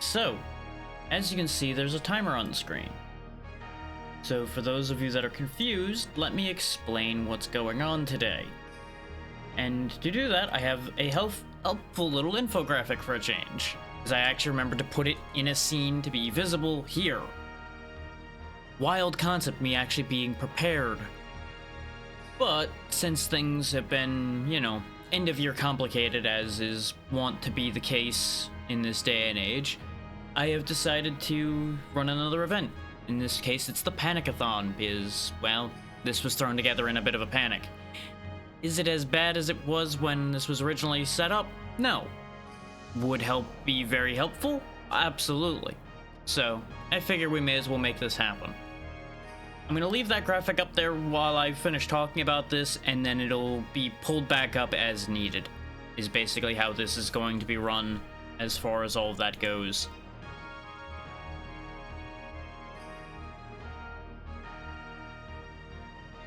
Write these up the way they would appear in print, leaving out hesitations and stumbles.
So, as you can see, there's a timer on the screen. So for those of you that are confused, let me explain what's going on today. And to do that, I have a helpful little infographic for a change, because I actually remembered to put it in a scene to be visible here. Wild concept, me actually being prepared. But since things have been, end of year complicated, as is wont to be the case in this day and age, I have decided to run another event. In this case, it's the Panic-a-thon, because, well, this was thrown together in a bit of a panic. Is it as bad as it was when this was originally set up? No. Would help be very helpful? Absolutely. So, I figure we may as well make this happen. I'm gonna leave that graphic up there while I finish talking about this, and then it'll be pulled back up as needed, is basically how this is going to be run as far as all of that goes.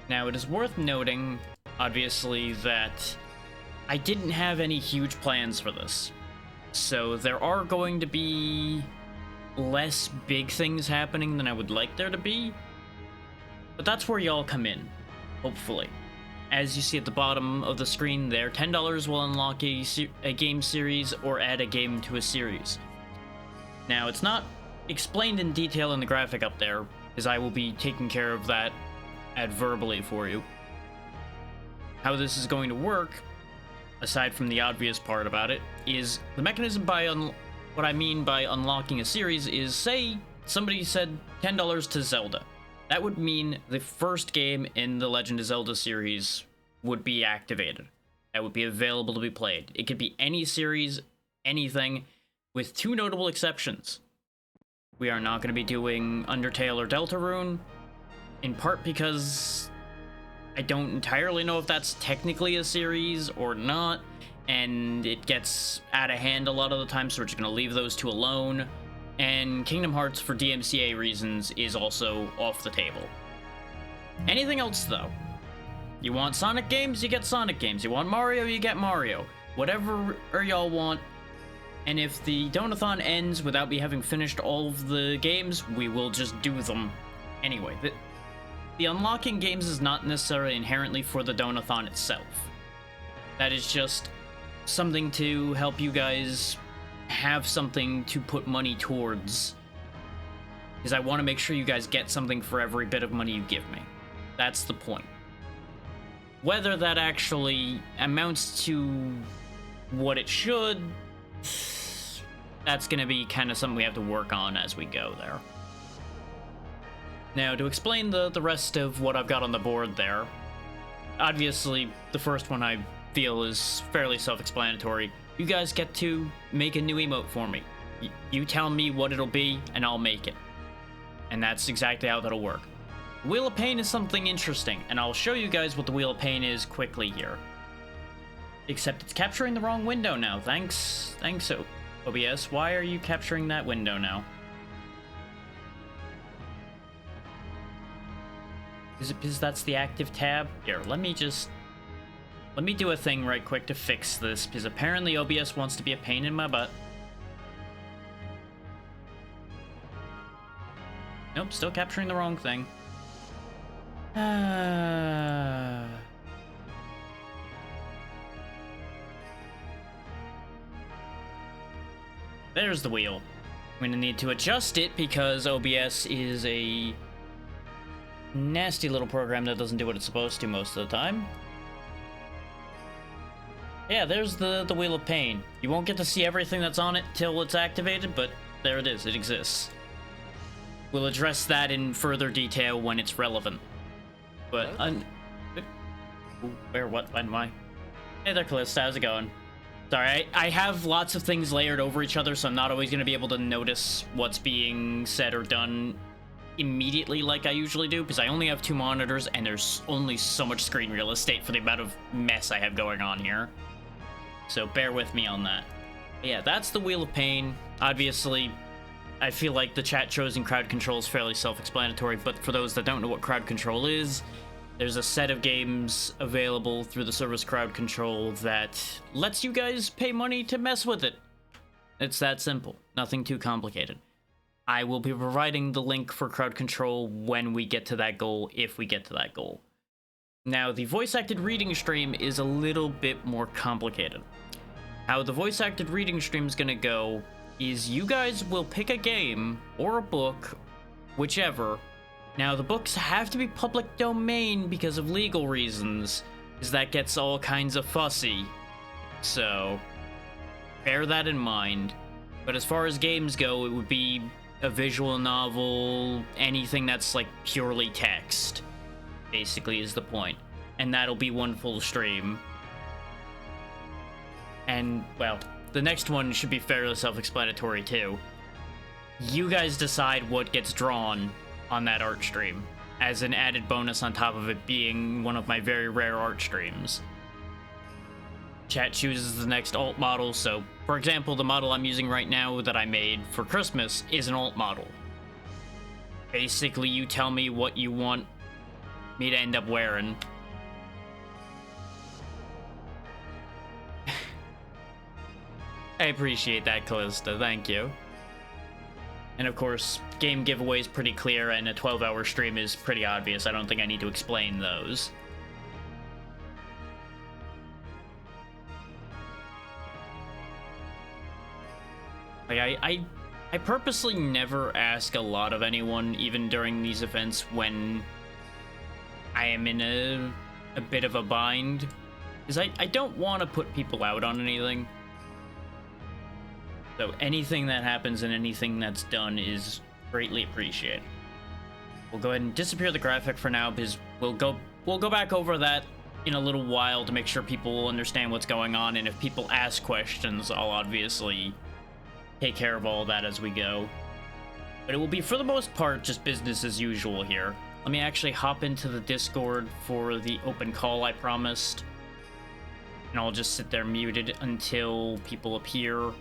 Now, it is worth noting, obviously, that I didn't have any huge plans for this. So there are going to be less big things happening than I would like there to be. But that's where y'all come in, hopefully. As you see at the bottom of the screen there, $10 will unlock a game series or add a game to a series. Now, it's not explained in detail in the graphic up there, as I will be taking care of that verbally for you. How this is going to work, aside from the obvious part about it, is the mechanism by what I mean by unlocking a series is, say, somebody said $10 to Zelda. That would mean the first game in the Legend of Zelda series would be activated. That would be available to be played. It could be any series, anything, with two notable exceptions. We are not going to be doing Undertale or Deltarune, in part because I don't entirely know if that's technically a series or not, and it gets out of hand a lot of the time, so we're just going to leave those two alone. And Kingdom Hearts, for DMCA reasons, is also off the table. Anything else, though? You want Sonic games, you get Sonic games. You want Mario, you get Mario. Whatever y'all want. And if the Donathon ends without me having finished all of the games, we will just do them. Anyway, the unlocking games is not necessarily inherently for the Donathon itself. That is just something to help you guys have something to put money towards, because I want to make sure you guys get something for every bit of money you give me. That's the point. Whether that actually amounts to what it should, that's going to be kind of something we have to work on as we go there. Now, to explain the rest of what I've got on the board there, obviously the first one I feel is fairly self-explanatory. You guys get to make a new emote for me. You tell me what it'll be, and I'll make it. And that's exactly how that'll work. Wheel of Pain is something interesting, and I'll show you guys what the Wheel of Pain is quickly here. Except it's capturing the wrong window now. Thanks, OBS. Why are you capturing that window now? Is it because that's the active tab? Here, let me do a thing right quick to fix this, because apparently OBS wants to be a pain in my butt. Nope, still capturing the wrong thing. There's the wheel. I'm gonna need to adjust it because OBS is a nasty little program that doesn't do what it's supposed to most of the time. Yeah, there's the Wheel of Pain. You won't get to see everything that's on it till it's activated, but there it is, it exists. We'll address that in further detail when it's relevant. But, what am I? Hey there, Callista, how's it going? Sorry, I have lots of things layered over each other, so I'm not always going to be able to notice what's being said or done immediately like I usually do, because I only have two monitors, and there's only so much screen real estate for the amount of mess I have going on here. So bear with me on that. But yeah, that's the Wheel of Pain. Obviously, I feel like the chat chosen crowd control is fairly self-explanatory, but for those that don't know what crowd control is, there's a set of games available through the service crowd control that lets you guys pay money to mess with it. It's that simple. Nothing too complicated. I will be providing the link for crowd control when we get to that goal, if we get to that goal. Now, the voice-acted reading stream is a little bit more complicated. How the voice-acted reading stream is gonna go is you guys will pick a game or a book, whichever. Now, the books have to be public domain because of legal reasons, because that gets all kinds of fussy. So, bear that in mind. But as far as games go, it would be a visual novel, anything that's like purely text, basically is the point. And that'll be one full stream. And, well, the next one should be fairly self-explanatory too. You guys decide what gets drawn on that art stream, as an added bonus on top of it being one of my very rare art streams. Chat chooses the next alt model, so, for example, the model I'm using right now that I made for Christmas is an alt model. Basically, you tell me what you want me to end up wearing. I appreciate that, Callista, thank you. And of course, game giveaway is pretty clear, and a 12-hour stream is pretty obvious. I don't think I need to explain those. Like, I purposely never ask a lot of anyone, even during these events, when I am in a bit of a bind. Because I don't want to put people out on anything. So anything that happens and anything that's done is greatly appreciated. We'll go ahead and disappear the graphic for now, because we'll go back over that in a little while to make sure people understand what's going on, and if people ask questions, I'll obviously take care of all that as we go. But it will be, for the most part, just business as usual here. Let me actually hop into the Discord for the open call I promised. And I'll just sit there muted until people appear.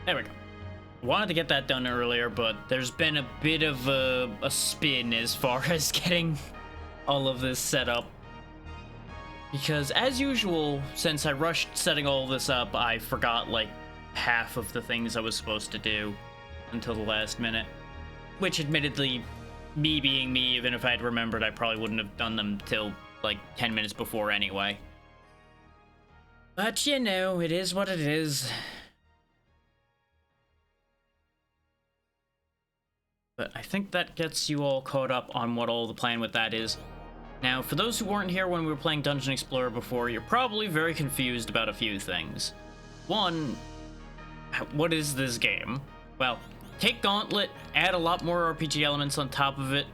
There we go. Wanted to get that done earlier, but there's been a bit of a spin as far as getting all of this set up. Because, as usual, since I rushed setting all this up, I forgot, like, half of the things I was supposed to do until the last minute. Which, admittedly, me being me, even if I'd remembered, I probably wouldn't have done them till, like, 10 minutes before anyway. But, you know, it is what it is. But I think that gets you all caught up on what all the plan with that is. Now, for those who weren't here when we were playing Dungeon Explorer before, you're probably very confused about a few things. One, what is this game? Well, take Gauntlet, add a lot more RPG elements on top of it.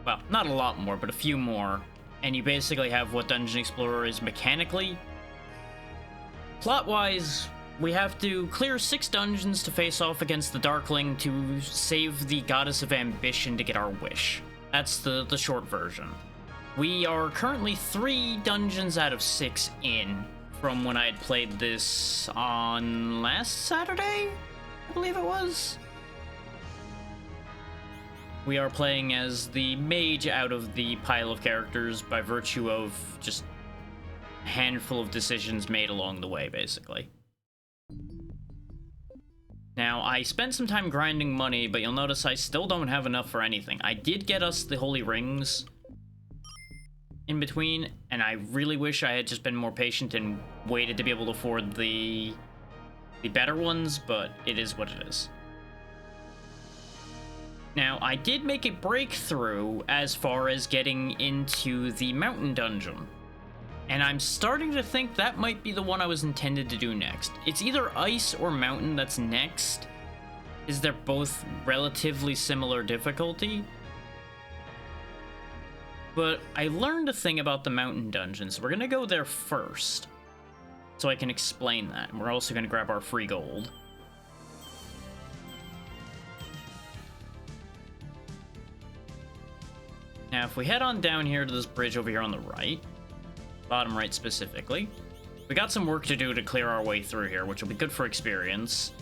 Well, not a lot more, but a few more. And you basically have what Dungeon Explorer is mechanically. Plot-wise, we have to clear 6 dungeons to face off against the Darkling to save the Goddess of Ambition to get our wish. That's the short version. We are currently 3 dungeons out of 6 in from when I had played this on last Saturday, I believe it was. We are playing as the mage out of the pile of characters by virtue of just a handful of decisions made along the way, basically. Now, I spent some time grinding money, but you'll notice I still don't have enough for anything. I did get us the Holy Rings in between, and I really wish I had just been more patient and waited to be able to afford the better ones, but it is what it is. Now, I did make a breakthrough as far as getting into the mountain dungeon. And I'm starting to think that might be the one I was intended to do next. It's either ice or mountain that's next. Is they're both relatively similar difficulty. But I learned a thing about the mountain dungeon, so we're gonna go there first. So I can explain that. And we're also gonna grab our free gold. Now, if we head on down here to this bridge over here on the right, bottom right specifically, we got some work to do to clear our way through here, which will be good for experience.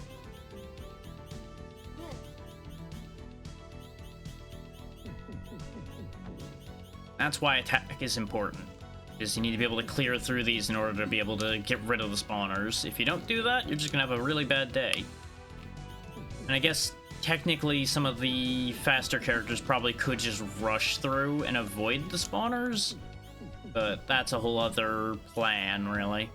That's why attack is important, is you need to be able to clear through these in order to be able to get rid of the spawners. If you don't do that, you're just gonna have a really bad day. And I guess technically some of the faster characters probably could just rush through and avoid the spawners, but that's a whole other plan, really.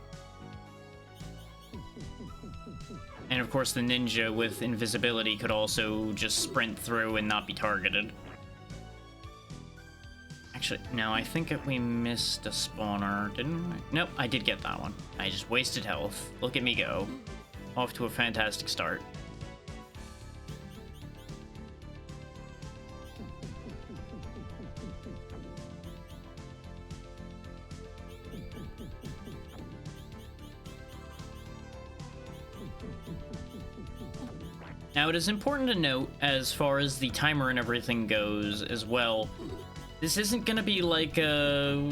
And of course the ninja with invisibility could also just sprint through and not be targeted. Actually, no, I think we missed a spawner, didn't I? Nope, I did get that one. I just wasted health. Look at me go. Off to a fantastic start. Now, it is important to note, as far as the timer and everything goes as well, this isn't gonna be like a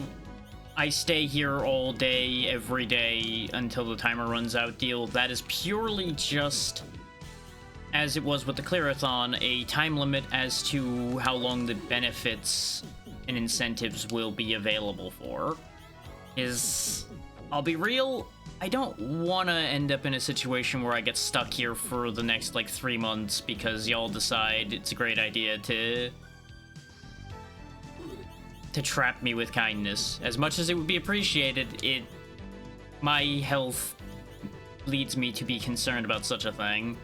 I stay here all day, every day, until the timer runs out deal. That is purely just, as it was with the Clear-a-thon, a time limit as to how long the benefits and incentives will be available for. I'll be real, I don't want to end up in a situation where I get stuck here for the next, like, 3 months because y'all decide it's a great idea to trap me with kindness. As much as it would be appreciated, my health leads me to be concerned about such a thing.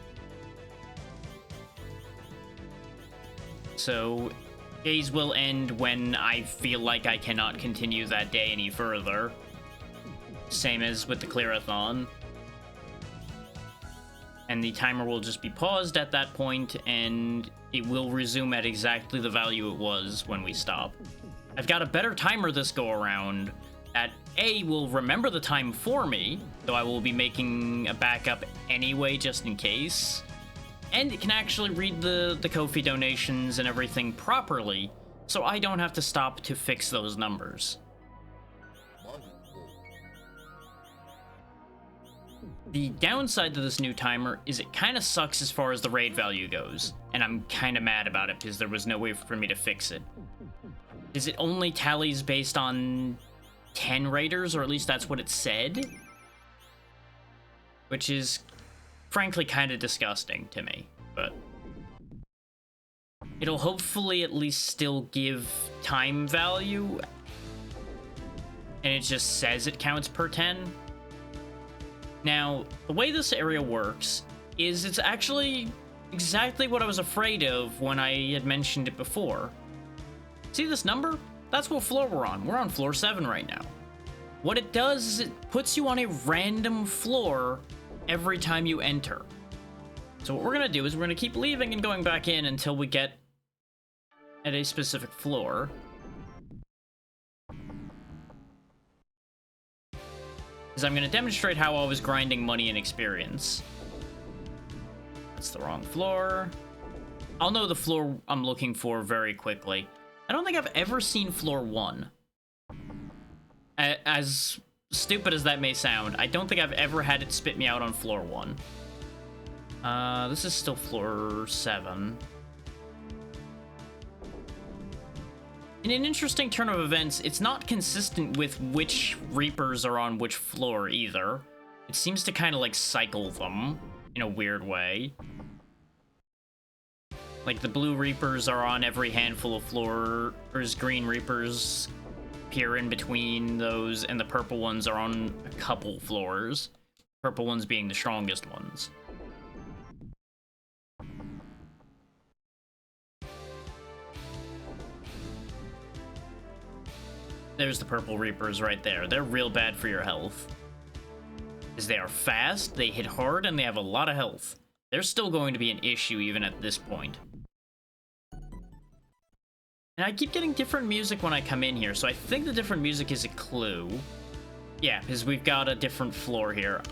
So, days will end when I feel like I cannot continue that day any further. Same as with the Clear-a-thon. And the timer will just be paused at that point, and it will resume at exactly the value it was when we stop. I've got a better timer this go around that A, will remember the time for me, though I will be making a backup anyway just in case, and it can actually read the Ko-fi donations and everything properly, so I don't have to stop to fix those numbers. The downside to this new timer is it kind of sucks as far as the raid value goes, and I'm kind of mad about it because there was no way for me to fix it. Is it only tallies based on 10 raiders, or at least that's what it said? Which is, frankly, kind of disgusting to me, but it'll hopefully at least still give time value, and it just says it counts per 10. Now, the way this area works is it's actually exactly what I was afraid of when I had mentioned it before. See this number? That's what floor we're on. We're on floor 7 right now. What it does is it puts you on a random floor every time you enter. So what we're gonna do is we're gonna keep leaving and going back in until we get at a specific floor. Because I'm gonna demonstrate how I was grinding money and experience. That's the wrong floor. I'll know the floor I'm looking for very quickly. I don't think I've ever seen floor 1. As stupid as that may sound, I don't think I've ever had it spit me out on floor 1. This is still floor 7. In an interesting turn of events, it's not consistent with which Reapers are on which floor either. It seems to kind of like cycle them in a weird way. Like, the blue Reapers are on every handful of floors, green Reapers appear in between those, and the purple ones are on a couple floors. Purple ones being the strongest ones. There's the purple Reapers right there. They're real bad for your health. Because they are fast, they hit hard, and they have a lot of health. They're still going to be an issue even at this point. And I keep getting different music when I come in here, so I think the different music is a clue. Yeah, because we've got a different floor here.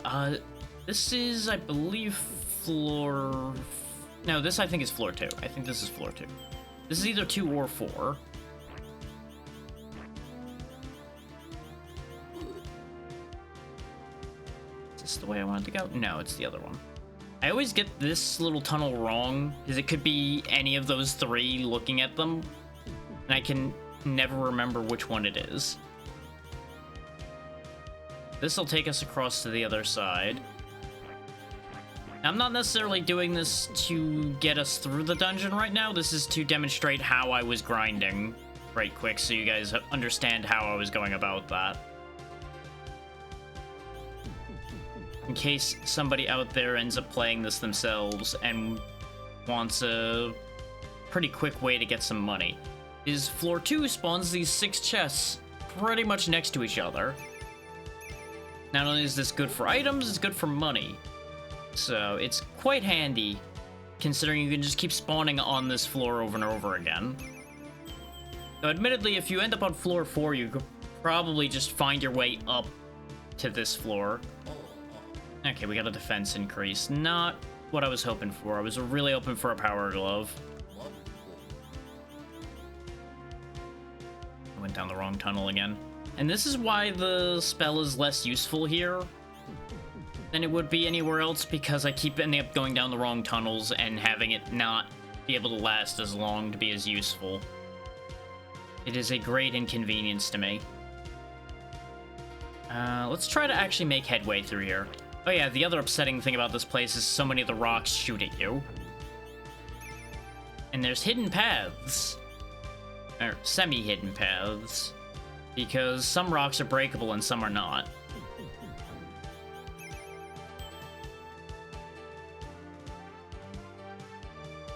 This is, I believe, floor... No, this I think is floor 2. I think this is floor 2. This is either 2 or 4. this the way I wanted to go? No, it's the other one. I always get this little tunnel wrong, because it could be any of those three looking at them, and I can never remember which one it is. This will take us across to the other side. I'm not necessarily doing this to get us through the dungeon right now. This is to demonstrate how I was grinding right quick, so you guys understand how I was going about that. In case somebody out there ends up playing this themselves and wants a pretty quick way to get some money. Is floor 2 spawns these 6 chests pretty much next to each other. Not only is this good for items, it's good for money. So it's quite handy, considering you can just keep spawning on this floor over and over again. Now, admittedly, if you end up on floor 4, you could probably just find your way up to this floor. Okay, we got a defense increase. Not what I was hoping for. I was really hoping for a power glove. I went down the wrong tunnel again. And this is why the spell is less useful here than it would be anywhere else, because I keep ending up going down the wrong tunnels and having it not be able to last as long to be as useful. It is a great inconvenience to me. Let's try to actually make headway through here. Oh yeah, the other upsetting thing about this place is so many of the rocks shoot at you. And there's hidden paths. Or semi-hidden paths. Because some rocks are breakable and some are not.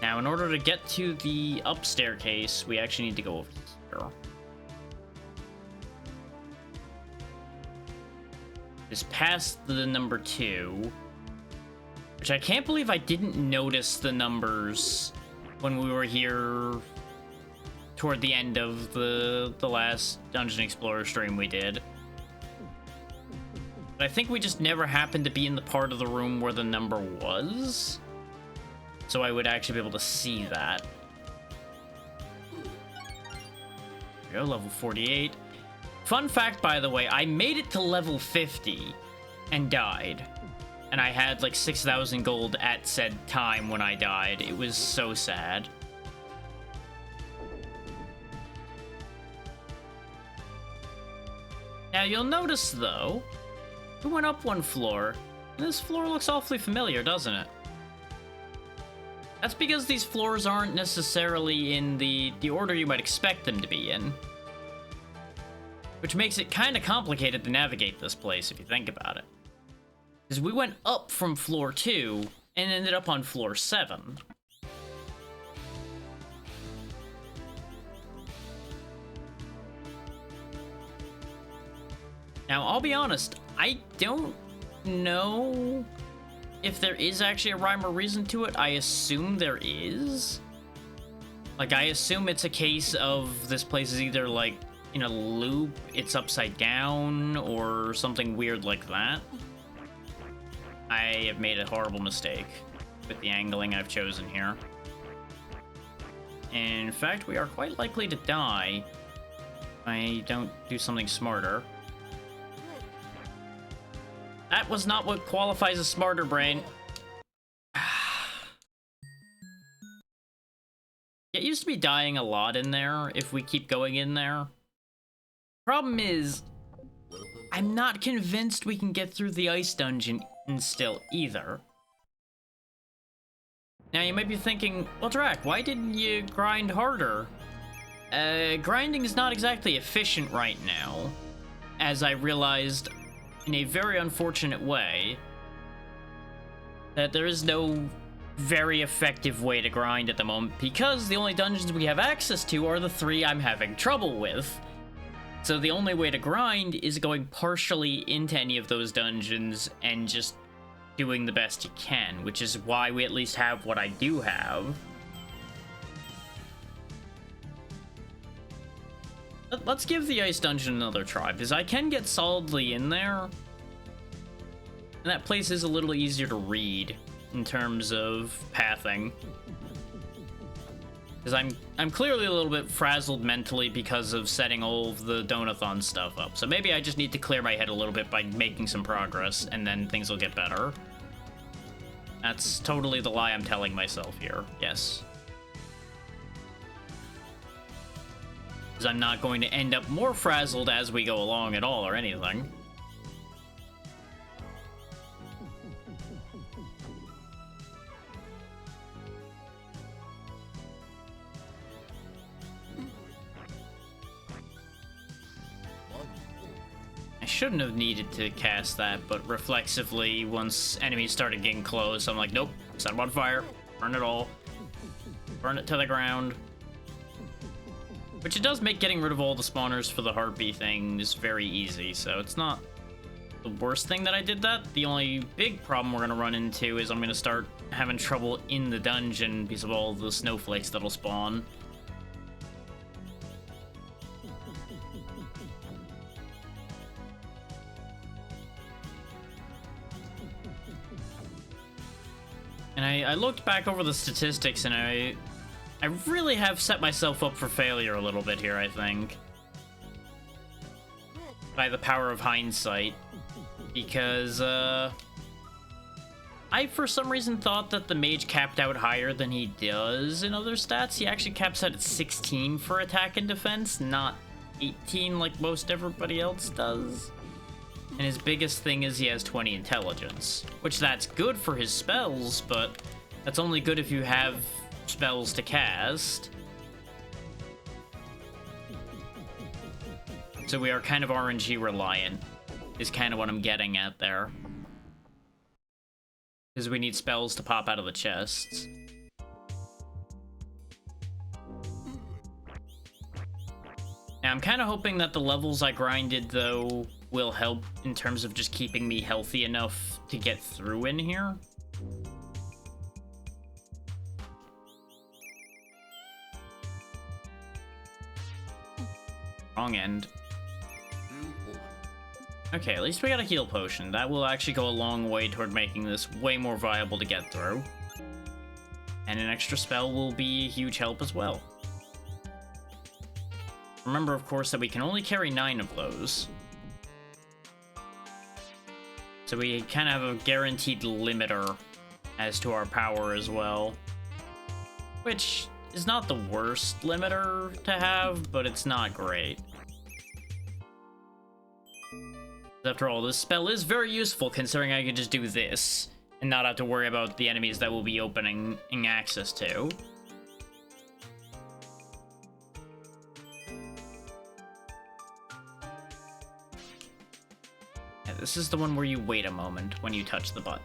Now, in order to get to the up staircase, we actually need to go over here. Is past the number 2. Which I can't believe I didn't notice the numbers when we were here toward the end of the last Dungeon Explorer stream we did. But I think we just never happened to be in the part of the room where the number was. So I would actually be able to see that. There we go, level 48. Fun fact, by the way, I made it to level 50 and died. And I had like 6,000 gold at said time when I died. It was so sad. Now you'll notice though, we went up one floor, and this floor looks awfully familiar, doesn't it? That's because these floors aren't necessarily in the order you might expect them to be in. Which makes it kind of complicated to navigate this place, if you think about it. Because we went up from floor 2, and ended up on floor 7. Now, I'll be honest, I don't know if there is actually a rhyme or reason to it. I assume there is. Like, I assume it's a case of this place is either, like, in a loop, it's upside down, or something weird like that. I have made a horrible mistake with the angling I've chosen here. In fact, we are quite likely to die if I don't do something smarter. That was not what qualifies as smarter brain. It used to be dying a lot in there if we keep going in there. Problem is, I'm not convinced we can get through the ice dungeon still either. Now you might be thinking, well, Drac, why didn't you grind harder? Grinding is not exactly efficient right now, as I realized in a very unfortunate way that there is no very effective way to grind at the moment, because the only dungeons we have access to are the 3 I'm having trouble with. So the only way to grind is going partially into any of those dungeons and just doing the best you can, which is why we at least have what I do have. Let's give the ice dungeon another try, because I can get solidly in there. And that place is a little easier to read in terms of pathing. Because I'm clearly a little bit frazzled mentally because of setting all of the Donathon stuff up. So maybe I just need to clear my head a little bit by making some progress, and then things will get better. That's totally the lie I'm telling myself here. Yes. Because I'm not going to end up more frazzled as we go along at all or anything. I shouldn't have needed to cast that, but reflexively, once enemies started getting close, I'm like, nope, set them on fire, burn it all, burn it to the ground. Which it does make getting rid of all the spawners for the harpy things very easy, so it's not the worst thing that I did that. The only big problem we're going to run into is I'm going to start having trouble in the dungeon because of all the snowflakes that'll spawn. And I looked back over the statistics, and I really have set myself up for failure a little bit here, I think. By the power of hindsight. Because, I, for some reason, thought that the mage capped out higher than he does in other stats. He actually caps out at 16 for attack and defense, not 18 like most everybody else does. And his biggest thing is he has 20 intelligence, which that's good for his spells, but that's only good if you have spells to cast. So we are kind of RNG reliant, is kind of what I'm getting at there. Because we need spells to pop out of the chests. Now I'm kind of hoping that the levels I grinded, though, will help in terms of just keeping me healthy enough to get through in here. Wrong end. Okay, at least we got a heal potion. That will actually go a long way toward making this way more viable to get through. And an extra spell will be a huge help as well. Remember, of course, that we can only carry 9 of those. So we kind of have a guaranteed limiter as to our power as well. Which is not the worst limiter to have, but it's not great. After all, this spell is very useful considering I can just do this and not have to worry about the enemies that we'll be opening access to. This is the one where you wait a moment when you touch the button.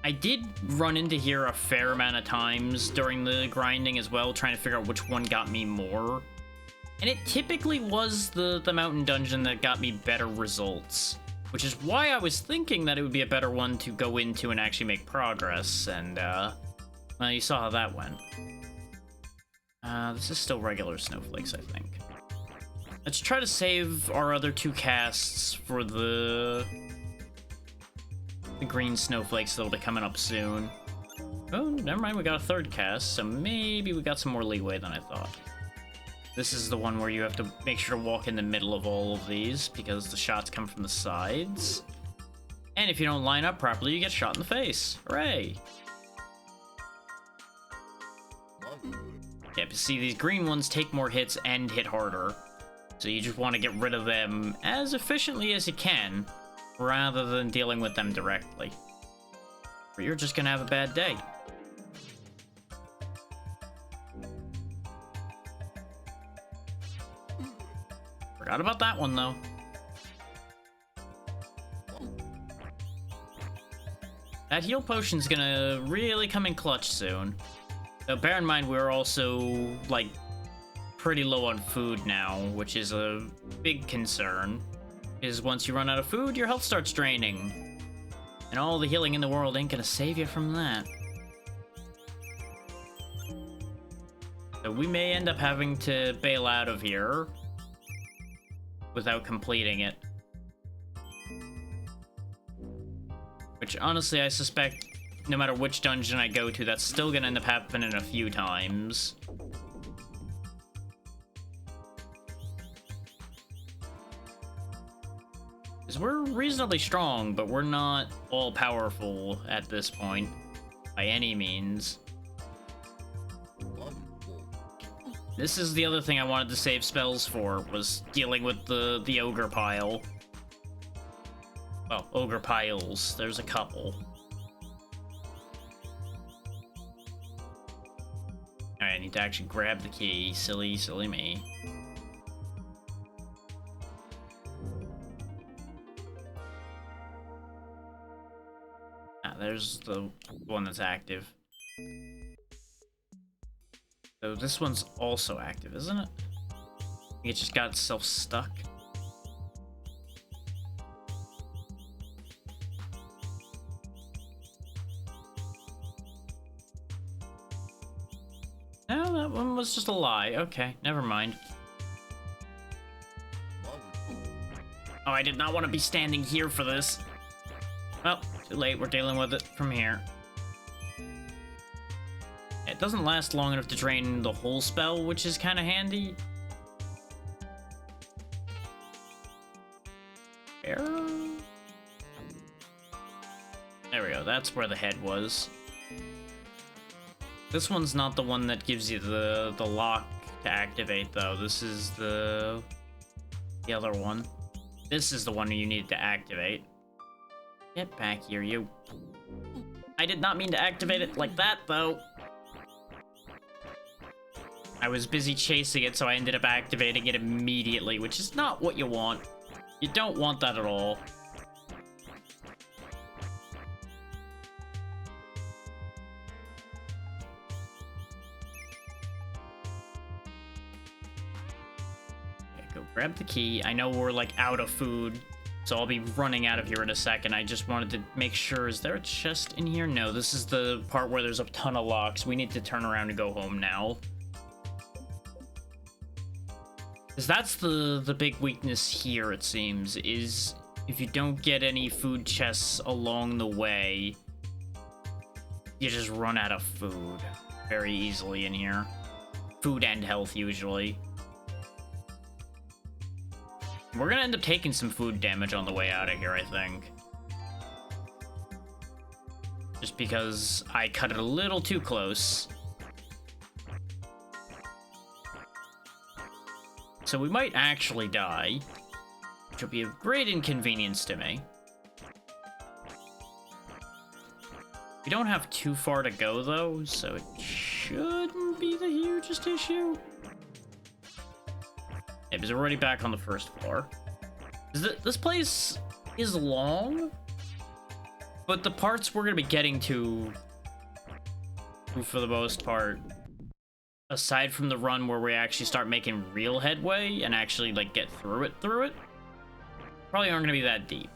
I did run into here a fair amount of times during the grinding as well, trying to figure out which one got me more. And it typically was the mountain dungeon that got me better results, which is why I was thinking that it would be a better one to go into and actually make progress, and, well, you saw how that went. This is still regular snowflakes, I think. Let's try to save our other 2 casts for the green snowflakes that'll be coming up soon. Oh, never mind, we got a 3rd cast, so maybe we got some more leeway than I thought. This is the one where you have to make sure to walk in the middle of all of these, because the shots come from the sides. And if you don't line up properly, you get shot in the face. Hooray! Yeah, but see, these green ones take more hits and hit harder. So you just want to get rid of them as efficiently as you can, rather than dealing with them directly. Or you're just gonna have a bad day. Forgot about that one, though. That heal potion's gonna really come in clutch soon. Though bear in mind, we're also, like, pretty low on food now, which is a big concern. Because once you run out of food, your health starts draining. And all the healing in the world ain't gonna save you from that. So we may end up having to bail out of here without completing it. Which, honestly, I suspect no matter which dungeon I go to, that's still gonna end up happening a few times. Because we're reasonably strong, but we're not all-powerful at this point, by any means. This is the other thing I wanted to save spells for, was dealing with the ogre pile. Well, ogre piles. There's a couple. Alright, I need to actually grab the key. Silly, silly me. Ah, there's the one that's active. So this one's also active, isn't it? It just got itself stuck. No, that one was just a lie. Okay, never mind. Oh, I did not want to be standing here for this. Well, too late. We're dealing with it from here. It doesn't last long enough to drain the whole spell, which is kind of handy. There we go. That's where the head was. This one's not the one that gives you the lock to activate, though. This is the other one. This is the one you need to activate. Get back here, you. I did not mean to activate it like that, though. I was busy chasing it, so I ended up activating it immediately, which is not what you want. You don't want that at all. Okay, go grab the key. I know we're, like, out of food, so I'll be running out of here in a second. I just wanted to make sure, is there a chest in here? No, this is the part where there's a ton of locks. We need to turn around and go home now. Because that's the big weakness here, it seems, is if you don't get any food chests along the way, you just run out of food very easily in here. Food and health, usually. We're gonna end up taking some food damage on the way out of here, I think. Just because I cut it a little too close. So we might actually die, which will be of great inconvenience to me. We don't have too far to go, though, so it shouldn't be the hugest issue. Yeah, because we're already back on the first floor. This place is long, but the parts we're going to be getting to, for the most part, aside from the run where we actually start making real headway and actually, like, get through it, probably aren't going to be that deep.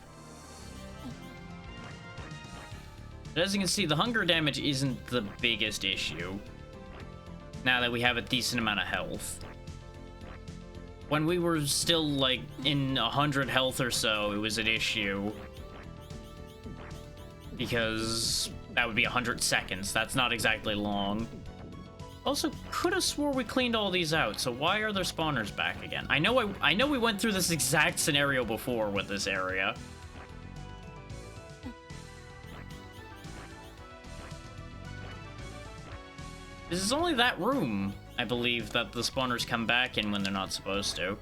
But as you can see, the hunger damage isn't the biggest issue, now that we have a decent amount of health. When we were still, like, in 100 health or so, it was an issue. Because that would be 100 seconds. That's not exactly long. Also, could have swore we cleaned all these out, so why are there spawners back again? I know we went through this exact scenario before with this area. This is only that room, I believe, that the spawners come back in when they're not supposed to.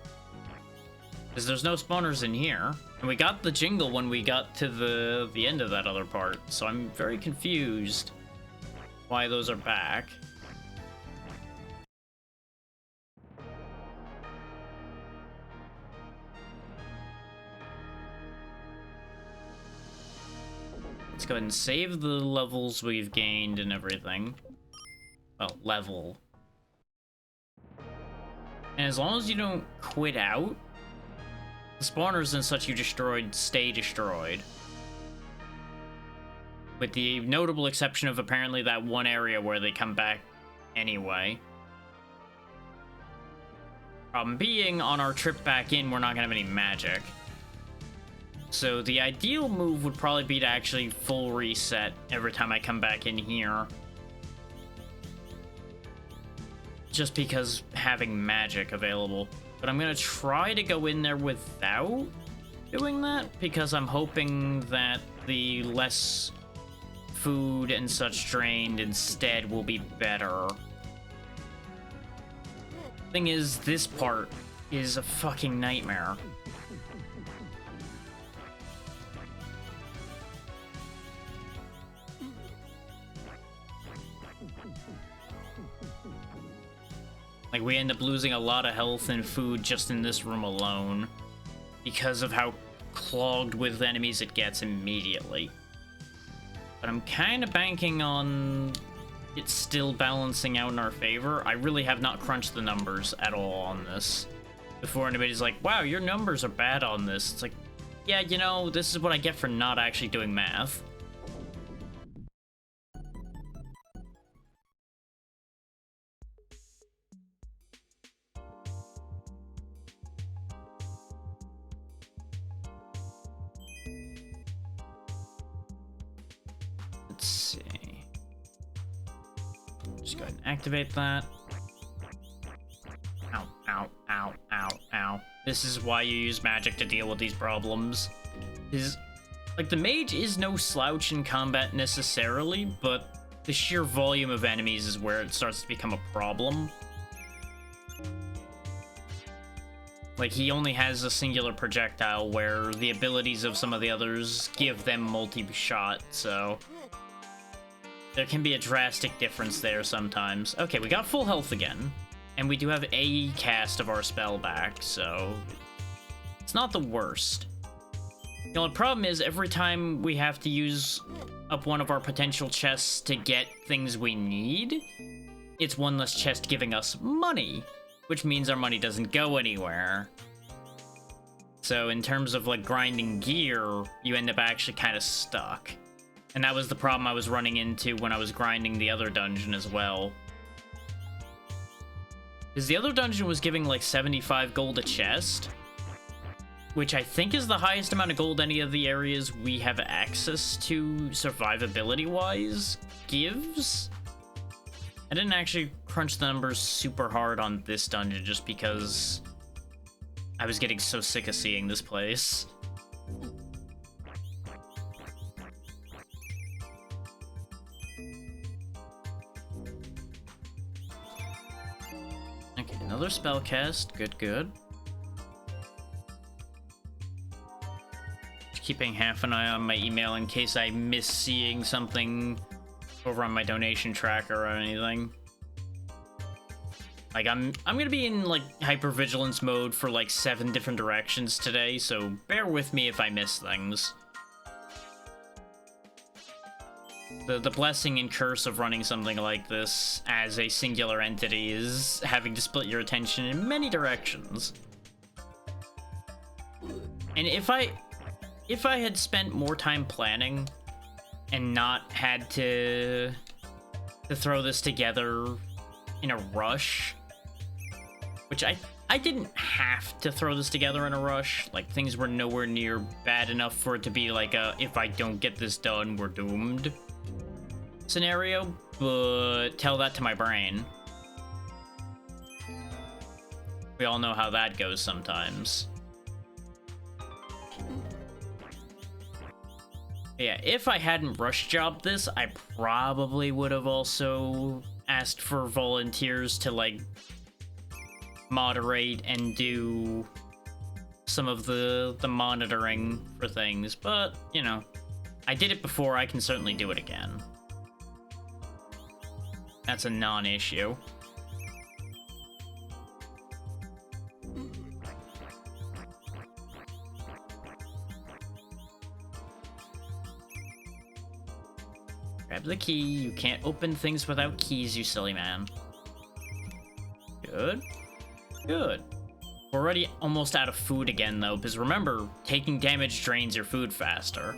Because there's no spawners in here. And we got the jingle when we got to the end of that other part, so I'm very confused why those are back. Let's go ahead and save the levels we've gained and everything. Well, level. And as long as you don't quit out, the spawners and such you destroyed stay destroyed. With the notable exception of apparently that one area where they come back anyway. Problem being, on our trip back in, we're not gonna have any magic. So the ideal move would probably be to actually full reset every time I come back in here. Just because having magic available. But I'm gonna try to go in there without doing that, because I'm hoping that the less food and such drained instead will be better. Thing is, this part is a fucking nightmare. Like, we end up losing a lot of health and food just in this room alone because of how clogged with enemies it gets immediately. But I'm kind of banking on it still balancing out in our favor. I really have not crunched the numbers at all on this before anybody's like, wow, your numbers are bad on this. It's like, yeah, you know, this is what I get for not actually doing math. Let's see. Just go ahead and activate that. Ow, ow, ow, ow, ow. This is why you use magic to deal with these problems. Like, the mage is no slouch in combat necessarily, but the sheer volume of enemies is where it starts to become a problem. Like, he only has a singular projectile, where the abilities of some of the others give them multi-shot, so there can be a drastic difference there sometimes. Okay, we got full health again, and we do have a cast of our spell back, so it's not the worst. The only problem is every time we have to use up one of our potential chests to get things we need, it's one less chest giving us money, which means our money doesn't go anywhere. So in terms of, like, grinding gear, you end up actually kind of stuck. And that was the problem I was running into when I was grinding the other dungeon as well. Because the other dungeon was giving, like, 75 gold a chest, which I think is the highest amount of gold any of the areas we have access to survivability-wise gives. I didn't actually crunch the numbers super hard on this dungeon just because I was getting so sick of seeing this place. Okay, another spell cast. Good, good. Just keeping half an eye on my email in case I miss seeing something over on my donation tracker or anything. Like, I'm gonna be in, like, hypervigilance mode for, like, 7 different directions today, so bear with me if I miss things. The blessing and curse of running something like this as a singular entity is having to split your attention in many directions. And if I had spent more time planning and not had to throw this together in a rush, which I didn't have to throw this together in a rush. Like, things were nowhere near bad enough for it to be like a, if I don't get this done, we're doomed scenario, but tell that to my brain. We all know how that goes sometimes. Yeah, if I hadn't rush jobbed this, I probably would have also asked for volunteers to, like, moderate and do some of the monitoring for things, but, you know, I did it before, I can certainly do it again. That's a non-issue. Grab the key. You can't open things without keys, you silly man. Good. Good. We're already almost out of food again, though, because remember, taking damage drains your food faster.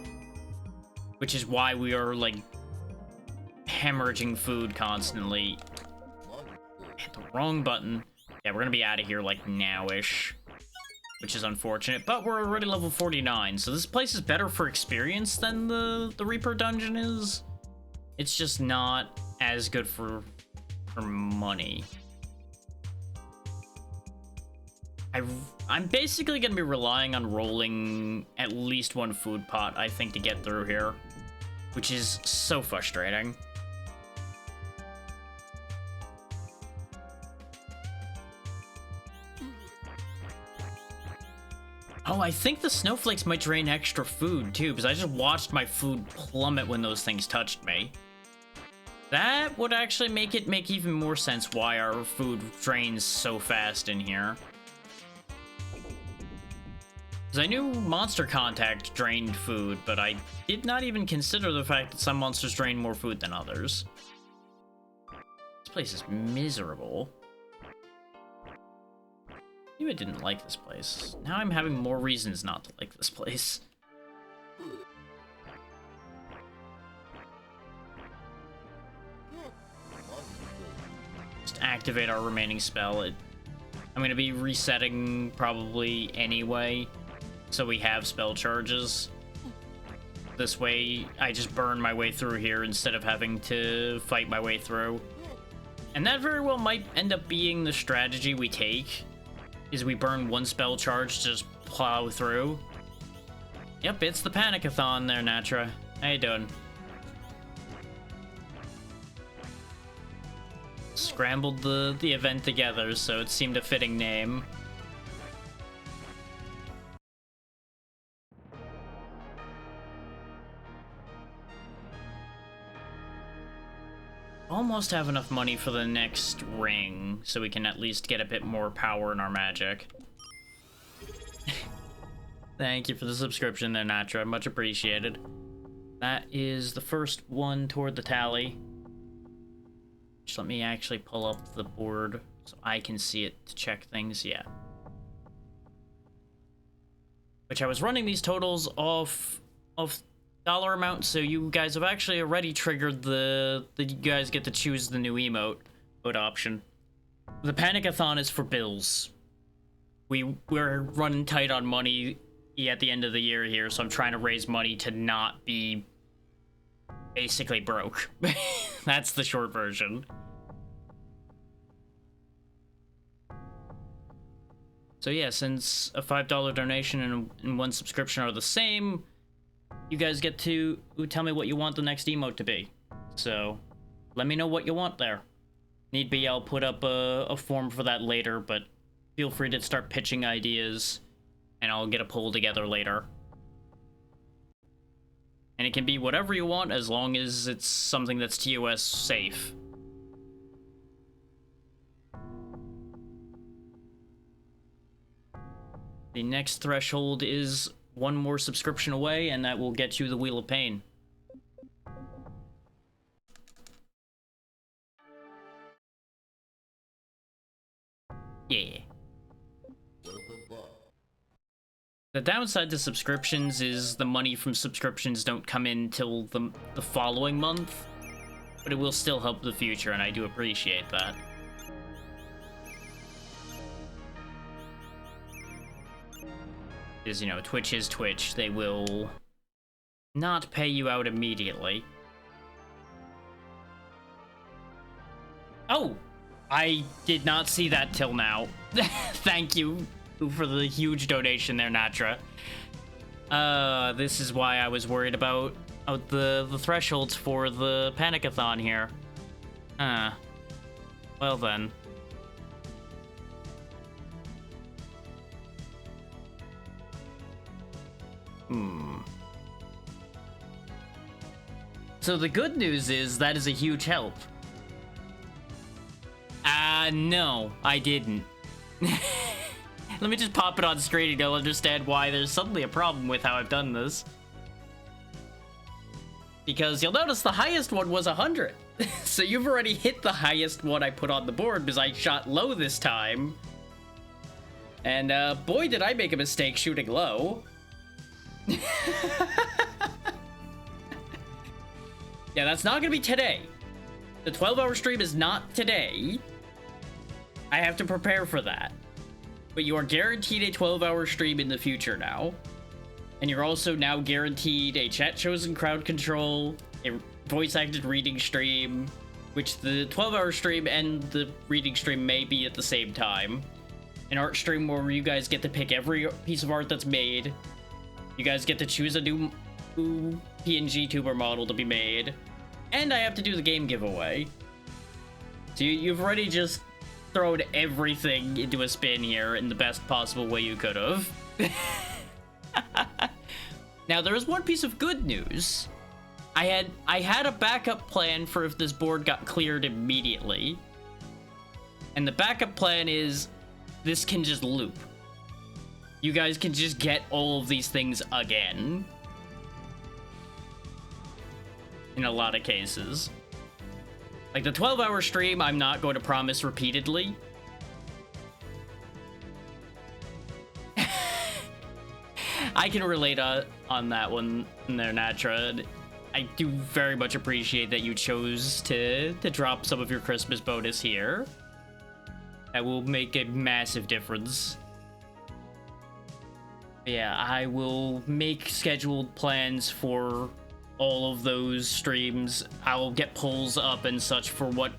Which is why we are, like, hemorrhaging food constantly. Hit the wrong button. Yeah, we're gonna be out of here, like, now-ish. which is unfortunate, but we're already level 49, so this place is better for experience than the Reaper dungeon is. It's just not as good for money. I'm basically going to be relying on rolling at least one food pot, I think, to get through here, which is so frustrating. Oh, I think the snowflakes might drain extra food, too, because I just watched my food plummet when those things touched me. That would actually make it make even more sense why our food drains so fast in here. Because I knew Monster Contact drained food, but I did not even consider the fact that some monsters drain more food than others. This place is miserable. I knew I didn't like this place. Now I'm having more reasons not to like this place. Just activate our remaining spell. I'm going to be resetting probably anyway, so we have spell charges. This way, I just burn my way through here instead of having to fight my way through. And that very well might end up being the strategy we take, is we burn one spell charge to just plow through. Yep, it's the Panic-a-thon there, Natra. How you doing? Scrambled the event together, so it seemed a fitting name. Almost have enough money for the next ring, so we can at least get a bit more power in our magic. Thank you for the subscription there, Natra. Much appreciated. That is the first one toward the tally. Just let me actually pull up the board so I can see it to check things. Yeah. Which I was running these totals off dollar amount, so you guys have actually already triggered you guys get to choose the new emote option. The Panic-a-thon is for bills. We're running tight on money at the end of the year here, so I'm trying to raise money to not be basically broke. That's the short version. So yeah, since a $5 donation and one subscription are the same, you guys get to tell me what you want the next emote to be. So let me know what you want there. Need be, I'll put up a form for that later, but feel free to start pitching ideas and I'll get a poll together later. And it can be whatever you want as long as it's something that's TOS safe. The next threshold is one more subscription away, and that will get you the Wheel of Pain. Yeah. The downside to subscriptions is the money from subscriptions don't come in till the following month, but it will still help the future, and I do appreciate that. Because, you know, Twitch is Twitch. They will not pay you out immediately. Oh! I did not see that till now. Thank you for the huge donation there, Natra. This is why I was worried about the thresholds for the Panic-a-thon here. Well then. So the good news is that is a huge help. No, I didn't. Let me just pop it on screen and you'll understand why there's suddenly a problem with how I've done this. Because you'll notice the highest one was 100. So you've already hit the highest one I put on the board because I shot low this time. And boy, did I make a mistake shooting low. Yeah, that's not gonna be today. The 12-hour stream is not today. I have to prepare for that. but you are guaranteed a 12-hour stream in the future now. And you're also now guaranteed a chat-chosen crowd control, a voice-acted reading stream, which the 12-hour stream and the reading stream may be at the same time. An art stream where you guys get to pick every piece of art that's made. You guys get to choose a new PNG tuber model to be made. And I have to do the game giveaway. So you've already just thrown everything into a spin here in the best possible way you could have. Now, there is one piece of good news. I had a backup plan for if this board got cleared immediately. And the backup plan is this can just loop. You guys can just get all of these things again. In a lot of cases. Like the 12-hour stream, I'm not going to promise repeatedly. I can relate on that one there, Natra. I do very much appreciate that you chose to drop some of your Christmas bonus here. That will make a massive difference. Yeah, I will make scheduled plans for all of those streams. I'll get polls up and such for what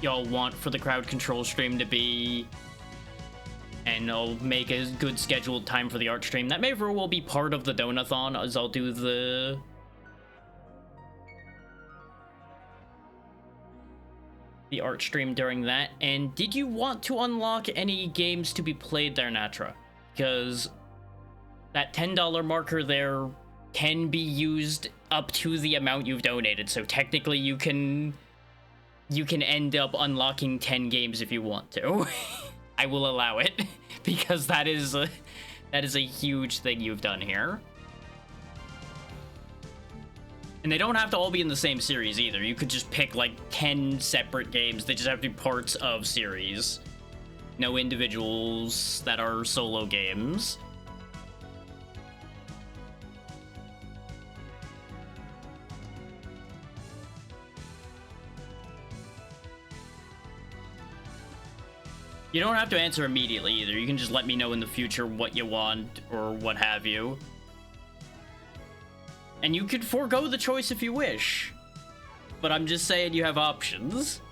y'all want for the crowd control stream to be. And I'll make a good scheduled time for the art stream. That may very well be part of the Donathon, as I'll do the art stream during that. And did you want to unlock any games to be played there, Natra? Because that $10 marker there can be used up to the amount you've donated. So technically you can end up unlocking 10 games if you want to. I will allow it because that is a huge thing you've done here. And they don't have to all be in the same series either. You could just pick like 10 separate games. They just have to be parts of series. No individuals that are solo games. You don't have to answer immediately either. You can just let me know in the future what you want or what have you. And you could forego the choice if you wish. But I'm just saying you have options.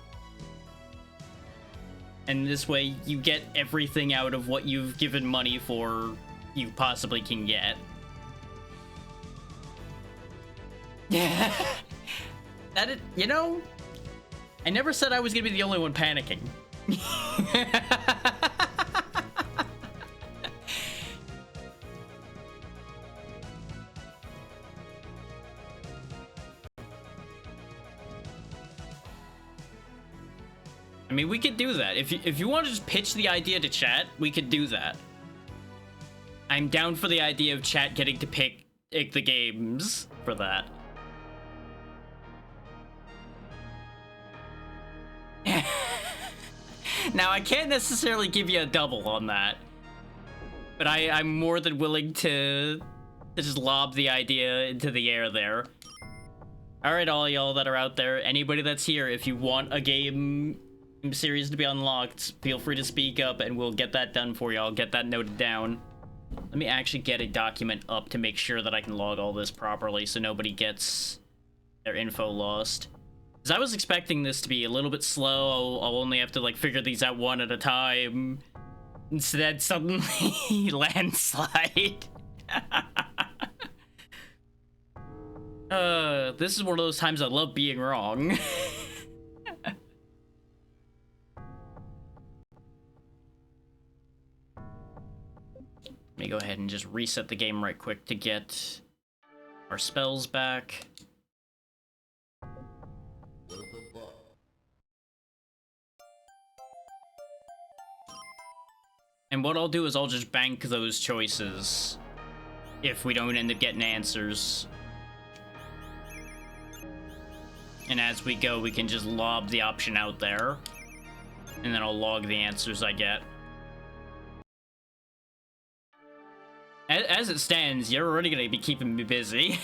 And this way you get everything out of what you've given money for you possibly can get. Yeah. You know, I never said I was gonna be the only one panicking. I mean, we could do that. If you want to just pitch the idea to chat, we could do that. I'm down for the idea of chat getting to pick the games for that. Now, I can't necessarily give you a double on that, but I'm more than willing to just lob the idea into the air there. All right, all y'all that are out there, anybody that's here, if you want a game series to be unlocked, feel free to speak up and we'll get that done for you. I'll get that noted down. Let me actually get a document up to make sure that I can log all this properly so nobody gets their info lost. Because I was expecting this to be a little bit slow. I'll only have to like figure these out one at a time. Instead, suddenly landslide. This is one of those times I love being wrong. Let me go ahead and just reset the game right quick to get our spells back. And what I'll do is I'll just bank those choices if we don't end up getting answers. And as we go, we can just lob the option out there. And then I'll log the answers I get. As it stands, you're already going to be keeping me busy.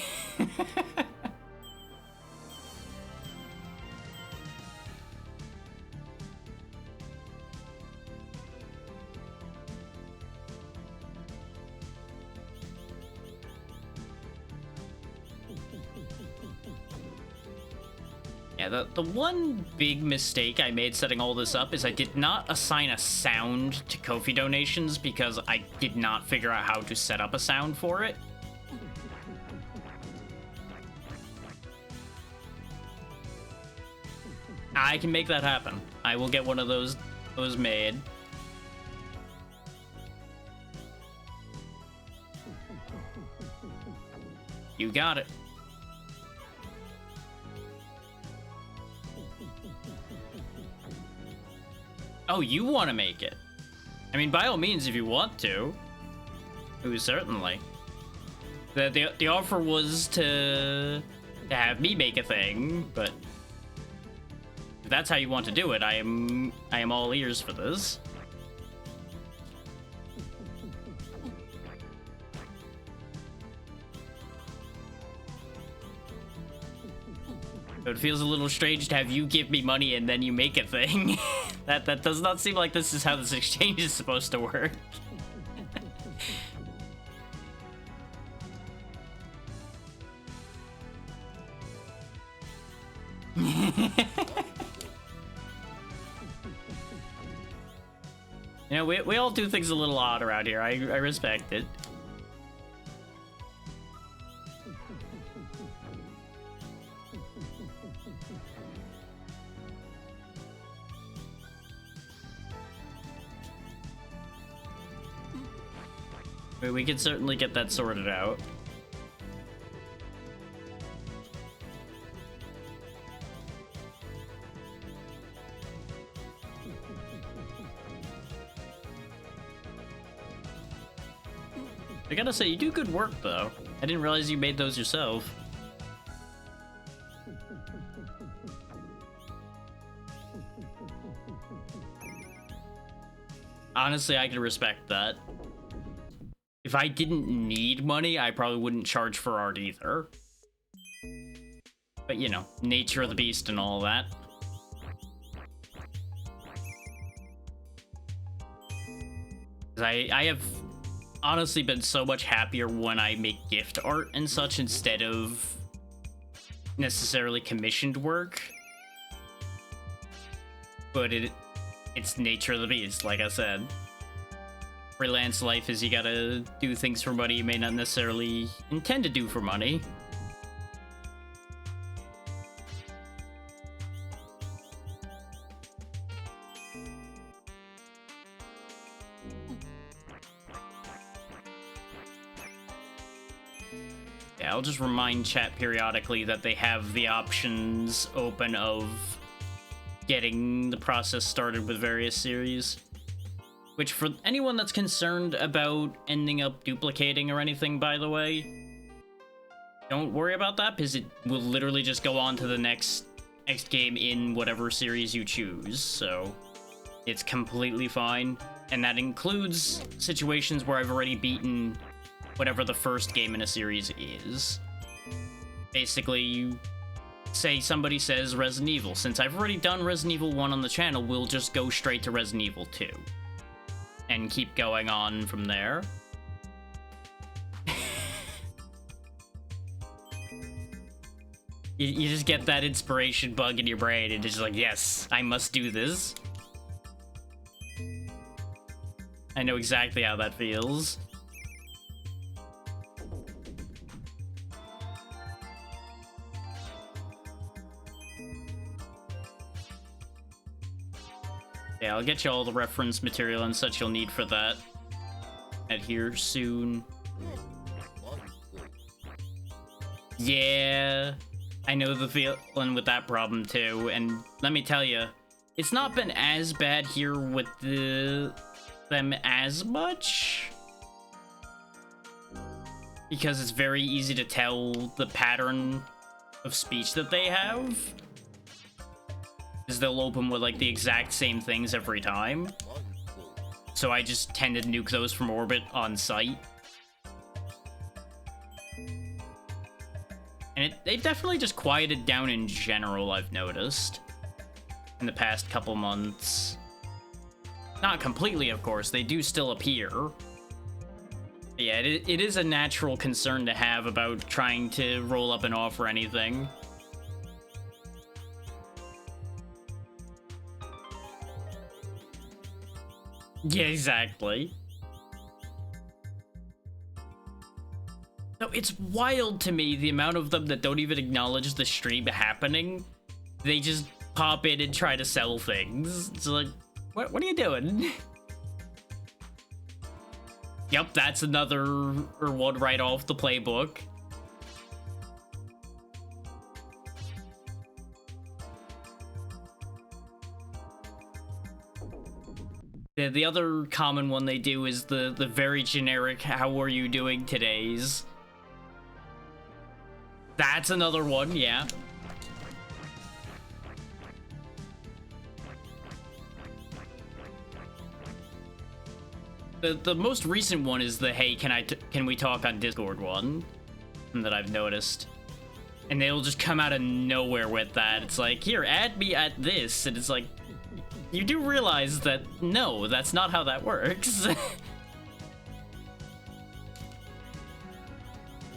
Yeah, the one big mistake I made setting all this up is I did not assign a sound to Ko-fi donations because I did not figure out how to set up a sound for it. I can make that happen. I will get one of those made. You got it. Oh, you want to make it? I mean, by all means, if you want to. Ooh, certainly. The offer was to have me make a thing, but if that's how you want to do it, I am all ears for this. It feels a little strange to have you give me money and then you make a thing. that does not seem like this is how this exchange is supposed to work. You know, we all do things a little odd around here. I respect it. We can certainly get that sorted out. I gotta say, you do good work, though. I didn't realize you made those yourself. Honestly, I can respect that. If I didn't need money, I probably wouldn't charge for art either. But, you know, nature of the beast and all that. I have honestly been so much happier when I make gift art and such instead of necessarily commissioned work. But it's nature of the beast, like I said. Freelance life is you gotta do things for money you may not necessarily intend to do for money. Yeah, I'll just remind chat periodically that they have the options open of getting the process started with various series. Which, for anyone that's concerned about ending up duplicating or anything, by the way, don't worry about that, because it will literally just go on to the next game in whatever series you choose, so it's completely fine. And that includes situations where I've already beaten whatever the first game in a series is. Basically, say somebody says Resident Evil. Since I've already done Resident Evil 1 on the channel, we'll just go straight to Resident Evil 2. And keep going on from there. you just get that inspiration bug in your brain and it's just like, yes, I must do this. I know exactly how that feels. Yeah, I'll get you all the reference material and such you'll need for that. At here soon. Yeah, I know the feeling with that problem too, and let me tell you, it's not been as bad here with them as much. Because it's very easy to tell the pattern of speech that they have. Is they'll open with like the exact same things every time. So I just tend to nuke those from orbit on sight. And they've definitely just quieted down in general, I've noticed. In the past couple months. Not completely, of course, they do still appear. But yeah, it is a natural concern to have about trying to roll up an offer or anything. Yeah, exactly. No, it's wild to me the amount of them that don't even acknowledge the stream happening. They just pop in and try to sell things. It's like, what are you doing? Yep, that's another one right off the playbook. The other common one they do is the very generic "How are you doing today's?" That's another one, yeah. The most recent one is the "Hey, can we talk on Discord" one that I've noticed. And they'll just come out of nowhere with that. It's like, here, add me at this, and it's like, you do realize that no, that's not how that works.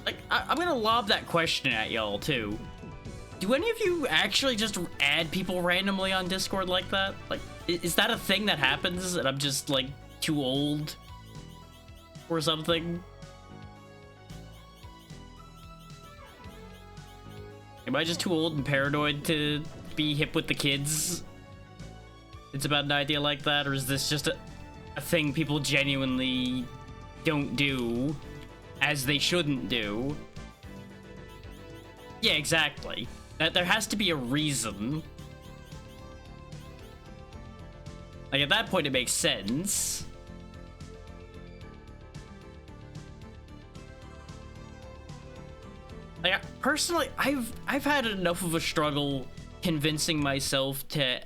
Like, I'm gonna lob that question at y'all too. Do any of you actually just add people randomly on Discord like that? Like, is that a thing that happens and I'm just like too old or something? Am I just too old and paranoid to be hip with the kids? It's about an idea like that, or is this just a thing people genuinely don't do, as they shouldn't do? Yeah, exactly. That there has to be a reason. Like, at that point, it makes sense. Like, personally, I've had enough of a struggle convincing myself to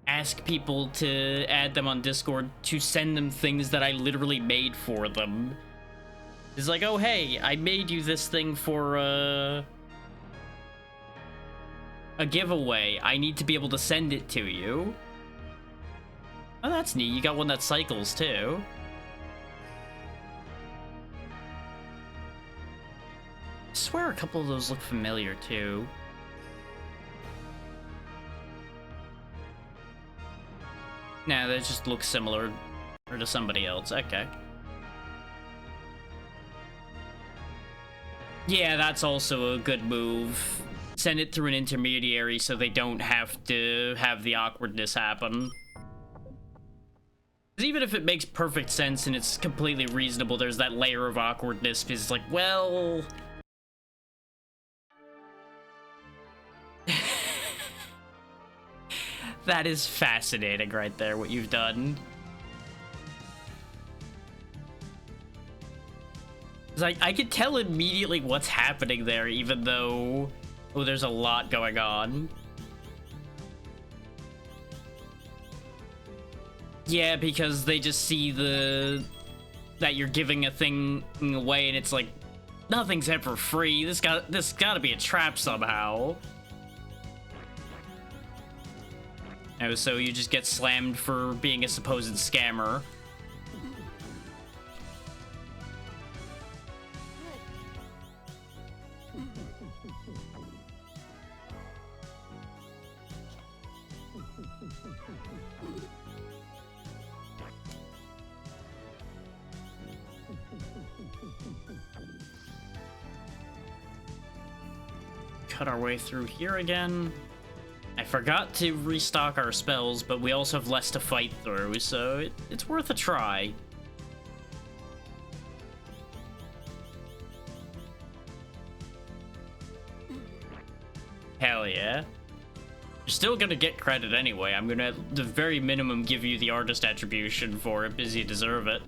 ask people to add them on Discord to send them things that I literally made for them. It's like, oh hey, I made you this thing for a giveaway. I need to be able to send it to you. Oh, that's neat. You got one that cycles too. I swear a couple of those look familiar too. Nah, they just look similar or to somebody else. Okay. Yeah, that's also a good move. Send it through an intermediary so they don't have to have the awkwardness happen. 'Cause even if it makes perfect sense and it's completely reasonable, there's that layer of awkwardness because it's like, well... That is fascinating right there, what you've done. Like, I could tell immediately what's happening there, even though... Oh, there's a lot going on. Yeah, because they just see that you're giving a thing away, and it's like, nothing's ever free. This gotta be a trap somehow. Oh, so you just get slammed for being a supposed scammer. Cut our way through here again. I forgot to restock our spells, but we also have less to fight through, so it's worth a try. Hell yeah. You're still gonna get credit anyway. I'm gonna, at the very minimum, give you the artist attribution for it, because you deserve it.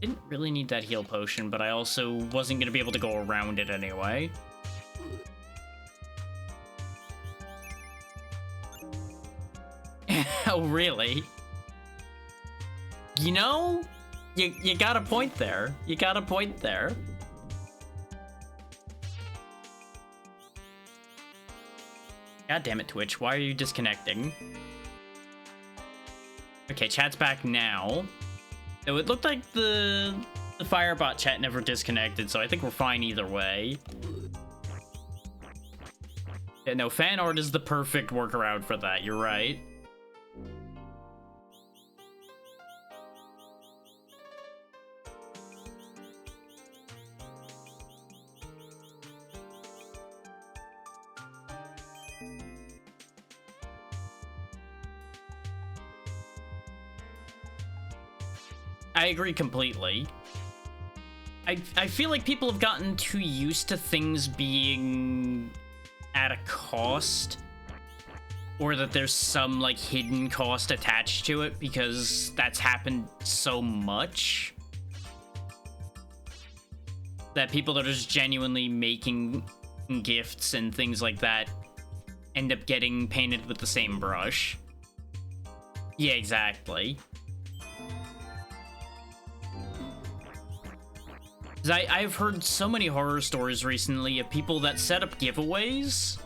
Didn't really need that heal potion, but I also wasn't gonna be able to go around it anyway. Oh, really? You know, you got a point there. You got a point there. God damn it, Twitch. Why are you disconnecting? Okay, chat's back now. So it looked like the Firebot chat never disconnected, so I think we're fine either way. Yeah, no, fan art is the perfect workaround for that. You're right. I agree completely. I feel like people have gotten too used to things being at a cost, or that there's some like hidden cost attached to it, because that's happened so much that people that are just genuinely making gifts and things like that end up getting painted with the same brush. Yeah, exactly. I've heard so many horror stories recently of people that set up giveaways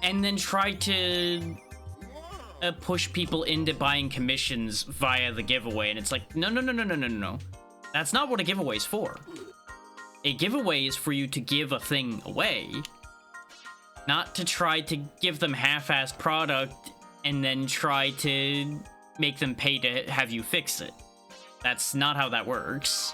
and then try to push people into buying commissions via the giveaway, and it's like, no. That's not what a giveaway is for. A giveaway is for you to give a thing away, not to try to give them half-assed product and then try to make them pay to have you fix it. That's not how that works.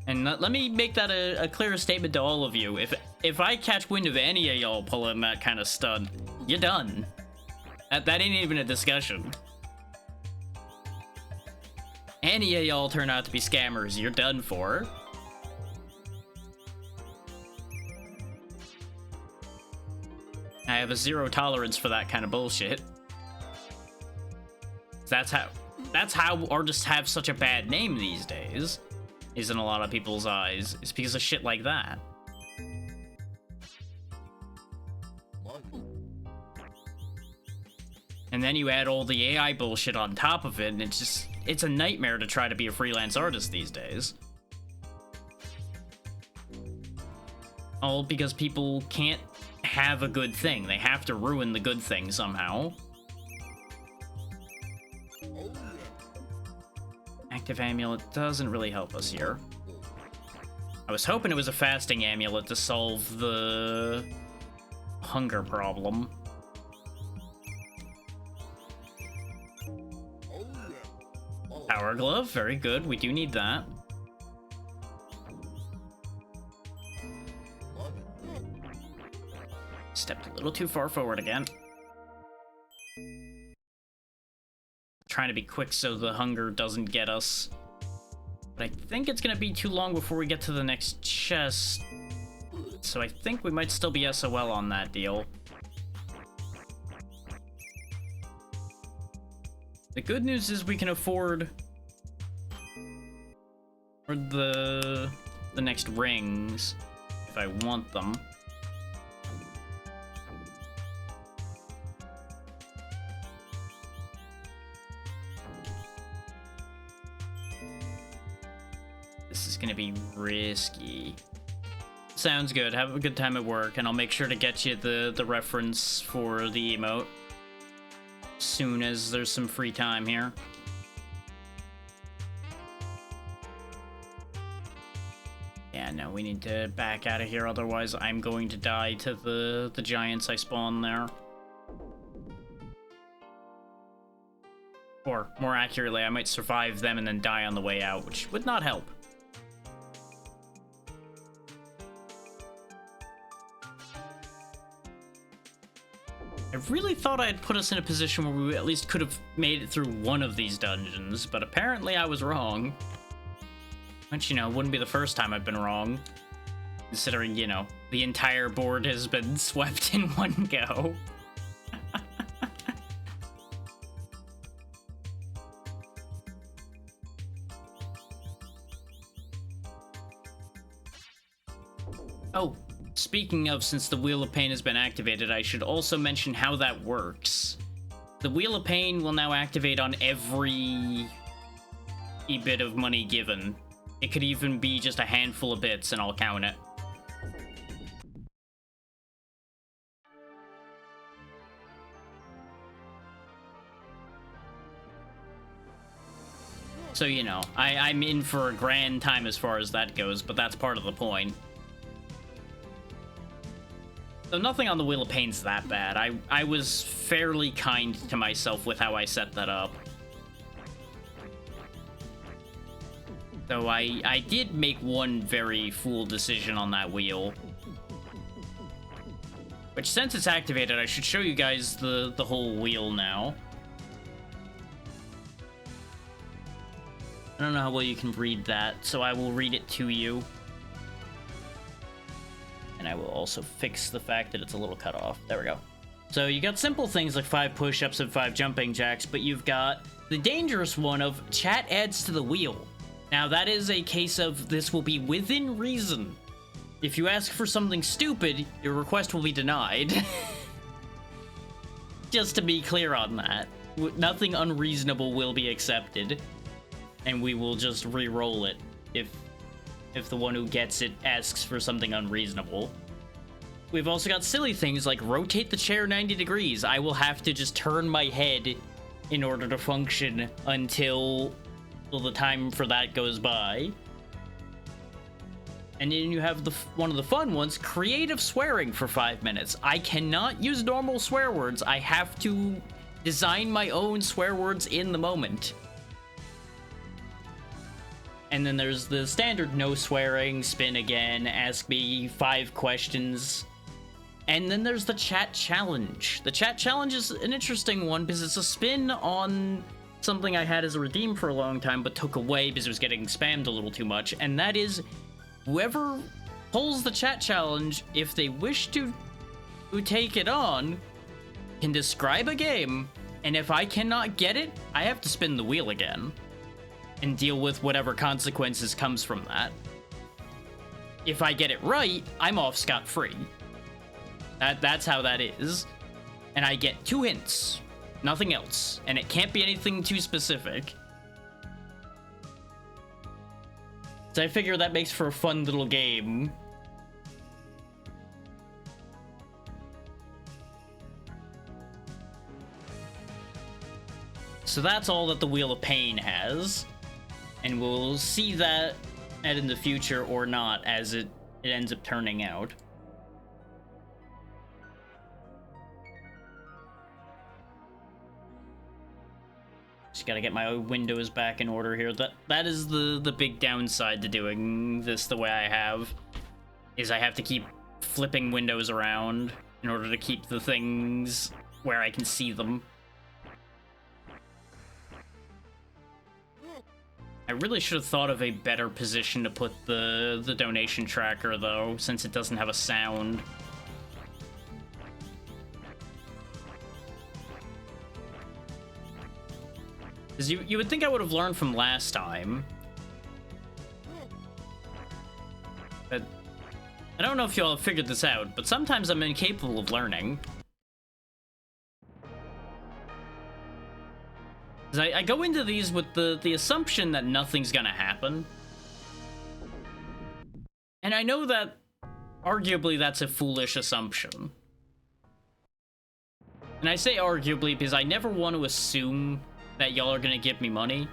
And let me make that a clear statement to all of you. If I catch wind of any of y'all pulling that kind of stunt, you're done. That ain't even a discussion. Any of y'all turn out to be scammers, you're done for. I have a zero tolerance for that kind of bullshit. That's how artists have such a bad name these days. Is in a lot of people's eyes. It's because of shit like that. And then you add all the AI bullshit on top of it, and it's a nightmare to try to be a freelance artist these days. All because people can't have a good thing. They have to ruin the good thing somehow. Active amulet doesn't really help us here. I was hoping it was a fasting amulet to solve the hunger problem. Power glove, very good. We do need that. Stepped a little too far forward again. Trying to be quick so the hunger doesn't get us. But I think it's gonna be too long before we get to the next chest. So I think we might still be SOL on that deal. The good news is we can afford for the next rings if I want them. This is gonna be risky. Sounds good. Have a good time at work, and I'll make sure to get you the reference for the emote soon as there's some free time here. Yeah, no, we need to back out of here, otherwise I'm going to die to the giants I spawned there. Or, more accurately, I might survive them and then die on the way out, which would not help. I really thought I had put us in a position where we at least could have made it through one of these dungeons, but apparently I was wrong. Which, you know, wouldn't be the first time I've been wrong. Considering, you know, the entire board has been swept in one go. Oh, speaking of, since the Wheel of Pain has been activated, I should also mention how that works. The Wheel of Pain will now activate on every bit of money given. It could even be just a handful of bits and I'll count it. So, you know, I'm in for a grand time as far as that goes, but that's part of the point. So nothing on the Wheel of Pain's that bad. I was fairly kind to myself with how I set that up. So I did make one very fool decision on that wheel. Which, since it's activated, I should show you guys the whole wheel now. I don't know how well you can read that, so I will read it to you. And I will also fix the fact that it's a little cut off. There we go. So you got simple things like 5 push-ups and 5 jumping jacks, but you've got the dangerous one of chat adds to the wheel. Now that is a case of this will be within reason. If you ask for something stupid, your request will be denied. Just to be clear on that. Nothing unreasonable will be accepted. And we will just re-roll it if the one who gets it asks for something unreasonable. We've also got silly things like rotate the chair 90 degrees. I will have to just turn my head in order to function until the time for that goes by. And then you have one of the fun ones, creative swearing for 5 minutes. I cannot use normal swear words. I have to design my own swear words in the moment. And then there's the standard no swearing, spin again, ask me 5 questions. And then there's the chat challenge. The chat challenge is an interesting one because it's a spin on something I had as a redeem for a long time but took away because it was getting spammed a little too much. And that is, whoever pulls the chat challenge, if they wish to take it on, can describe a game. And if I cannot get it, I have to spin the wheel again and deal with whatever consequences comes from that. If I get it right, I'm off scot-free. That's how that is. And I get 2 hints, nothing else. And it can't be anything too specific. So I figure that makes for a fun little game. So that's all that the Wheel of Pain has. And we'll see that in the future or not as it ends up turning out. Just gotta get my windows back in order here. That is the big downside to doing this the way I have, is I have to keep flipping windows around in order to keep the things where I can see them. I really should have thought of a better position to put the donation tracker, though, since it doesn't have a sound. Because you would think I would have learned from last time. But I don't know if y'all have figured this out, but sometimes I'm incapable of learning. I go into these with the assumption that nothing's gonna happen. And I know that, arguably, that's a foolish assumption. And I say arguably because I never want to assume that y'all are gonna give me money.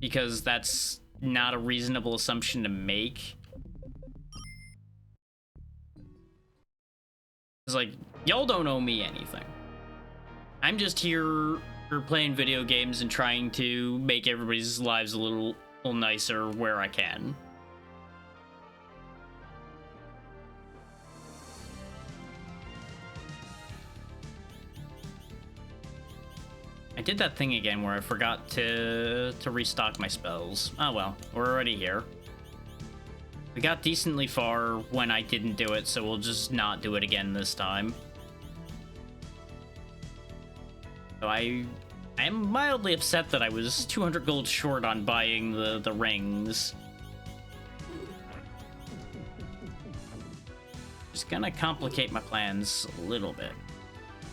Because that's not a reasonable assumption to make. It's like, y'all don't owe me anything. I'm just here for playing video games and trying to make everybody's lives a little nicer where I can. I did that thing again where I forgot to restock my spells. Oh well, we're already here. We got decently far when I didn't do it, so we'll just not do it again this time. So I am mildly upset that I was 200 gold short on buying the rings. Just gonna complicate my plans a little bit.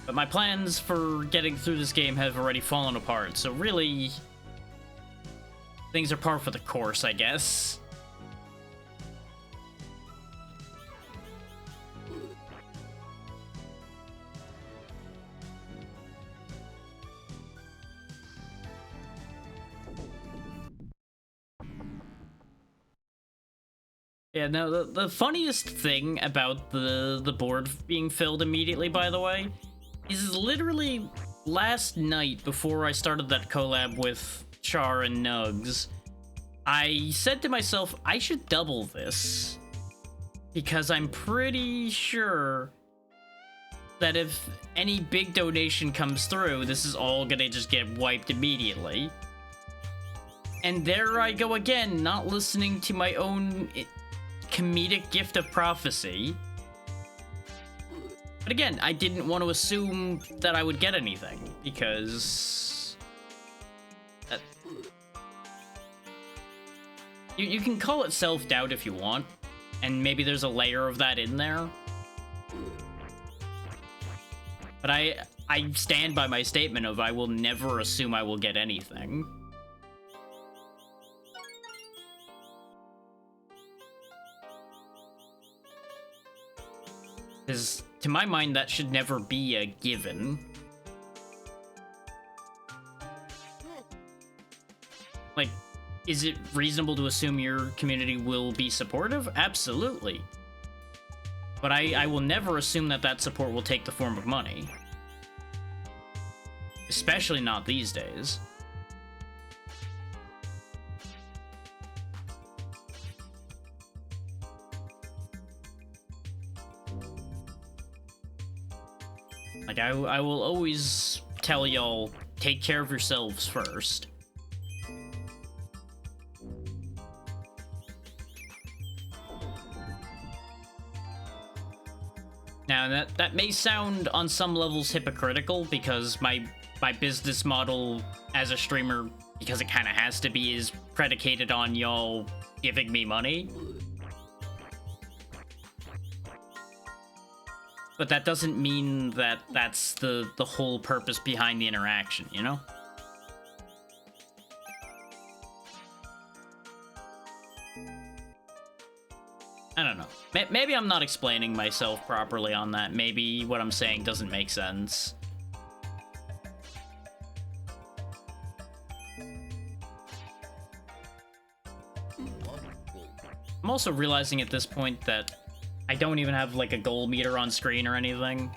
But my plans for getting through this game have already fallen apart, so really, things are par for the course, I guess. Yeah, no, the funniest thing about the board being filled immediately, by the way, is literally last night before I started that collab with Char and Nugs, I said to myself, I should double this. Because I'm pretty sure that if any big donation comes through, this is all gonna just get wiped immediately. And there I go again, not listening to my own comedic gift of prophecy. But again, I didn't want to assume that I would get anything, because... You can call it self-doubt if you want, and maybe there's a layer of that in there. But I stand by my statement of I will never assume I will get anything. Because, to my mind, that should never be a given. Like, is it reasonable to assume your community will be supportive? Absolutely. But I will never assume that that support will take the form of money. Especially not these days. Like, I will always tell y'all, take care of yourselves first. Now, that may sound on some levels hypocritical, because my business model as a streamer, because it kind of has to be, is predicated on y'all giving me money. But that doesn't mean that that's the whole purpose behind the interaction, you know? I don't know. Maybe I'm not explaining myself properly on that. Maybe what I'm saying doesn't make sense. I'm also realizing at this point that I don't even have, like, a goal meter on screen or anything.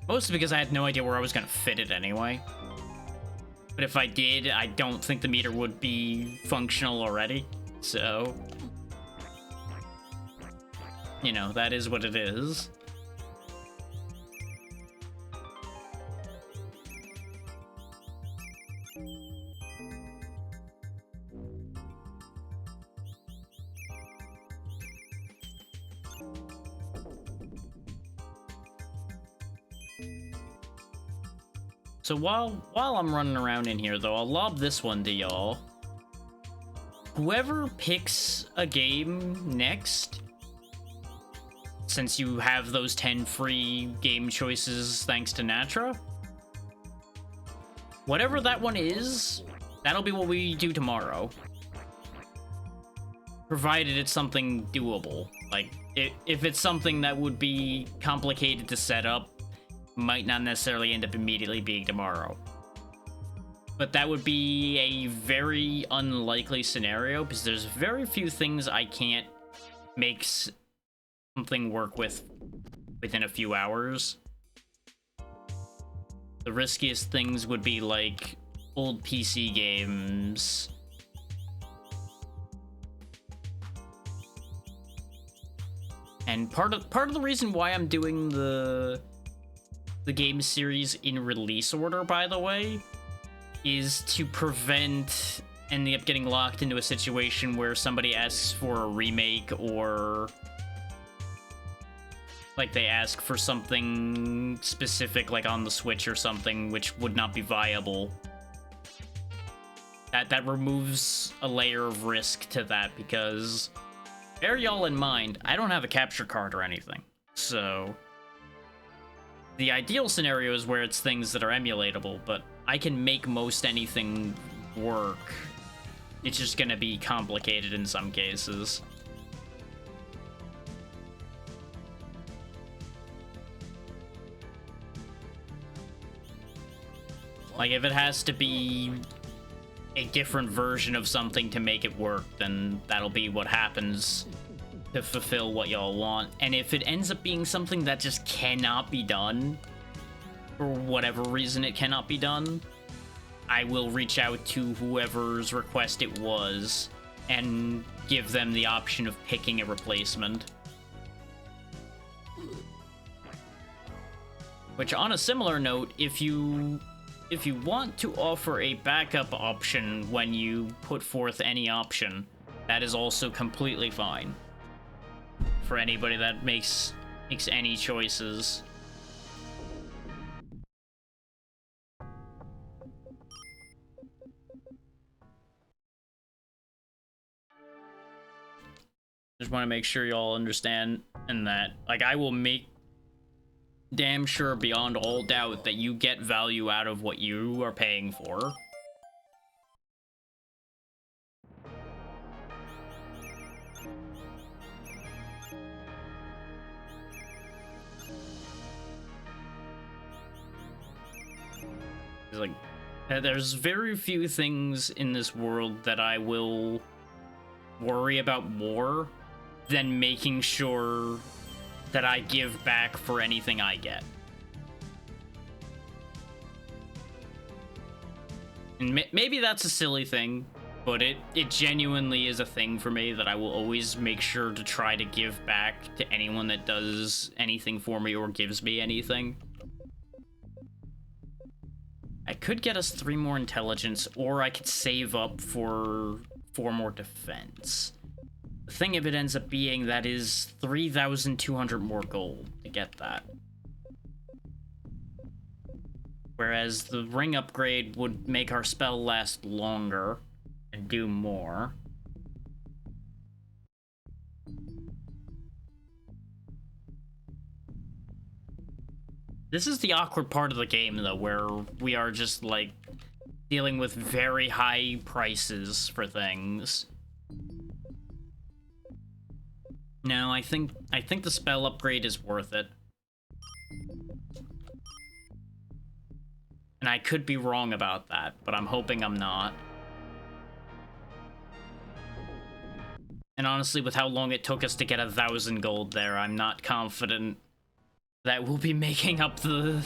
Mostly because I had no idea where I was gonna fit it anyway. But if I did, I don't think the meter would be functional already. So... you know, that is what it is. So while I'm running around in here, though, I'll lob this one to y'all. Whoever picks a game next, since you have those 10 free game choices thanks to Natra, whatever that one is, that'll be what we do tomorrow. Provided it's something doable. Like, if it's something that would be complicated to set up, might not necessarily end up immediately being tomorrow. But that would be a very unlikely scenario, because there's very few things I can't make something work within a few hours. The riskiest things would be, like, old PC games. And part of the reason why I'm doing the game series in release order, by the way, is to prevent ending up getting locked into a situation where somebody asks for a remake, or like they ask for something specific, like on the Switch or something, which would not be viable. That removes a layer of risk to that, because bear y'all in mind, I don't have a capture card or anything. So the ideal scenario is where it's things that are emulatable, but I can make most anything work it's just gonna be complicated in some cases. Like, if it has to be a different version of something to make it work, then that'll be what happens to fulfill what y'all want. And if it ends up being something that just cannot be done, for whatever reason it cannot be done, I will reach out to whoever's request it was and give them the option of picking a replacement. Which, on a similar note, if you want to offer a backup option when you put forth any option, that is also completely fine. For anybody that makes any choices. Just want to make sure y'all understand and that, like, I will make damn sure beyond all doubt that you get value out of what you are paying for. Like, there's very few things in this world that I will worry about more than making sure that I give back for anything I get. And maybe that's a silly thing, but it genuinely is a thing for me that I will always make sure to try to give back to anyone that does anything for me or gives me anything. I could get us 3 more intelligence, or I could save up for 4 more defense. The thing of it ends up being that is 3,200 more gold to get that. Whereas the ring upgrade would make our spell last longer and do more. This is the awkward part of the game, though, where we are just, like, dealing with very high prices for things. No, I think the spell upgrade is worth it. And I could be wrong about that, but I'm hoping I'm not. And honestly, with how long it took us to get 1,000 gold there, I'm not confident that we'll be making up the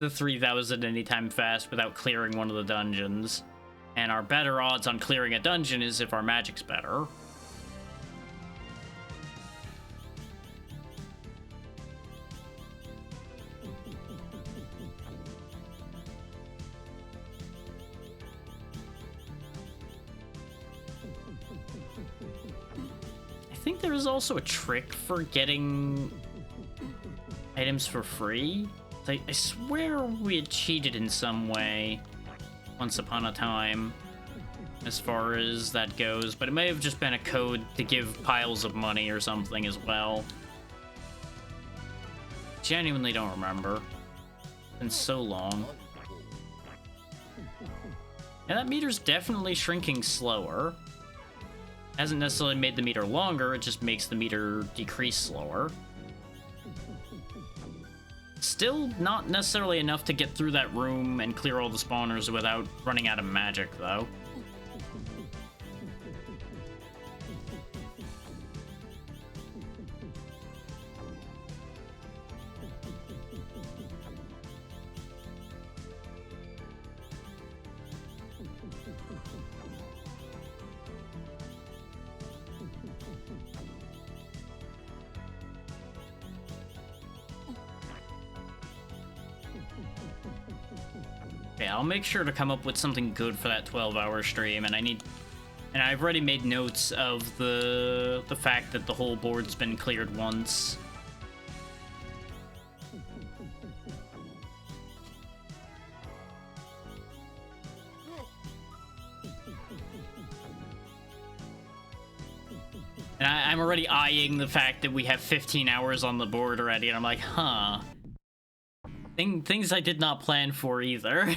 3,000 anytime fast without clearing one of the dungeons. And our better odds on clearing a dungeon is if our magic's better. I think there is also a trick for getting items for free. I swear we had cheated in some way once upon a time as far as that goes, but it may have just been a code to give piles of money or something as well. Genuinely don't remember. It's been so long. And that meter's definitely shrinking slower. Hasn't necessarily made the meter longer, it just makes the meter decrease slower. Still not necessarily enough to get through that room and clear all the spawners without running out of magic, though. Okay, I'll make sure to come up with something good for that 12-hour stream, and I've already made notes of the fact that the whole board's been cleared once. And I'm already eyeing the fact that we have 15 hours on the board already, and I'm like, huh. Things I did not plan for either.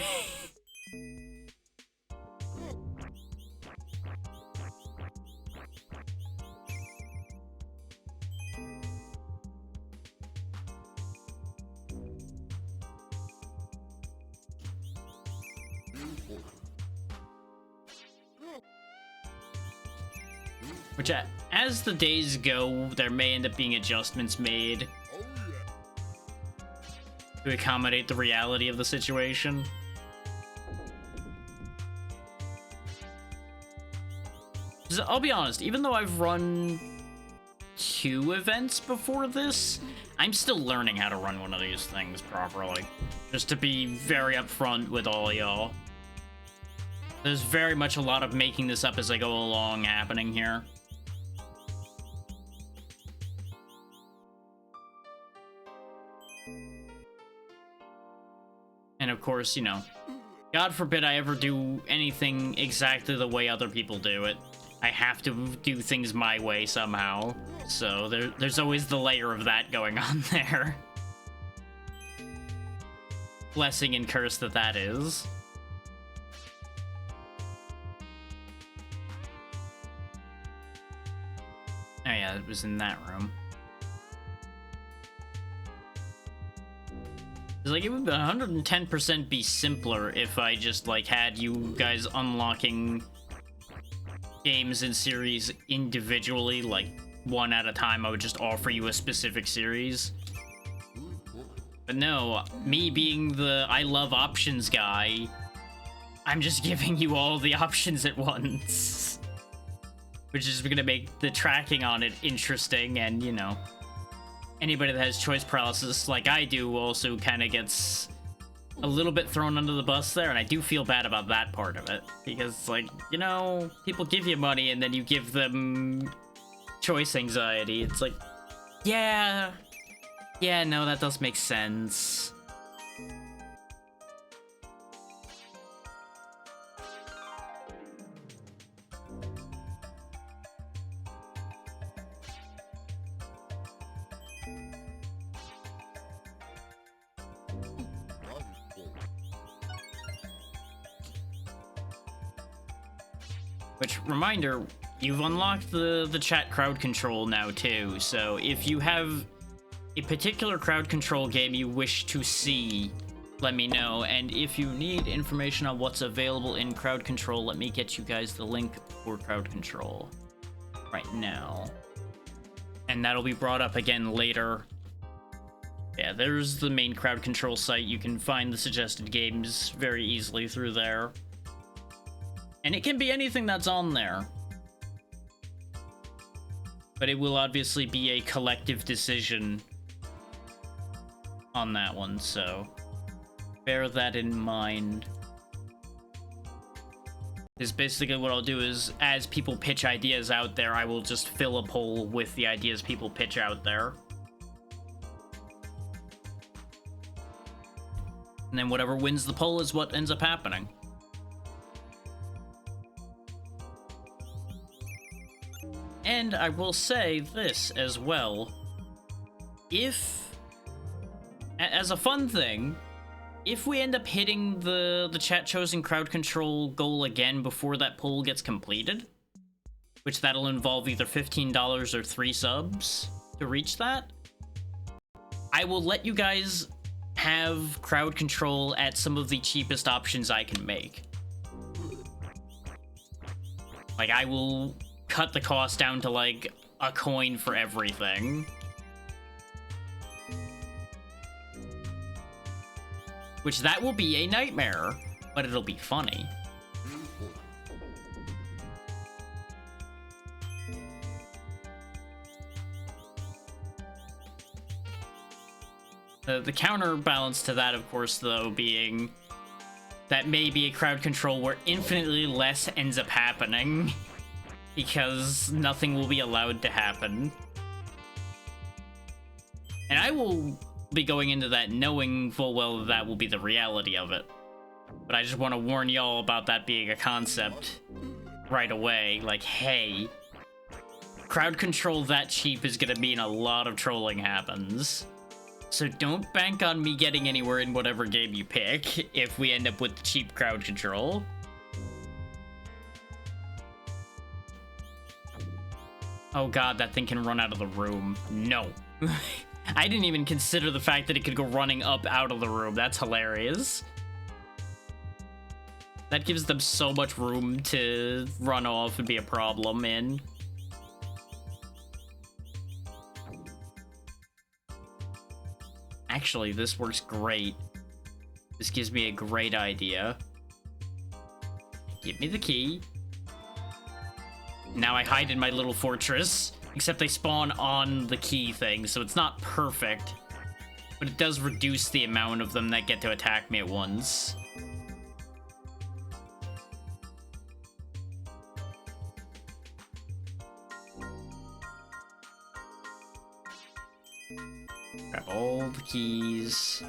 Which, as the days go, there may end up being adjustments made to accommodate the reality of the situation. I'll be honest, even though I've run 2 events before this, I'm still learning how to run one of these things properly. Just to be very upfront with all y'all. There's very much a lot of making this up as I go along happening here. And of course, you know, God forbid I ever do anything exactly the way other people do it. I have to do things my way somehow. So there's always the layer of that going on there. Blessing and curse that is. Oh yeah, it was in that room. It's like, it would 110% be simpler if I just, like, had you guys unlocking games in series individually, like, one at a time. I would just offer you a specific series. But no, me being the I love options guy, I'm just giving you all the options at once. Which is gonna make the tracking on it interesting, and, you know, anybody that has choice paralysis like I do also kind of gets a little bit thrown under the bus there, and I do feel bad about that part of it. Because, like, you know, people give you money and then you give them choice anxiety. It's like, yeah, no, that does make sense. Which, reminder, you've unlocked the chat crowd control now too, so if you have a particular crowd control game you wish to see, let me know, and if you need information on what's available in crowd control, let me get you guys the link for crowd control right now. And that'll be brought up again later. Yeah, there's the main crowd control site. You can find the suggested games very easily through there. And it can be anything that's on there. But it will obviously be a collective decision on that one, so bear that in mind. Because basically what I'll do is, as people pitch ideas out there, I will just fill a poll with the ideas people pitch out there. And then whatever wins the poll is what ends up happening. And I will say this as well. If, as a fun thing, if we end up hitting the chat chosen crowd control goal again before that poll gets completed, which that'll involve either $15 or 3 subs to reach that, I will let you guys have crowd control at some of the cheapest options I can make. Like, I will cut the cost down to, like, a coin for everything. Which, that will be a nightmare, but it'll be funny. The counterbalance to that, of course, though, being that maybe a crowd control where infinitely less ends up happening because nothing will be allowed to happen. And I will be going into that knowing full well that will be the reality of it. But I just want to warn y'all about that being a concept right away. Like, hey, crowd control that cheap is gonna mean a lot of trolling happens. So don't bank on me getting anywhere in whatever game you pick if we end up with cheap crowd control. Oh god, that thing can run out of the room. No. I didn't even consider the fact that it could go running up out of the room. That's hilarious. That gives them so much room to run off and be a problem in. Actually, this works great. This gives me a great idea. Give me the key. Now I hide in my little fortress, except they spawn on the key thing, so it's not perfect. But it does reduce the amount of them that get to attack me at once. Grab all the keys.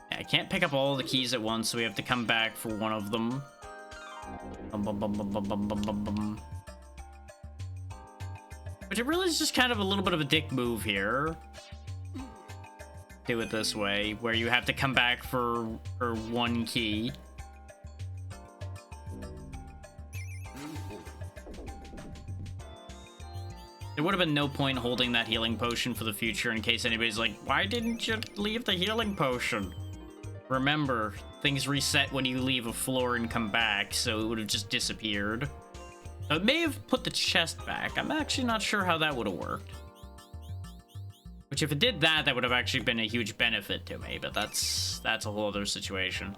Yeah, I can't pick up all the keys at once, so we have to come back for one of them. Which it really is just kind of a little bit of a dick move here. Do it this way, where you have to come back for one key. There would have been no point holding that healing potion for the future in case anybody's like, why didn't you leave the healing potion? Remember, things reset when you leave a floor and come back, so it would have just disappeared. So it may have put the chest back. I'm actually not sure how that would have worked. Which if it did that, that would have actually been a huge benefit to me, but that's a whole other situation.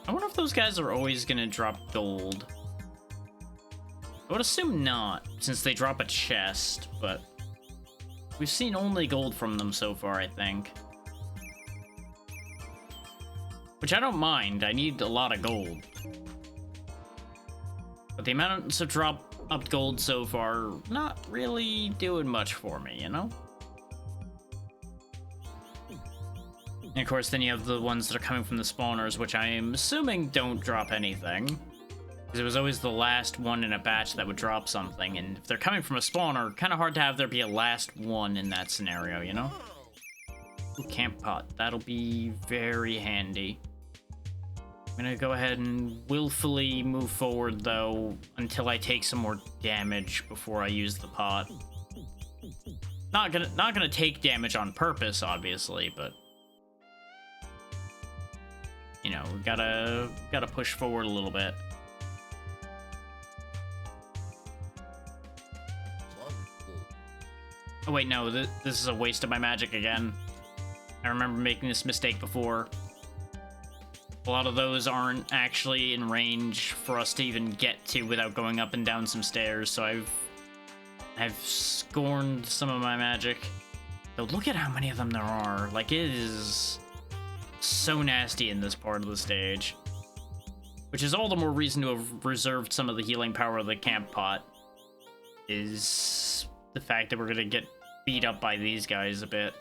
I wonder if those guys are always gonna drop gold. I would assume not, since they drop a chest, but we've seen only gold from them so far, I think. Which I don't mind, I need a lot of gold. But the amounts of drop up gold so far, not really doing much for me, you know? And of course, then you have the ones that are coming from the spawners, which I am assuming don't drop anything. Because it was always the last one in a batch that would drop something, and if they're coming from a spawner, kind of hard to have there be a last one in that scenario, you know? Ooh, camp pot. That'll be very handy. I'm gonna go ahead and willfully move forward, though, until I take some more damage before I use the pot. Not gonna take damage on purpose, obviously, but you know, we gotta push forward a little bit. Oh wait, no, this is a waste of my magic again. I remember making this mistake before. A lot of those aren't actually in range for us to even get to without going up and down some stairs, so I've scorned some of my magic. But look at how many of them there are. Like, it is so nasty in this part of the stage. Which is all the more reason to have reserved some of the healing power of the camp pot. Is the fact that we're gonna get beat up by these guys a bit.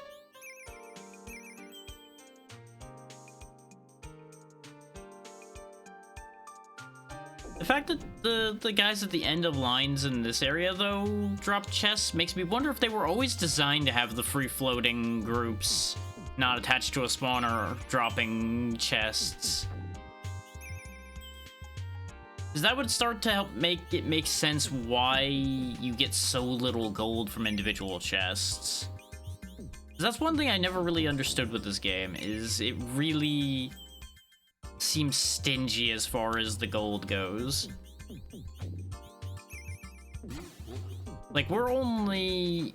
The fact that the guys at the end of lines in this area, though, drop chests makes me wonder if they were always designed to have the free-floating groups not attached to a spawner dropping chests. Because that would start to help make it make sense why you get so little gold from individual chests. 'Cause that's one thing I never really understood with this game, is it really seems stingy as far as the gold goes. Like, we're only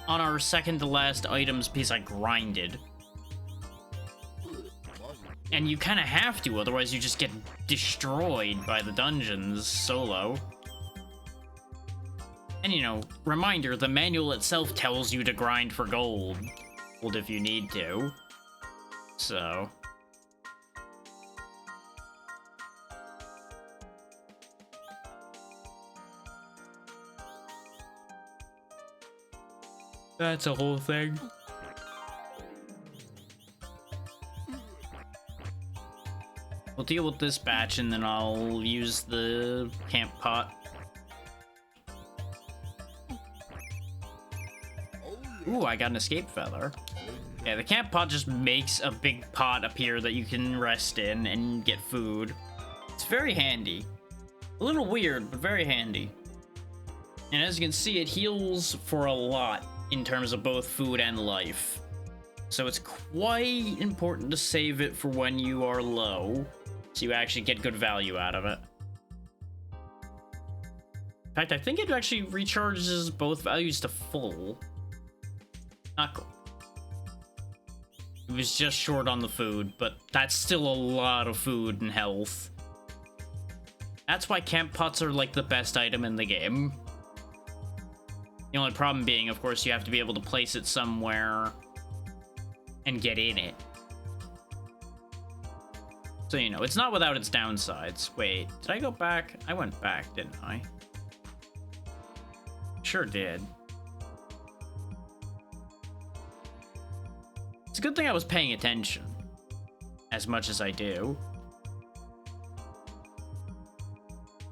on our second to last items piece I grinded. And you kind of have to, otherwise you just get destroyed by the dungeons solo. And, you know, reminder, the manual itself tells you to grind for gold. Gold if you need to. So that's a whole thing. We'll deal with this batch and then I'll use the camp pot. Ooh, I got an escape feather. Yeah, the camp pot just makes a big pot appear that you can rest in and get food. It's very handy. A little weird, but very handy. And as you can see, it heals for a lot in terms of both food and life. So it's quite important to save it for when you are low, so you actually get good value out of it. In fact, I think it actually recharges both values to full. Not cool. It was just short on the food, but that's still a lot of food and health. That's why camp pots are like the best item in the game. The only problem being, of course, you have to be able to place it somewhere and get in it. So, you know, it's not without its downsides. Wait, did I go back? I went back, didn't I? Sure did. It's a good thing I was paying attention as much as I do.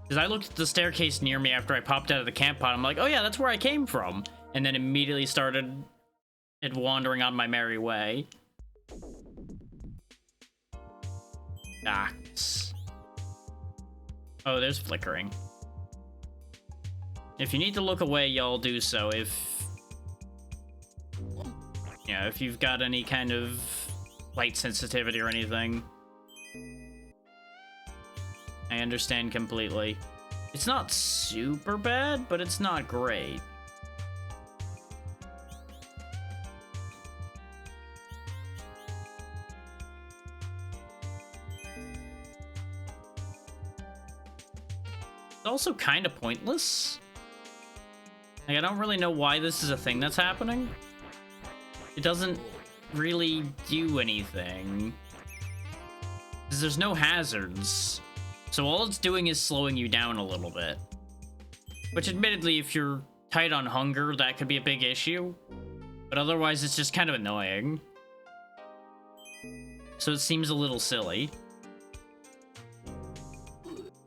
Because I looked at the staircase near me after I popped out of the camp pot. I'm like, oh yeah, that's where I came from. And then immediately started wandering on my merry way. Docks. Oh, there's flickering. If you need to look away, y'all do so. If you've got any kind of light sensitivity or anything. I understand completely. It's not super bad, but it's not great. It's also kind of pointless. Like, I don't really know why this is a thing that's happening. It doesn't really do anything. Because there's no hazards. So all it's doing is slowing you down a little bit. Which admittedly, if you're tight on hunger, that could be a big issue. But otherwise, it's just kind of annoying. So it seems a little silly.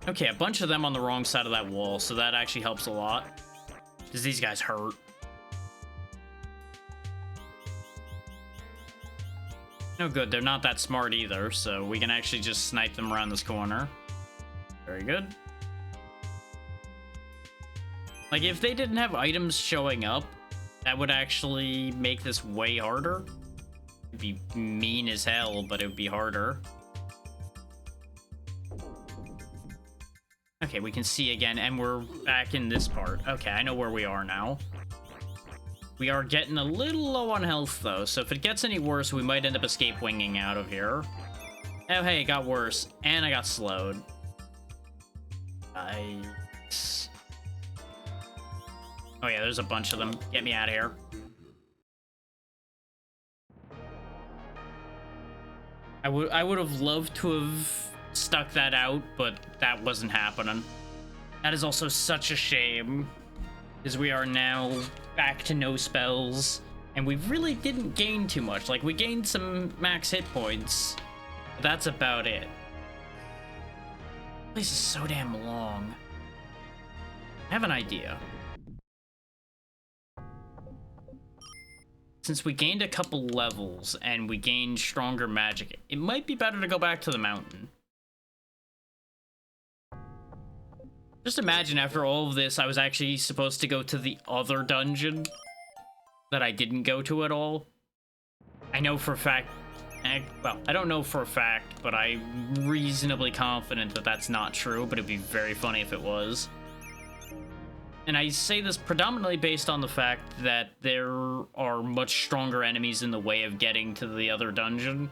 Okay, a bunch of them on the wrong side of that wall, so that actually helps a lot. Because these guys hurt. No good, they're not that smart either, so we can actually just snipe them around this corner. Very good. Like, if they didn't have items showing up, that would actually make this way harder. It'd be mean as hell, but it would be harder. Okay, we can see again, and we're back in this part. Okay, I know where we are now. We are getting a little low on health, though, so if it gets any worse, we might end up escape winging out of here. Oh, hey, it got worse, and I got slowed. Nice. Oh, yeah, there's a bunch of them. Get me out of here. I would have loved to have stuck that out, but that wasn't happening. That is also such a shame, because we are now back to no spells, and we really didn't gain too much. Like, we gained some max hit points, but that's about it. This place is so damn long. I have an idea. Since we gained a couple levels, and we gained stronger magic, it might be better to go back to the mountain. Just imagine after all of this, I was actually supposed to go to the other dungeon that I didn't go to at all. I know for a fact, well, I don't know for a fact, but I'm reasonably confident that that's not true, but it'd be very funny if it was. And I say this predominantly based on the fact that there are much stronger enemies in the way of getting to the other dungeon.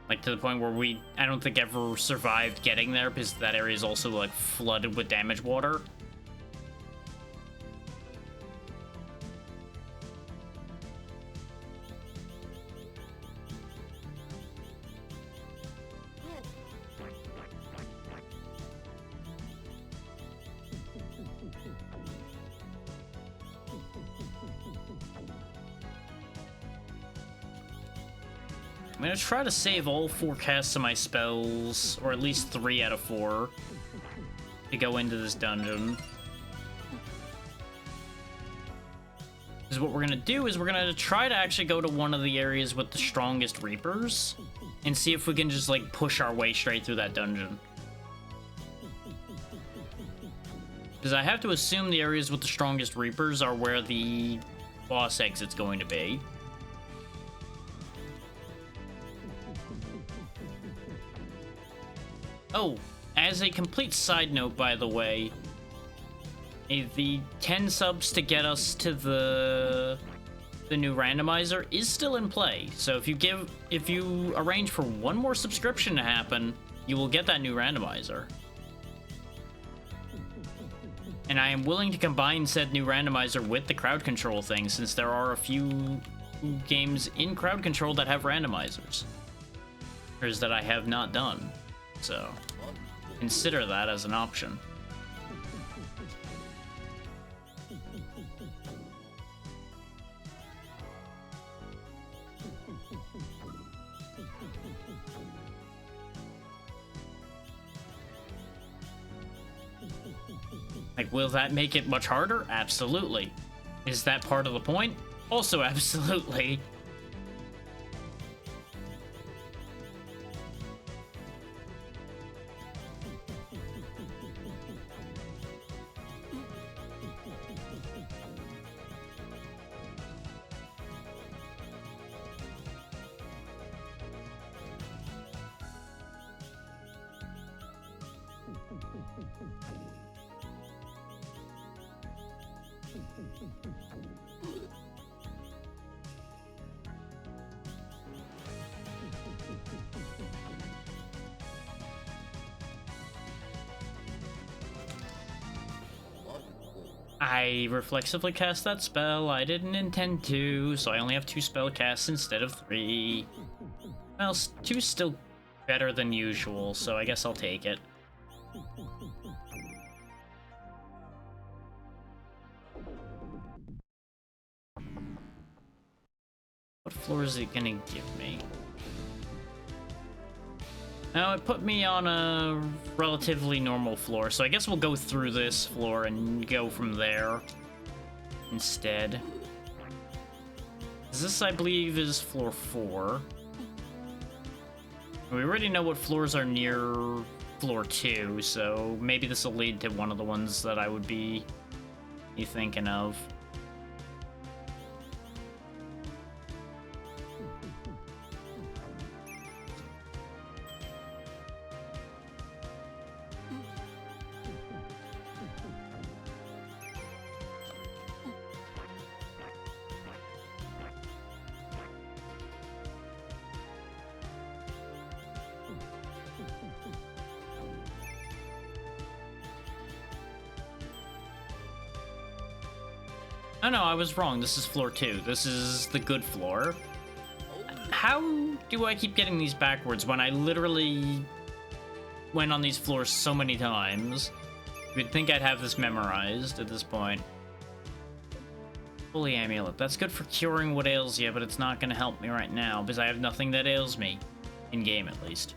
Like, to the point where I don't think ever survived getting there, because that area is also, like, flooded with damage water. I'm gonna try to save all 4 casts of my spells, or at least 3 out of 4, to go into this dungeon. Because what we're gonna do is we're gonna try to actually go to one of the areas with the strongest Reapers, and see if we can just, like, push our way straight through that dungeon. Because I have to assume the areas with the strongest Reapers are where the boss exit's going to be. Oh, as a complete side note, by the way, the 10 subs to get us to the new randomizer is still in play. So if you arrange for one more subscription to happen, you will get that new randomizer. And I am willing to combine said new randomizer with the crowd control thing, since there are a few games in crowd control that have randomizers. Or that I have not done. So, consider that as an option. Like, will that make it much harder? Absolutely. Is that part of the point? Also, absolutely. I reflexively cast that spell. I didn't intend to, so I only have 2 spell casts instead of 3. Well, 2's still better than usual, so I guess I'll take it. What floor is it gonna give me? Now, it put me on a relatively normal floor, so I guess we'll go through this floor and go from there instead. This, I believe, is floor 4. We already know what floors are near floor 2, so maybe this will lead to one of the ones that I would be thinking of. Oh no, I was wrong. This is floor 2. This is the good floor. How do I keep getting these backwards when I literally went on these floors so many times? You'd think I'd have this memorized at this point. Holy amulet. That's good for curing what ails you, but it's not going to help me right now because I have nothing that ails me. In-game, at least.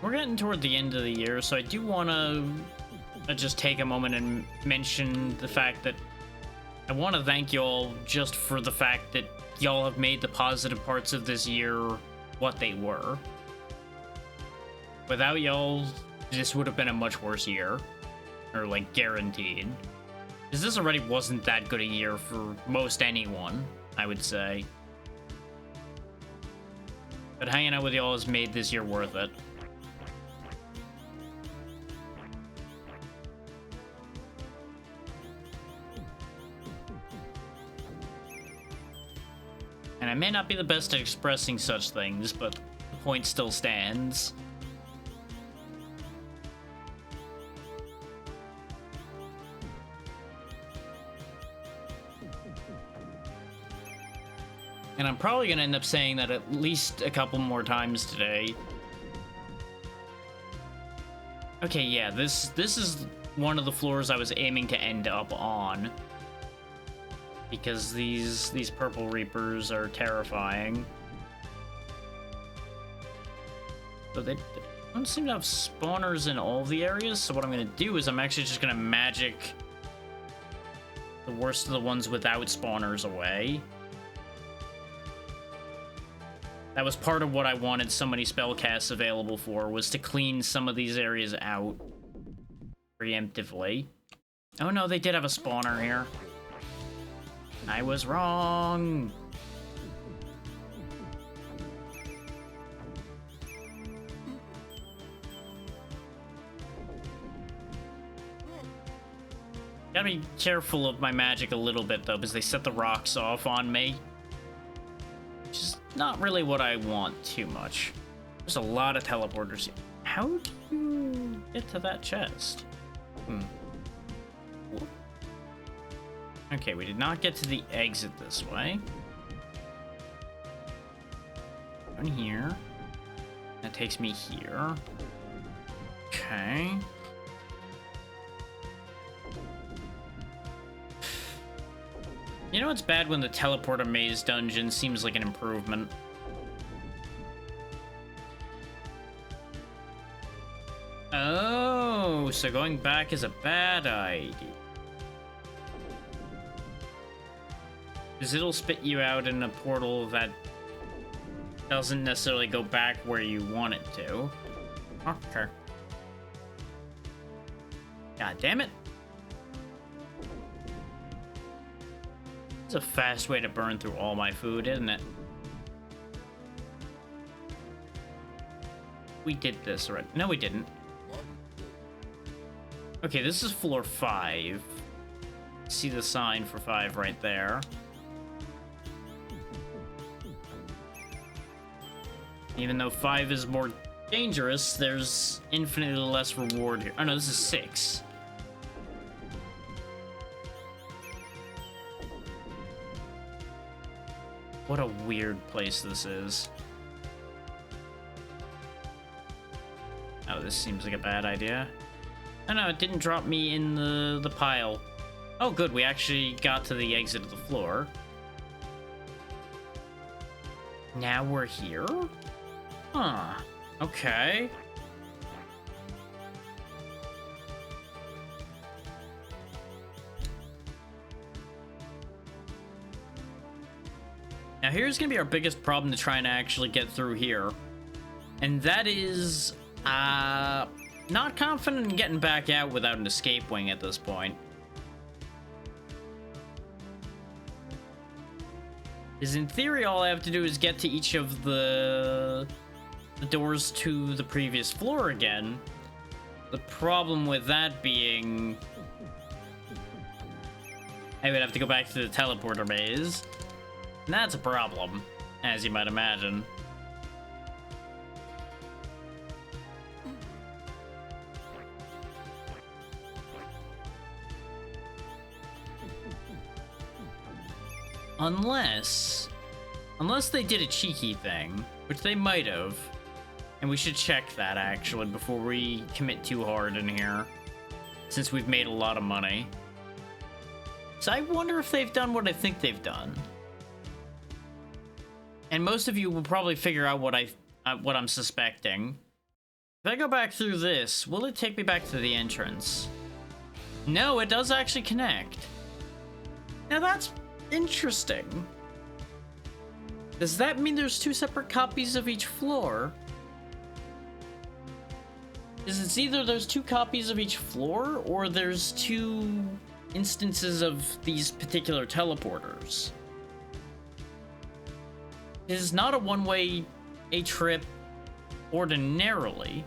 We're getting toward the end of the year, so I do want to just take a moment and mention the fact that I want to thank y'all just for the fact that y'all have made the positive parts of this year what they were. Without y'all, this would have been a much worse year. Or, like, guaranteed. Because this already wasn't that good a year for most anyone, I would say. But hanging out with y'all has made this year worth it. And I may not be the best at expressing such things, but the point still stands. And I'm probably going to end up saying that at least a couple more times today. Okay, yeah, this is one of the floors I was aiming to end up on. Because these purple reapers are terrifying. So they don't seem to have spawners in all the areas, so what I'm gonna do is I'm actually just gonna magic the worst of the ones without spawners away. That was part of what I wanted so many spellcasts available for, was to clean some of these areas out preemptively. Oh no, they did have a spawner here. I was wrong. Gotta be careful of my magic a little bit, though, because they set the rocks off on me. Which is not really what I want too much. There's a lot of teleporters here. How do you get to that chest? Okay, we did not get to the exit this way. Down here. That takes me here. Okay. You know, it's bad when the teleporter maze dungeon seems like an improvement. Oh, so going back is a bad idea. Because it'll spit you out in a portal that doesn't necessarily go back where you want it to. Okay. God damn it. It's a fast way to burn through all my food, isn't it? We did this already. No, we didn't. Okay, this is floor 5. See the sign for 5 right there. Even though 5 is more dangerous, there's infinitely less reward here. Oh no, this is 6. What a weird place this is. Oh, this seems like a bad idea. Oh no, it didn't drop me in the pile. Oh good, we actually got to the exit of the floor. Now we're here? Huh. Okay. Now here's gonna be our biggest problem to try and actually get through here. And that is, not confident in getting back out without an escape wing at this point. Because in theory, all I have to do is get to each of the doors to the previous floor again. The problem with that being, I would have to go back to the teleporter maze. And that's a problem, as you might imagine. Unless they did a cheeky thing, which they might have. And we should check that, actually, before we commit too hard in here. Since we've made a lot of money. So I wonder if they've done what I think they've done. And most of you will probably figure out what I'm suspecting. If I go back through this, will it take me back to the entrance? No, it does actually connect. Now that's interesting. Does that mean there's 2 separate copies of each floor? Is it's either there's 2 copies of each floor, or there's 2 instances of these particular teleporters? It is not a one-way trip ordinarily.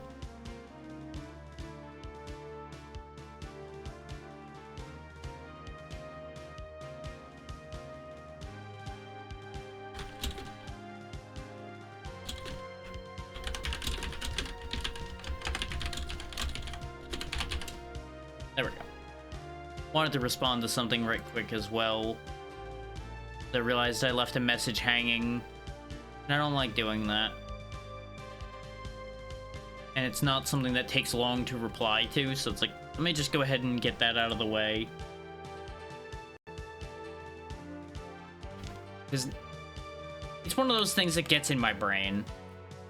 There we go. Wanted to respond to something right quick as well. I realized I left a message hanging. And I don't like doing that. And it's not something that takes long to reply to, so it's like, Let me just go ahead and get that out of the way. Because it's one of those things that gets in my brain.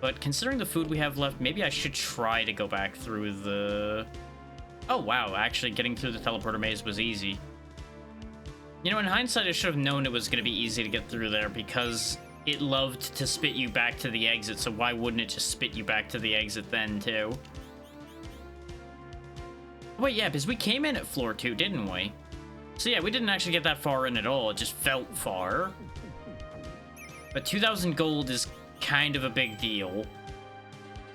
But considering the food we have left, maybe I should try to go back through the... Oh, wow. Actually, getting through the teleporter maze was easy. You know, in hindsight, I should have known it was going to be easy to get through there because it loved to spit you back to the exit, so why wouldn't it just spit you back to the exit then, too? Wait, yeah, because we came in at floor 2, didn't we? So yeah, we didn't actually get that far in at all. It just felt far. But 2,000 gold is kind of a big deal.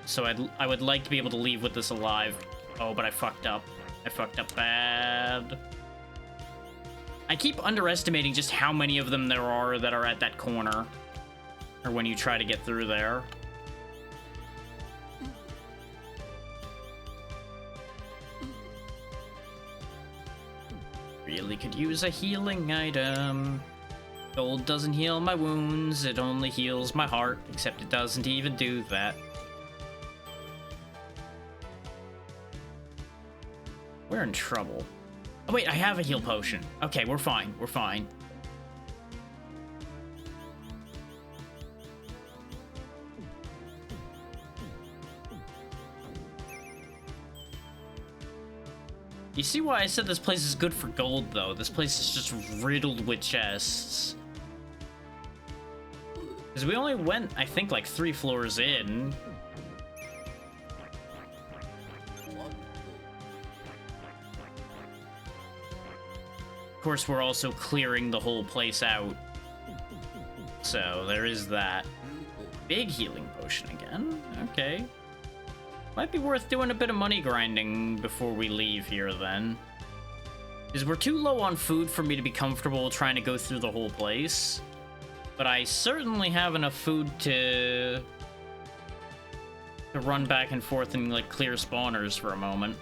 So I would like to be able to leave with this alive. Oh, but I fucked up. I fucked up bad. I keep underestimating just how many of them there are that are at that corner. Or when you try to get through there. Really could use a healing item. Gold doesn't heal my wounds, it only heals my heart, except it doesn't even do that. We're in trouble. Oh wait, I have a heal potion. Okay, we're fine, we're fine. You see why I said this place is good for gold, though? This place is just riddled with chests. Because we only went, I think, like 3 floors in. Of course, we're also clearing the whole place out. So, there is that. Big healing potion again. Okay. Might be worth doing a bit of money grinding before we leave here, then. Because we're too low on food for me to be comfortable trying to go through the whole place. But I certainly have enough food to run back and forth and, like, clear spawners for a moment.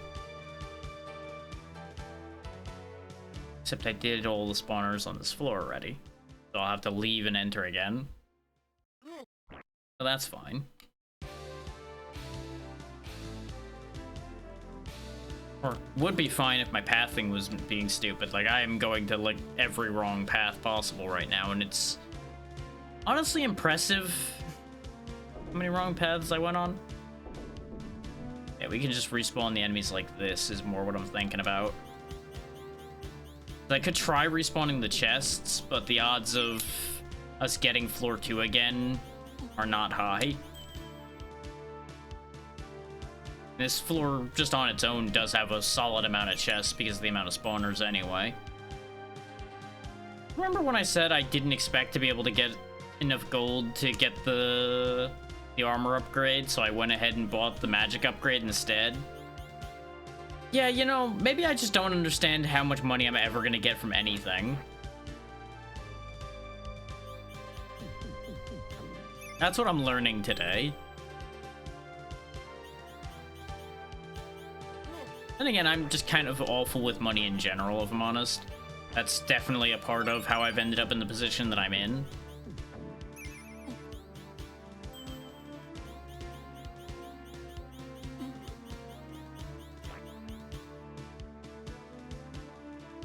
Except I did all the spawners on this floor already. So I'll have to leave and enter again. So that's fine. Or would be fine if my pathing was being stupid. Like, I am going to, like, every wrong path possible right now, and it's honestly impressive how many wrong paths I went on. Yeah, we can just respawn the enemies like this is more what I'm thinking about. I could try respawning the chests, but the odds of us getting floor 2 again are not high. This floor, just on its own, does have a solid amount of chests because of the amount of spawners anyway. Remember when I said I didn't expect to be able to get enough gold to get the armor upgrade, so I went ahead and bought the magic upgrade instead? Yeah, you know, maybe I just don't understand how much money I'm ever gonna get from anything. That's what I'm learning today. And again, I'm just kind of awful with money in general, if I'm honest. That's definitely a part of how I've ended up in the position that I'm in.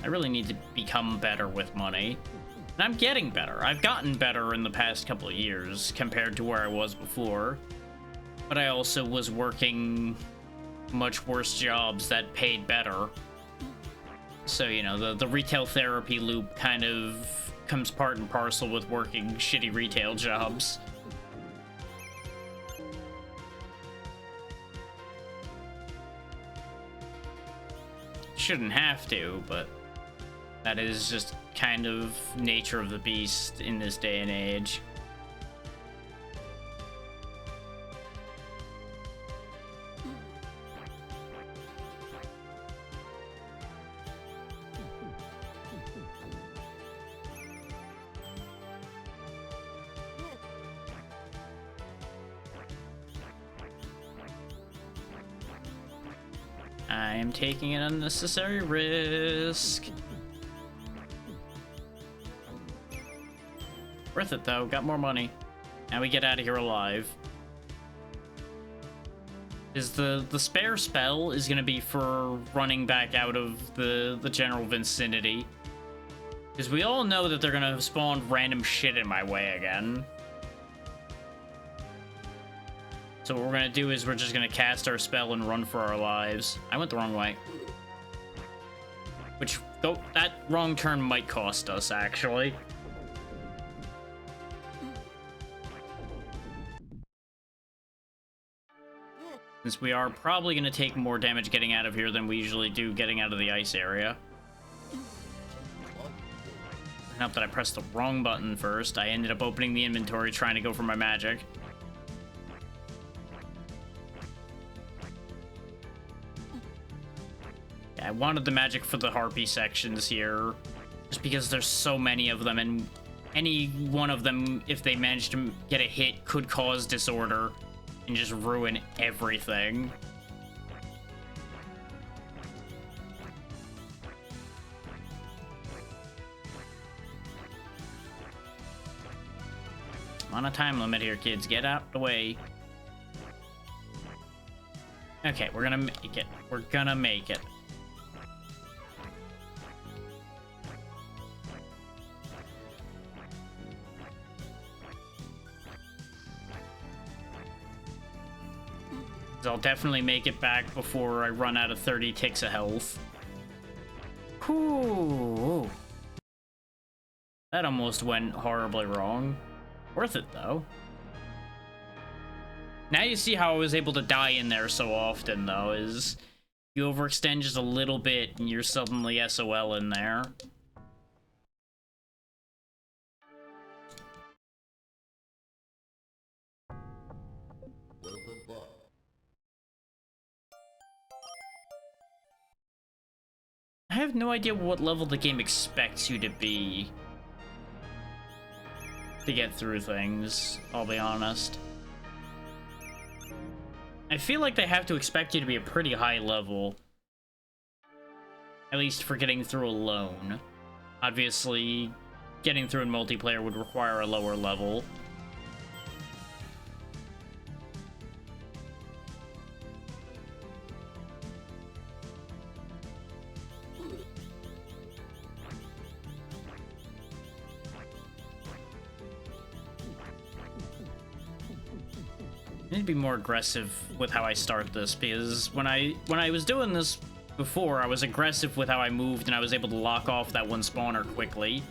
I really need to become better with money. And I'm getting better. I've gotten better in the past couple of years compared to where I was before. But I also was working much worse jobs that paid better. So, you know, the retail therapy loop kind of comes part and parcel with working shitty retail jobs. Shouldn't have to, but that is just kind of nature of the beast in this day and age. I am taking an unnecessary risk. Worth it though, got more money. Now we get out of here alive. Is the spare spell is gonna be for running back out of the general vicinity. Because we all know that they're gonna spawn random shit in my way again. So what we're gonna do is we're just gonna cast our spell and run for our lives. I went the wrong way. Which, though, that wrong turn might cost us, actually. Since we are probably gonna take more damage getting out of here than we usually do getting out of the ice area. Not that I pressed the wrong button first. I ended up opening the inventory trying to go for my magic. Yeah, I wanted the magic for the harpy sections here. Just because there's so many of them, and any one of them, if they manage to get a hit, could cause disorder and just ruin everything. On a time limit here, kids. Get out the way. Okay, we're gonna make it. We're gonna make it. I'll definitely make it back before I run out of 30 ticks of health. Whew. That almost went horribly wrong. Worth it, though. Now you see how I was able to die in there so often, though, is you overextend just a little bit and you're suddenly SOL in there. I have no idea what level the game expects you to be to get through things, I'll be honest. I feel like they have to expect you to be a pretty high level. At least for getting through alone. Obviously, getting through in multiplayer would require a lower level. I need to be more aggressive with how I start this, because when I was doing this before, I was aggressive with how I moved and I was able to lock off that one spawner quickly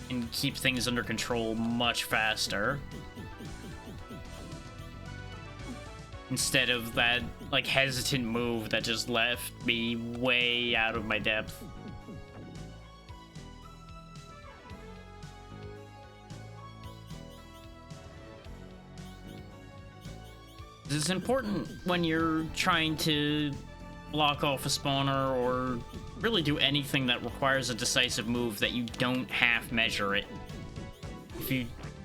and keep things under control much faster. Instead of that, like, hesitant move that just left me way out of my depth. It's important when you're trying to block off a spawner or really do anything that requires a decisive move that you don't half measure it.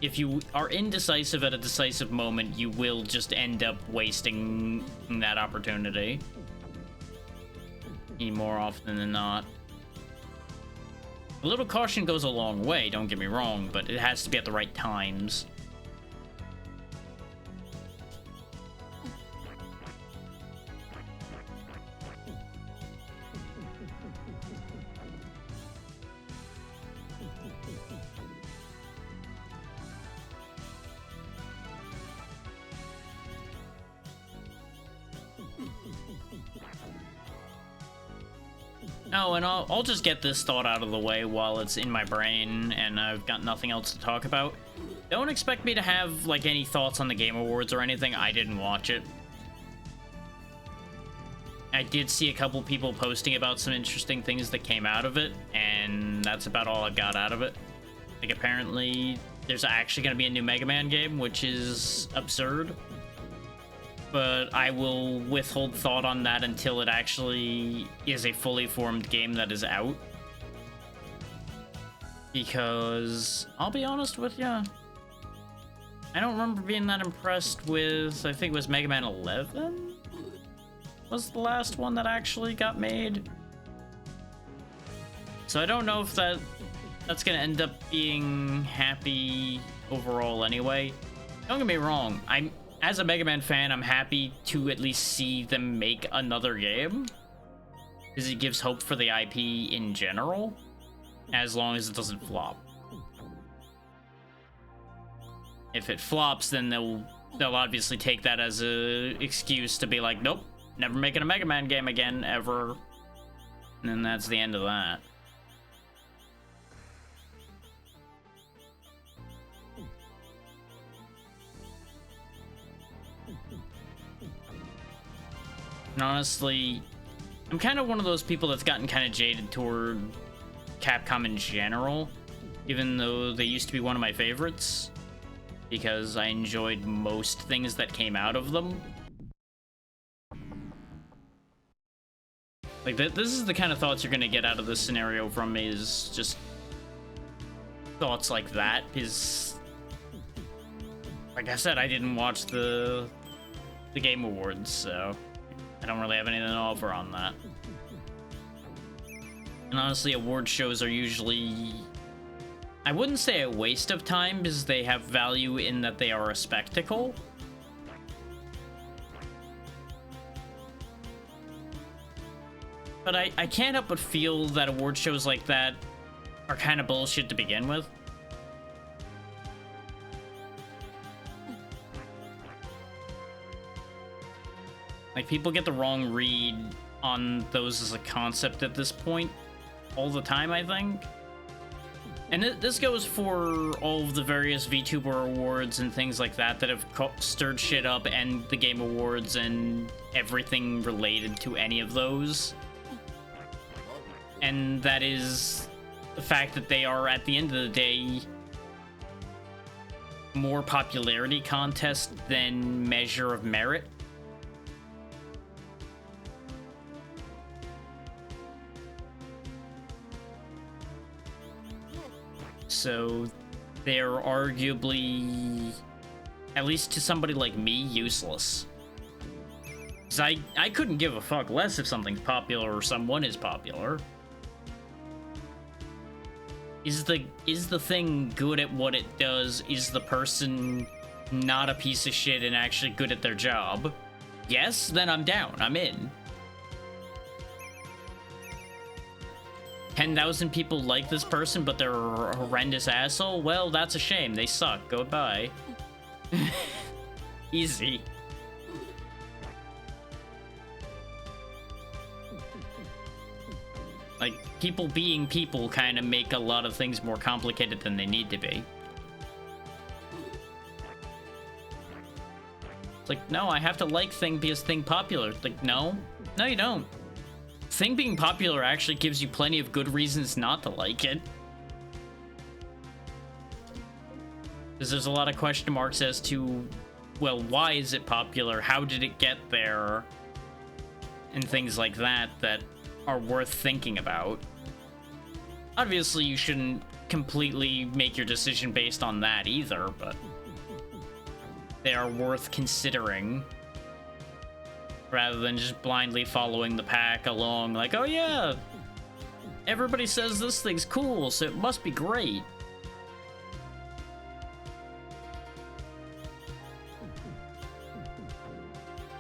If you are indecisive at a decisive moment, you will just end up wasting that opportunity. More often than not. A little caution goes a long way, don't get me wrong, but it has to be at the right times. Oh, and I'll just get this thought out of the way while it's in my brain and I've got nothing else to talk about. Don't expect me to have, like, any thoughts on the Game Awards or anything. I didn't watch it. I did see a couple people posting about some interesting things that came out of it, and that's about all I got out of it. Like, apparently, there's actually going to be a new Mega Man game, which is absurd. But I will withhold thought on that until it actually is a fully formed game that is out. Because, I'll be honest with ya, I don't remember being that impressed with, I think it was Mega Man 11? Was the last one that actually got made. So I don't know if that's gonna end up being happy overall anyway. Don't get me wrong, as a Mega Man fan, I'm happy to at least see them make another game, because it gives hope for the IP in general, as long as it doesn't flop. If it flops, then they'll obviously take that as a excuse to be like, nope, never making a Mega Man game again, ever. And then that's the end of that. And honestly, I'm kind of one of those people that's gotten kind of jaded toward Capcom in general, even though they used to be one of my favorites, because I enjoyed most things that came out of them. Like, this is the kind of thoughts you're gonna get out of this scenario from me, is just thoughts like that, is... Like I said, I didn't watch the Game Awards, so I don't really have anything to offer on that. And honestly, award shows are usually... I wouldn't say a waste of time, because they have value in that they are a spectacle. But I can't help but feel that award shows like that are kind of bullshit to begin with. Like, people get the wrong read on those as a concept at this point all the time, I think. And this goes for all of the various VTuber awards and things like that that have stirred shit up, and the Game Awards and everything related to any of those. And that is the fact that they are, at the end of the day, more popularity contest than measure of merit. So they're arguably, at least to somebody like me, useless. Because I couldn't give a fuck less if something's popular or someone is popular. Is the thing good at what it does? Is the person not a piece of shit and actually good at their job? Yes, then I'm down. I'm in. 10,000 people like this person, but they're a horrendous asshole? Well, that's a shame. They suck. Goodbye. Easy. Like, people being people kind of make a lot of things more complicated than they need to be. It's like, no, I have to like thing because thing popular. It's like, no. No, you don't. Thing being popular actually gives you plenty of good reasons not to like it. Because there's a lot of question marks as to, well, why is it popular? How did it get there? And things like that that are worth thinking about. Obviously, you shouldn't completely make your decision based on that either, but they are worth considering, rather than just blindly following the pack along like, oh yeah, everybody says this thing's cool, so it must be great.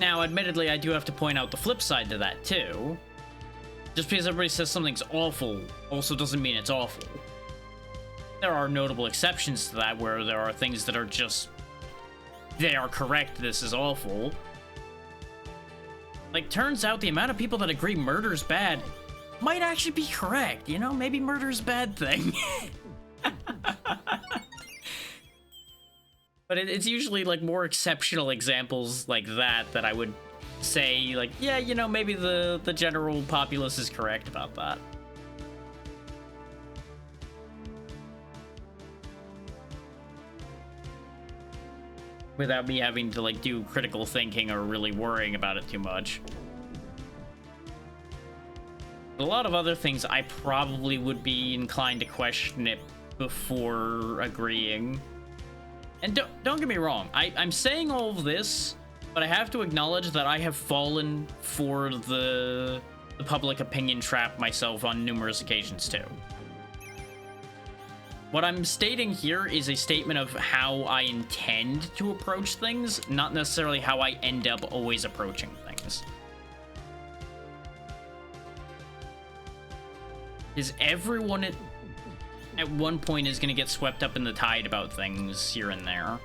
Now, admittedly, I do have to point out the flip side to that, too. Just because everybody says something's awful also doesn't mean it's awful. There are notable exceptions to that, where there are things that are just, they are correct, this is awful. Like, turns out the amount of people that agree murder's bad might actually be correct, you know? Maybe murder's a bad thing. But it's usually, like, more exceptional examples like that that I would say, like, yeah, you know, maybe the general populace is correct about that. Without me having to, like, do critical thinking or really worrying about it too much. A lot of other things I probably would be inclined to question it before agreeing. And don't get me wrong, I'm saying all of this, but I have to acknowledge that I have fallen for the public opinion trap myself on numerous occasions too. What I'm stating here is a statement of how I intend to approach things, not necessarily how I end up always approaching things. Is everyone at one point is going to get swept up in the tide about things here and there.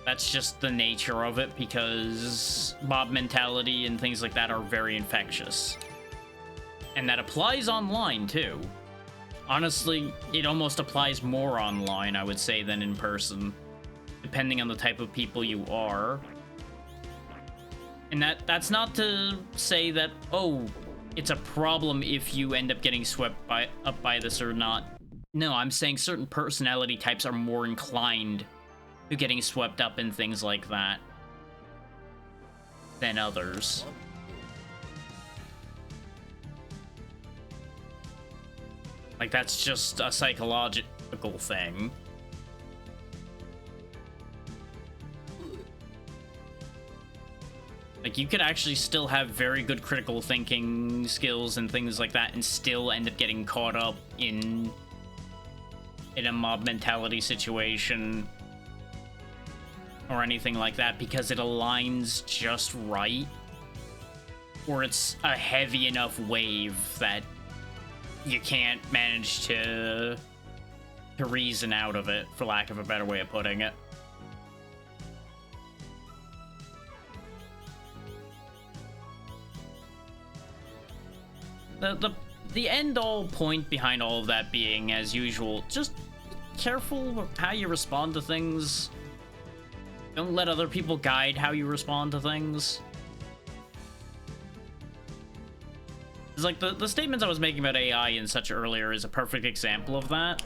That's just the nature of it, because mob mentality and things like that are very infectious. And that applies online, too. Honestly, it almost applies more online, I would say, than in person, depending on the type of people you are. And that's not to say that, oh, it's a problem if you end up getting swept up by this or not. No, I'm saying certain personality types are more inclined to getting swept up in things like that than others. Like, that's just a psychological thing. Like, you could actually still have very good critical thinking skills and things like that and still end up getting caught up in a mob mentality situation or anything like that because it aligns just right, or it's a heavy enough wave that you can't manage to reason out of it, for lack of a better way of putting it. The end-all point behind all of that being, as usual, just careful how you respond to things. Don't let other people guide how you respond to things. It's like the statements I was making about AI and such earlier is a perfect example of that.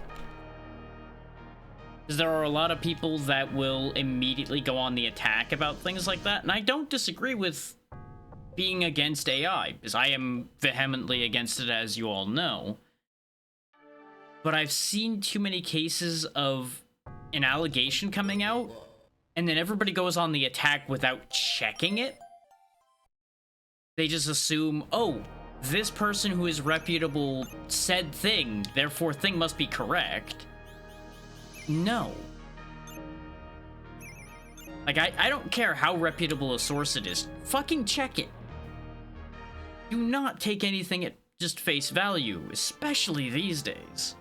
Because there are a lot of people that will immediately go on the attack about things like that, and I don't disagree with being against AI, because I am vehemently against it, as you all know. But I've seen too many cases of an allegation coming out, and then everybody goes on the attack without checking it. They just assume, oh, this person who is reputable said thing, therefore thing must be correct. No. Like, I don't care how reputable a source it is. Fucking check it. Do not take anything at just face value, especially these days.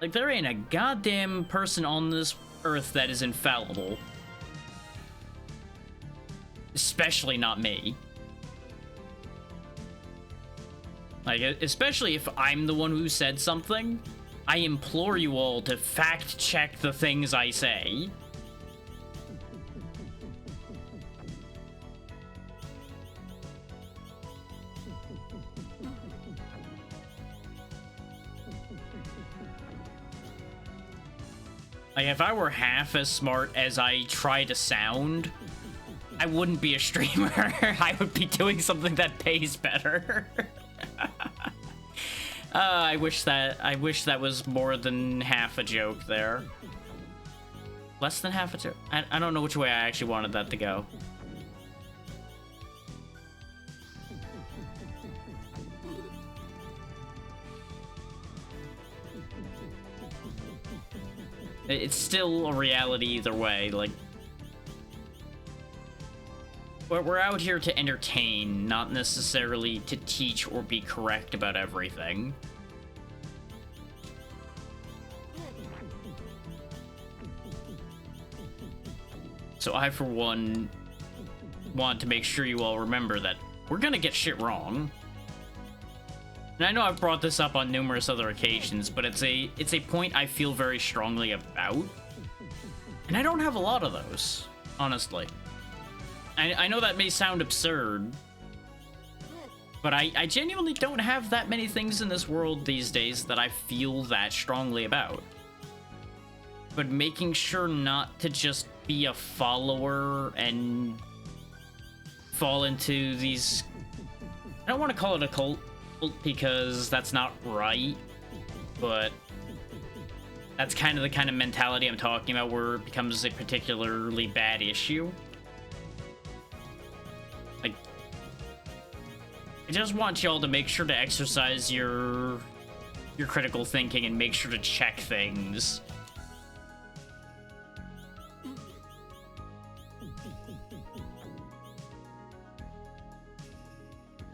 Like, there ain't a goddamn person on this earth that is infallible. Especially not me. Like, especially if I'm the one who said something, I implore you all to fact-check the things I say. Like, if I were half as smart as I try to sound, I wouldn't be a streamer. I would be doing something that pays better. I wish that was more than half a joke there. Less than half a joke? I don't know which way I actually wanted that to go. It's still a reality either way, like... We're out here to entertain, not necessarily to teach or be correct about everything. So I, for one, want to make sure you all remember that we're gonna get shit wrong. And I know I've brought this up on numerous other occasions, but it's a point I feel very strongly about. And I don't have a lot of those, honestly. I know that may sound absurd, but I genuinely don't have that many things in this world these days that I feel that strongly about. But making sure not to just be a follower and fall into these... I don't want to call it a cult, because that's not right, but that's kind of the kind of mentality I'm talking about, where it becomes a particularly bad issue. Like, I just want y'all to make sure to exercise your your critical thinking and make sure to check things.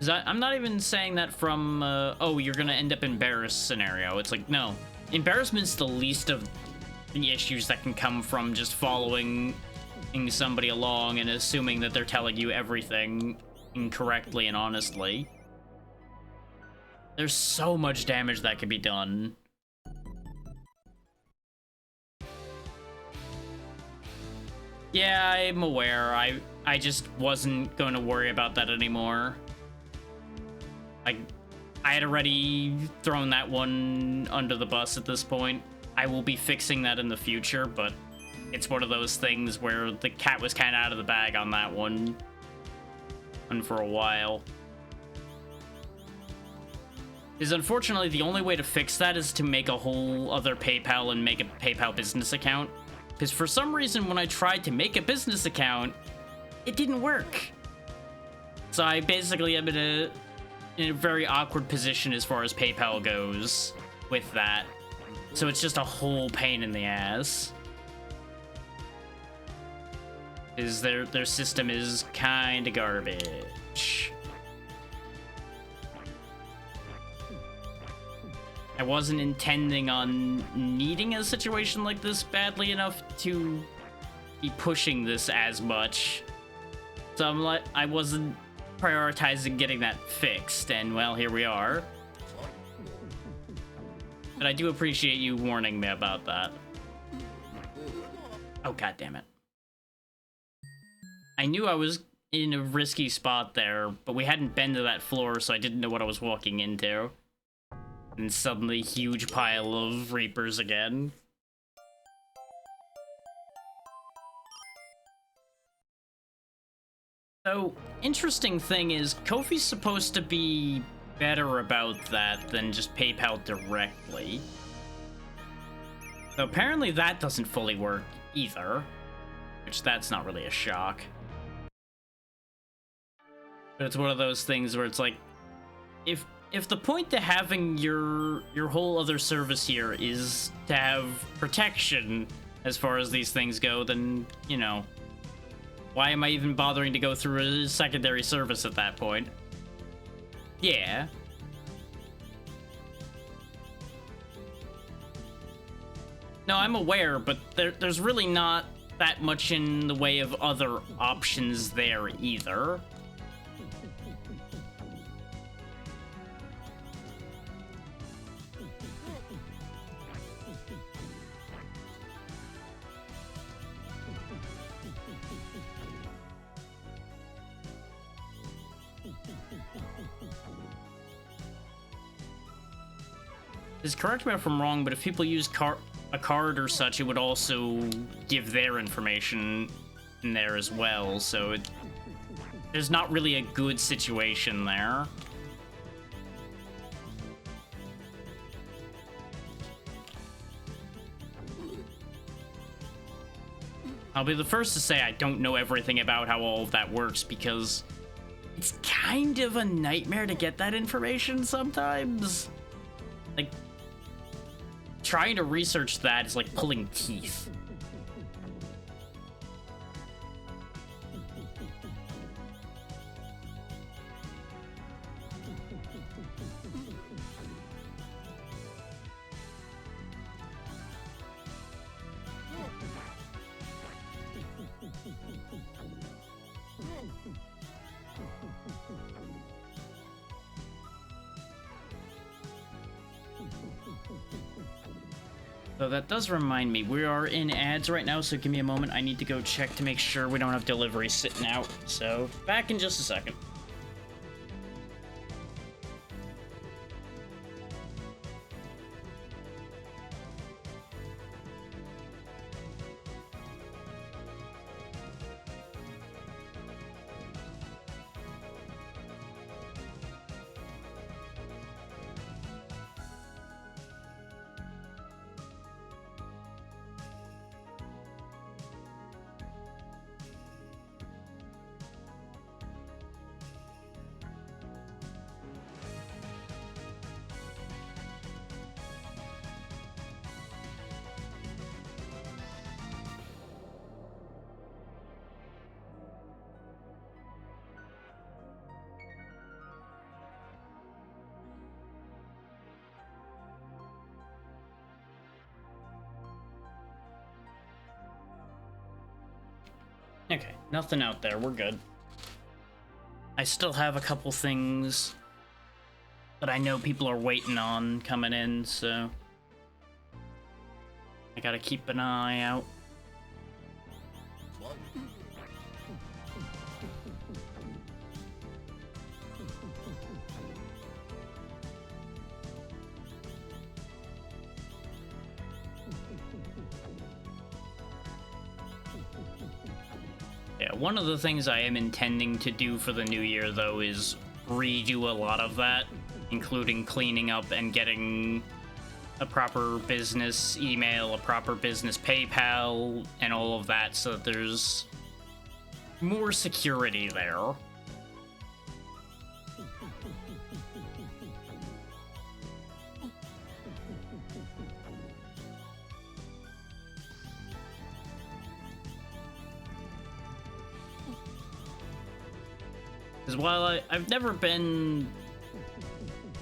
I'm not even saying that from, oh, you're gonna end up embarrassed scenario. It's like, no. Embarrassment's the least of the issues that can come from just following somebody along and assuming that they're telling you everything incorrectly and honestly. There's so much damage that can be done. Yeah, I'm aware. I just wasn't going to worry about that anymore. I had already thrown that one under the bus at this point. I will be fixing that in the future, but it's one of those things where the cat was kind of out of the bag on that one. And for a while. Because unfortunately, the only way to fix that is to make a whole other PayPal and make a PayPal business account. Because for some reason, when I tried to make a business account, it didn't work. So I basically am in a very awkward position as far as PayPal goes with that. So it's just a whole pain in the ass. Is their system is kind of garbage. I wasn't intending on needing a situation like this badly enough to be pushing this as much. So I wasn't prioritizing getting that fixed, and well, here we are. But I do appreciate you warning me about that. Oh, god damn it. I knew I was in a risky spot there, but we hadn't been to that floor, so I didn't know what I was walking into. And suddenly, huge pile of Reapers again. So, interesting thing is, Kofi's supposed to be better about that than just PayPal directly. So apparently that doesn't fully work either, which that's not really a shock. But it's one of those things where it's like, if the point to having your whole other service here is to have protection as far as these things go, then, you know, why am I even bothering to go through a secondary service at that point? Yeah. No, I'm aware, but there's really not that much in the way of other options there either. Just correct me if I'm wrong, but if people use a card or such, it would also give their information in there as well, so there's not really a good situation there. I'll be the first to say I don't know everything about how all of that works, because it's kind of a nightmare to get that information sometimes. Like, trying to research that is like pulling teeth. So that does remind me, we are in ads right now, so give me a moment. I need to go check to make sure we don't have delivery sitting out. So back in just a second. Okay, nothing out there. We're good. I still have a couple things that I know people are waiting on coming in, so I gotta keep an eye out. Yeah, one of the things I am intending to do for the new year, though, is redo a lot of that, including cleaning up and getting a proper business email, a proper business PayPal, and all of that, so that there's more security there. Because while I've never been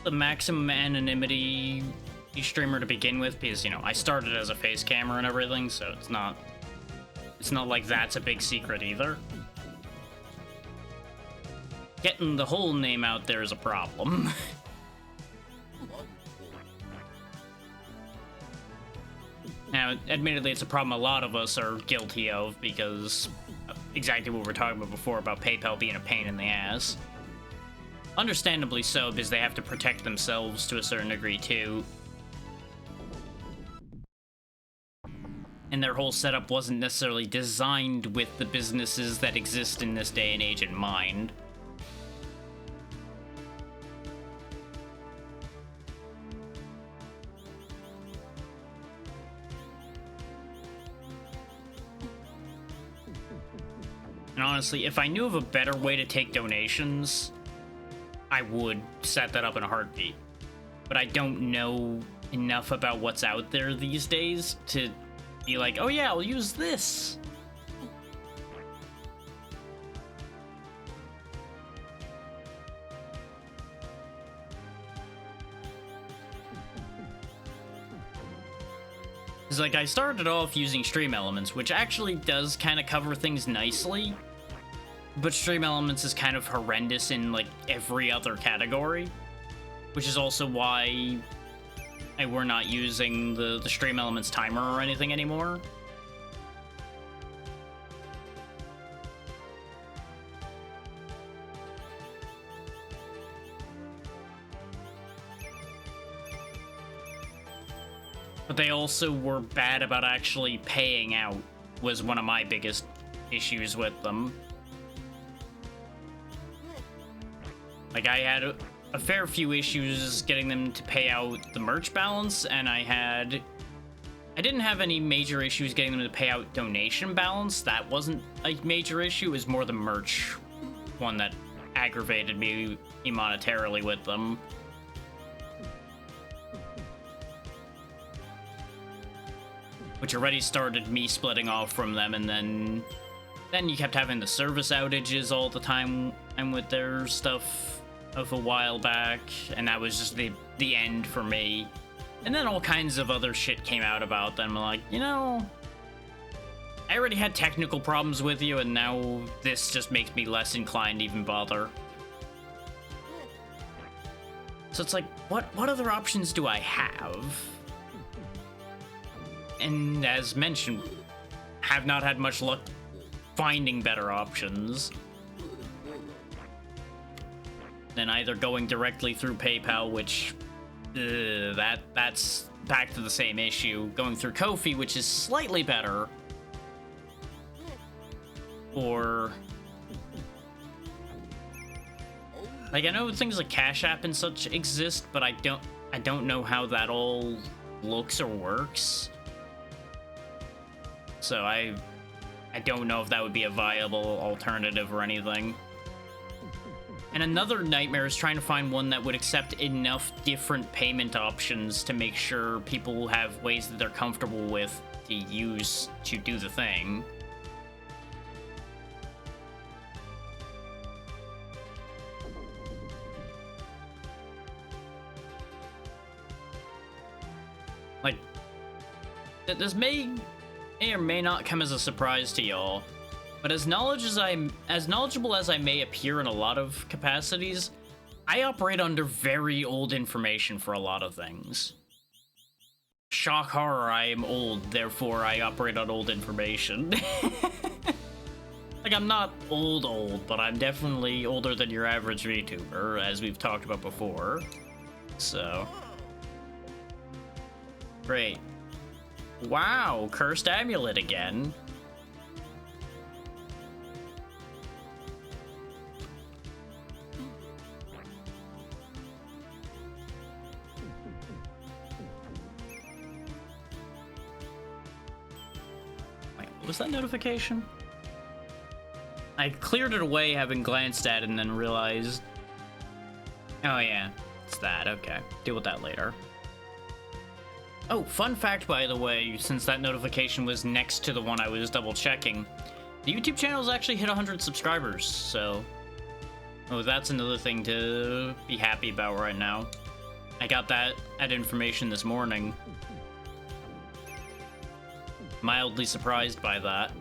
the maximum anonymity streamer to begin with, because, you know, I started as a face camera and everything, so it's not like that's a big secret either. Getting the whole name out there is a problem. Now, admittedly, it's a problem a lot of us are guilty of, because exactly what we were talking about before about PayPal being a pain in the ass. Understandably so, because they have to protect themselves to a certain degree, too. And their whole setup wasn't necessarily designed with the businesses that exist in this day and age in mind. And honestly, if I knew of a better way to take donations, I would set that up in a heartbeat. But I don't know enough about what's out there these days to be like, oh yeah, I'll use this. It's like, I started off using Stream Elements, which actually does kind of cover things nicely, but Stream Elements is kind of horrendous in, like, every other category, which is also why we're not using the Stream Elements timer or anything anymore. But they also were bad about actually paying out, was one of my biggest issues with them. Like, I had a fair few issues getting them to pay out the merch balance, and I didn't have any major issues getting them to pay out donation balance. That wasn't a major issue. It was more the merch one that aggravated me monetarily with them. Which already started me splitting off from them, and then you kept having the service outages all the time and with their stuff of a while back, and that was just the end for me. And then all kinds of other shit came out about them, like, you know, I already had technical problems with you, and now this just makes me less inclined to even bother. So it's like, what other options do I have? And as mentioned, have not had much luck finding better options than either going directly through PayPal, which that's back to the same issue, going through Ko-fi, which is slightly better, or like, I know things like Cash App and such exist, but I don't know how that all looks or works. So I don't know if that would be a viable alternative or anything. And another nightmare is trying to find one that would accept enough different payment options to make sure people have ways that they're comfortable with to use to do the thing. Like, this may or may not come as a surprise to y'all, But as knowledgeable as I may appear in a lot of capacities, I operate under very old information for a lot of things. Shock horror, I am old, therefore I operate on old information. Like, I'm not old, but I'm definitely older than your average VTuber, as we've talked about before. So. Great. Wow, cursed amulet again. Wait, what was that notification? I cleared it away having glanced at it and then realized... Oh yeah, it's that, okay. Deal with that later. Oh, fun fact, by the way, since that notification was next to the one I was double checking, the YouTube channel's actually hit 100 subscribers, so... Oh, that's another thing to be happy about right now. I got that information this morning. Mildly surprised by that.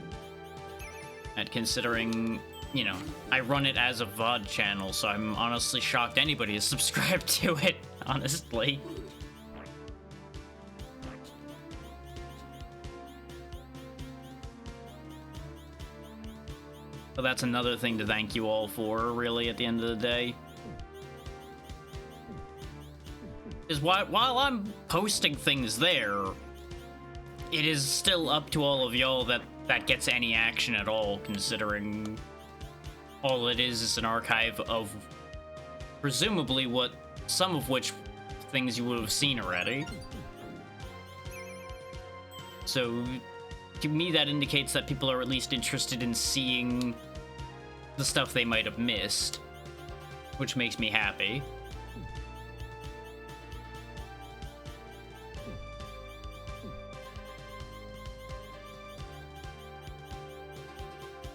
And considering, you know, I run it as a VOD channel, so I'm honestly shocked anybody is subscribed to it, honestly. So that's another thing to thank you all for, really, at the end of the day. Is while I'm posting things there, it is still up to all of y'all that gets any action at all, considering all it is an archive of presumably some of which things you would have seen already. So to me that indicates that people are at least interested in seeing the stuff they might have missed, which makes me happy.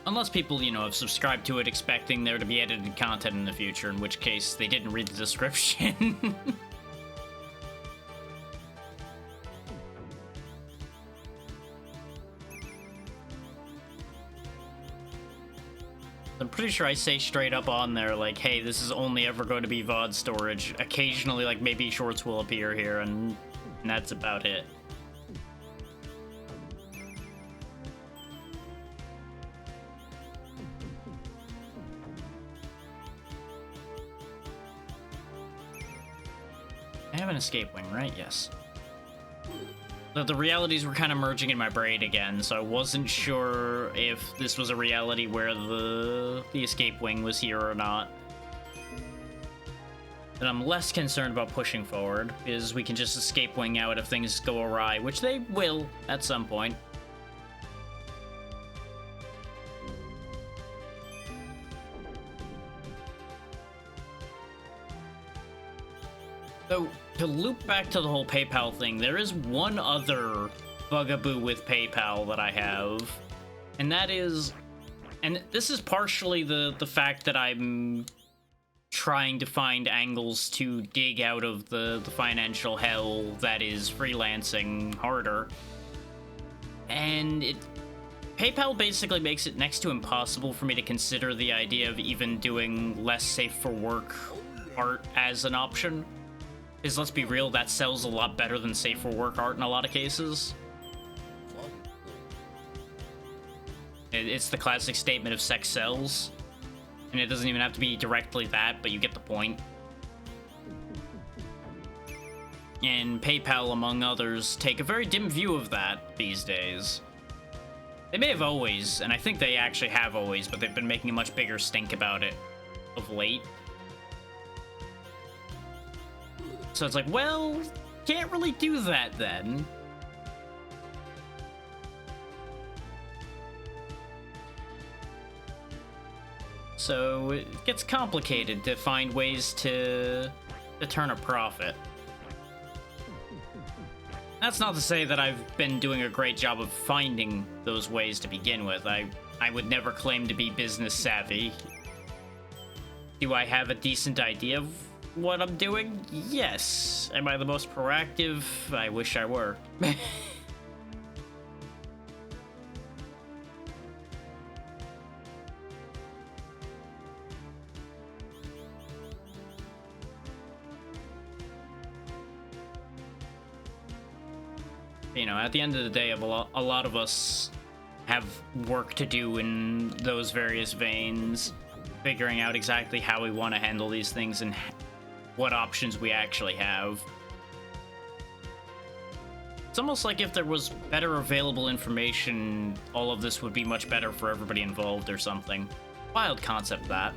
Unless people, you know, have subscribed to it expecting there to be edited content in the future, in which case they didn't read the description. I'm pretty sure I say straight up on there, like, hey, this is only ever going to be VOD storage. Occasionally, like, maybe shorts will appear here, and that's about it. I have an escape wing, right? Yes. The realities were kind of merging in my brain again, so I wasn't sure if this was a reality where the escape wing was here or not. And I'm less concerned about pushing forward, because we can just escape wing out if things go awry, which they will at some point. So, to loop back to the whole PayPal thing, there is one other bugaboo with PayPal that I have, and that is, and this is partially the fact that I'm trying to find angles to dig out of the financial hell that is freelancing harder, and PayPal basically makes it next to impossible for me to consider the idea of even doing less safe for work art as an option. Because let's be real, that sells a lot better than safe for work art in a lot of cases. It's the classic statement of sex sells. And it doesn't even have to be directly that, but you get the point. And PayPal, among others, take a very dim view of that these days. They may have always, and I think they actually have always, but they've been making a much bigger stink about it of late. So it's like, well, can't really do that then. So it gets complicated to find ways to turn a profit. That's not to say that I've been doing a great job of finding those ways to begin with. I would never claim to be business savvy. Do I have a decent idea of what I'm doing? Yes. Am I the most proactive? I wish I were. You know, at the end of the day, a lot of us have work to do in those various veins, figuring out exactly how we want to handle these things and what options we actually have. It's almost like if there was better available information, all of this would be much better for everybody involved or something. Wild concept, that.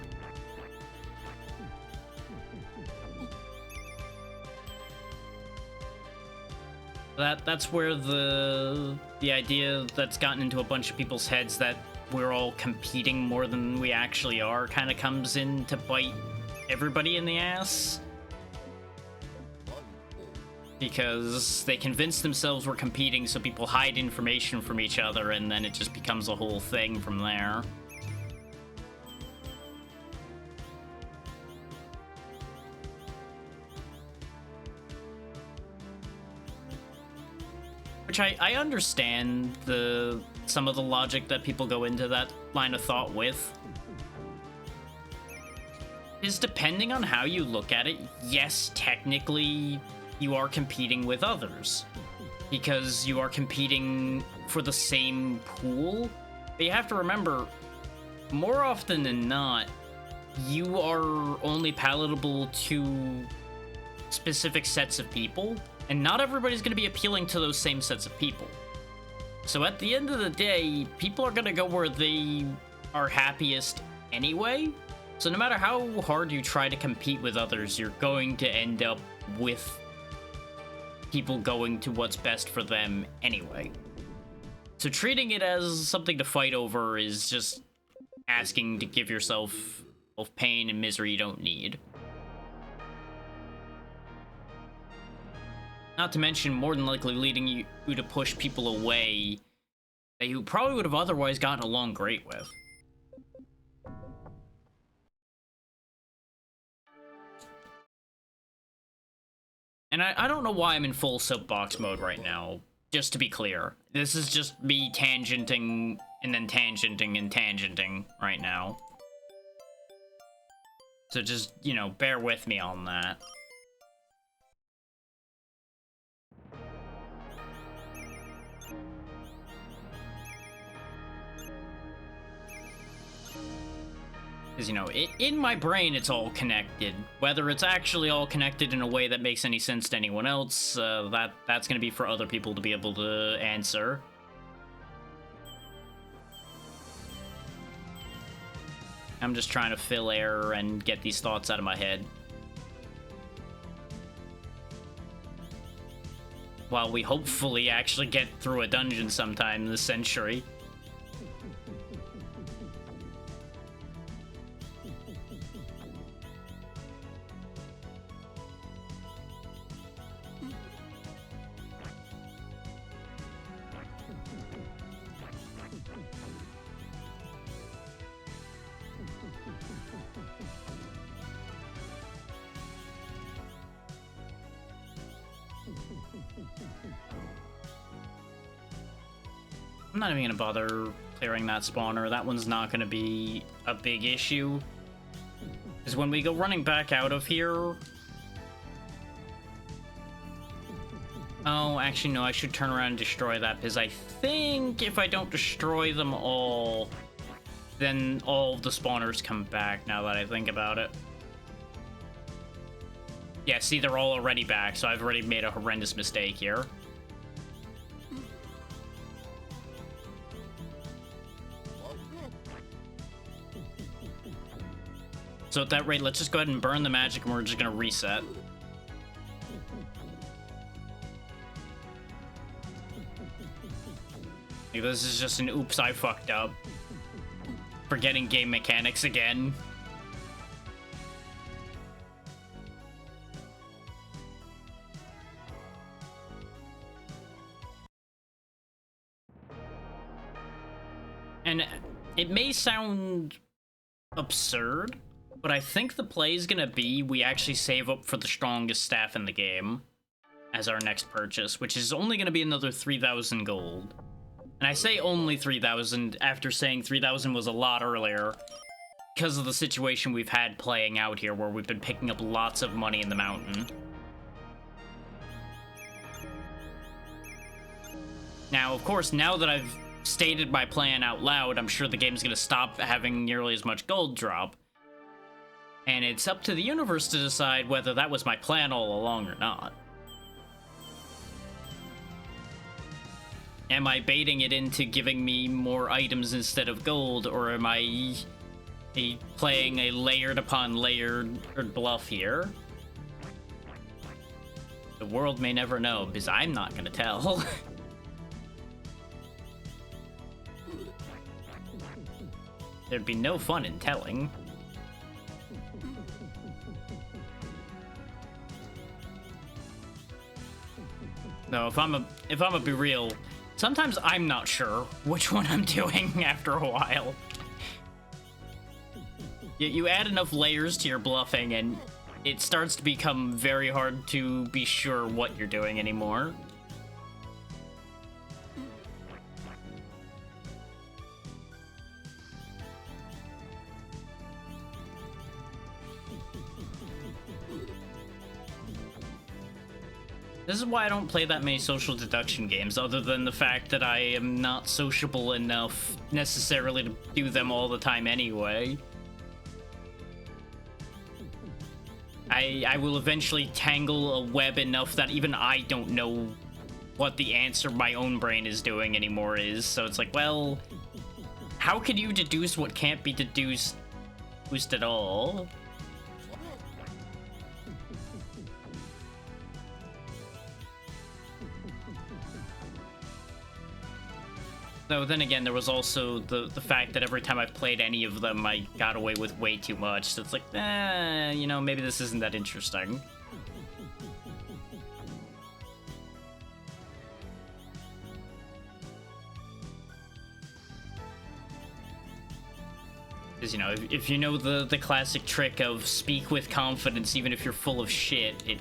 That's where the idea that's gotten into a bunch of people's heads that we're all competing more than we actually are kind of comes in to bite everybody in the ass. Because they convince themselves we're competing, so people hide information from each other, and then it just becomes a whole thing from there. Which I understand some of the logic that people go into that line of thought with. Is depending on how you look at it, yes, technically you are competing with others. Because you are competing for the same pool. But you have to remember, more often than not, you are only palatable to specific sets of people. And not everybody's going to be appealing to those same sets of people. So at the end of the day, people are going to go where they are happiest anyway. So no matter how hard you try to compete with others, you're going to end up with people going to what's best for them anyway. So treating it as something to fight over is just asking to give yourself both pain and misery you don't need. Not to mention, more than likely leading you to push people away that you probably would have otherwise gotten along great with. And I don't know why I'm in full soapbox mode right now, just to be clear. This is just me tangenting and then tangenting and tangenting right now. So just, you know, bear with me on that. Because, you know, in my brain, it's all connected. Whether it's actually all connected in a way that makes any sense to anyone else, that's going to be for other people to be able to answer. I'm just trying to fill air and get these thoughts out of my head. While we hopefully actually get through a dungeon sometime this century. I'm not even gonna bother clearing that spawner. That one's not gonna be a big issue. Because when we go running back out of here... Oh, actually, no, I should turn around and destroy that, because I think if I don't destroy them all, then all the spawners come back, now that I think about it. Yeah, see, they're all already back, so I've already made a horrendous mistake here. So at that rate, let's just go ahead and burn the magic and we're just gonna reset. Like, this is just an oops, I fucked up. Forgetting game mechanics again. And it may sound absurd, but I think the play is gonna be we actually save up for the strongest staff in the game as our next purchase, which is only gonna be another 3,000 gold. And I say only 3,000 after saying 3,000 was a lot earlier because of the situation we've had playing out here where we've been picking up lots of money in the mountain. Now, of course, now that I've stated my plan out loud, I'm sure the game's gonna stop having nearly as much gold drop. And it's up to the universe to decide whether that was my plan all along or not. Am I baiting it into giving me more items instead of gold, or am I playing a layered upon layered bluff here? The world may never know, because I'm not gonna tell. There'd be no fun in telling. No, if I'm a be real, sometimes I'm not sure which one I'm doing after a while. You add enough layers to your bluffing and it starts to become very hard to be sure what you're doing anymore. This is why I don't play that many social deduction games, other than the fact that I am not sociable enough necessarily to do them all the time anyway. I will eventually tangle a web enough that even I don't know what the answer my own brain is doing anymore is, so it's like, well, how can you deduce what can't be deduced at all? Though then again, there was also the fact that every time I've played any of them, I got away with way too much. So it's like, you know, maybe this isn't that interesting. Because, you know, if you know the classic trick of speak with confidence even if you're full of shit, it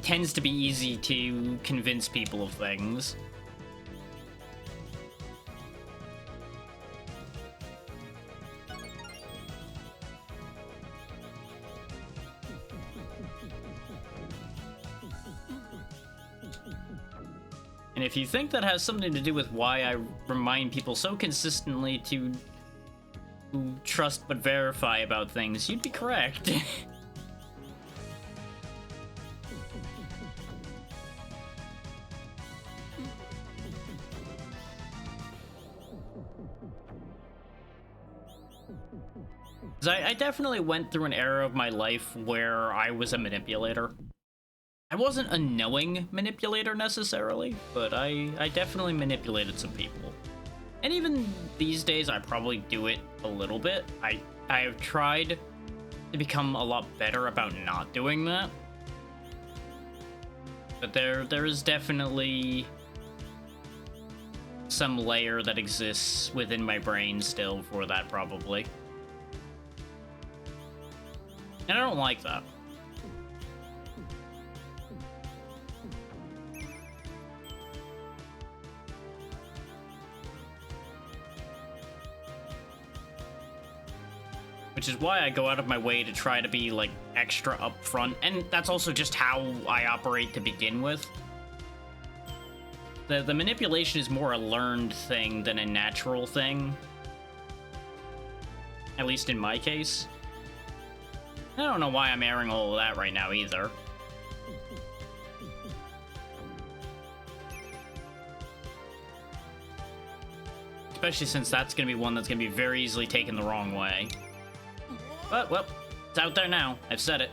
tends to be easy to convince people of things. And if you think that has something to do with why I remind people so consistently to trust but verify about things, you'd be correct. I definitely went through an era of my life where I was a manipulator. I wasn't a knowing manipulator necessarily, but I definitely manipulated some people. And even these days, I probably do it a little bit. I have tried to become a lot better about not doing that. But there is definitely some layer that exists within my brain still for that, probably. And I don't like that. Which is why I go out of my way to try to be, like, extra upfront, and that's also just how I operate to begin with. The manipulation is more a learned thing than a natural thing. At least in my case. I don't know why I'm airing all of that right now, either. Especially since that's gonna be one that's gonna be very easily taken the wrong way. But, well, it's out there now. I've said it.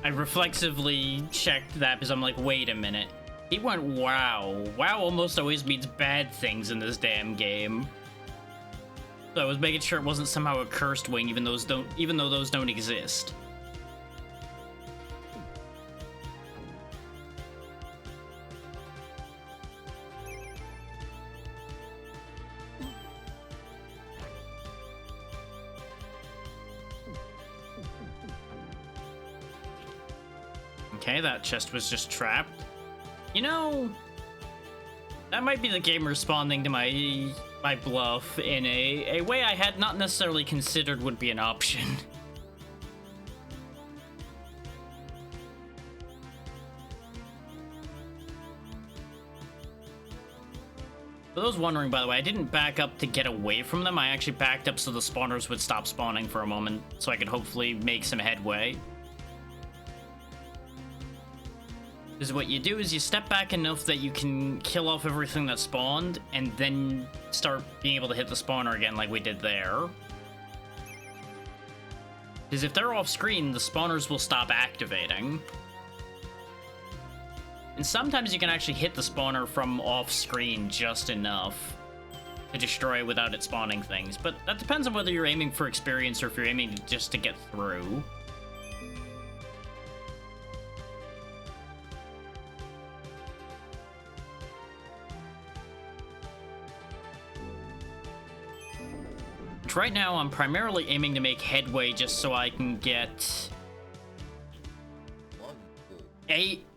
I reflexively checked that because I'm like, wait a minute. He went wow. Wow almost always means bad things in this damn game. So I was making sure it wasn't somehow a cursed wing, even though those don't exist. Okay, that chest was just trapped. You know, that might be the game responding to my bluff in a way I had not necessarily considered would be an option. For those wondering, by the way, I didn't back up to get away from them. I actually backed up so the spawners would stop spawning for a moment, so I could hopefully make some headway. Because what you do is you step back enough that you can kill off everything that spawned, and then start being able to hit the spawner again like we did there. Because if they're off screen, the spawners will stop activating. And sometimes you can actually hit the spawner from off screen just enough to destroy without it spawning things. But that depends on whether you're aiming for experience or if you're aiming just to get through. Right now, I'm primarily aiming to make headway just so I can get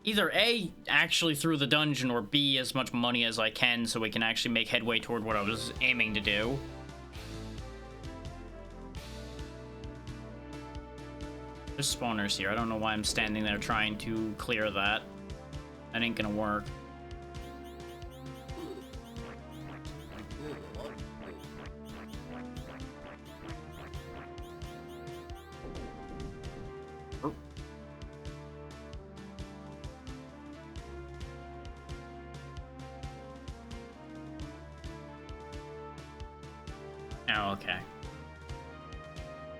either A, actually through the dungeon, or B, as much money as I can so we can actually make headway toward what I was aiming to do. There's spawners here. I don't know why I'm standing there trying to clear that. That ain't gonna work. Oh, okay.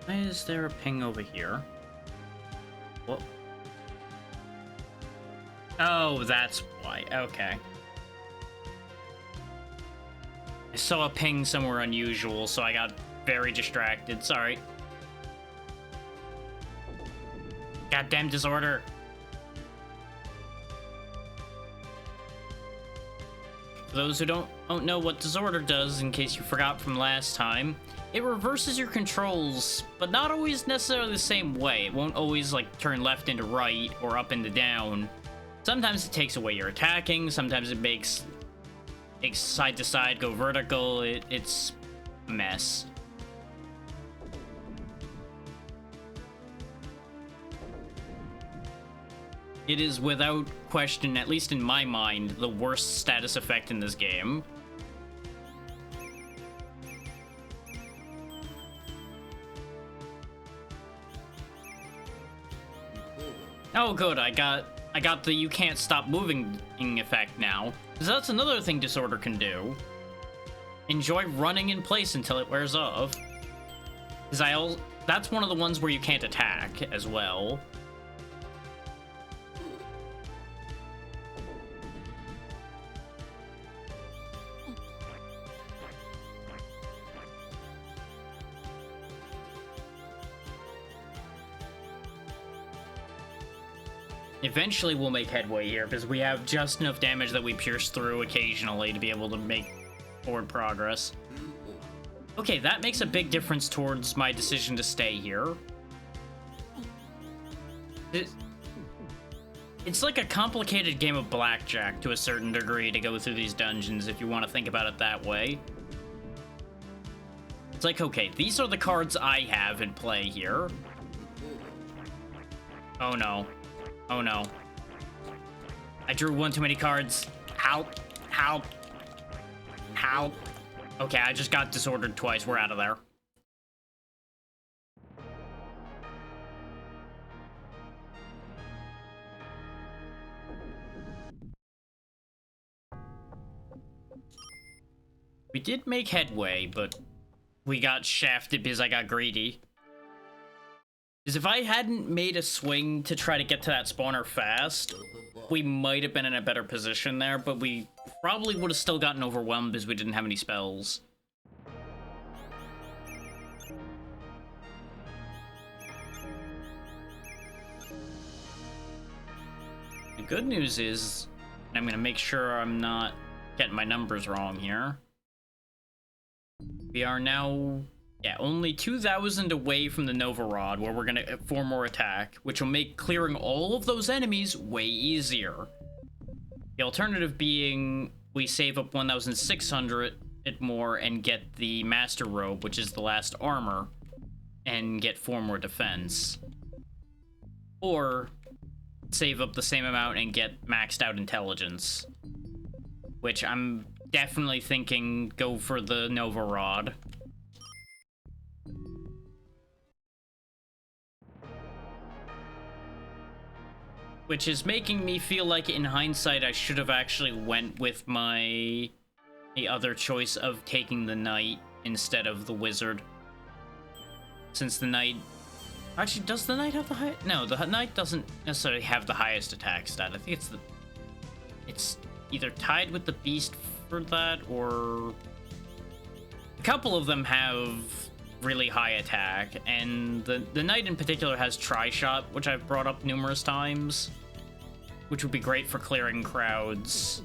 Why is there a ping over here? What? Oh, that's why. Okay. I saw a ping somewhere unusual, so I got very distracted. Sorry. Goddamn disorder. For those who don't know what disorder does, in case you forgot from last time, it reverses your controls, but not always necessarily the same way. It won't always, like, turn left into right or up into down. Sometimes it takes away your attacking, sometimes it makes side to side go vertical. It's a mess. It is without question, at least in my mind, the worst status effect in this game. Oh good, I got the you can't stop moving effect now. Because that's another thing Disorder can do. Enjoy running in place until it wears off. Because that's one of the ones where you can't attack as well. Eventually we'll make headway here, because we have just enough damage that we pierce through occasionally to be able to make forward progress. Okay, that makes a big difference towards my decision to stay here. It's like a complicated game of blackjack to a certain degree to go through these dungeons, if you want to think about it that way. It's like, okay, these are the cards I have in play here. Oh no. Oh no. I drew one too many cards. Help. Help. Help. Okay, I just got disordered twice. We're out of there. We did make headway, but we got shafted because I got greedy. Because if I hadn't made a swing to try to get to that spawner fast, we might have been in a better position there, but we probably would have still gotten overwhelmed because we didn't have any spells. The good news is, and I'm going to make sure I'm not getting my numbers wrong here, we are now Yeah, only 2,000 away from the Nova Rod, where we're gonna 4 more attack, which will make clearing all of those enemies way easier. The alternative being we save up 1,600 more and get the Master Robe, which is the last armor, and get 4 more defense. Or save up the same amount and get maxed out intelligence, which I'm definitely thinking go for the Nova Rod. Which is making me feel like, in hindsight, I should have actually went with the other choice of taking the Knight instead of the Wizard. Since the Knight... Actually, does the Knight have the highest... No, the Knight doesn't necessarily have the highest attack stat. I think it's either tied with the Beast for that, or... A couple of them have really high attack, and the Knight in particular has Tri-Shot, which I've brought up numerous times, which would be great for clearing crowds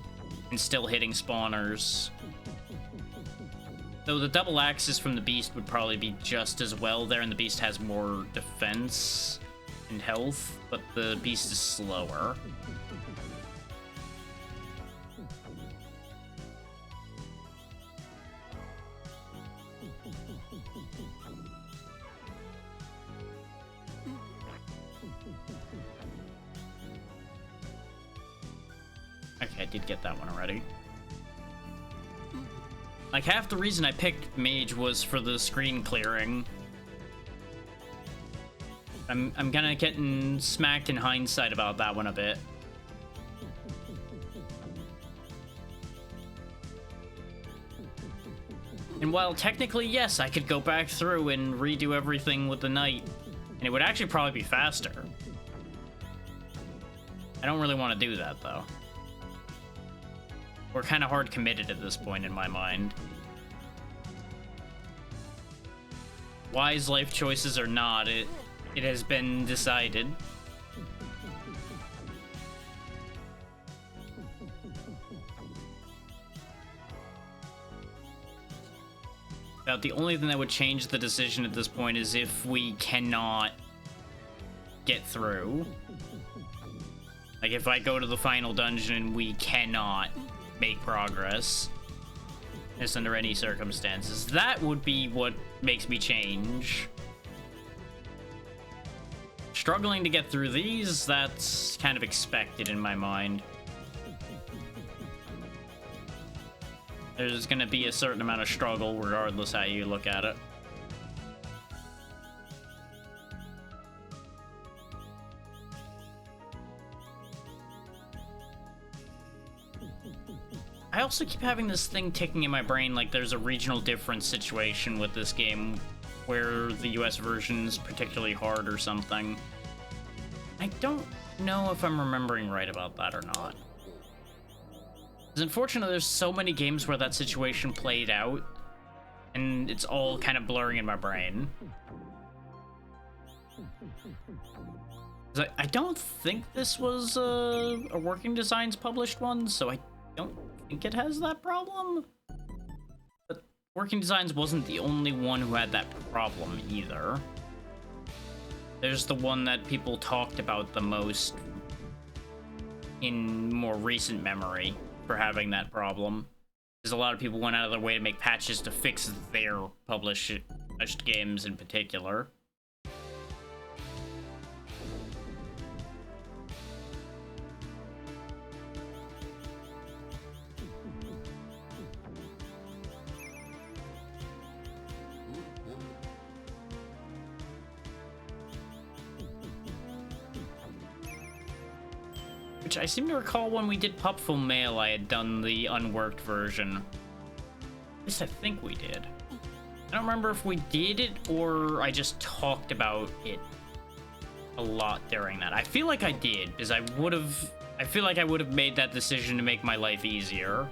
and still hitting spawners. Though the double axes from the Beast would probably be just as well there, and the Beast has more defense and health, but the Beast is slower. Okay, I did get that one already. Like, half the reason I picked Mage was for the screen clearing. I'm gonna get smacked in hindsight about that one a bit. And while technically, yes, I could go back through and redo everything with the Knight, and it would actually probably be faster. I don't really want to do that, though. We're kind of hard committed at this point in my mind. Wise life choices or not, it has been decided. About the only thing that would change the decision at this point is if we cannot get through. Like, if I go to the final dungeon and we cannot make progress, just under any circumstances, that would be what makes me change. Struggling to get through these, that's kind of expected in my mind. There's gonna be a certain amount of struggle regardless how you look at it. I also keep having this thing ticking in my brain like there's a regional difference situation with this game where the US version's particularly hard or something. I don't know if I'm remembering right about that or not. It's unfortunate there's so many games where that situation played out, and it's all kind of blurring in my brain. I don't think this was a Working Designs published one, so I don't think it has that problem. But Working Designs wasn't the only one who had that problem either. There's the one that people talked about the most in more recent memory for having that problem. Because a lot of people went out of their way to make patches to fix their published games in particular. Which I seem to recall when we did Pupful Mail, I had done the unworked version. At least I think we did. I don't remember if we did it or I just talked about it a lot during that. I feel like I did, because I feel like I would have made that decision to make my life easier.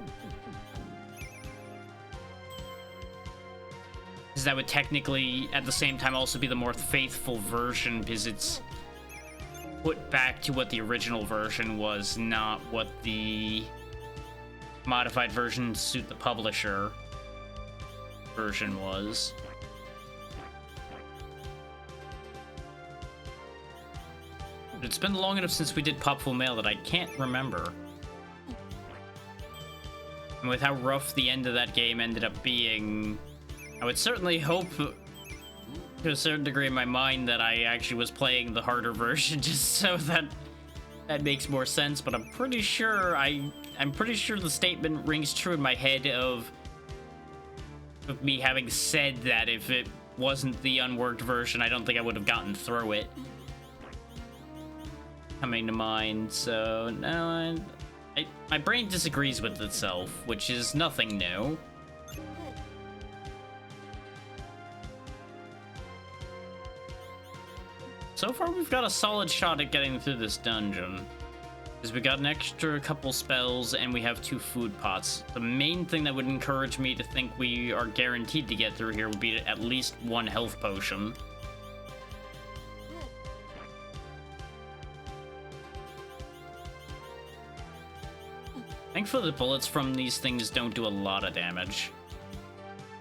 Because that would technically, at the same time, also be the more faithful version, because it's put back to what the original version was, not what the modified version to suit the publisher version was. It's been long enough since we did Pop Full Mail that I can't remember. And with how rough the end of that game ended up being, I would certainly hope, to a certain degree in my mind, that I actually was playing the harder version just so that makes more sense. But I'm pretty sure I'm pretty sure the statement rings true in my head of me having said that if it wasn't the unworked version, I don't think I would have gotten through it. Coming to mind, so no, my brain disagrees with itself, which is nothing new. So far, we've got a solid shot at getting through this dungeon, because we got an extra couple spells and we have 2 food pots. The main thing that would encourage me to think we are guaranteed to get through here would be at least 1 health potion. Thankfully, the bullets from these things don't do a lot of damage.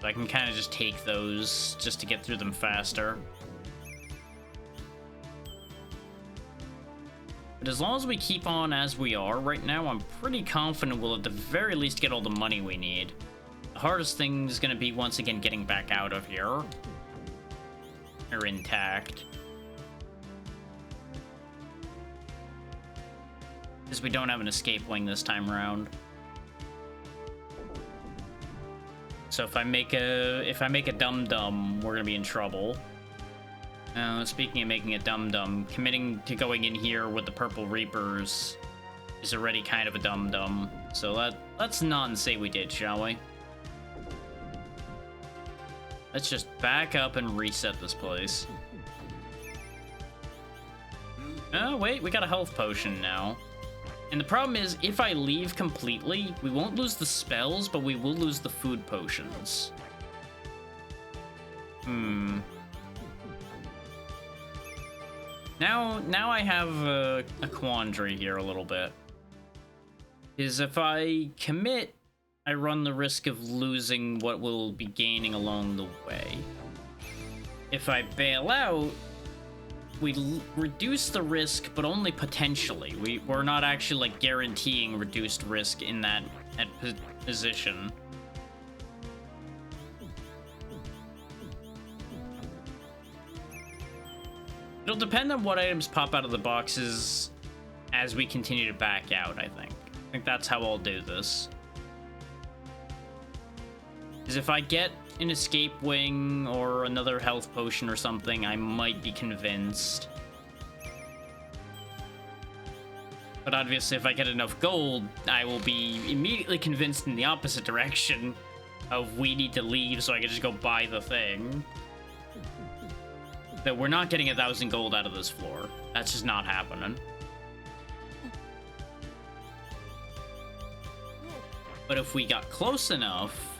So I can kind of just take those just to get through them faster. But as long as we keep on as we are right now, I'm pretty confident we'll at the very least get all the money we need. The hardest thing is going to be, once again, getting back out of here. Or intact. Because we don't have an escape wing this time around. So if I make a dum-dum, we're gonna be in trouble. Speaking of making a dum-dum, committing to going in here with the Purple Reapers is already kind of a dum-dum. So let's not say we did, shall we? Let's just back up and reset this place. Oh, wait, we got a health potion now. And the problem is, if I leave completely, we won't lose the spells, but we will lose the food potions. Now I have a quandary here a little bit. Is if I commit, I run the risk of losing what we'll be gaining along the way. If I bail out, we reduce the risk, but only potentially. We're not actually like guaranteeing reduced risk in that position. It'll depend on what items pop out of the boxes as we continue to back out, I think. I think that's how I'll do this. Because if I get an escape wing or another health potion or something, I might be convinced. But obviously, if I get enough gold, I will be immediately convinced in the opposite direction of we need to leave so I can just go buy the thing. That we're not getting 1,000 gold out of this floor. That's just not happening. But if we got close enough,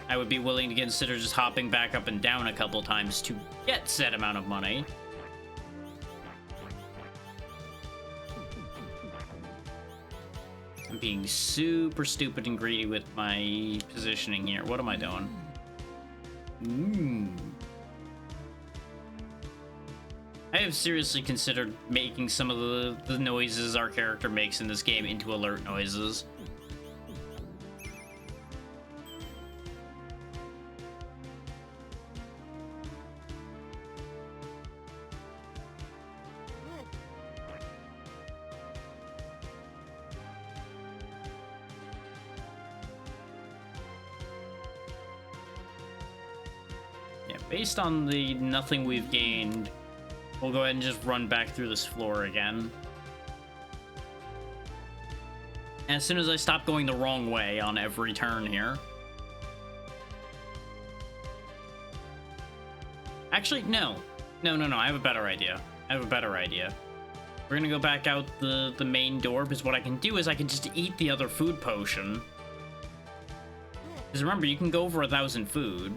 I would be willing to consider just hopping back up and down a couple times to get said amount of money. I'm being super stupid and greedy with my positioning here. What am I doing? I have seriously considered making some of the noises our character makes in this game into alert noises. Based on the nothing we've gained, we'll go ahead and just run back through this floor again. And as soon as I stop going the wrong way on every turn here. Actually, no. No, I have a better idea. We're gonna go back out the main door, because what I can do is I can just eat the other food potion. Because remember, you can go over 1,000 food.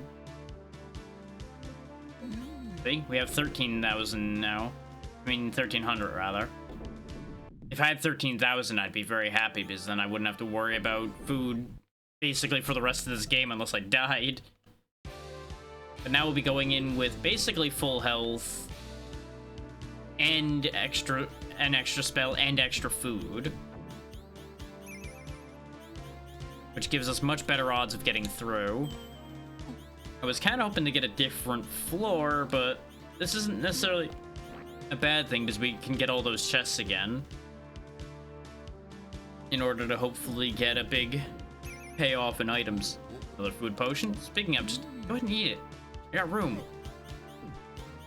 See? We have 13,000 now. I mean, 1,300 rather. If I had 13,000, I'd be very happy, because then I wouldn't have to worry about food basically for the rest of this game unless I died. But now we'll be going in with basically full health and an extra spell and extra food, which gives us much better odds of getting through. I was kind of hoping to get a different floor, but this isn't necessarily a bad thing because we can get all those chests again in order to hopefully get a big payoff in items. Another food potion. Speaking of, just go ahead and eat it. I got room.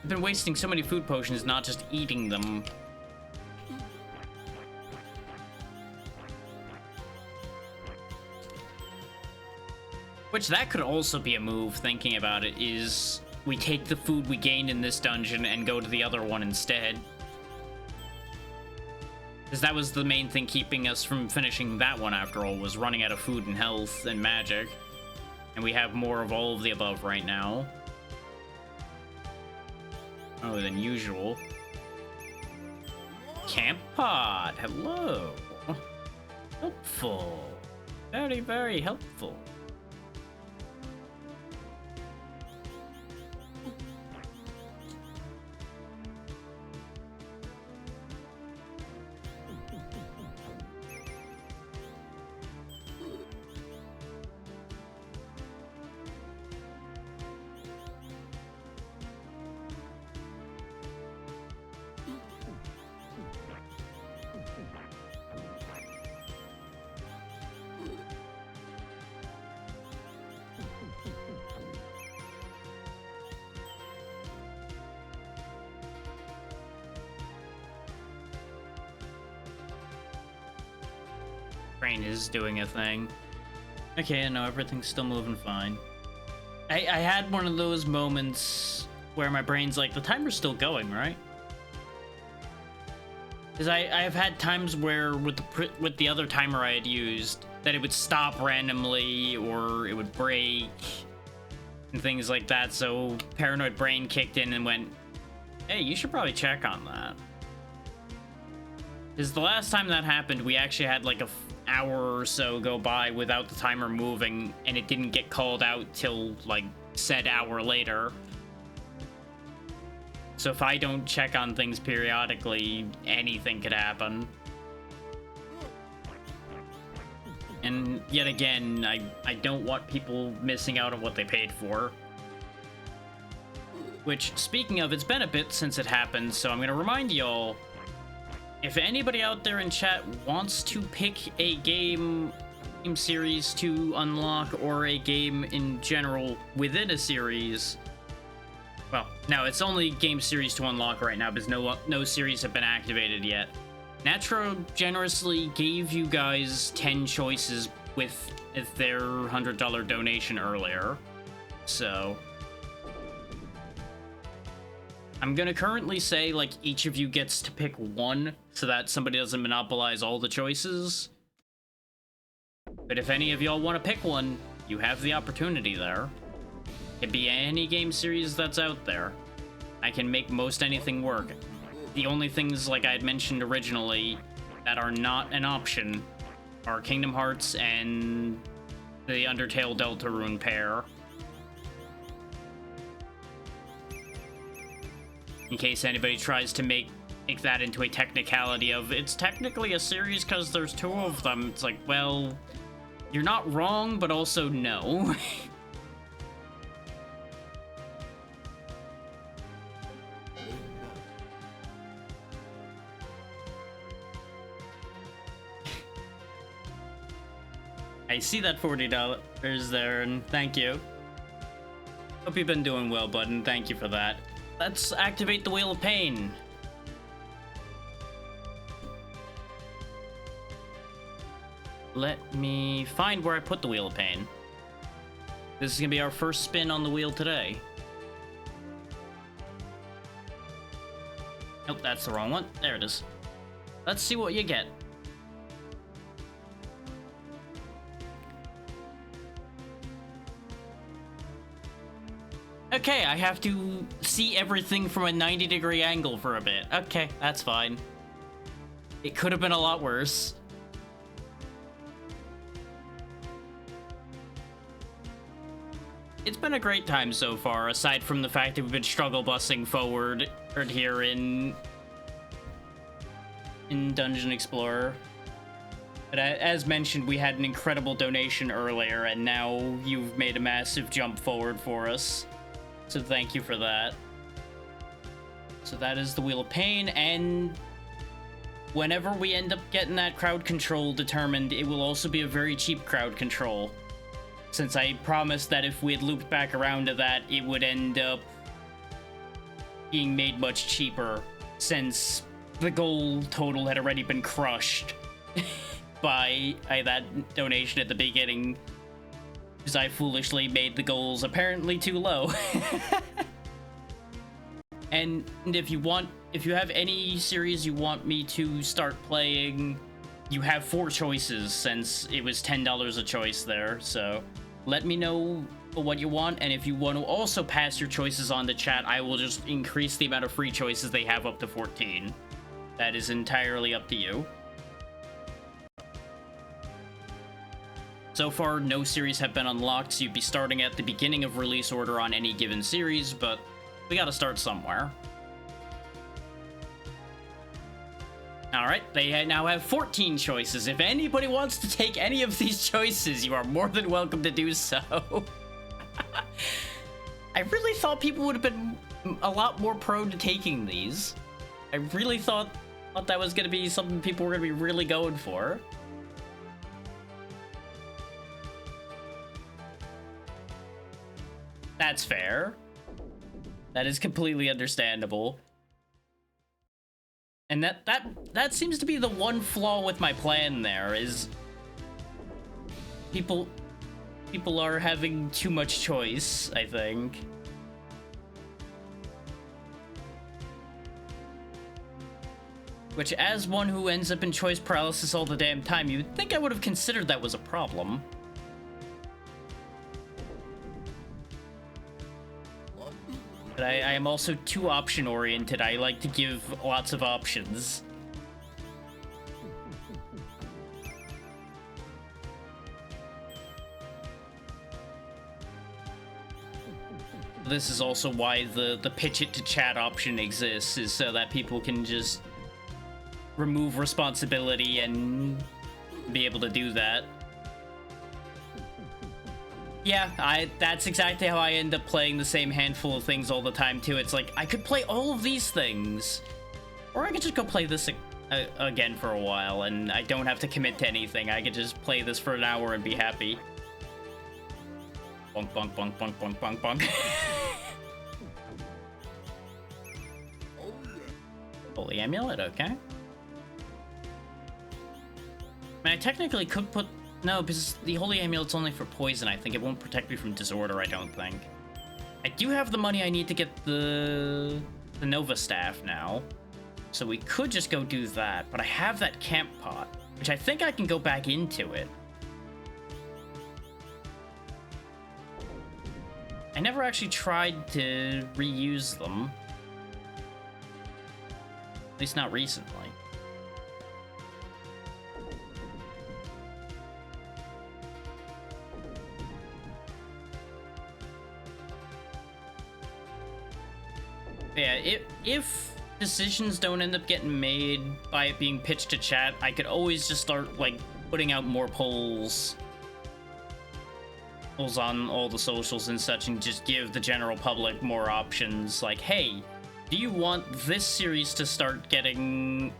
I've been wasting so many food potions not just eating them. Which that could also be a move, thinking about it, is we take the food we gained in this dungeon and go to the other one instead. Because that was the main thing keeping us from finishing that one after all, was running out of food and health and magic. And we have more of all of the above right now. Oh, than usual. Camp Pod, hello. Helpful. Very, very helpful. Brain is doing a thing. Okay, no, everything's still moving fine. I had one of those moments where my brain's like, the timer's still going, right? Because I have had times where with the other timer I had used, that it would stop randomly or it would break and things like that. So Paranoid Brain kicked in and went, hey, you should probably check on that. Because the last time that happened, we actually had like a hour or so go by without the timer moving, and it didn't get called out till like said hour later. So if I don't check on things periodically, anything could happen. And yet again, I don't want people missing out on what they paid for. Which, speaking of, it's been a bit since it happened, so I'm gonna remind y'all, if anybody out there in chat wants to pick a game series to unlock, or a game in general within a series, well, no, it's only game series to unlock right now because no series have been activated yet. Natro generously gave you guys 10 choices with their $100 donation earlier, so I'm gonna currently say, like, each of you gets to pick one so that somebody doesn't monopolize all the choices. But if any of y'all want to pick one, you have the opportunity there. It could be any game series that's out there. I can make most anything work. The only things, like I had mentioned originally, that are not an option are Kingdom Hearts and the Undertale Deltarune pair. In case anybody tries to make that into a technicality of, it's technically a series because there's two of them. It's like, well, you're not wrong, but also no. I see that $40 there, and thank you. Hope you've been doing well, bud, and thank you for that. Let's activate the Wheel of Pain. Let me find where I put the Wheel of Pain. This is gonna be our first spin on the wheel today. Nope, that's the wrong one. There it is. Let's see what you get. Okay, I have to see everything from a 90-degree angle for a bit. Okay, that's fine. It could have been a lot worse. It's been a great time so far, aside from the fact that we've been struggle busing forward here in in Dungeon Explorer. But as mentioned, we had an incredible donation earlier, and now you've made a massive jump forward for us. So thank you for that. So that is the Wheel of Pain, and whenever we end up getting that crowd control determined, it will also be a very cheap crowd control. Since I promised that if we had looped back around to that, it would end up being made much cheaper, since the goal total had already been crushed by that donation at the beginning, because I foolishly made the goals apparently too low. And if you have any series you want me to start playing, you have 4 choices, since it was $10 a choice there, so let me know what you want, and if you want to also pass your choices on to chat, I will just increase the amount of free choices they have up to 14. That is entirely up to you. So far, no series have been unlocked, so you'd be starting at the beginning of release order on any given series, but we gotta start somewhere. Alright, they now have 14 choices. If anybody wants to take any of these choices, you are more than welcome to do so. I really thought people would have been a lot more prone to taking these. I really thought that was going to be something people were going to be really going for. That's fair. That is completely understandable. And that seems to be the one flaw with my plan there, is people are having too much choice, I think. Which, as one who ends up in choice paralysis all the damn time, you'd think I would have considered that was a problem. But I am also too option-oriented. I like to give lots of options. This is also why the pitch it to chat option exists, is so that people can just remove responsibility and be able to do that. Yeah, that's exactly how I end up playing the same handful of things all the time, too. It's like, I could play all of these things, or I could just go play this again for a while, and I don't have to commit to anything. I could just play this for an hour and be happy. Bonk, bonk, bonk, bonk, bonk, bonk, bonk. Holy Amulet, okay. I mean, I technically could put... No, because the Holy Amulet's only for poison, I think. It won't protect me from disorder, I don't think. I do have the money I need to get the Nova Staff now. So we could just go do that, but I have that camp pot, which I think I can go back into it. I never actually tried to reuse them. At least not recently. Yeah, if decisions don't end up getting made by it being pitched to chat, I could always just start, like, putting out more polls on all the socials and such, and just give the general public more options, like, hey, do you want this series to start getting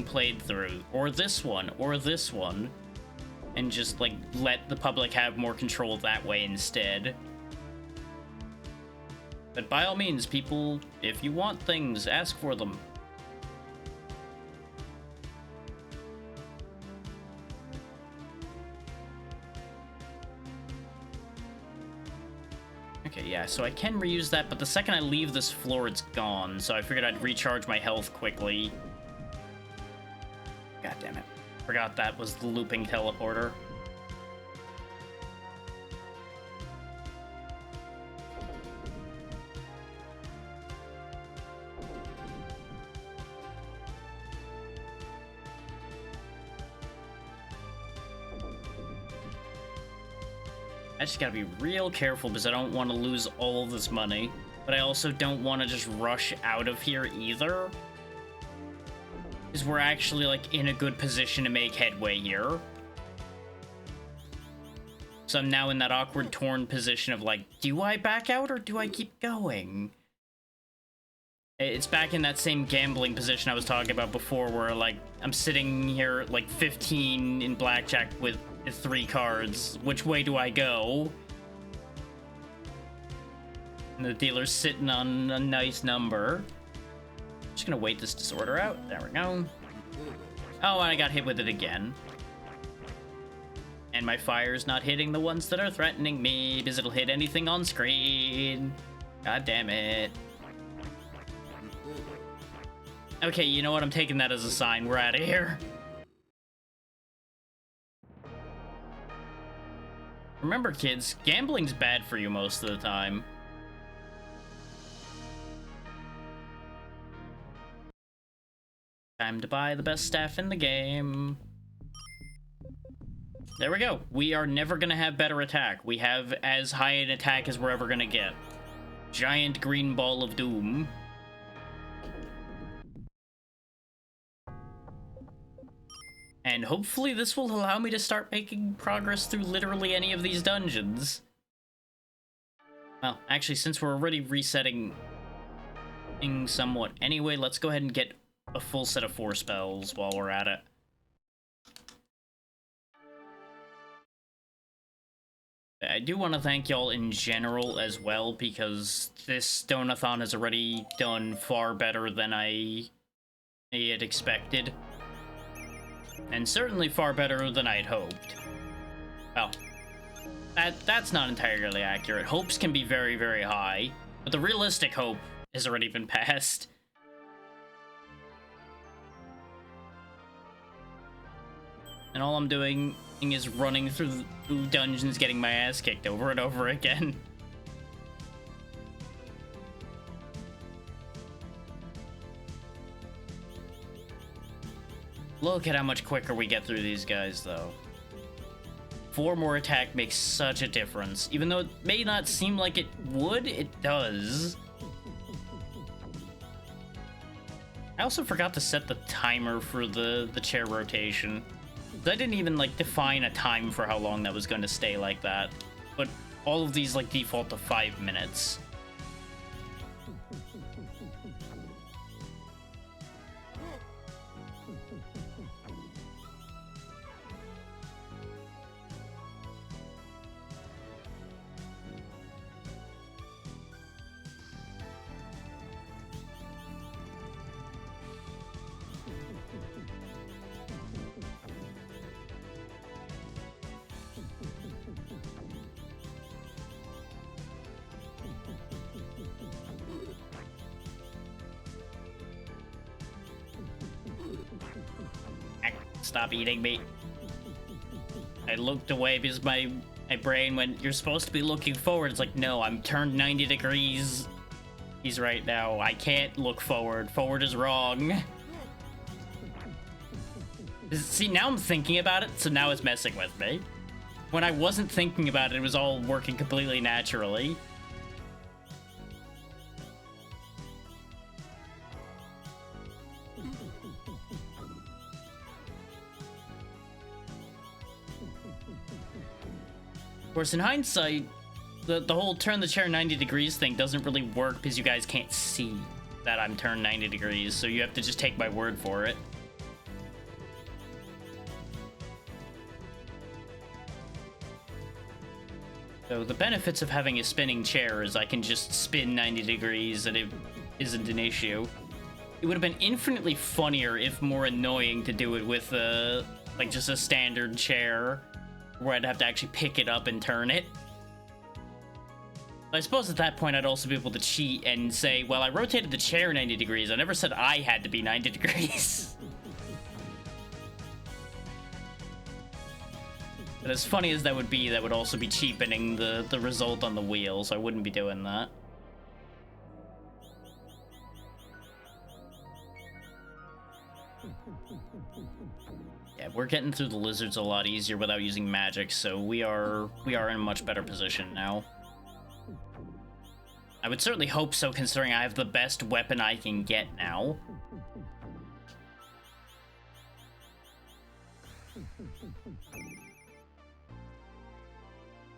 played through, or this one, and just, like, let the public have more control that way instead. But by all means, people, if you want things, ask for them. Okay, yeah, so I can reuse that, but the second I leave this floor, it's gone, so I figured I'd recharge my health quickly. God damn it. Forgot that was the looping teleporter. I just gotta be real careful because I don't want to lose all of this money, but I also don't want to just rush out of here either. is we're actually, like, in a good position to make headway here. So I'm now in that awkward, torn position of, like, do I back out or do I keep going? It's back in that same gambling position I was talking about before, where, like, I'm sitting here, like, 15 in blackjack with 3 cards. Which way do I go? And the dealer's sitting on a nice number. Just gonna wait this disorder out. There we go. Oh, and I got hit with it again. And my fire's not hitting the ones that are threatening me, because it'll hit anything on screen. God damn it. Okay, you know what? I'm taking that as a sign. We're out of here. Remember, kids, gambling's bad for you most of the time. Time to buy the best staff in the game. There we go. We are never gonna have better attack. We have as high an attack as we're ever gonna get. Giant green ball of doom. And hopefully this will allow me to start making progress through literally any of these dungeons. Well, actually, since we're already resetting somewhat anyway, let's go ahead and get a full set of 4 spells while we're at it. I do want to thank y'all in general as well, because this Donathon has already done far better than I had expected. And certainly far better than I had hoped. Well, that's not entirely accurate. Hopes can be very, very high, but the realistic hope has already been passed. And all I'm doing is running through dungeons, getting my ass kicked over and over again. Look at how much quicker we get through these guys, though. 4 more attack makes such a difference. Even though it may not seem like it would, it does. I also forgot to set the timer for the chair rotation. I didn't even, like, define a time for how long that was going to stay like that. But all of these, like, default to 5 minutes. Stop eating me. I looked away because my brain went, you're supposed to be looking forward. It's like, no, I'm turned 90 degrees. He's right now. I can't look forward. Forward is wrong. See, now I'm thinking about it, so now it's messing with me. When I wasn't thinking about it, it was all working completely naturally. Of course, in hindsight, the whole turn the chair 90 degrees thing doesn't really work because you guys can't see that I'm turned 90 degrees, so you have to just take my word for it. So the benefits of having a spinning chair is I can just spin 90 degrees and it isn't an issue. It would have been infinitely funnier, if more annoying, to do it with like just a standard chair where I'd have to actually pick it up and turn it. I suppose at that point I'd also be able to cheat and say, well, I rotated the chair 90 degrees. I never said I had to be 90 degrees. But as funny as that would be, that would also be cheapening the result on the wheel, so I wouldn't be doing that. Yeah, we're getting through the lizards a lot easier without using magic, so we are in a much better position now. I would certainly hope so, considering I have the best weapon I can get now.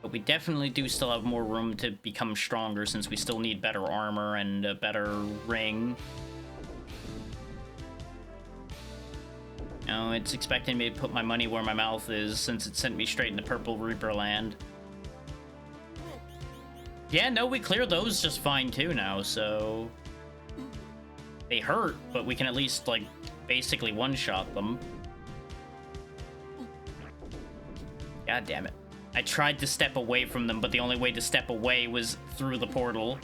But we definitely do still have more room to become stronger since we still need better armor and a better ring. No, it's expecting me to put my money where my mouth is since it sent me straight into Purple Reaper land. Yeah, no, we cleared those just fine too now, so... They hurt, but we can at least, like, basically one-shot them. God damn it. I tried to step away from them, but the only way to step away was through the portal.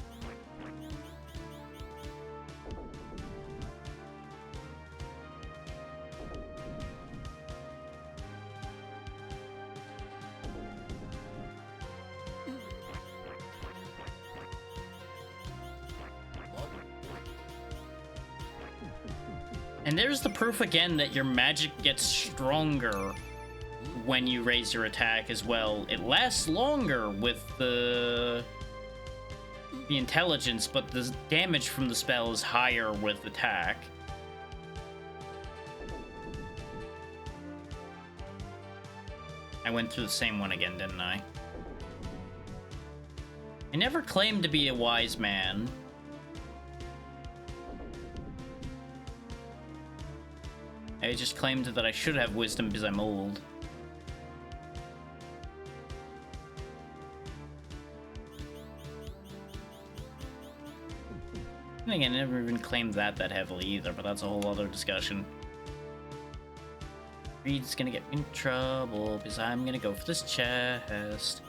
And there's the proof again that your magic gets stronger when you raise your attack as well. It lasts longer with the intelligence, but the damage from the spell is higher with attack. I went through the same one again, didn't I? I never claimed to be a wise man. I just claimed that I should have wisdom because I'm old. And again, I never even claimed that heavily either, but that's a whole other discussion. Reed's gonna get me in trouble because I'm gonna go for this chest.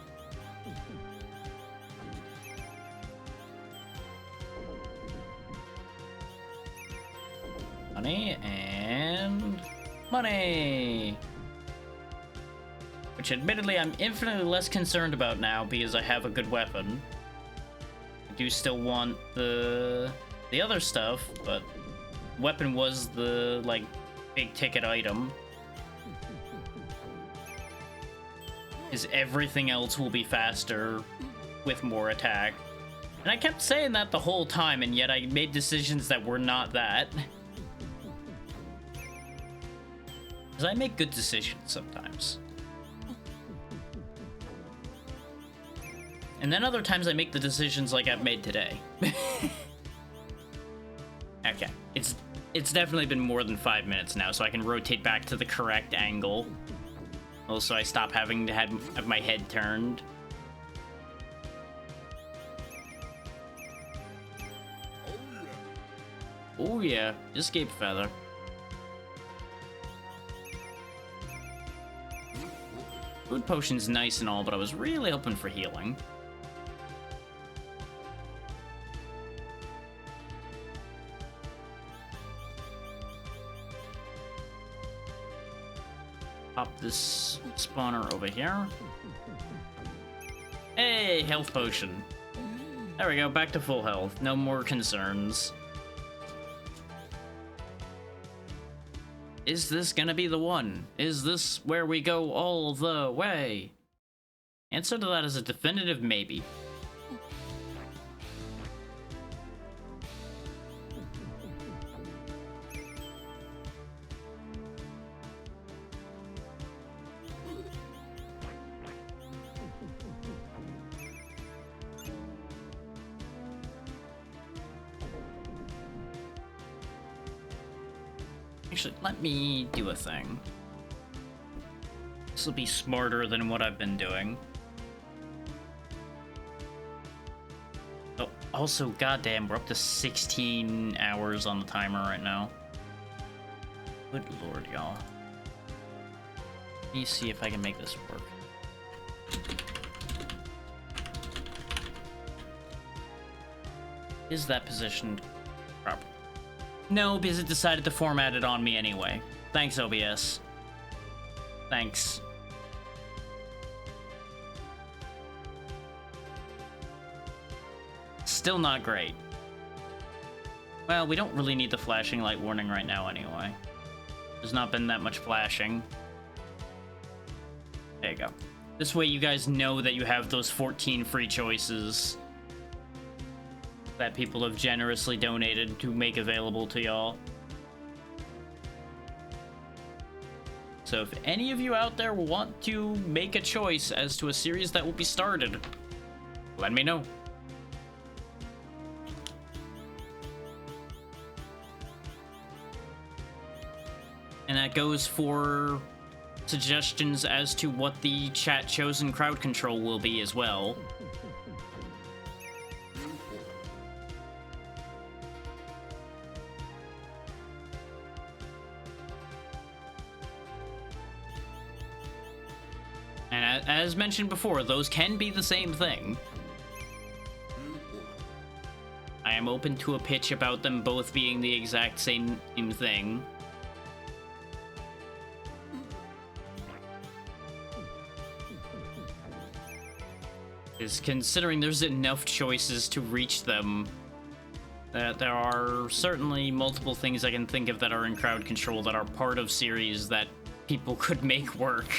Money and money! Which admittedly I'm infinitely less concerned about now because I have a good weapon. I do still want the other stuff, but weapon was the, like, big ticket item. Because everything else will be faster with more attack. And I kept saying that the whole time, and yet I made decisions that were not that. Because I make good decisions sometimes. And then other times I make the decisions like I've made today. Okay, it's definitely been more than 5 minutes now, so I can rotate back to the correct angle. Also, I stop having to have my head turned. Oh yeah, escape feather. Food potion's nice and all, but I was really hoping for healing. Pop this spawner over here. Hey, health potion. There we go, back to full health. No more concerns. Is this gonna be the one? Is this where we go all the way? Answer to that is a definitive maybe. Actually, let me do a thing. This will be smarter than what I've been doing. Oh, also, goddamn, we're up to 16 hours on the timer right now. Good lord, y'all. Let me see if I can make this work. Is that positioned properly? No, because it decided to format it on me anyway. Thanks, OBS. Thanks. Still not great. Well, we don't really need the flashing light warning right now anyway. There's not been that much flashing. There you go. This way you guys know that you have those 14 free choices that people have generously donated to make available to y'all. So if any of you out there want to make a choice as to a series that will be started, let me know. And that goes for suggestions as to what the chat chosen crowd control will be as well. And as mentioned before, those can be the same thing. I am open to a pitch about them both being the exact same thing. Is considering there's enough choices to reach them, that there are certainly multiple things I can think of that are in crowd control that are part of series that people could make work.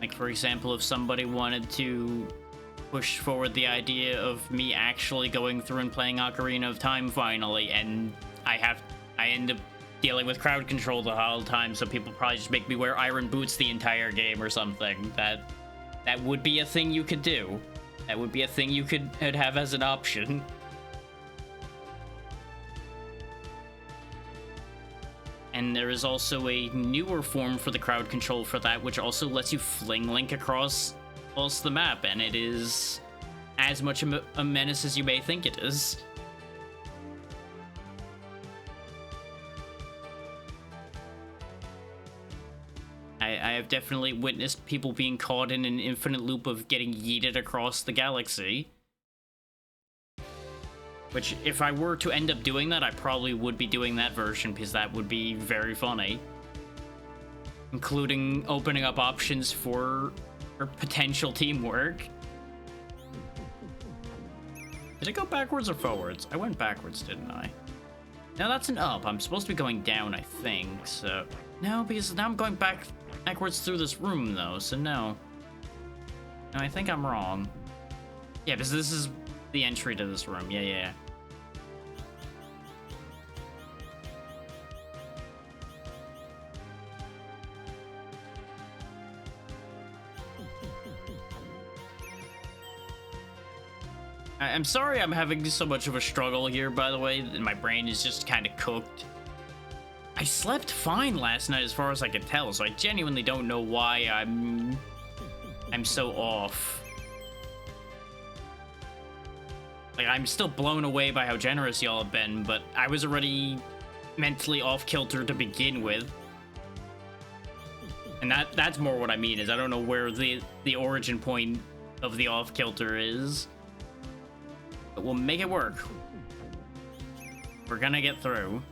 Like, for example, if somebody wanted to push forward the idea of me actually going through and playing Ocarina of Time finally, and I end up dealing with crowd control the whole time, so people probably just make me wear iron boots the entire game or something. That would be a thing you could do. That would be a thing you could have as an option. And there is also a newer form for the crowd control for that, which also lets you fling Link across the map, and it is as much a menace as you may think it is. I have definitely witnessed people being caught in an infinite loop of getting yeeted across the galaxy. Which, if I were to end up doing that, I probably would be doing that version, because that would be very funny. Including opening up options for potential teamwork. Did it go backwards or forwards? I went backwards, didn't I? No, that's an up. I'm supposed to be going down, I think, so... No, because now I'm going backwards through this room, though, so no. No, I think I'm wrong. Yeah, because this is the entry to this room. Yeah. I'm sorry I'm having so much of a struggle here, by the way, and my brain is just kind of cooked. I slept fine last night as far as I could tell, so I genuinely don't know why I'm so off. Like, I'm still blown away by how generous y'all have been, but I was already mentally off-kilter to begin with. And that's more what I mean, is I don't know where the origin point of the off-kilter is. But we'll make it work. We're gonna get through.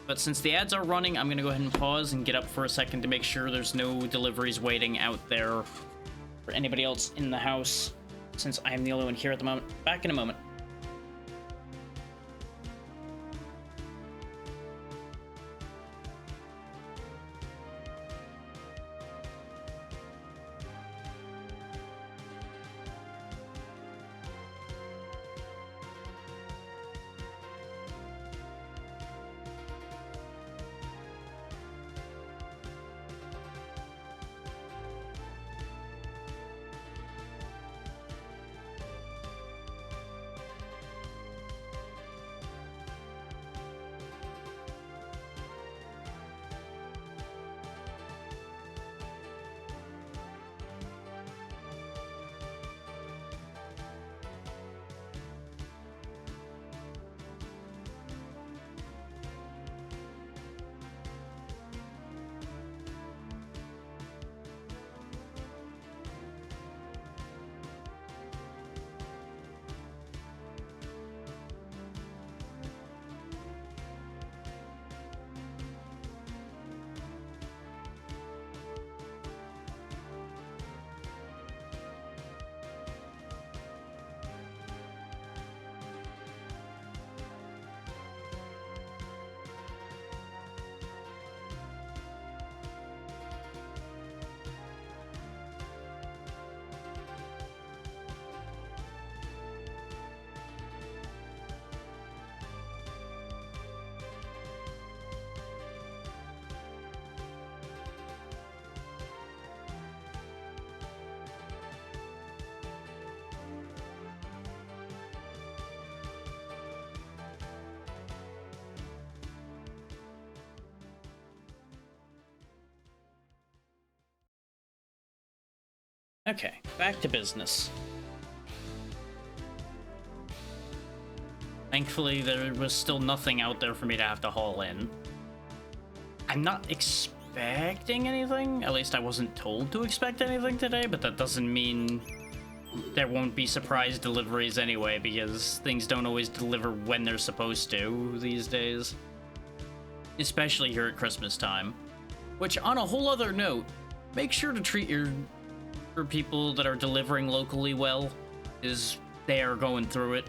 But since the ads are running, I'm gonna go ahead and pause and get up for a second to make sure there's no deliveries waiting out there for anybody else in the house, since I'm the only one here at the moment. Back in a moment. Okay, back to business. Thankfully, there was still nothing out there for me to have to haul in. I'm not expecting anything. At least I wasn't told to expect anything today, but that doesn't mean there won't be surprise deliveries anyway, because things don't always deliver when they're supposed to these days. Especially here at Christmas time. Which, on a whole other note, make sure to treat your people that are delivering locally well, as they are going through it.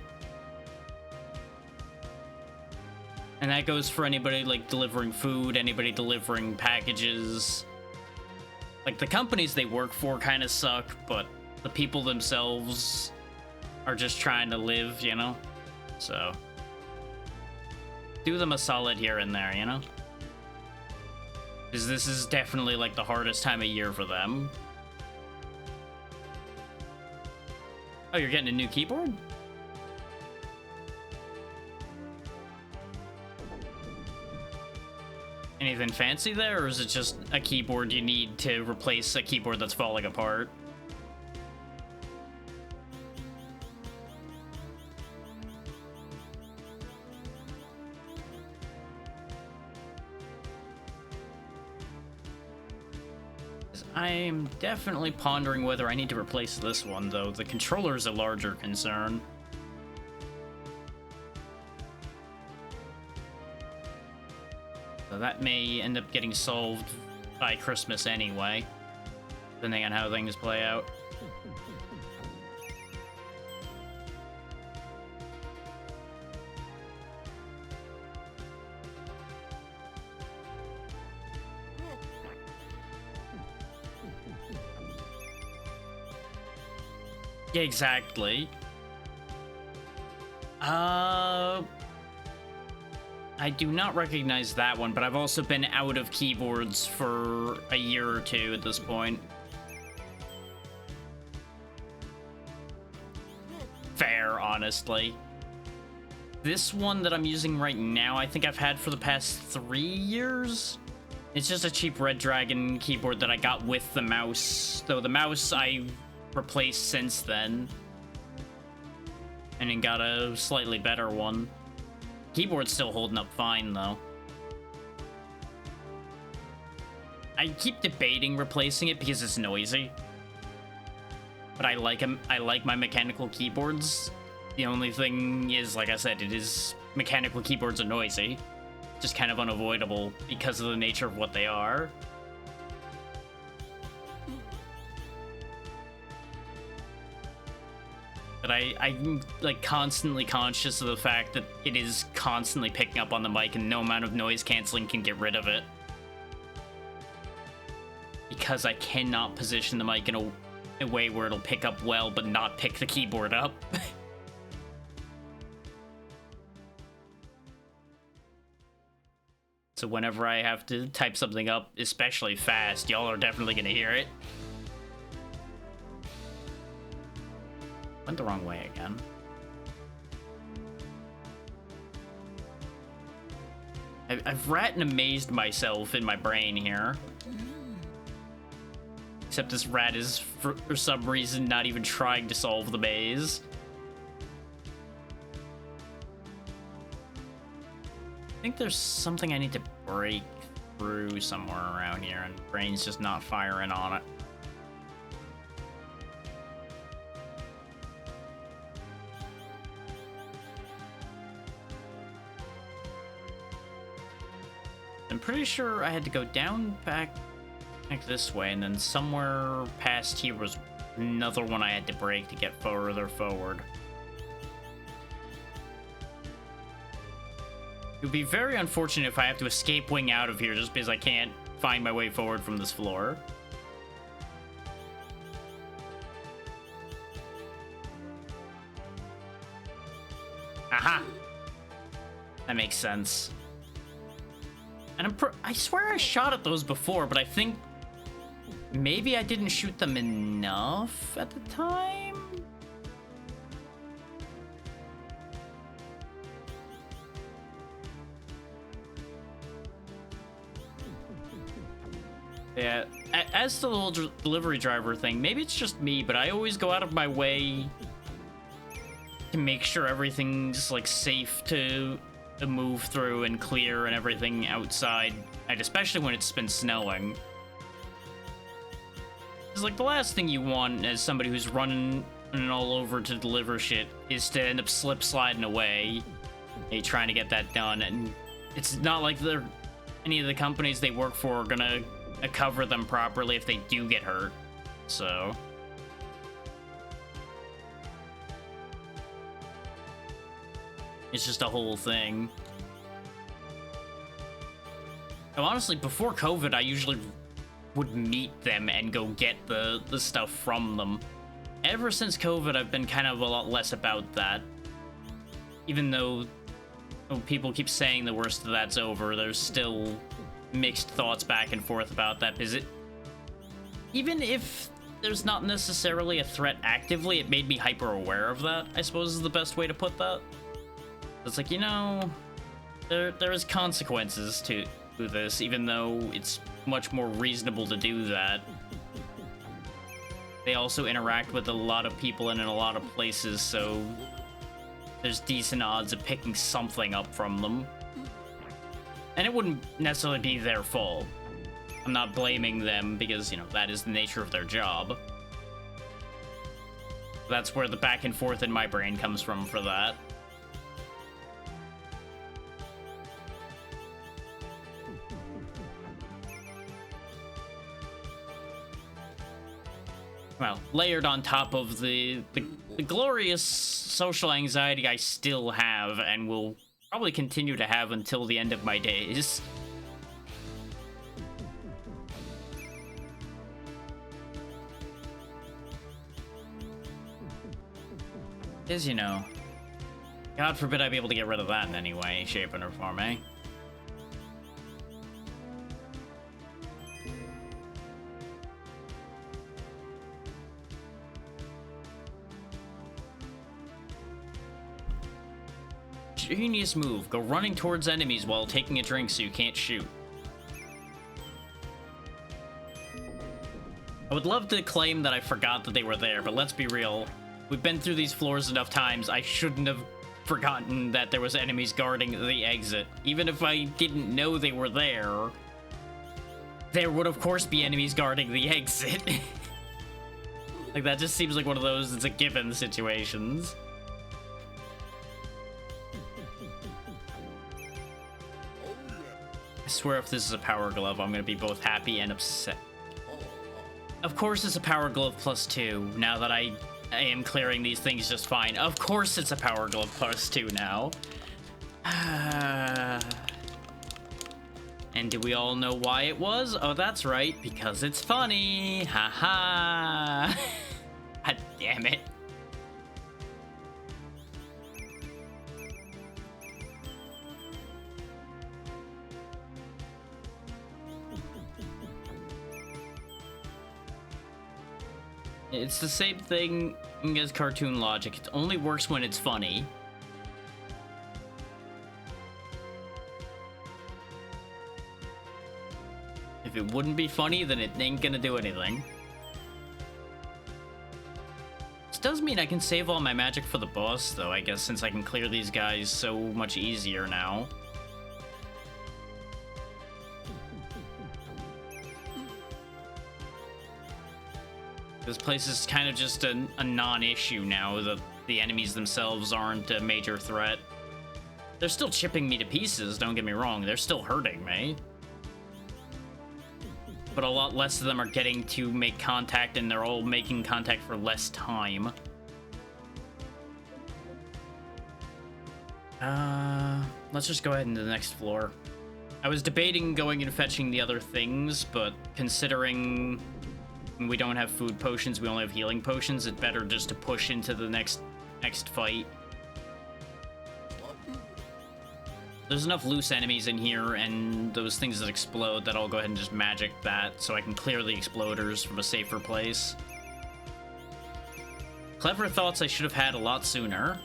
And that goes for anybody, like, delivering food, anybody delivering packages. Like, the companies they work for kind of suck, but the people themselves are just trying to live, you know? So, do them a solid here and there, you know? Because this is definitely, like, the hardest time of year for them. Oh, you're getting a new keyboard? Anything fancy there, or is it just a keyboard you need to replace a keyboard that's falling apart? I'm definitely pondering whether I need to replace this one, though. The controller's a larger concern. So that may end up getting solved by Christmas anyway, depending on how things play out. Exactly. I do not recognize that one, but I've also been out of keyboards for a year or two at this point. Fair, honestly. This one that I'm using right now, I think I've had for the past 3 years. It's just a cheap Red Dragon keyboard that I got with the mouse, though the mouse I replaced since then. And then got a slightly better one. Keyboard's still holding up fine, though. I keep debating replacing it because it's noisy. But I like them. I like my mechanical keyboards. The only thing is, like I said, mechanical keyboards are noisy. Just kind of unavoidable because of the nature of what they are. But I'm like constantly conscious of the fact that it is constantly picking up on the mic and no amount of noise canceling can get rid of it. Because I cannot position the mic in a way where it'll pick up well but not pick the keyboard up. So whenever I have to type something up, especially fast, y'all are definitely gonna hear it. Went the wrong way again. I've rat and amazed myself in my brain here. Except this rat is, for some reason, not even trying to solve the maze. I think there's something I need to break through somewhere around here, and the brain's just not firing on it. I'm pretty sure I had to go down back this way, and then somewhere past here was another one I had to break to get further forward. It would be very unfortunate if I have to escape wing out of here just because I can't find my way forward from this floor. Aha! That makes sense. And I swear I shot at those before, but I think maybe I didn't shoot them enough at the time? Yeah, as to the whole delivery driver thing, maybe it's just me, but I always go out of my way to make sure everything's like safe to move through and clear and everything outside, and especially when it's been snowing. It's like the last thing you want as somebody who's running all over to deliver shit is to end up slip sliding away, trying to get that done. And it's not like any of the companies they work for are gonna cover them properly if they do get hurt. So it's just a whole thing. So honestly, before COVID, I usually would meet them and go get the stuff from them. Ever since COVID, I've been kind of a lot less about that. Even though people keep saying the worst of that's over, there's still mixed thoughts back and forth about that, because even if there's not necessarily a threat actively, it made me hyper aware of that, I suppose is the best way to put that. It's like, there is consequences to this, even though it's much more reasonable to do that. They also interact with a lot of people and in a lot of places, so there's decent odds of picking something up from them. And it wouldn't necessarily be their fault. I'm not blaming them because, that is the nature of their job. That's where the back and forth in my brain comes from for that. Well, layered on top of the glorious social anxiety I still have and will probably continue to have until the end of my days. Is, God forbid I be able to get rid of that in any way, shape, or form, eh? Genius move. Go running towards enemies while taking a drink so you can't shoot. I would love to claim that I forgot that they were there, but let's be real. We've been through these floors enough times, I shouldn't have forgotten that there was enemies guarding the exit. Even if I didn't know they were there would of course be enemies guarding the exit. Like, that just seems like one of those, it's a given situations. I swear if this is a power glove, I'm gonna be both happy and upset. Of course it's a power glove +2, now that I am clearing these things just fine. Of course it's a power glove +2 now. And do we all know why it was? Oh, that's right, because it's funny. Haha. God damn it. It's the same thing as cartoon logic. It only works when it's funny. If it wouldn't be funny, then it ain't gonna do anything. This does mean I can save all my magic for the boss, though, I guess, since I can clear these guys so much easier now. This place is kind of just a non-issue now that the enemies themselves aren't a major threat. They're still chipping me to pieces, don't get me wrong. They're still hurting me. But a lot less of them are getting to make contact, and they're all making contact for less time. Let's just go ahead into the next floor. I was debating going and fetching the other things, but considering we don't have food potions, we only have healing potions, it's better just to push into the next fight. There's enough loose enemies in here and those things that explode that I'll go ahead and just magic that so I can clear the exploders from a safer place. Clever thoughts I should have had a lot sooner.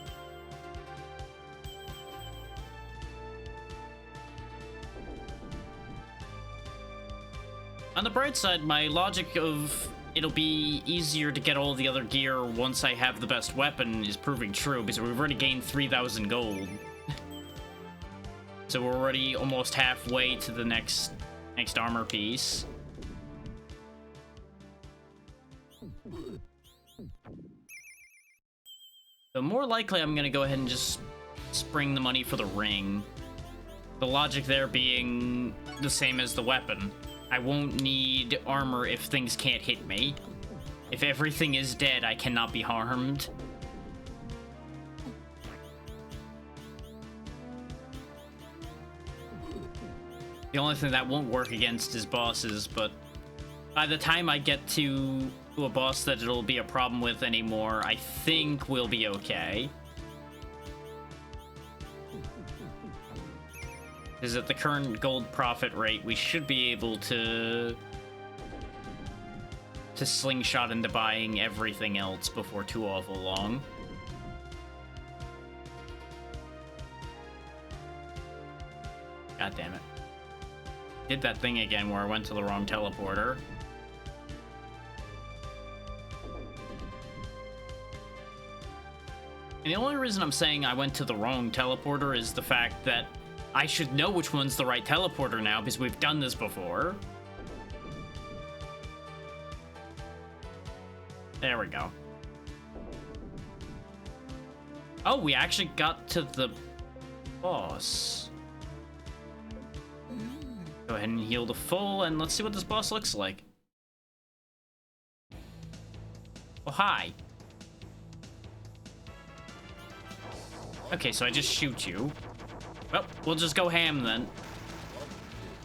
On the bright side, my logic of it'll be easier to get all the other gear once I have the best weapon is proving true, because we've already gained 3,000 gold. So we're already almost halfway to the next armor piece. But more likely, I'm gonna go ahead and just spring the money for the ring. The logic there being the same as the weapon. I won't need armor if things can't hit me. If everything is dead, I cannot be harmed. The only thing that won't work against is bosses, but by the time I get to a boss that it'll be a problem with anymore, I think we'll be okay. Because at the current gold profit rate, we should be able to slingshot into buying everything else before too awful long. God damn it. Did that thing again where I went to the wrong teleporter. And the only reason I'm saying I went to the wrong teleporter is the fact that I should know which one's the right teleporter now, because we've done this before. There we go. Oh, we actually got to the boss. Go ahead and heal to full, and let's see what this boss looks like. Oh, hi. Okay, so I just shoot you. Well, we'll just go ham then.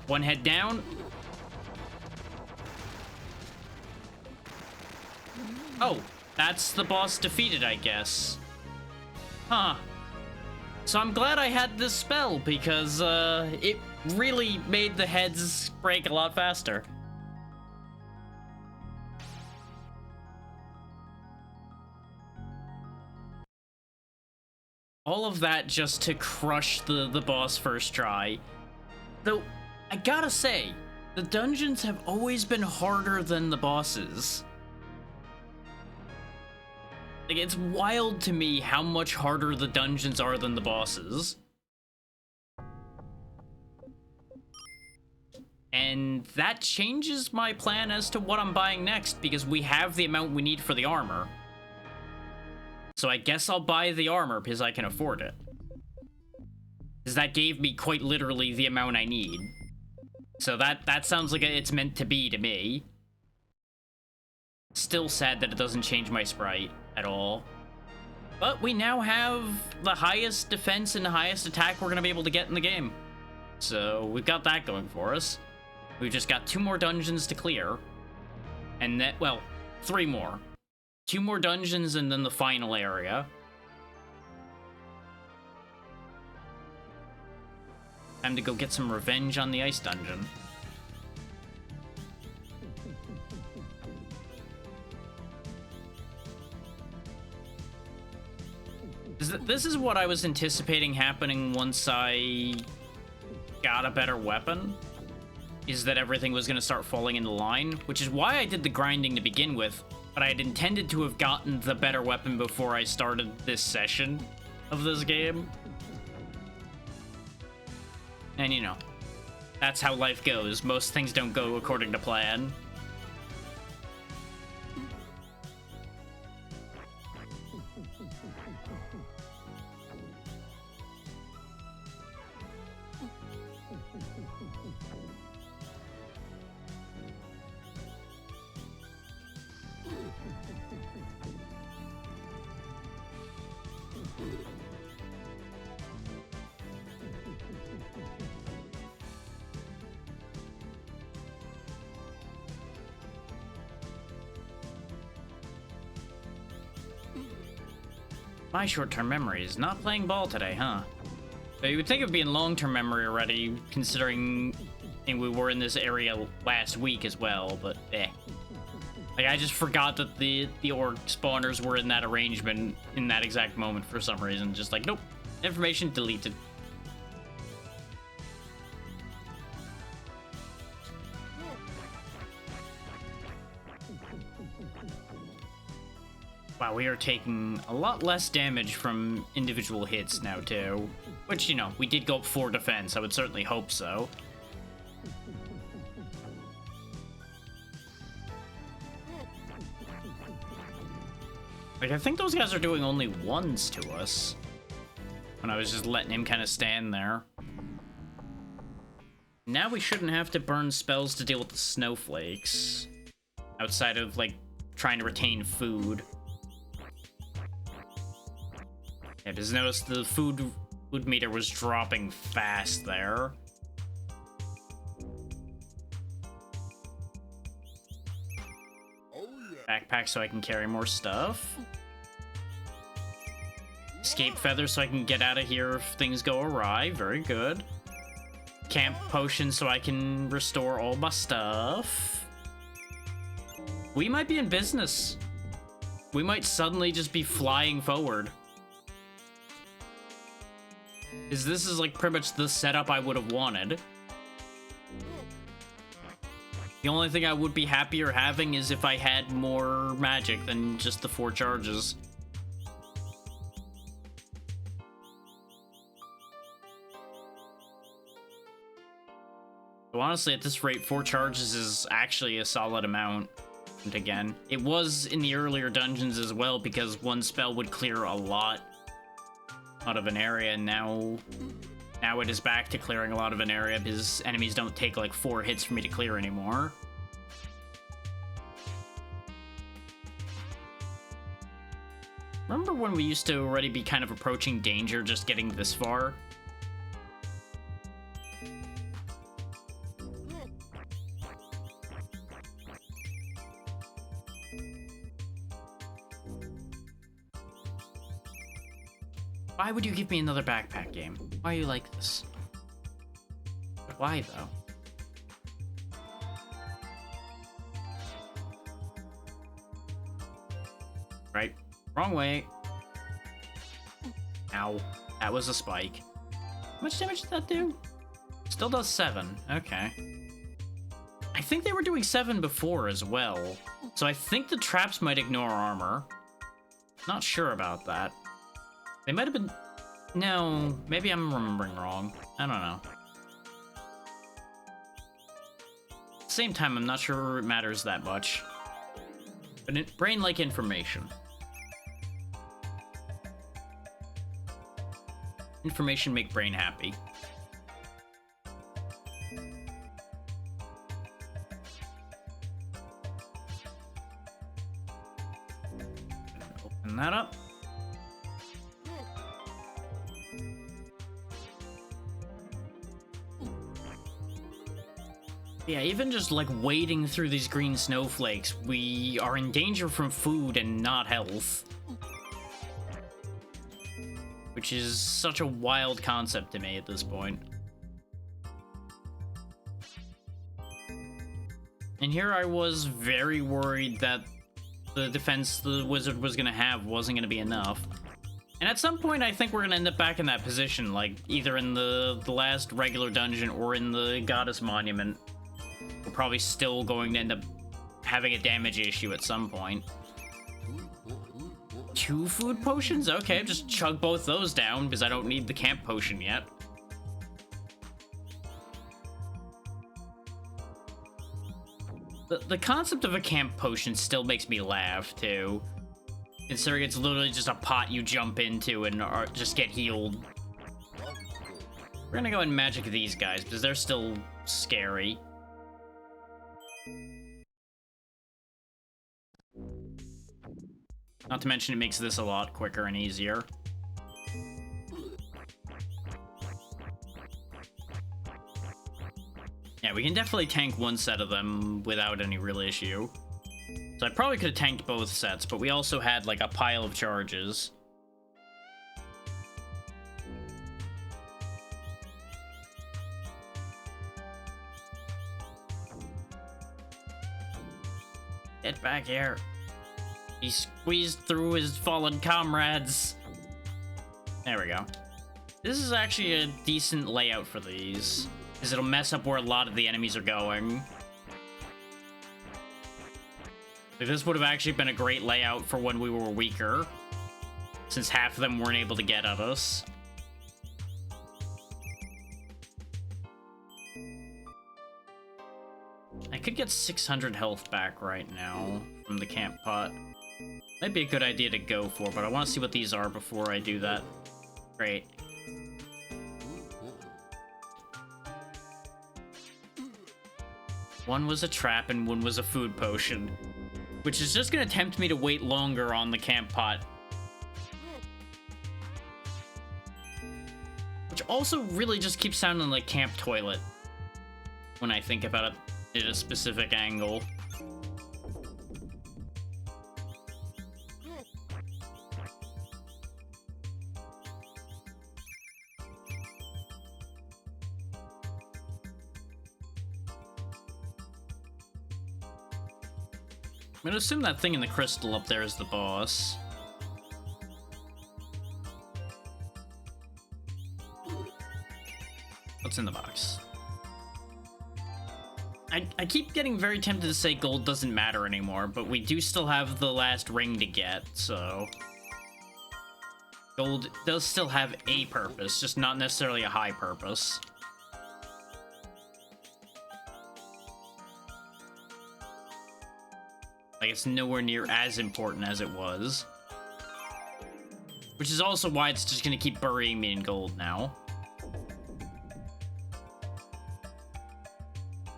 One head down. Oh, that's the boss defeated, I guess. Huh. So I'm glad I had this spell, because it really made the heads break a lot faster. All of that just to crush the boss first try. Though, I gotta say, the dungeons have always been harder than the bosses. Like, it's wild to me how much harder the dungeons are than the bosses. And that changes my plan as to what I'm buying next, because we have the amount we need for the armor. So I guess I'll buy the armor because I can afford it. Because that gave me quite literally the amount I need. So that sounds like it's meant to be to me. Still sad that it doesn't change my sprite at all. But we now have the highest defense and the highest attack we're going to be able to get in the game. So we've got that going for us. We've just got 2 more dungeons to clear. And that, well, 3 more. 2 more dungeons and then the final area. Time to go get some revenge on the ice dungeon. This is what I was anticipating happening once I got a better weapon. Is that everything was going to start falling into line, which is why I did the grinding to begin with. But I had intended to have gotten the better weapon before I started this session of this game. And you know, that's how life goes. Most things don't go according to plan. My short-term memory is not playing ball today, huh? So you would think it would be in long-term memory already, considering we were in this area last week as well, but eh. Like, I just forgot that the orc spawners were in that arrangement in that exact moment for some reason. Just like, nope, information deleted. Wow, we are taking a lot less damage from individual hits now, too. Which, you know, we did go up 4 defense. I would certainly hope so. Like, I think those guys are doing only 1s to us. When I was just letting him kind of stand there. Now we shouldn't have to burn spells to deal with the snowflakes. Outside of, like, trying to retain food. Yeah, just notice the food meter was dropping fast there. Backpack so I can carry more stuff. Escape feather so I can get out of here if things go awry. Very good. Camp potion so I can restore all my stuff. We might be in business. We might suddenly just be flying forward. This is like pretty much the setup I would have wanted. The only thing I would be happier having is if I had more magic than just the 4 charges. So honestly, at this rate, 4 charges is actually a solid amount. And again, it was in the earlier dungeons as well, because 1 spell would clear a lot out of an area, and now it is back to clearing a lot of an area because enemies don't take like 4 hits for me to clear anymore. Remember when we used to already be kind of approaching danger just getting this far? Why would you give me another backpack game? Why are you like this? But why, though? Right. Wrong way. Ow. That was a spike. How much damage did that do? Still does 7. Okay. I think they were doing 7 before as well. So I think the traps might ignore armor. Not sure about that. They might have been... No, maybe I'm remembering wrong. I don't know. At the same time, I'm not sure it matters that much. But brain-like information. Information make brain happy. Open that up. Yeah, even just like wading through these green snowflakes, we are in danger from food and not health. Which is such a wild concept to me at this point. And here I was very worried that the defense the wizard was gonna have wasn't gonna be enough. And at some point I think we're gonna end up back in that position, like either in the last regular dungeon or in the goddess monument. We're probably still going to end up having a damage issue at some point. 2 food potions? Okay, just chug both those down because I don't need the camp potion yet. The concept of a camp potion still makes me laugh, too. Considering it's literally just a pot you jump into and just get healed. We're gonna go and magic these guys because they're still scary. Not to mention it makes this a lot quicker and easier. Yeah, we can definitely tank 1 set of them without any real issue. So I probably could have tanked both sets, but we also had like a pile of charges. Get back here. He squeezed through his fallen comrades. There we go. This is actually a decent layout for these, because it'll mess up where a lot of the enemies are going. Like, this would have actually been a great layout for when we were weaker, since half of them weren't able to get at us. I could get 600 health back right now from the camp pot. Might be a good idea to go for, but I want to see what these are before I do that. Great. One was a trap and one was a food potion, which is just going to tempt me to wait longer on the camp pot. Which also really just keeps sounding like camp toilet when I think about it at a specific angle. I'm gonna assume that thing in the crystal up there is the boss. What's in the box? I keep getting very tempted to say gold doesn't matter anymore, but we do still have the last ring to get, so... Gold does still have a purpose, just not necessarily a high purpose. Like, it's nowhere near as important as it was. Which is also why it's just gonna keep burying me in gold now.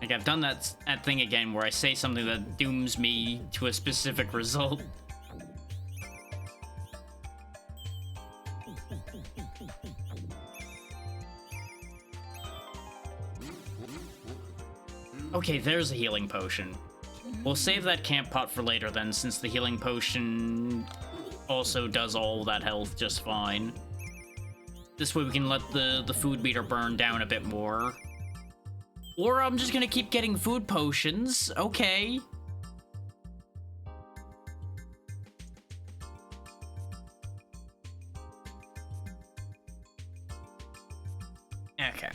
Like, I've done that thing again where I say something that dooms me to a specific result. Okay, there's a healing potion. We'll save that camp pot for later then, since the healing potion also does all that health just fine. This way we can let the food meter burn down a bit more. Or I'm just gonna keep getting food potions. Okay. Okay.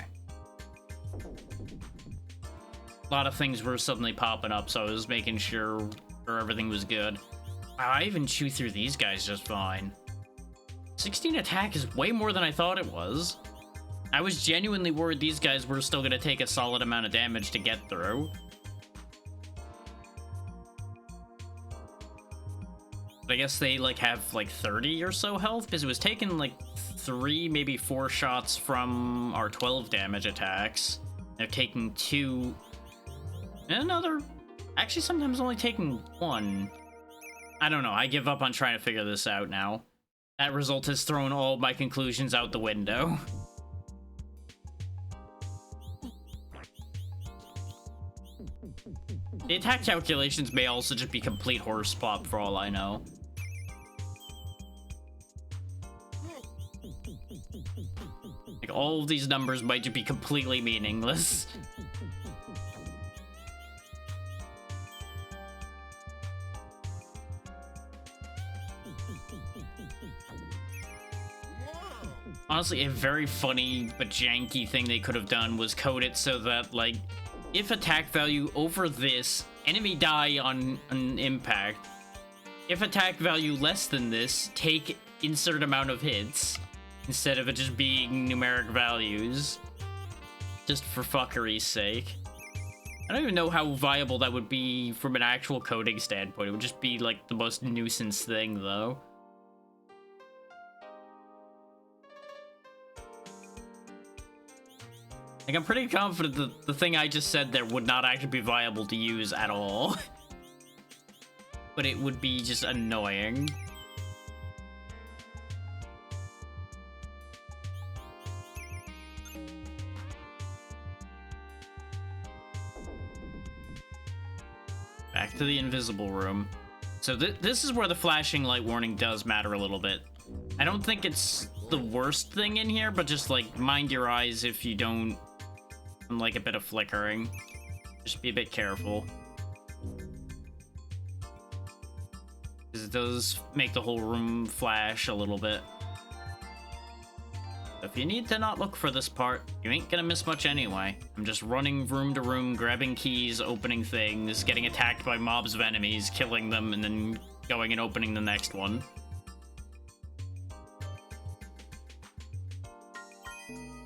A lot of things were suddenly popping up, so I was making sure everything was good. Wow, I even chew through these guys just fine. 16 attack is way more than I thought it was. I was genuinely worried these guys were still gonna take a solid amount of damage to get through. But I guess they like have like 30 or so health, because it was taking like 3, maybe 4 shots from our 12 damage attacks. They're taking 2 and another, actually sometimes only taking 1. I don't know, I give up on trying to figure this out now. That result has thrown all my conclusions out the window. The attack calculations may also just be complete horse plop for all I know. Like, all of these numbers might just be completely meaningless. Honestly, a very funny but janky thing they could have done was code it so that, like, if attack value over this, enemy die on an impact. If attack value less than this, take insert amount of hits, instead of it just being numeric values. Just for fuckery's sake. I don't even know how viable that would be from an actual coding standpoint. It would just be, like, the most nuisance thing, though. Like, I'm pretty confident that the thing I just said there would not actually be viable to use at all. But it would be just annoying. Back to the invisible room. So this is where the flashing light warning does matter a little bit. I don't think it's the worst thing in here, but just, like, mind your eyes if you don't like a bit of flickering. Just be a bit careful. Because it does make the whole room flash a little bit. If you need to not look for this part, you ain't gonna miss much anyway. I'm just running room to room, grabbing keys, opening things, getting attacked by mobs of enemies, killing them, and then going and opening the next one.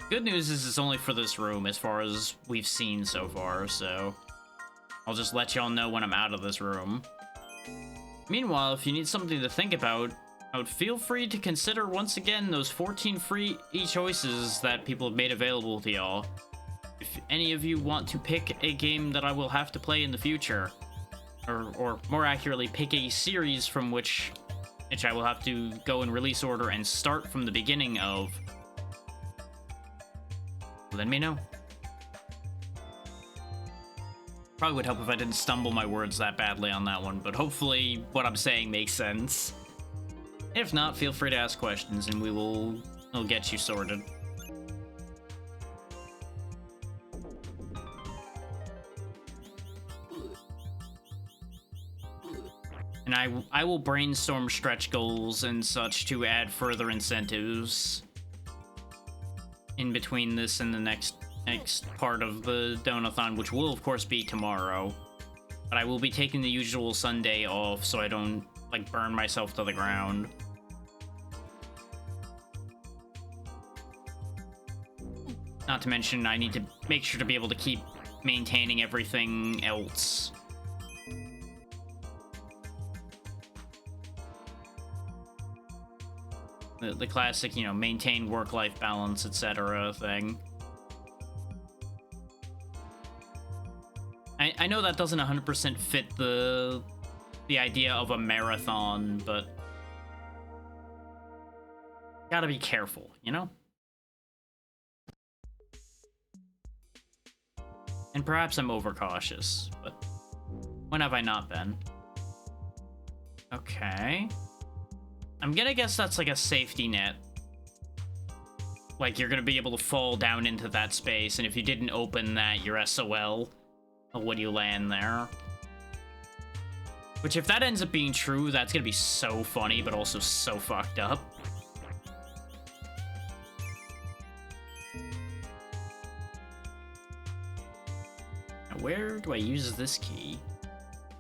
Good news is it's only for this room as far as we've seen so far, so I'll just let y'all know when I'm out of this room. Meanwhile, if you need something to think about, feel free to consider once again those 14 free e-choices that people have made available to y'all. If any of you want to pick a game that I will have to play in the future, or more accurately, pick a series from which I will have to go in release order and start from the beginning of, let me know. Probably would help if I didn't stumble my words that badly on that one, but hopefully what I'm saying makes sense. If not, feel free to ask questions and we'll get you sorted. And I will brainstorm stretch goals and such to add further incentives in between this and the next part of the Donathon, which will of course be tomorrow. But I will be taking the usual Sunday off so I don't like burn myself to the ground. Not to mention I need to make sure to be able to keep maintaining everything else. The classic, you know, maintain work-life balance, etc. thing. I know that doesn't 100% fit the idea of a marathon, but gotta be careful, you know? And perhaps I'm overcautious, but when have I not been? Okay. I'm gonna guess that's like a safety net. Like, you're gonna be able to fall down into that space, and if you didn't open that, you're SOL when you land there. Which, if that ends up being true, that's gonna be so funny, but also so fucked up. Now, where do I use this key?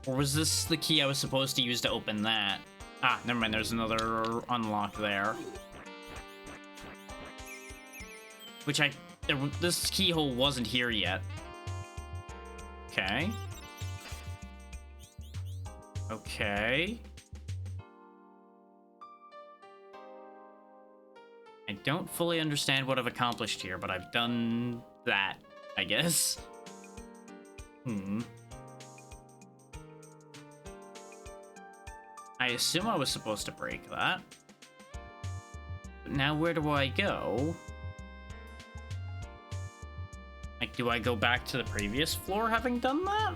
Or was this the key I was supposed to use to open that? Ah, never mind, there's another unlock there. Which this keyhole wasn't here yet. Okay. Okay. I don't fully understand what I've accomplished here, but I've done that, I guess. I assume I was supposed to break that. But now where do I go? Like, do I go back to the previous floor having done that?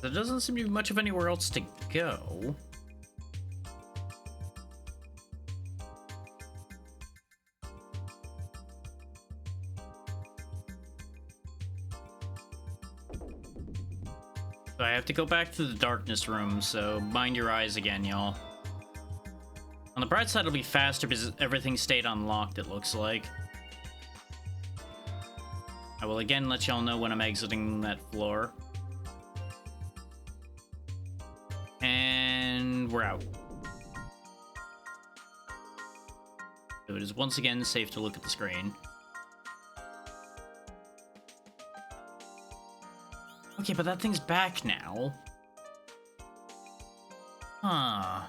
There doesn't seem to be much of anywhere else to go. So I have to go back to the darkness room, so mind your eyes again, y'all. On the bright side, it'll be faster because everything stayed unlocked, it looks like. I will again let y'all know when I'm exiting that floor. And we're out. So it is once again safe to look at the screen. Okay, but that thing's back now. Huh.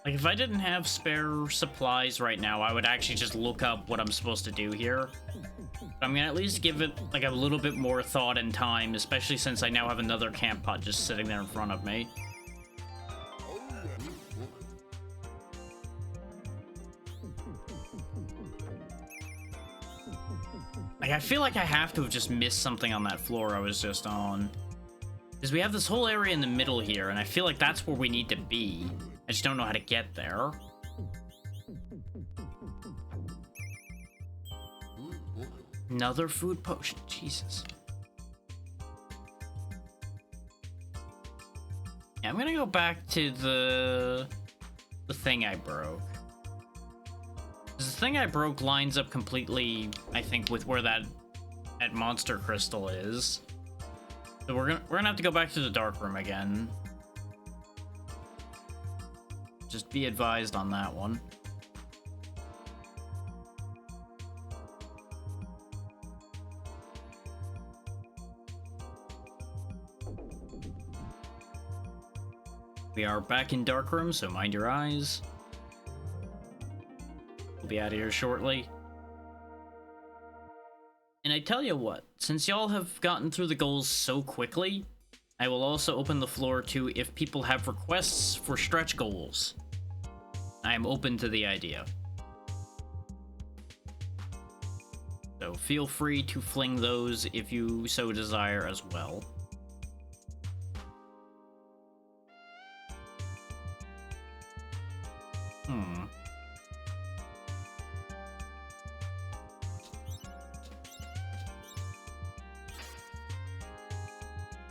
Like, if I didn't have spare supplies right now, I would actually just look up what I'm supposed to do here. But I'm gonna at least give it, like, a little bit more thought and time, especially since I now have another camp pot just sitting there in front of me. Like, I feel like I have to have just missed something on that floor I was just on. Because we have this whole area in the middle here, and I feel like that's where we need to be. I just don't know how to get there. Another food potion. Jesus. Yeah, I'm gonna go back to the thing I broke. The thing I broke lines up completely, I think, with where that monster crystal is. So we're gonna have to go back to the dark room again. Just be advised on that one. We are back in dark room, so mind your eyes. We'll be out of here shortly. And I tell you what, since y'all have gotten through the goals so quickly, I will also open the floor to if people have requests for stretch goals. I am open to the idea. So feel free to fling those if you so desire as well.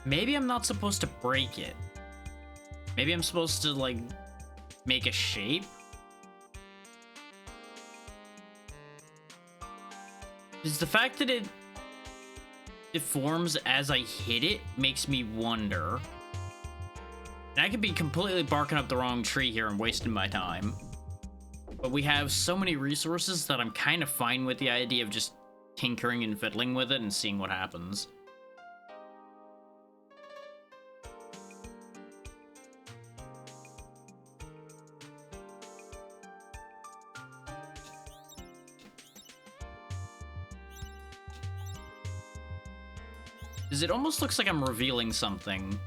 Maybe I'm not supposed to break it. Maybe I'm supposed to, like, make a shape? Because the fact that it deforms as I hit it makes me wonder. And I could be completely barking up the wrong tree here and wasting my time. But we have so many resources that I'm kind of fine with the idea of just tinkering and fiddling with it and seeing what happens. It almost looks like I'm revealing something.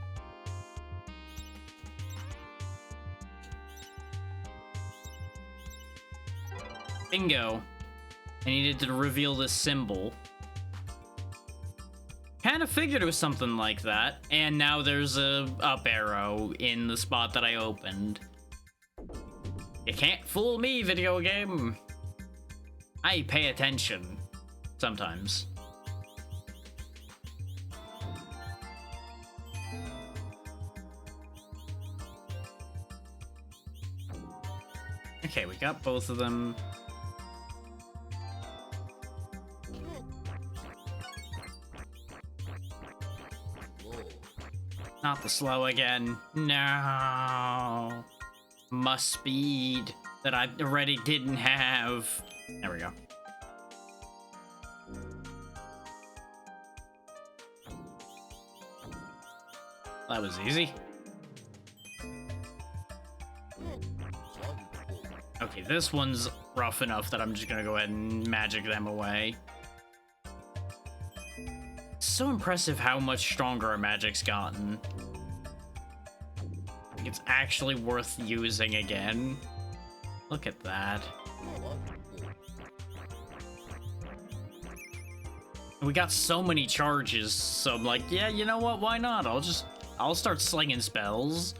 Bingo. I needed to reveal this symbol. Kind of figured it was something like that. And now there's a up arrow in the spot that I opened. You can't fool me, video game. I pay attention. Sometimes. Okay, we got both of them. Not the slow again. No. Must speed that I already didn't have. There we go. That was easy. Okay, this one's rough enough that I'm just gonna go ahead and magic them away. It's so impressive how much stronger our magic's gotten. It's actually worth using again. Look at that. We got so many charges, so I'm like, yeah, you know what, why not? I'll start slinging spells.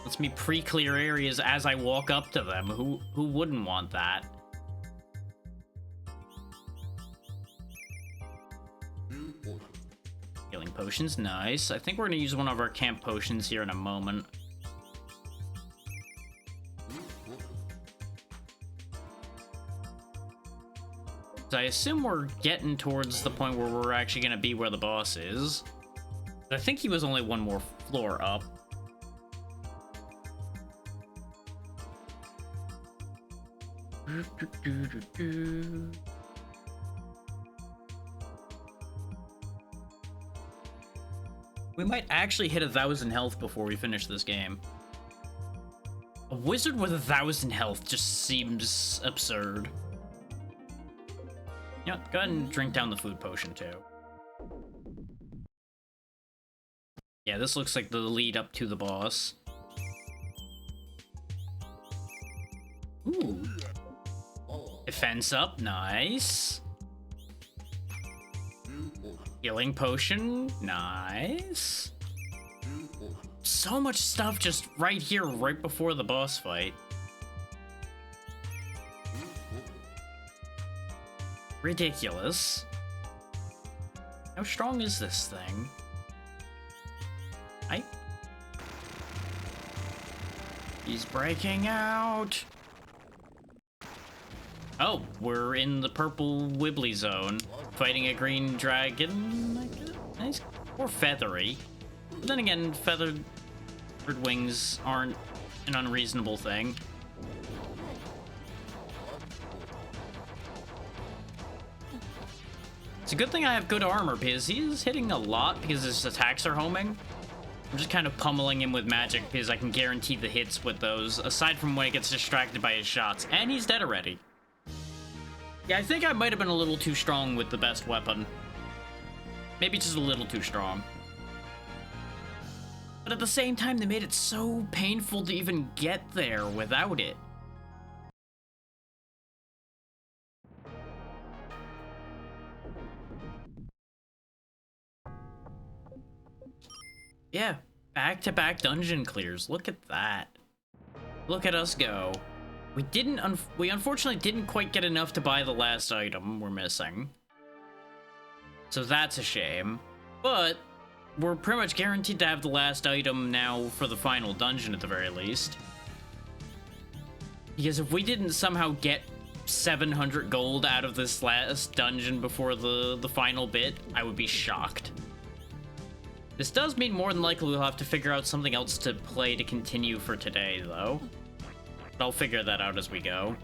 Lets me pre-clear areas as I walk up to them. Who wouldn't want that? Healing potions, nice. I think we're gonna use one of our camp potions here in a moment. So I assume we're getting towards the point where we're actually gonna be where the boss is. But I think he was only one more floor up. We might actually hit 1,000 health before we finish this game. A wizard with 1,000 health just seems absurd. You know, go ahead and drink down the food potion too. Yeah, this looks like the lead up to the boss. Ooh. Defense up, nice. Healing potion, nice. So much stuff just right here, right before the boss fight. ridiculous. How strong is this thing? He's breaking out. Oh, we're in the purple wibbly zone, fighting a green dragon. Nice, or feathery. But then again, feathered wings aren't an unreasonable thing. It's a good thing I have good armor, because he's hitting a lot because his attacks are homing. I'm just kind of pummeling him with magic because I can guarantee the hits with those, aside from when he gets distracted by his shots. And he's dead already. Yeah, I think I might have been a little too strong with the best weapon. Maybe just a little too strong. But at the same time, they made it so painful to even get there without it. Yeah, back-to-back dungeon clears. Look at that. Look at us go. We unfortunately didn't quite get enough to buy the last item we're missing. So that's a shame. But we're pretty much guaranteed to have the last item now for the final dungeon at the very least. Because if we didn't somehow get 700 gold out of this last dungeon before the final bit, I would be shocked. This does mean more than likely we'll have to figure out something else to play to continue for today, though. But I'll figure that out as we go.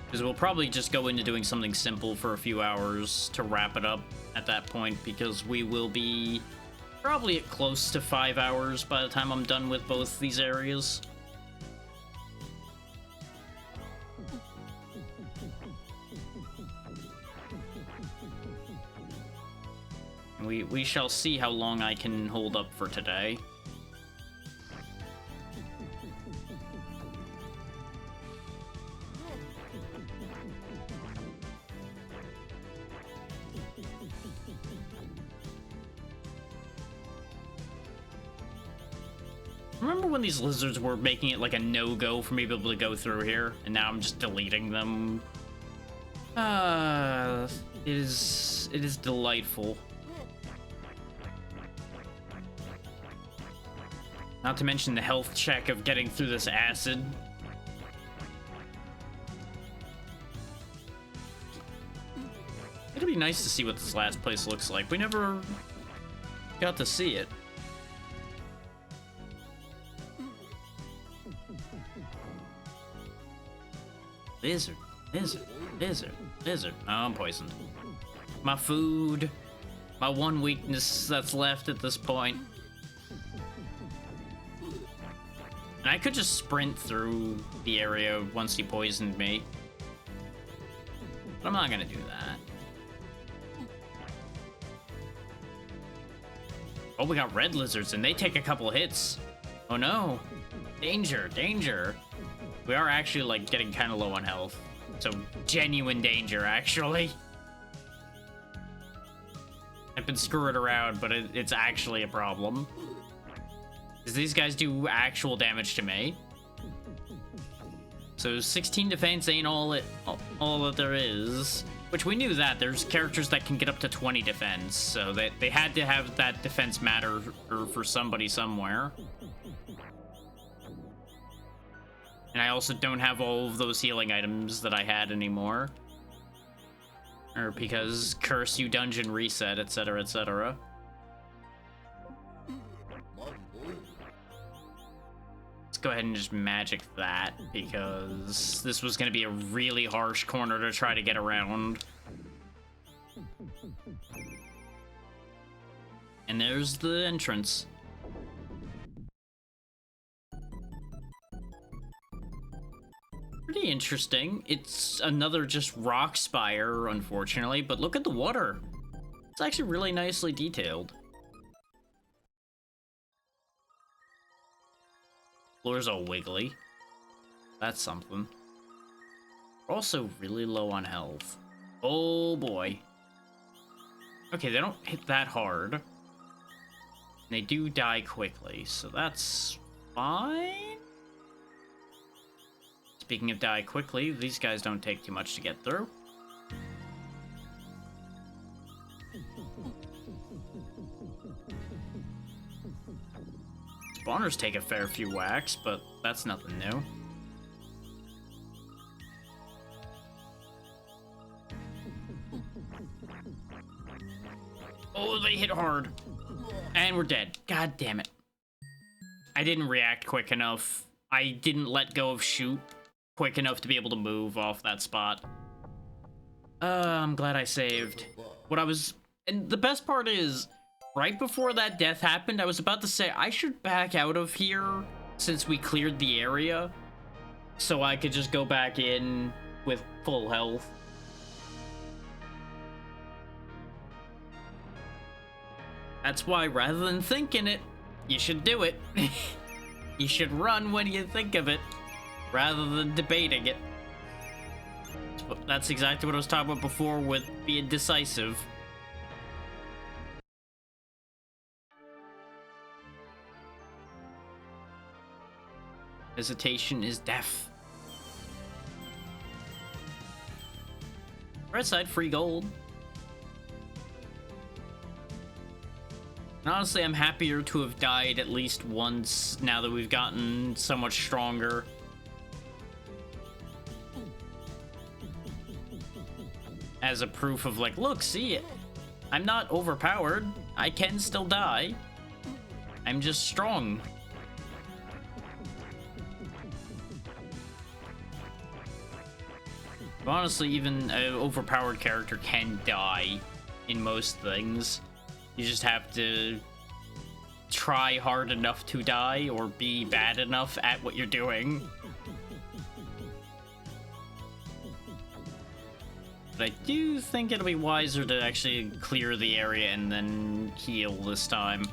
Because we'll probably just go into doing something simple for a few hours to wrap it up at that point, because we will be probably at close to 5 hours by the time I'm done with both these areas. We shall see how long I can hold up for today. Remember when these lizards were making it like a no-go for me to be able to go through here, and now I'm just deleting them? It is delightful. Not to mention the health check of getting through this acid. It'll be nice to see what this last place looks like. We never got to see it. Lizard, lizard, lizard, lizard. Oh, I'm poisoned. My food. My one weakness that's left at this point. And I could just sprint through the area once he poisoned me. But I'm not gonna do that. Oh, we got red lizards, and they take a couple hits. Oh no. Danger, danger. We are actually, like, getting kind of low on health. So, genuine danger, actually. I've been screwing around, but it's actually a problem. Because these guys do actual damage to me. So 16 defense ain't all that there is. Which we knew that. There's characters that can get up to 20 defense. So they had to have that defense matter for somebody somewhere. And I also don't have all of those healing items that I had anymore. Or because curse you dungeon reset, etc, etc. Go ahead and just magic that, because this was going to be a really harsh corner to try to get around. And there's the entrance. Pretty interesting. It's another just rock spire, unfortunately, but look at the water. It's actually really nicely detailed. Floor's all wiggly. That's something. We're also really low on health. Oh boy. Okay, they don't hit that hard. They do die quickly, so that's fine? Speaking of die quickly, these guys don't take too much to get through. Spawners take a fair few whacks, but that's nothing new. Oh, they hit hard. And we're dead. God damn it. I didn't react quick enough. I didn't let go of shoot quick enough to be able to move off that spot. I'm glad I saved. And the best part is, right before that death happened, I was about to say I should back out of here since we cleared the area so I could just go back in with full health. That's why, rather than thinking it, you should do it. You should run when you think of it, rather than debating it. That's exactly what I was talking about before with being decisive. Hesitation is death. Right side, free gold. And honestly, I'm happier to have died at least once now that we've gotten so much stronger. As a proof of like, look, see it. I'm not overpowered. I can still die. I'm just strong. But honestly, even an overpowered character can die in most things. You just have to try hard enough to die or be bad enough at what you're doing. But I do think it'll be wiser to actually clear the area and then heal this time.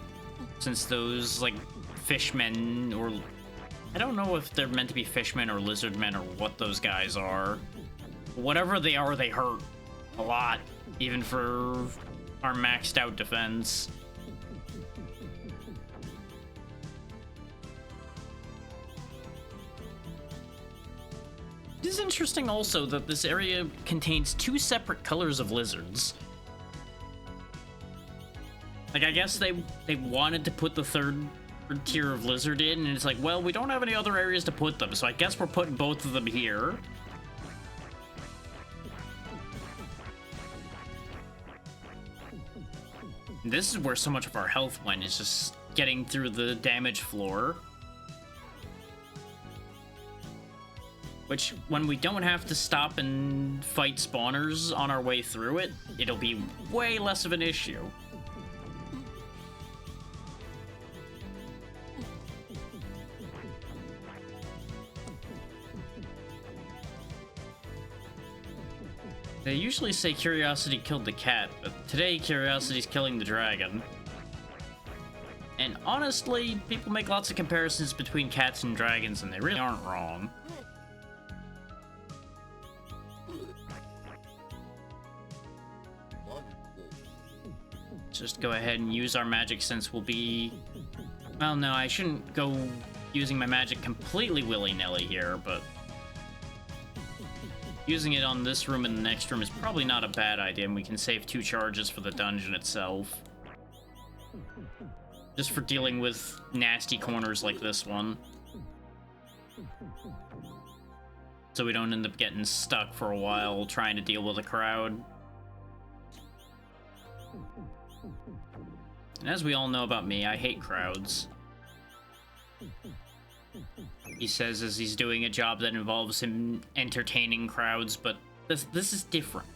Since those, like, fishmen, or... I don't know if they're meant to be fishmen or lizardmen or what those guys are. Whatever they are, they hurt a lot, even for our maxed out defense. It is interesting also that this area contains two separate colors of lizards. Like, I guess they wanted to put the third tier of lizard in, and it's like, well, we don't have any other areas to put them, so I guess we're putting both of them here. This is where so much of our health went, is just getting through the damage floor. Which, when we don't have to stop and fight spawners on our way through it, it'll be way less of an issue. They usually say curiosity killed the cat, but today curiosity's killing the dragon. And honestly, people make lots of comparisons between cats and dragons, and they really aren't wrong. Just go ahead and use our magic since we'll be... Well, no, I shouldn't go using my magic completely willy-nilly here, but... using it on this room and the next room is probably not a bad idea, and we can save 2 charges for the dungeon itself. Just for dealing with nasty corners like this one. So we don't end up getting stuck for a while trying to deal with a crowd. And as we all know about me, I hate crowds. He says as he's doing a job that involves him entertaining crowds, but this is different.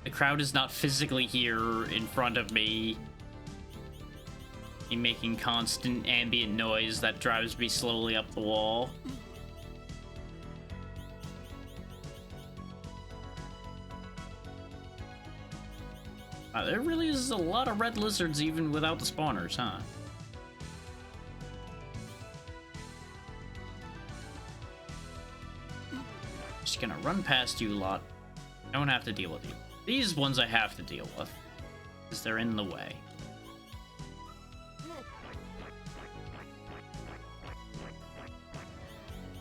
The crowd is not physically here in front of me, making constant ambient noise that drives me slowly up the wall. There really is a lot of red lizards even without the spawners, huh? Just gonna run past you lot. I don't have to deal with you. These ones I have to deal with, because they're in the way.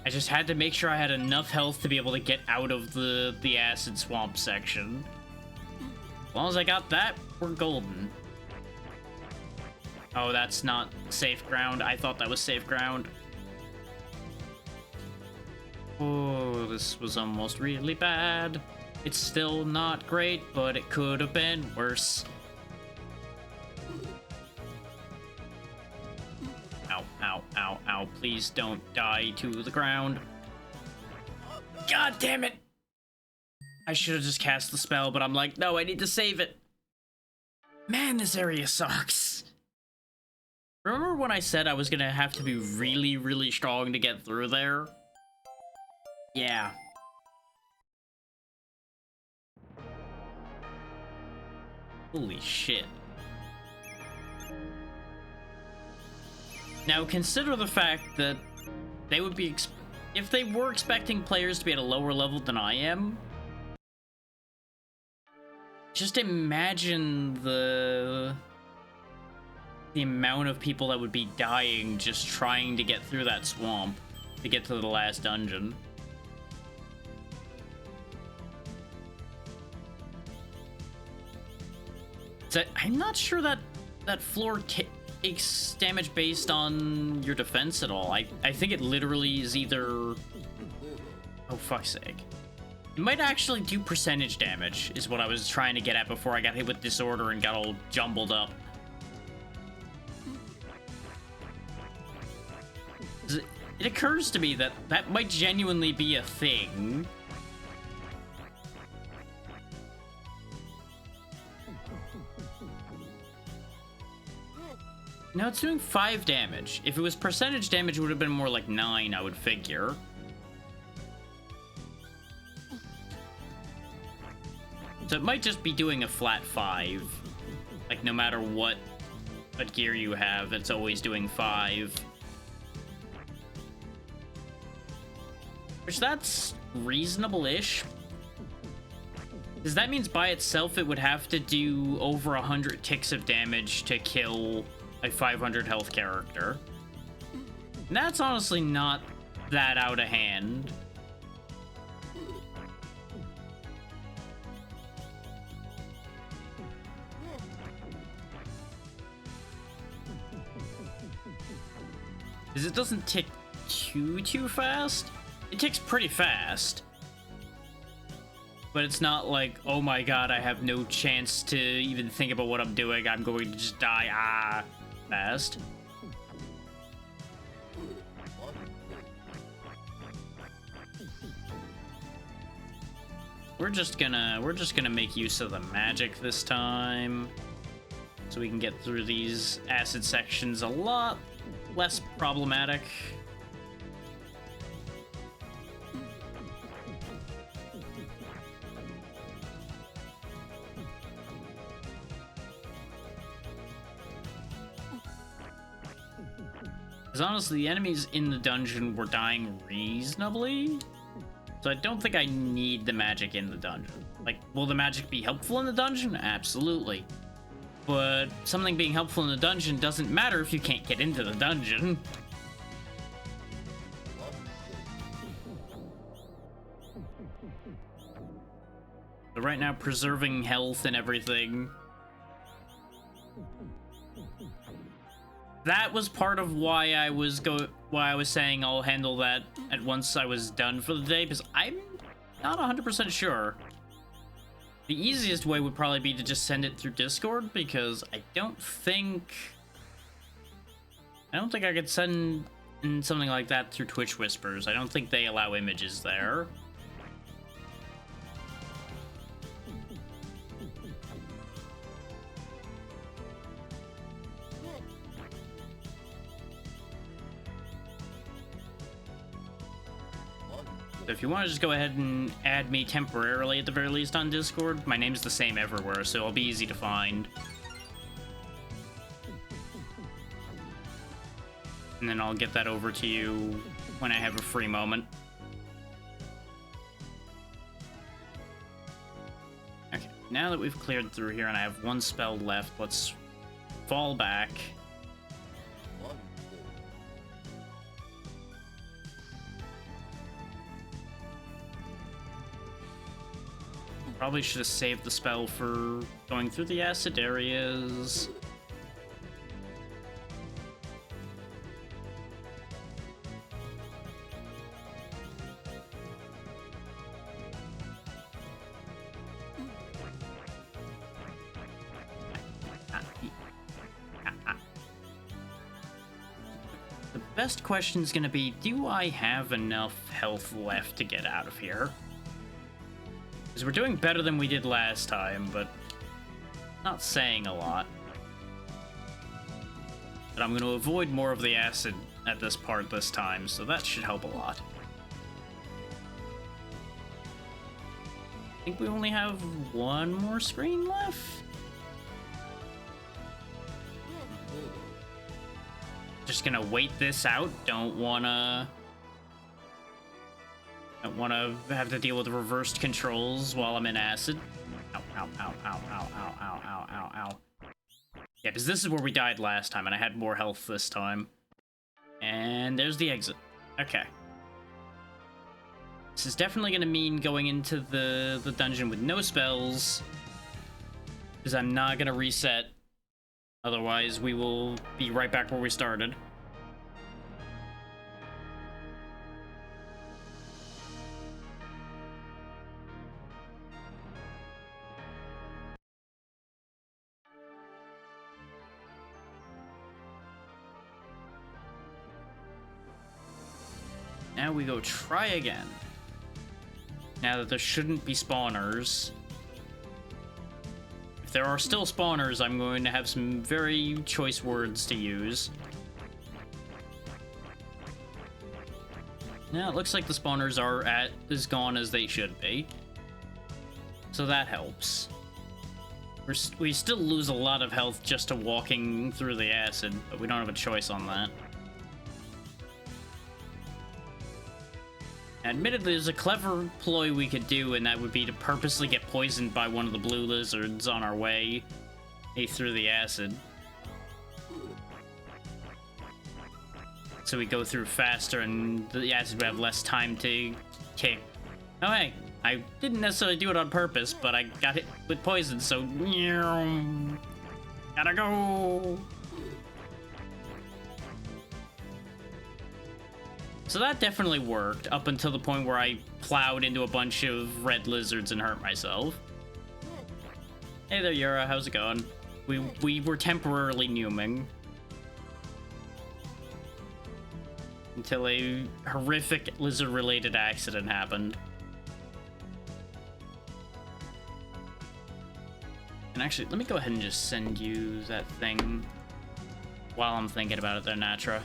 I just had to make sure I had enough health to be able to get out of the acid swamp section. As long as I got that, we're golden. Oh, that's not safe ground. I thought that was safe ground. Oh, this was almost really bad. It's still not great, but it could have been worse. Ow, ow, ow, ow. Please don't die to the ground. God damn it! I should have just cast the spell, but I'm like, no, I need to save it. Man, this area sucks. Remember when I said I was gonna have to be really, really strong to get through there? Yeah. Holy shit. Now consider the fact that they would be, if they were expecting players to be at a lower level than I am, just imagine the amount of people that would be dying just trying to get through that swamp to get to the last dungeon. So I'm not sure that that floor takes damage based on your defense at all. I think it literally is either... Oh, fuck's sake. It might actually do percentage damage, is what I was trying to get at before I got hit with disorder and got all jumbled up. It occurs to me that that might genuinely be a thing. Now it's doing 5 damage. If it was percentage damage, it would have been more like 9, I would figure. So it might just be doing a flat 5. Like, no matter what gear you have, it's always doing 5. Which, that's reasonable-ish. Because that means by itself it would have to do over 100 ticks of damage to kill a 500 health character. And that's honestly not that out of hand. Because it doesn't tick too fast. It ticks pretty fast. But it's not like, oh my god, I have no chance to even think about what I'm doing. I'm going to just die, fast. We're just gonna make use of the magic this time, so we can get through these acid sections a lot less problematic. Because honestly, the enemies in the dungeon were dying reasonably, so I don't think I need the magic in the dungeon. Like, will the magic be helpful in the dungeon? Absolutely. But something being helpful in the dungeon doesn't matter if you can't get into the dungeon. So right now, preserving health and everything. That was part of why I was saying I'll handle that at once I was done for the day, because I'm not 100% sure. The easiest way would probably be to just send it through Discord, because I don't think I could send something like that through Twitch Whispers. I don't think they allow images there. So if you want to just go ahead and add me temporarily at the very least on Discord, my name's the same everywhere, so it'll be easy to find. And then I'll get that over to you when I have a free moment. Okay, now that we've cleared through here and I have one spell left, let's fall back. Probably should have saved the spell for going through the acid areas. The best question is going to be, do I have enough health left to get out of here? Because we're doing better than we did last time, but not saying a lot. But I'm going to avoid more of the acid at this part this time, so that should help a lot. I think we only have one more screen left. Just gonna wait this out. Don't wanna have to deal with reversed controls while I'm in acid. Ow, ow, ow, ow, ow, ow, ow, ow, ow, ow. Yeah, because this is where we died last time, and I had more health this time. And there's the exit. Okay. This is definitely gonna mean going into the dungeon with no spells, because I'm not gonna reset. Otherwise, we will be right back where we started. Now we go try again. Now that there shouldn't be spawners. If there are still spawners, I'm going to have some very choice words to use. Now it looks like the spawners are as gone as they should be. So that helps. We still lose a lot of health just to walking through the acid, but we don't have a choice on that. Admittedly, there's a clever ploy we could do, and that would be to purposely get poisoned by one of the blue lizards on our way through the acid. So we go through faster, and the acid would have less time to kick. Oh, hey, I didn't necessarily do it on purpose, but I got hit with poison, so... Gotta go! So that definitely worked, up until the point where I plowed into a bunch of red lizards and hurt myself. Hey there, Yura, how's it going? We were temporarily numing. Until a horrific lizard-related accident happened. And actually, let me go ahead and just send you that thing while I'm thinking about it there, Natra.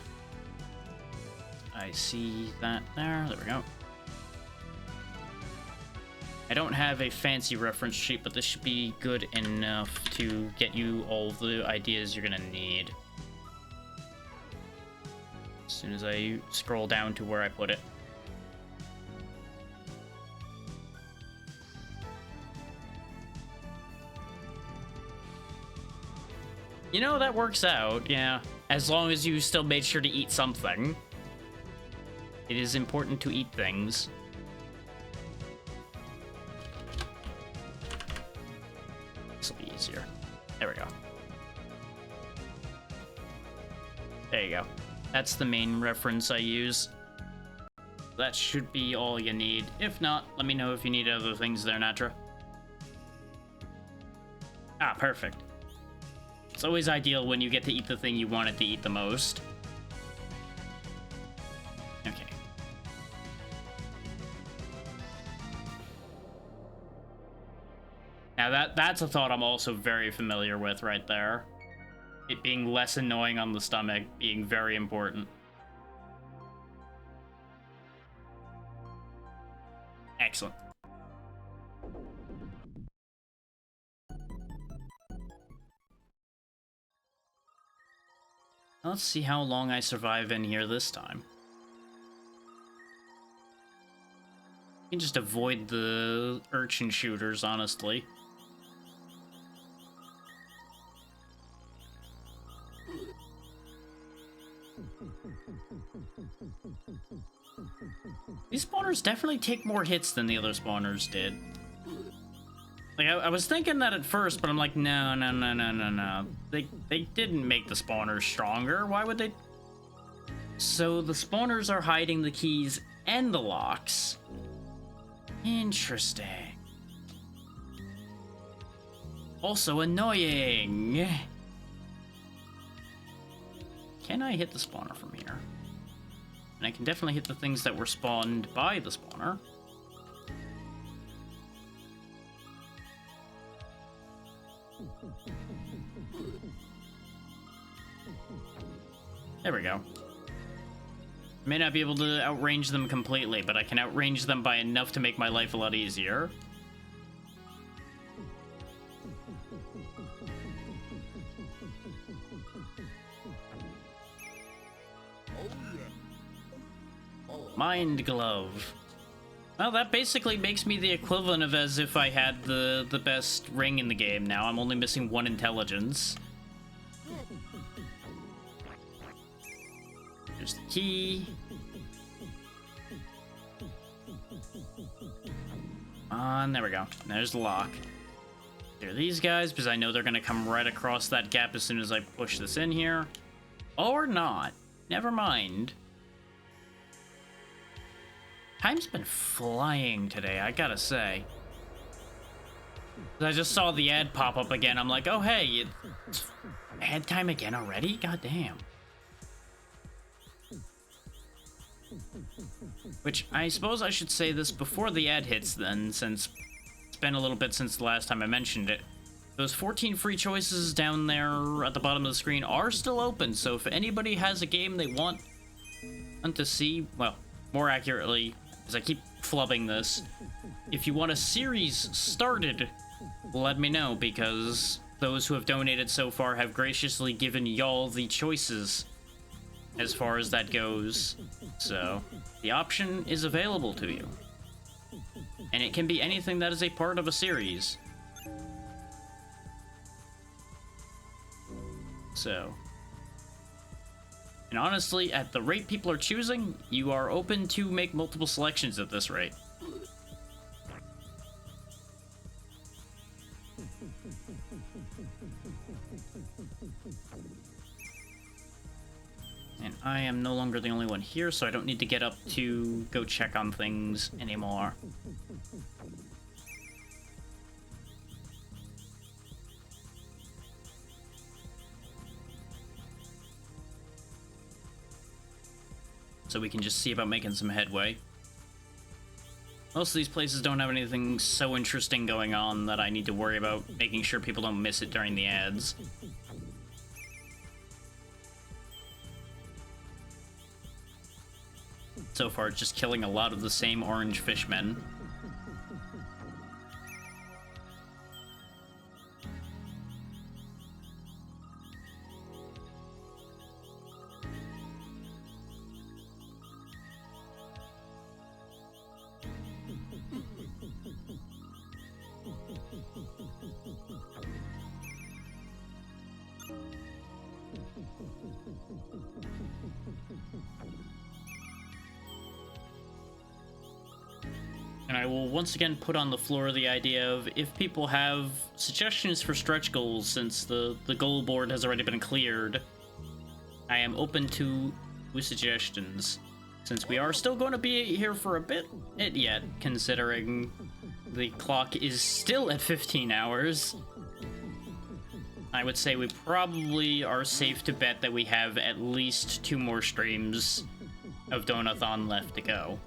I see that there. There we go. I don't have a fancy reference sheet, but this should be good enough to get you all the ideas you're gonna need. As soon as I scroll down to where I put it. You know, that works out, yeah. As long as you still made sure to eat something. It is important to eat things. This will be easier. There we go. There you go. That's the main reference I use. That should be all you need. If not, let me know if you need other things there, Natra. Ah, perfect. It's always ideal when you get to eat the thing you wanted to eat the most. Now that's a thought I'm also very familiar with right there. It being less annoying on the stomach, being very important. Excellent. Let's see how long I survive in here this time. You can just avoid the urchin shooters, honestly. These spawners definitely take more hits than the other spawners did. Like, I was thinking that at first, but I'm like, no, no, no, no, no, no. They didn't make the spawners stronger. Why would they? So the spawners are hiding the keys and the locks. Interesting. Also annoying. Can I hit the spawner from here? And I can definitely hit the things that were spawned by the spawner. There we go. May not be able to outrange them completely, but I can outrange them by enough to make my life a lot easier. Mind Glove. Well, that basically makes me the equivalent of as if I had the best ring in the game now. I'm only missing 1 intelligence. There's the key. There we go. There's the lock. There are these guys, because I know they're going to come right across that gap as soon as I push this in here. Or not. Never mind. Time's been flying today, I gotta say. I just saw the ad pop up again. I'm like, oh hey, it's ad time again already? God damn. Which, I suppose I should say this before the ad hits then, since it's been a little bit since the last time I mentioned it. Those 14 free choices down there at the bottom of the screen are still open, so if anybody has a game they want to see, well, more accurately, as I keep flubbing this, if you want a series started, let me know, because those who have donated so far have graciously given y'all the choices as far as that goes. So, the option is available to you. And it can be anything that is a part of a series. So, and honestly, at the rate people are choosing, you are open to make multiple selections at this rate. And I am no longer the only one here, so I don't need to get up to go check on things anymore. So we can just see about making some headway. Most of these places don't have anything so interesting going on that I need to worry about making sure people don't miss it during the ads. So far, it's just killing a lot of the same orange fishmen. And I will once again put on the floor the idea of if people have suggestions for stretch goals, since the goal board has already been cleared, I am open to suggestions, since we are still going to be here for a bit yet, considering the clock is still at 15 hours. I would say we probably are safe to bet that we have at least 2 more streams of Donathon left to go.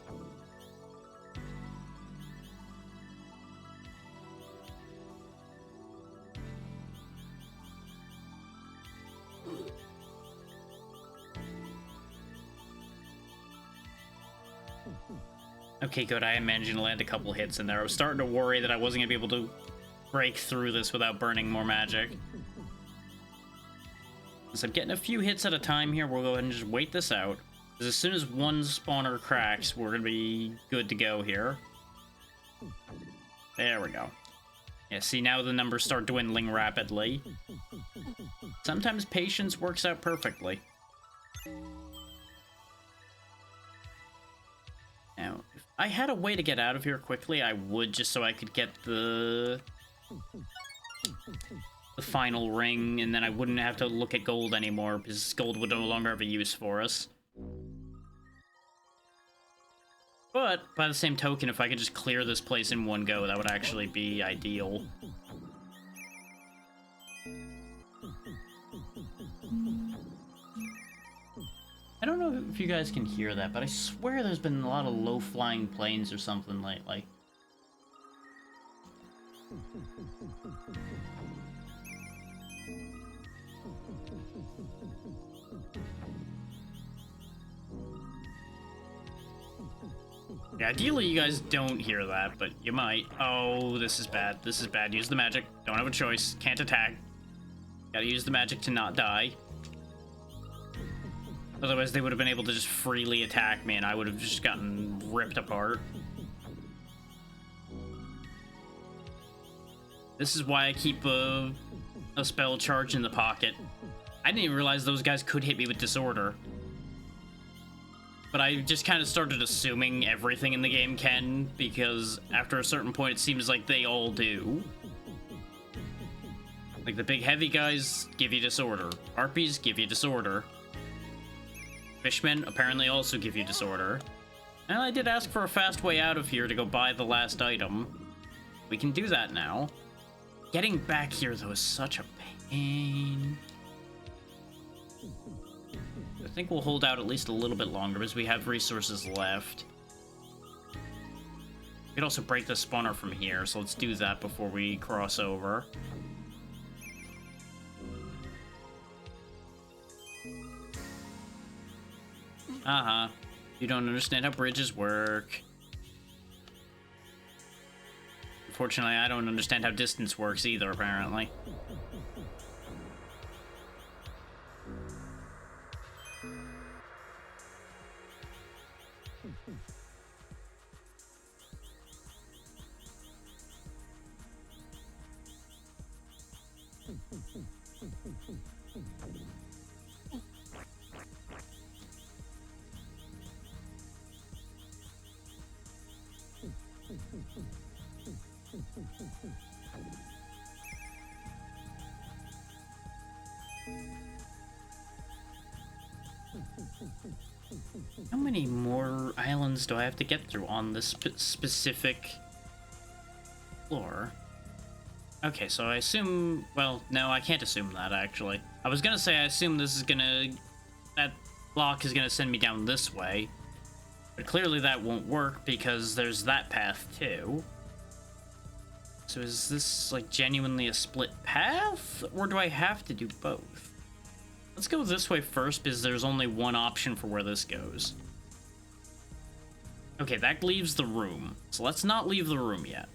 Okay, good. I am managing to land a couple hits in there. I was starting to worry that I wasn't going to be able to break through this without burning more magic. So I'm getting a few hits at a time here. We'll go ahead and just wait this out. Because as soon as one spawner cracks, we're going to be good to go here. There we go. Yeah, see, now the numbers start dwindling rapidly. Sometimes patience works out perfectly. Now, if I had a way to get out of here quickly, I would, just so I could get the the final ring, and then I wouldn't have to look at gold anymore, because gold would no longer have a use for us. But, by the same token, if I could just clear this place in one go, that would actually be ideal. I don't know if you guys can hear that, but I swear there's been a lot of low-flying planes or something lately. Yeah, ideally you guys don't hear that, but you might. Oh, this is bad. This is bad. Use the magic. Don't have a choice. Can't attack. Gotta use the magic to not die. Otherwise they would have been able to just freely attack me and I would have just gotten ripped apart. This is why I keep a spell charge in the pocket. I didn't even realize those guys could hit me with disorder. But I just kind of started assuming everything in the game can, because after a certain point it seems like they all do. Like the big heavy guys give you disorder. Harpies give you disorder. Fishmen apparently also give you disorder. And I did ask for a fast way out of here to go buy the last item. We can do that now. Getting back here though is such a pain. I think we'll hold out at least a little bit longer because we have resources left. We could also break the spawner from here, so let's do that before we cross over. Uh-huh. You don't understand how bridges work. Unfortunately, I don't understand how distance works either, apparently. How many more islands do I have to get through on this specific floor? Okay, so I assume... Well, no, I can't assume that, actually. I was gonna say I assume this is gonna... That block is gonna send me down this way. But clearly that won't work because there's that path, too. So is this, like, genuinely a split path? Or do I have to do both? Let's go this way first, because there's only one option for where this goes. Okay, that leaves the room. So let's not leave the room yet.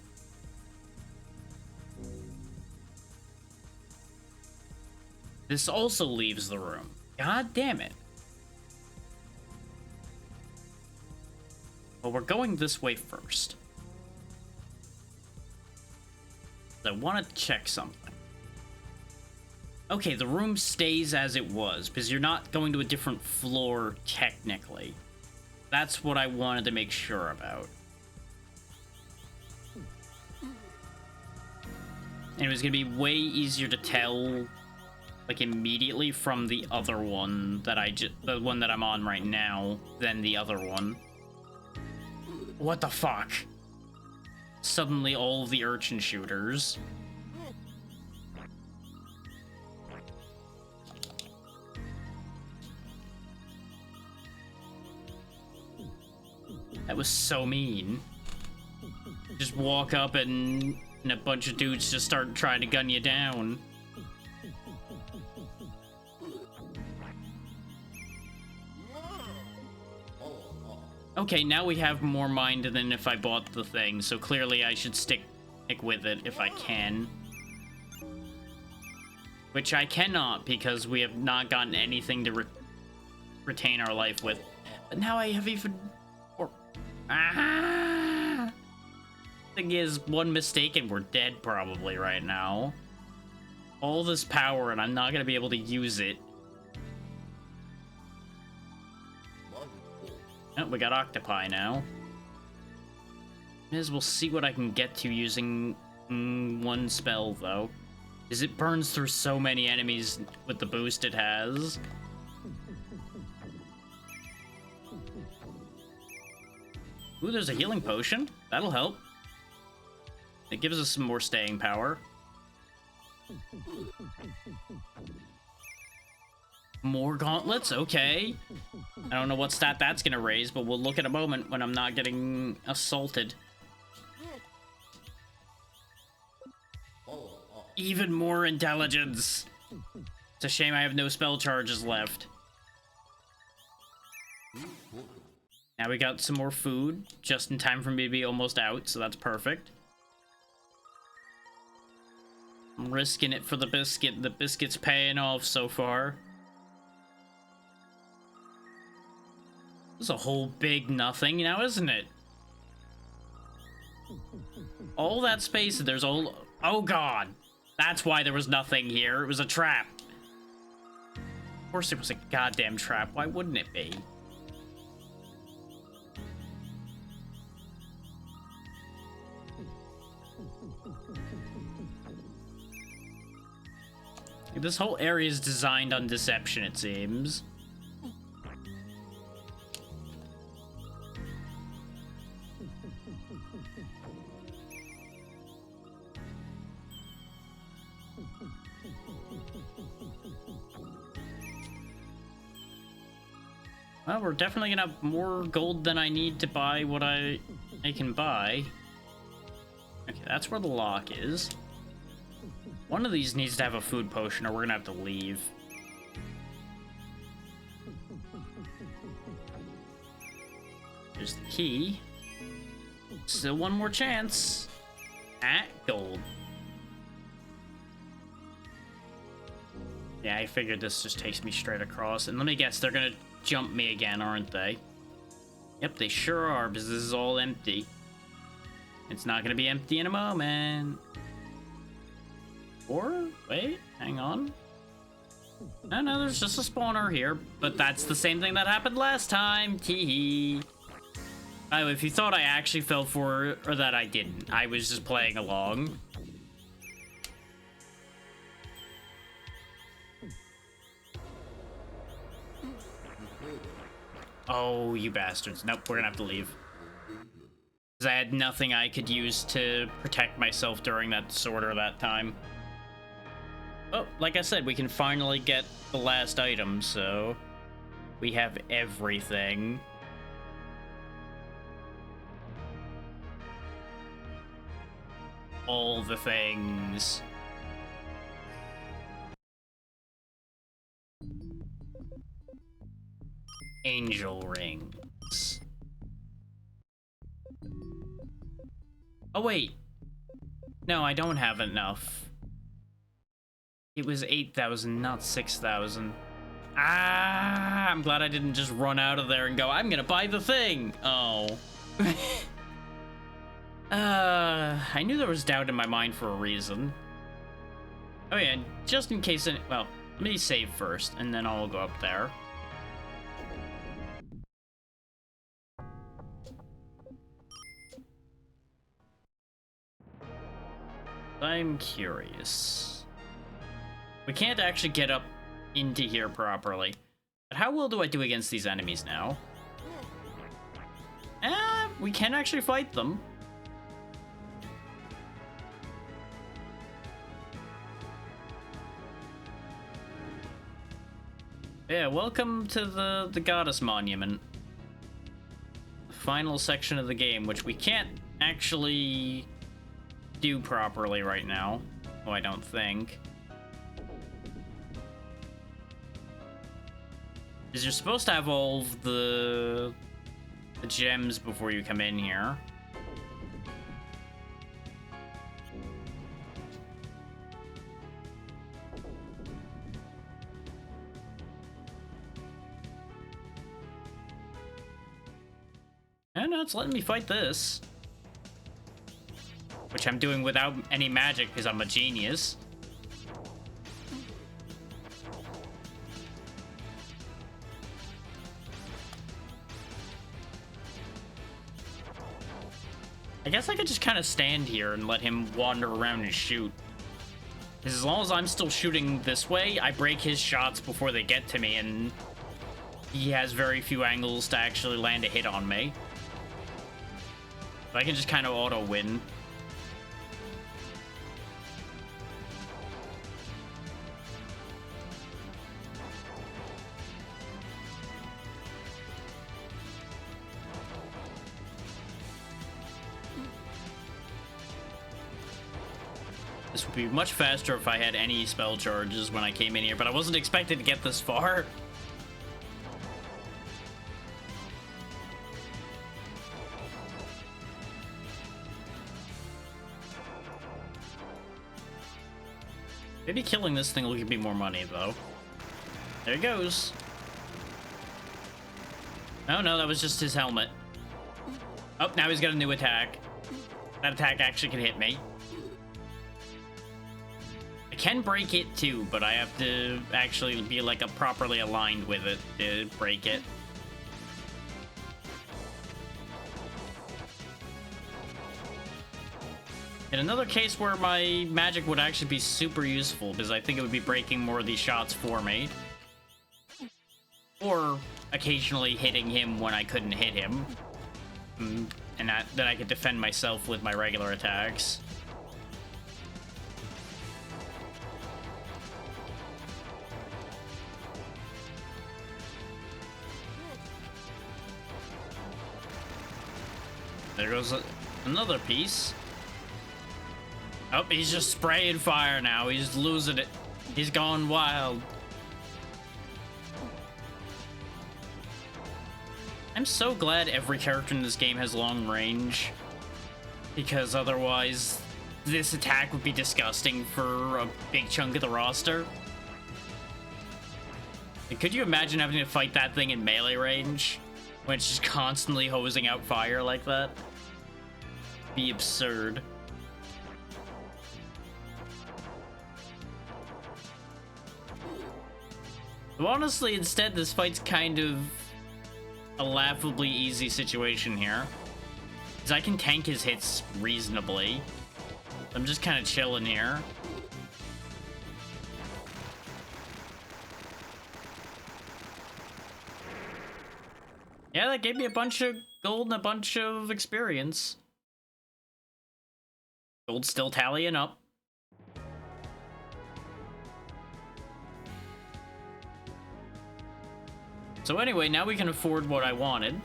This also leaves the room. God damn it. Well, we're going this way first. I want to check something. Okay, the room stays as it was, because you're not going to a different floor, technically. That's what I wanted to make sure about. And it was going to be way easier to tell, like, immediately from the other one that the one that I'm on right now, than the other one. What the fuck? Suddenly all of the urchin shooters. That was so mean. Just walk up and a bunch of dudes just start trying to gun you down. Okay, now we have more mind than if I bought the thing, so clearly I should stick with it if I can. Which I cannot, because we have not gotten anything to retain our life with. But now I have even... Ah! Thing is, one mistake and we're dead probably right now. All this power and I'm not gonna be able to use it. Oh, we got octopi now. May as well see what I can get to using One spell, though. Because it burns through so many enemies with the boost it has. Ooh, there's a healing potion. That'll help. It gives us some more staying power. More gauntlets? Okay. I don't know what stat that's gonna raise, but we'll look in a moment when I'm not getting assaulted. Even more intelligence. It's a shame I have no spell charges left. Now we got some more food, just in time for me to be almost out, so that's perfect. I'm risking it for the biscuit. The biscuit's paying off so far. This is a whole big nothing now, isn't it? All that space, there's all... Oh god! That's why there was nothing here. It was a trap. Of course it was a goddamn trap. Why wouldn't it be? This whole area is designed on deception, it seems. Well, we're definitely gonna have more gold than I need to buy what I can buy. Okay, that's where the lock is. One of these needs to have a food potion or we're gonna have to leave. There's the key. Still one more chance. Ah, gold. Yeah, I figured this just takes me straight across. And let me guess, they're gonna jump me again, aren't they? Yep, they sure are, because this is all empty. It's not gonna be empty in a moment. Or, wait, hang on. No, there's just a spawner here, but that's the same thing that happened last time. Tee-hee. By the way, if you thought I actually fell for it, or that I didn't, I was just playing along. Oh, you bastards. Nope, we're gonna have to leave. Because I had nothing I could use to protect myself during that disorder that time. Oh, like I said, we can finally get the last item, so... we have everything. All the things. Angel rings. Oh, wait. No, I don't have enough. It was 8,000, not 6,000. Ah, I'm glad I didn't just run out of there and go, I'm gonna buy the thing. Oh. I knew there was doubt in my mind for a reason. Oh yeah, just in case, well, let me save first, and then I'll go up there. I'm curious. We can't actually get up into here properly. But how well do I do against these enemies now? We can actually fight them. Yeah, welcome to the Goddess Monument. The final section of the game, which we can't actually do properly right now. Oh, I don't think. Because you're supposed to have all of the gems before you come in here. And no, it's letting me fight this. Which I'm doing without any magic because I'm a genius. I guess I could just kind of stand here and let him wander around and shoot. Because as long as I'm still shooting this way, I break his shots before they get to me, and he has very few angles to actually land a hit on me. So I can just kind of auto-win. This would be much faster if I had any spell charges when I came in here, but I wasn't expected to get this far. Maybe killing this thing will give me more money, though. There he goes. Oh, no, that was just his helmet. Oh, now he's got a new attack. That attack actually can hit me. I can break it too, but I have to actually be like properly aligned with it to break it. In another case where my magic would actually be super useful, because I think it would be breaking more of these shots for me. Or occasionally hitting him when I couldn't hit him. And then I could defend myself with my regular attacks. There goes another piece. Oh, he's just spraying fire now. He's losing it. He's gone wild. I'm so glad every character in this game has long range, because otherwise this attack would be disgusting for a big chunk of the roster. And could you imagine having to fight that thing in melee range when it's just constantly hosing out fire like that? Be absurd. So honestly, instead, this fight's kind of a laughably easy situation here, because I can tank his hits reasonably. I'm just kind of chilling here. Yeah, that gave me a bunch of gold and a bunch of experience. Gold's still tallying up. So anyway, now we can afford what I wanted.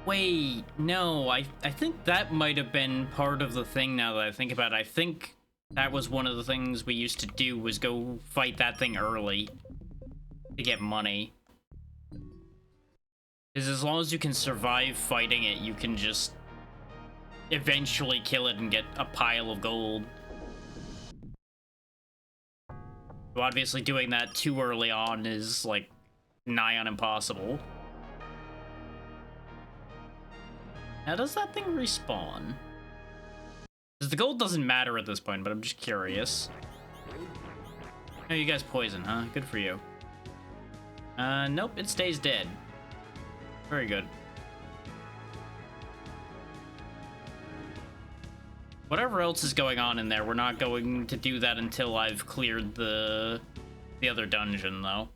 Wait, no, I think that might have been part of the thing now that I think about it. I think that was one of the things we used to do, was go fight that thing early to get money. Because as long as you can survive fighting it, you can just eventually kill it and get a pile of gold. So obviously doing that too early on is, like, nigh on impossible. Now, does that thing respawn? Because the gold doesn't matter at this point, but I'm just curious. Oh, you guys poison, huh? Good for you. Nope, it stays dead. Very good. Whatever else is going on in there, we're not going to do that until I've cleared the other dungeon, though.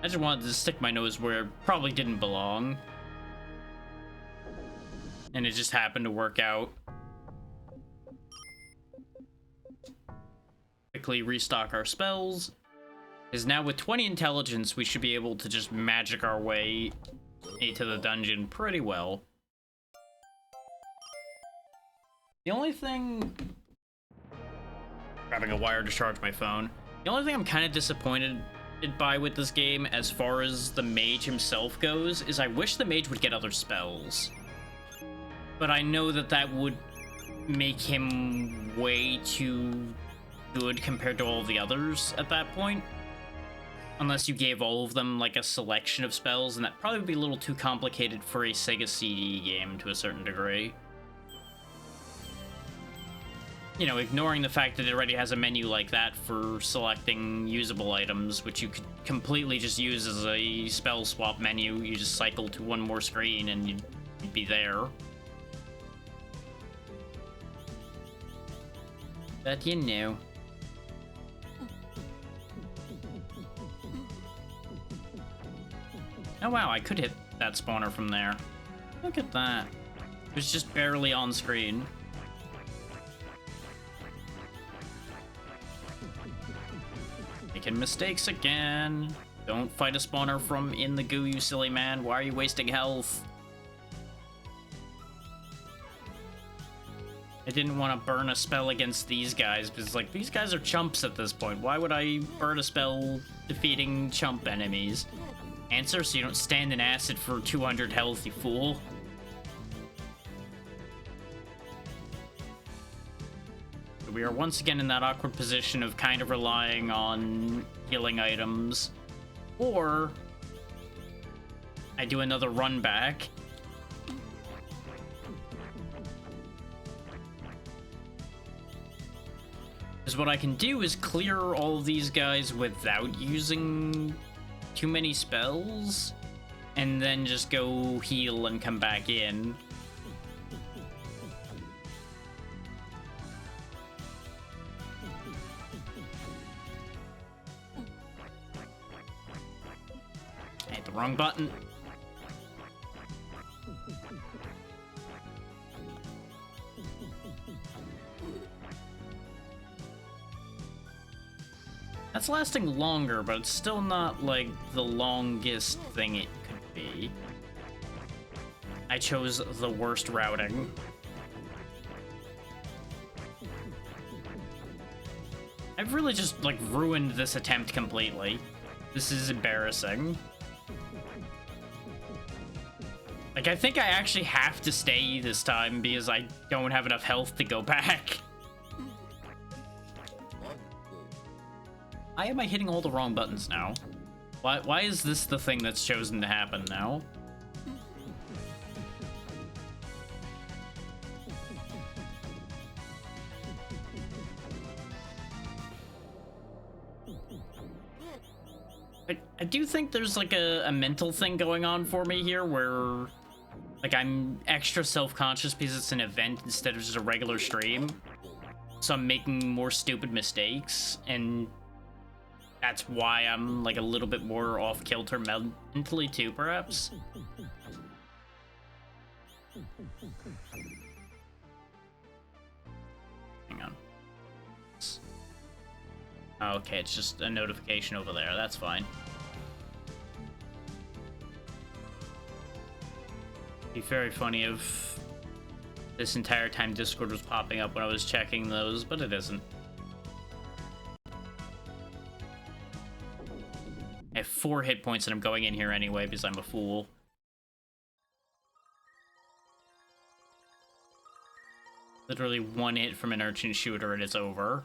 I just wanted to stick my nose where it probably didn't belong. And it just happened to work out. Quickly restock our spells. Because now with 20 intelligence, we should be able to just magic our way into the dungeon pretty well. The only thing... Grabbing a wire to charge my phone. The only thing I'm kind of disappointed by with this game, as far as the mage himself goes, is I wish the mage would get other spells. But I know that that would make him way too good compared to all the others at that point. Unless you gave all of them, like, a selection of spells, and that probably would be a little too complicated for a Sega CD game to a certain degree. you know, ignoring the fact that it already has a menu like that for selecting usable items, which you could completely just use as a spell swap menu. You just cycle to one more screen and you'd be there. But you know. Oh wow, I could hit that spawner from there. Look at that. It was just barely on screen. Making mistakes again. Don't fight a spawner from in the goo, you silly man. Why are you wasting health? I didn't want to burn a spell against these guys, because, like, these guys are chumps at this point. Why would I burn a spell defeating chump enemies? Answer, so you don't stand in acid for 200 health, you fool. We are once again in that awkward position of kind of relying on healing items. Or I do another run back. Because what I can do is clear all of these guys without using too many spells, and then just go heal and come back in. I hit the wrong button. That's lasting longer, but it's still not, like, the longest thing it could be. I chose the worst routing. I've really just, like, ruined this attempt completely. This is embarrassing. Like, I think I actually have to stay this time because I don't have enough health to go back. Why am I hitting all the wrong buttons now? Why is this the thing that's chosen to happen now? I do think there's like a mental thing going on for me here where like I'm extra self-conscious because it's an event instead of just a regular stream. So I'm making more stupid mistakes, and that's why I'm like a little bit more off-kilter mentally too, perhaps. Hang on. Okay, it's just a notification over there. That's fine. It'd be very funny if this entire time Discord was popping up when I was checking those, but it isn't. I have 4 hit points and I'm going in here anyway because I'm a fool. Literally 1 hit from an urchin shooter and it's over.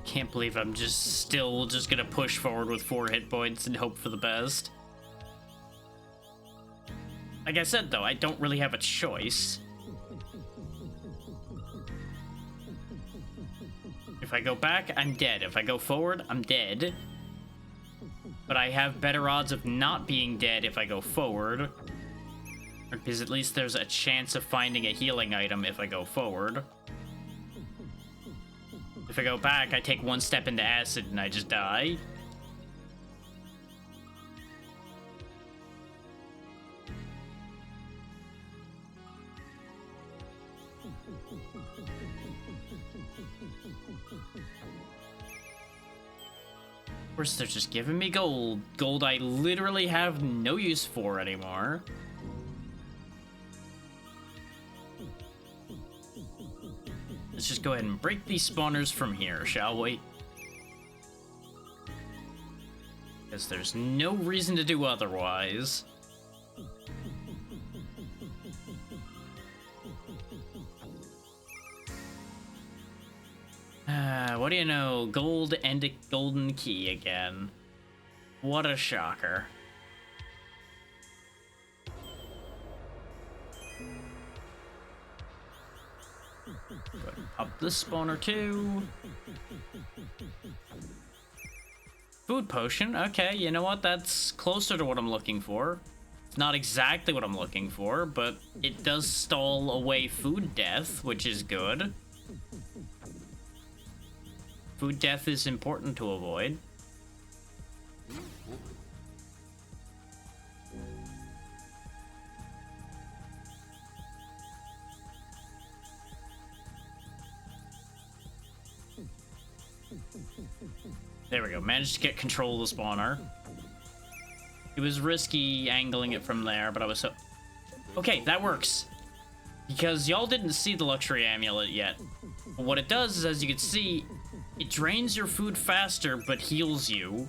Can't believe I'm still gonna push forward with 4 hit points and hope for the best. Like I said though, I don't really have a choice. If I go back, I'm dead. If I go forward, I'm dead. But I have better odds of not being dead if I go forward. Because at least there's a chance of finding a healing item if I go forward. If I go back, I take 1 step into acid and I just die. Of course, they're just giving me gold. Gold I literally have no use for anymore. Let's just go ahead and break these spawners from here, shall we? Because there's no reason to do otherwise. What do you know? Gold and a golden key again. What a shocker. Go ahead and pop this spawner too. Food potion. Okay, you know what? That's closer to what I'm looking for. It's not exactly what I'm looking for, but it does stall away food death, which is good. Food death is important to avoid. There we go. Managed to get control of the spawner. It was risky angling it from there, but I was so... Okay, that works. Because y'all didn't see the luxury amulet yet. But what it does is, as you can see, it drains your food faster, but heals you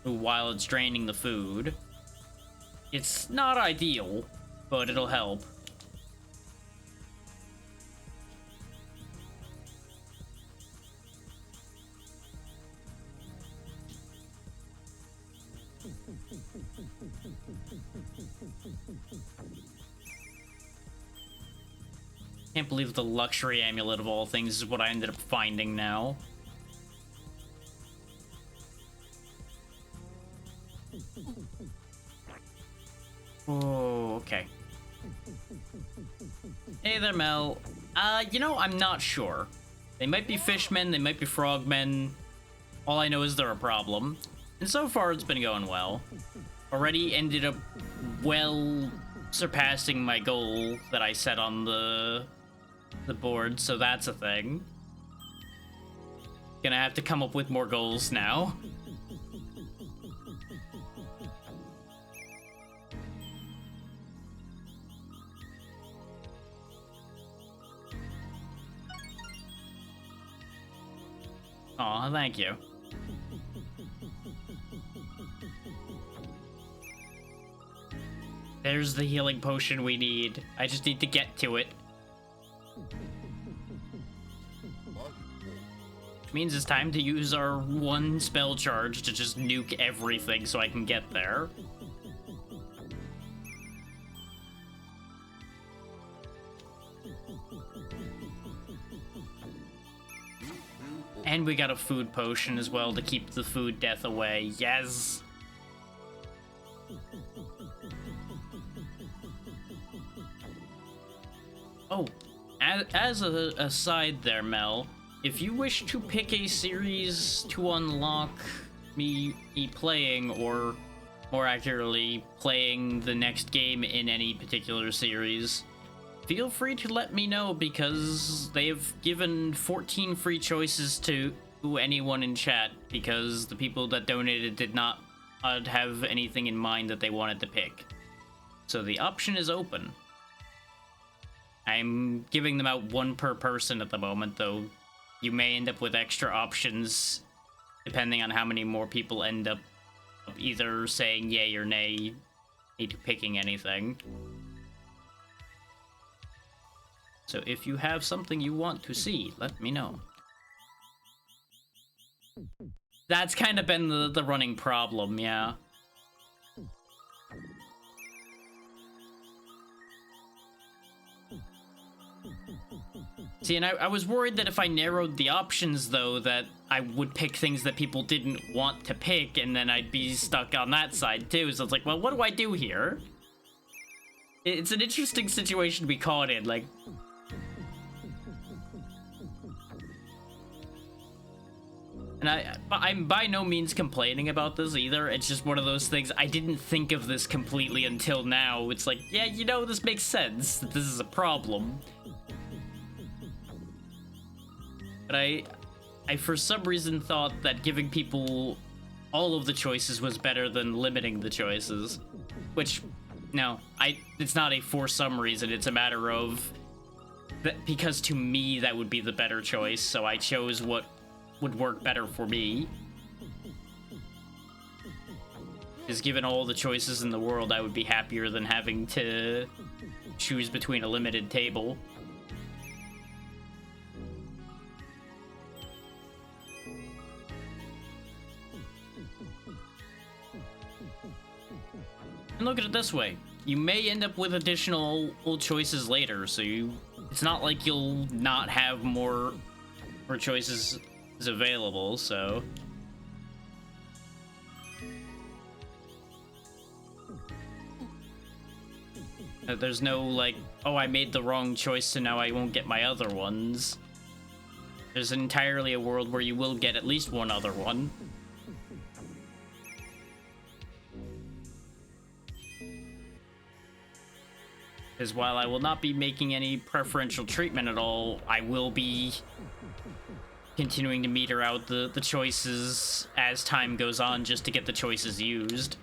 while it's draining the food. It's not ideal, but it'll help. Can't believe the luxury amulet of all things is what I ended up finding now. Oh, okay. Hey there, Mel. You know, I'm not sure. They might be fishmen, they might be frogmen. All I know is they're a problem. And so far, it's been going well. Already ended up well surpassing my goal that I set on the board, so that's a thing. Gonna have to come up with more goals now. Aw, thank you. There's the healing potion we need. I just need to get to it. Which means it's time to use our one spell charge to just nuke everything so I can get there. And we got a food potion as well to keep the food death away. Yes! Oh, as a aside there, Mel, if you wish to pick a series to unlock me playing, or more accurately, playing the next game in any particular series, feel free to let me know, because they've given 14 free choices to anyone in chat, because the people that donated did not have anything in mind that they wanted to pick. So the option is open. I'm giving them out one per person at the moment, though you may end up with extra options depending on how many more people end up either saying yay or nay to picking anything. So if you have something you want to see, let me know. That's kind of been the running problem, yeah. See, and I was worried that if I narrowed the options, though, that I would pick things that people didn't want to pick, and then I'd be stuck on that side, too. So it's like, well, what do I do here? It's an interesting situation to be caught in, like... And I'm by no means complaining about this either. It's just one of those things, I didn't think of this completely until now. It's like, yeah, you know, this makes sense, that this is a problem. But I for some reason thought that giving people all of the choices was better than limiting the choices. Which, no, it's not a for some reason, it's a matter of... because to me that would be the better choice, so I chose what would work better for me. Because given all the choices in the world, I would be happier than having to choose between a limited table. And look at it this way. You may end up with additional choices later, so it's not like you'll not have more choices available, so... There's no, like, oh, I made the wrong choice, so now I won't get my other ones. There's entirely a world where you will get at least one other one. Because while I will not be making any preferential treatment at all, I will be continuing to meter out the choices as time goes on just to get the choices used.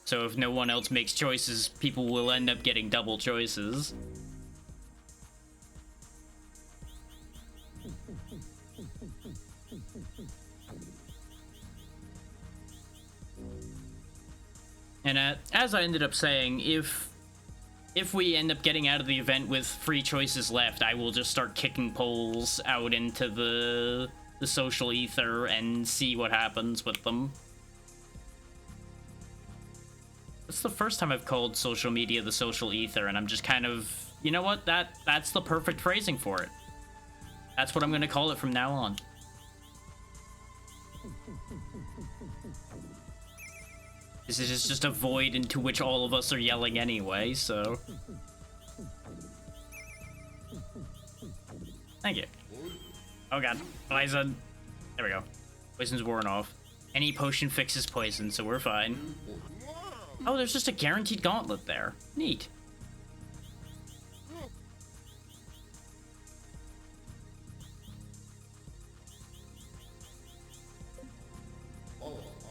So if no one else makes choices, people will end up getting double choices. And as I ended up saying, if we end up getting out of the event with free choices left, I will just start kicking polls out into the social ether and see what happens with them. It's the first time I've called social media the social ether, and I'm just kind of, you know what, that's the perfect phrasing for it. That's what I'm going to call it from now on. This is just a void into which all of us are yelling anyway, so... Thank you. Oh god, poison. There we go. Poison's worn off. Any potion fixes poison, so we're fine. Oh, there's just a guaranteed gauntlet there. Neat.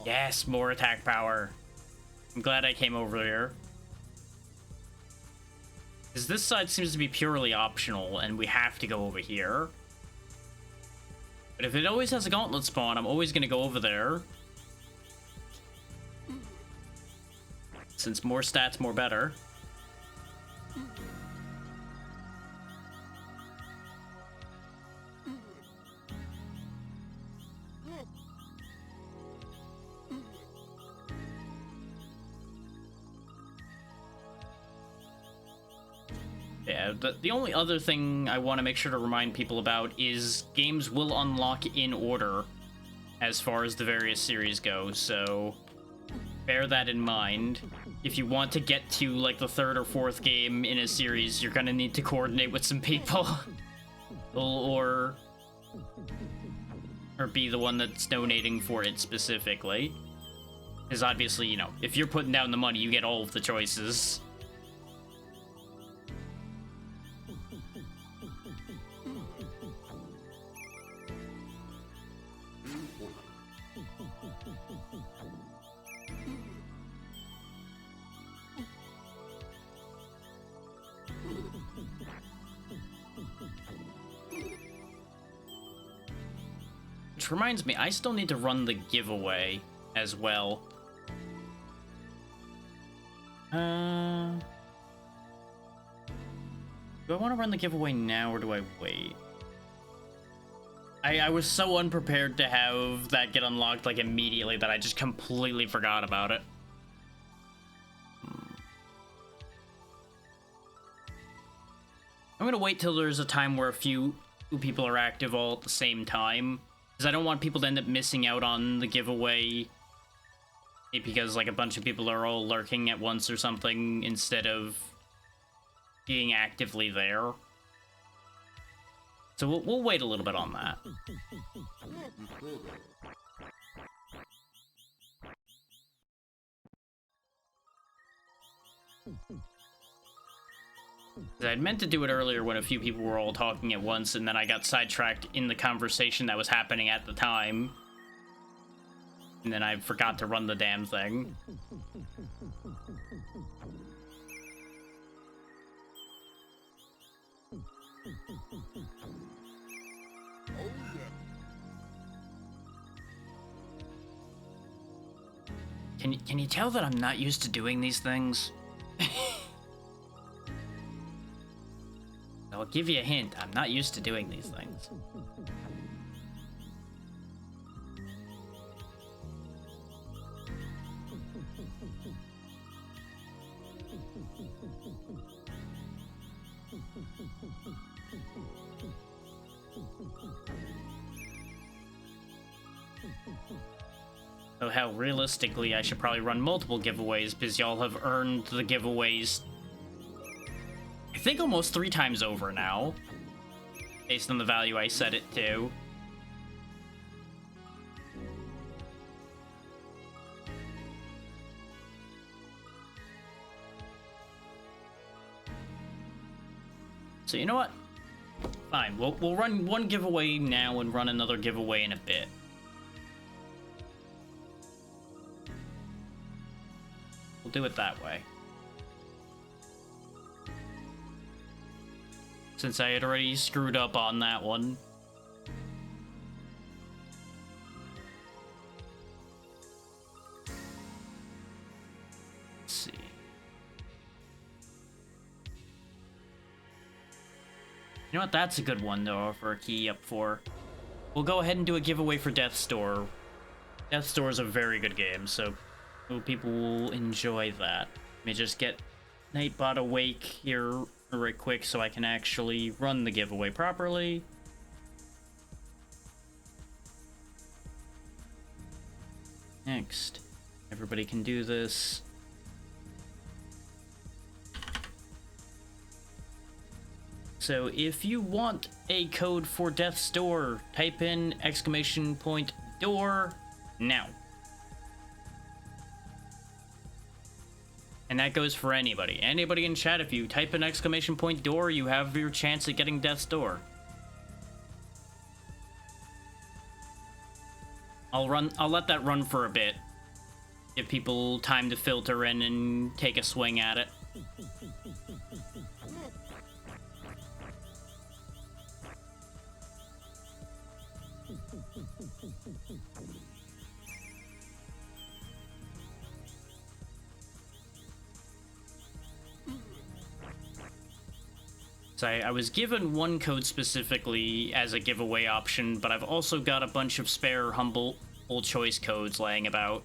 Yes, more attack power. I'm glad I came over here. Because this side seems to be purely optional, and we have to go over here. But if it always has a gauntlet spawn, I'm always going to go over there. Since more stats, more better. Yeah, the only other thing I want to make sure to remind people about is games will unlock in order as far as the various series go, so bear that in mind. If you want to get to, like, the third or fourth game in a series, you're gonna need to coordinate with some people. or be the one that's donating for it specifically. Because obviously, you know, if you're putting down the money, you get all of the choices. Which reminds me, I still need to run the giveaway as well. Do I want to run the giveaway now, or do I wait? I was so unprepared to have that get unlocked, like, immediately that I just completely forgot about it. I'm gonna wait till there's a time where a few people are active all at the same time, because I don't want people to end up missing out on the giveaway because, like, a bunch of people are all lurking at once or something instead of being actively there. So we'll wait a little bit on that. I'd meant to do it earlier when a few people were all talking at once, and then I got sidetracked in the conversation that was happening at the time. And then I forgot to run the damn thing. Can you tell that I'm not used to doing these things? I'll give you a hint. I'm not used to doing these things. So hell, realistically, I should probably run multiple giveaways because y'all have earned the giveaways, I think, almost 3 times over now, based on the value I set it to. So you know what? Fine, we'll run one giveaway now and run another giveaway in a bit. We'll do it that way. Since I had already screwed up on that one. Let's see. You know what? That's a good one, though, for a key up for. We'll go ahead and do a giveaway for Death's Door. Death's Door is a very good game, so people will enjoy that. Let me just get Nightbot awake here right quick so I can actually run the giveaway properly. Next. Everybody can do this. So if you want a code for Death's Door, type in !door now. And that goes for anybody. Anybody in chat, if you type in !door, you have your chance at getting Death's Door. I'll let that run for a bit. Give people time to filter in and take a swing at it. So I was given one code specifically as a giveaway option, but I've also got a bunch of spare humble choice codes laying about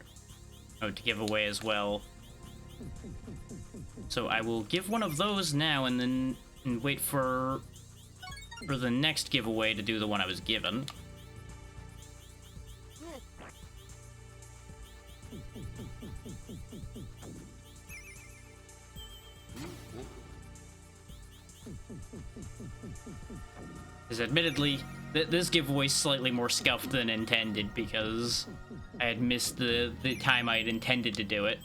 to give away as well. So I will give one of those now and then wait for the next giveaway to do the one I was given. Because admittedly, this giveaway is slightly more scuffed than intended because I had missed the time I had intended to do it.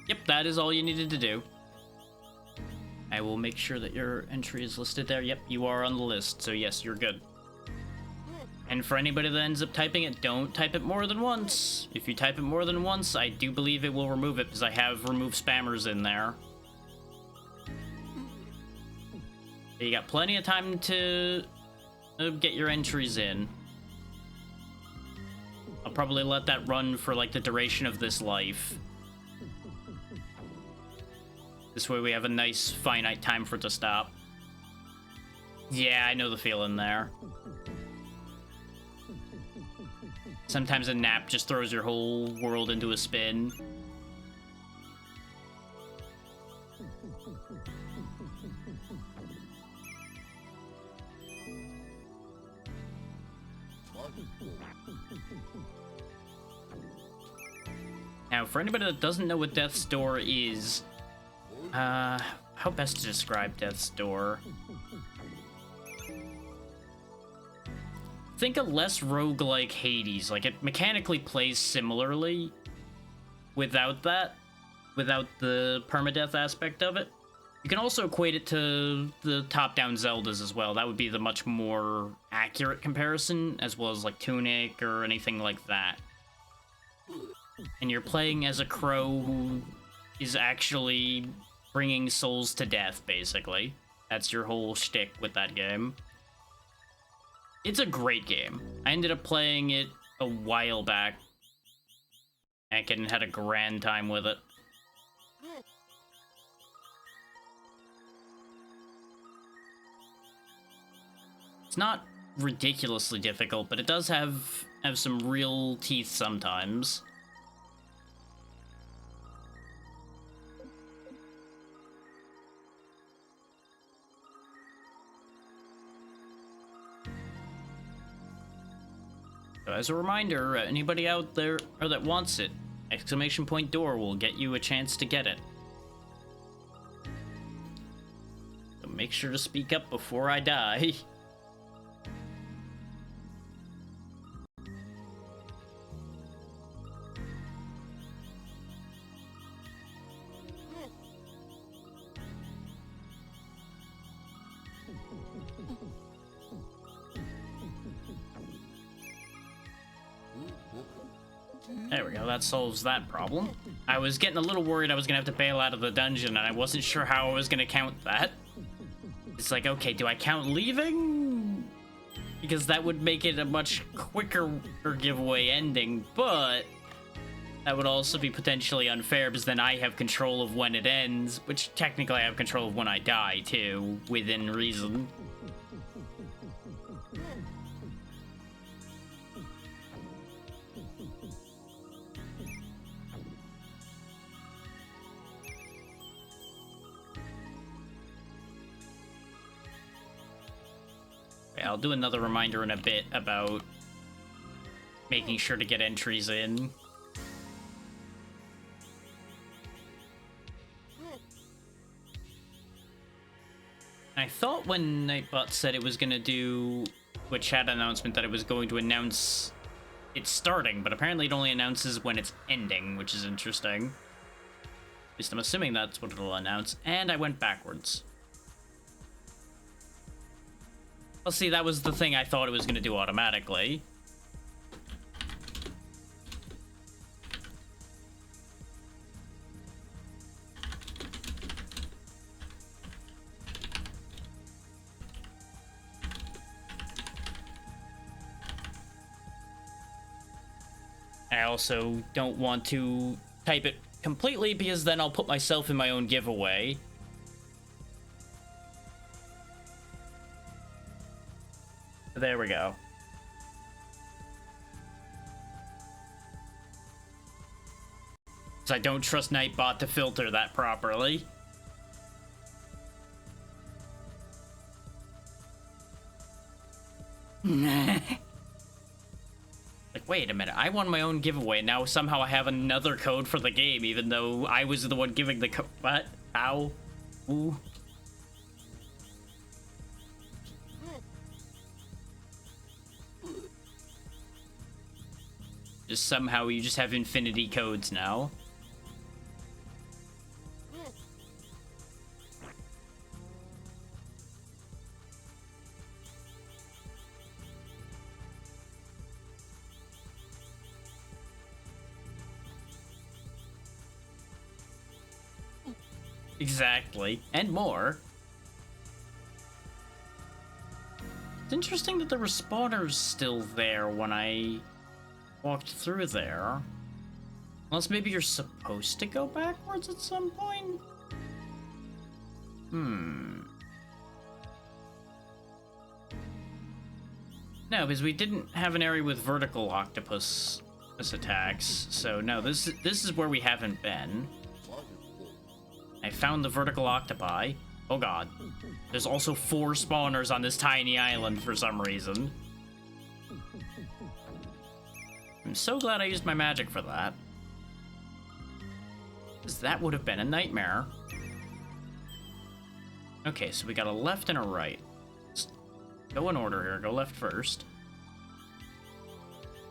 Yep, that is all you needed to do. I will make sure that your entry is listed there. Yep, you are on the list, so yes, you're good. And for anybody that ends up typing it, don't type it more than once. If you type it more than once, I do believe it will remove it because I have removed spammers in there. You got plenty of time to get your entries in. I'll probably let that run for like the duration of this life. This way we have a nice finite time for it to stop. Yeah, I know the feeling there. Sometimes a nap just throws your whole world into a spin. Now, for anybody that doesn't know what Death's Door is, how best to describe Death's Door? Think a less roguelike Hades. Like, it mechanically plays similarly without the permadeath aspect of it. You can also equate it to the top-down Zeldas as well. That would be the much more accurate comparison, as well as like Tunic or anything like that. And you're playing as a crow who is actually bringing souls to death, basically. That's your whole shtick with that game. it's a great game. I ended up playing it a while back and had a grand time with it. It's not ridiculously difficult, but it does have some real teeth sometimes. So as a reminder, anybody out there or that wants it, exclamation point door will get you a chance to get it. So make sure to speak up before I die. There we go, that solves that problem. I was getting a little worried I was gonna have to bail out of the dungeon, and I wasn't sure how I was gonna count that. It's like, okay, do I count leaving? Because that would make it a much quicker giveaway ending, but that would also be potentially unfair because then I have control of when it ends, which technically I have control of when I die, too, within reason. I'll do another reminder in a bit about making sure to get entries in. I thought when Nightbot said it was going to do a chat announcement that it was going to announce it's starting, but apparently it only announces when it's ending, which is interesting. At least I'm assuming that's what it'll announce. And I went backwards. Well, see, that was the thing I thought it was going to do automatically. I also don't want to type it completely because then I'll put myself in my own giveaway. There we go. So I don't trust Nightbot to filter that properly. Like, wait a minute, I won my own giveaway, now somehow I have another code for the game, even though I was the one giving the code. What? How? Ooh. Just somehow you just have infinity codes now. Exactly, and more. It's interesting that the respawner's still there when I walked through there. Unless maybe you're supposed to go backwards at some point? No, because we didn't have an area with vertical octopus attacks, so no, this is where we haven't been. I found the vertical octopi. Oh god. There's also 4 spawners on this tiny island for some reason. I'm so glad I used my magic for that. Because that would have been a nightmare. Okay, so we got a left and a right. Let's go in order here. Go left first.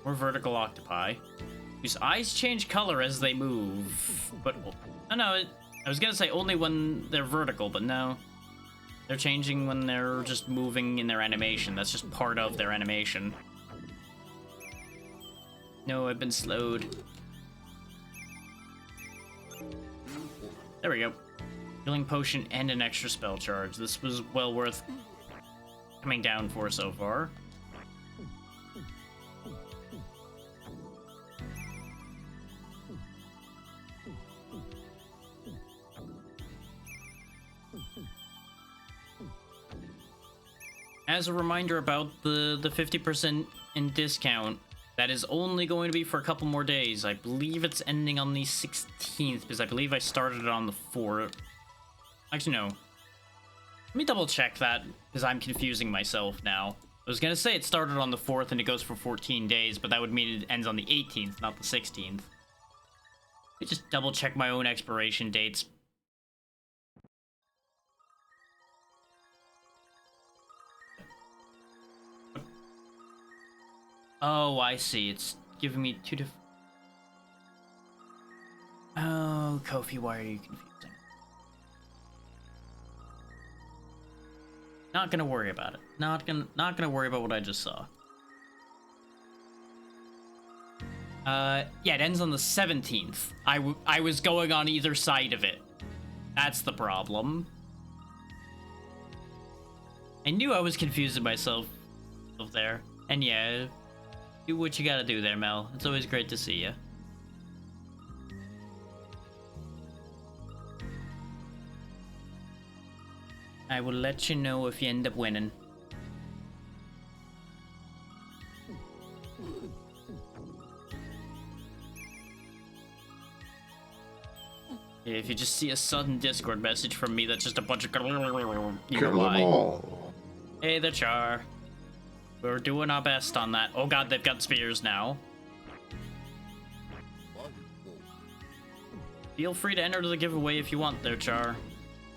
More vertical octopi. Whose eyes change color as they move. But, oh no, I was gonna say only when they're vertical, but no. They're changing when they're just moving in their animation. That's just part of their animation. No, I've been slowed. There we go. Healing potion and an extra spell charge. This was well worth coming down for so far. as a reminder about the 50% in discount, that is only going to be for a couple more days. I believe it's ending on the 16th, because I believe I started it on the 4th. Actually, no. Let me double check that, because I'm confusing myself now. I was gonna say it started on the 4th and it goes for 14 days, but that would mean it ends on the 18th, not the 16th. Let me just double check my own expiration dates. Oh, I see. It's giving me two different... Oh, Kofi, why are you confusing? Not gonna worry about it. Not gonna worry about what I just saw. Yeah, it ends on the 17th. I was going on either side of it. That's the problem. I knew I was confusing myself there. And yeah, do what you gotta do there, Mel. It's always great to see you. I will let you know if you end up winning. If you just see a sudden Discord message from me that's just a bunch of... You know why. Hey there, Char. We're doing our best on that. Oh god, they've got spears now. Feel free to enter the giveaway if you want there, Char.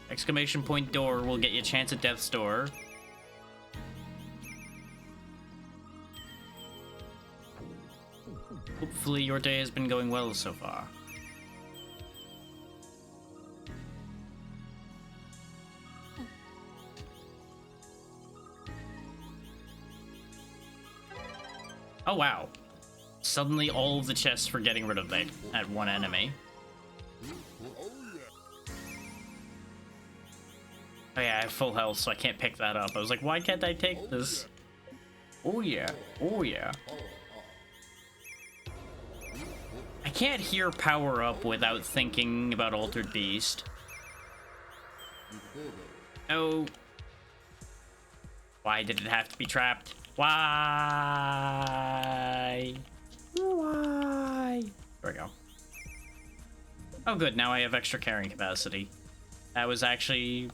Exclamation point door will get you a chance at death's door. Hopefully your day has been going well so far. Oh wow. Suddenly all of the chests for getting rid of that at one enemy. Oh yeah, I have full health, so I can't pick that up. I was like, why can't I take this? Oh yeah, oh yeah. I can't hear power up without thinking about Altered Beast. Oh. Why did it have to be trapped? Why? Why? There we go. Oh good, now I have extra carrying capacity. That was actually...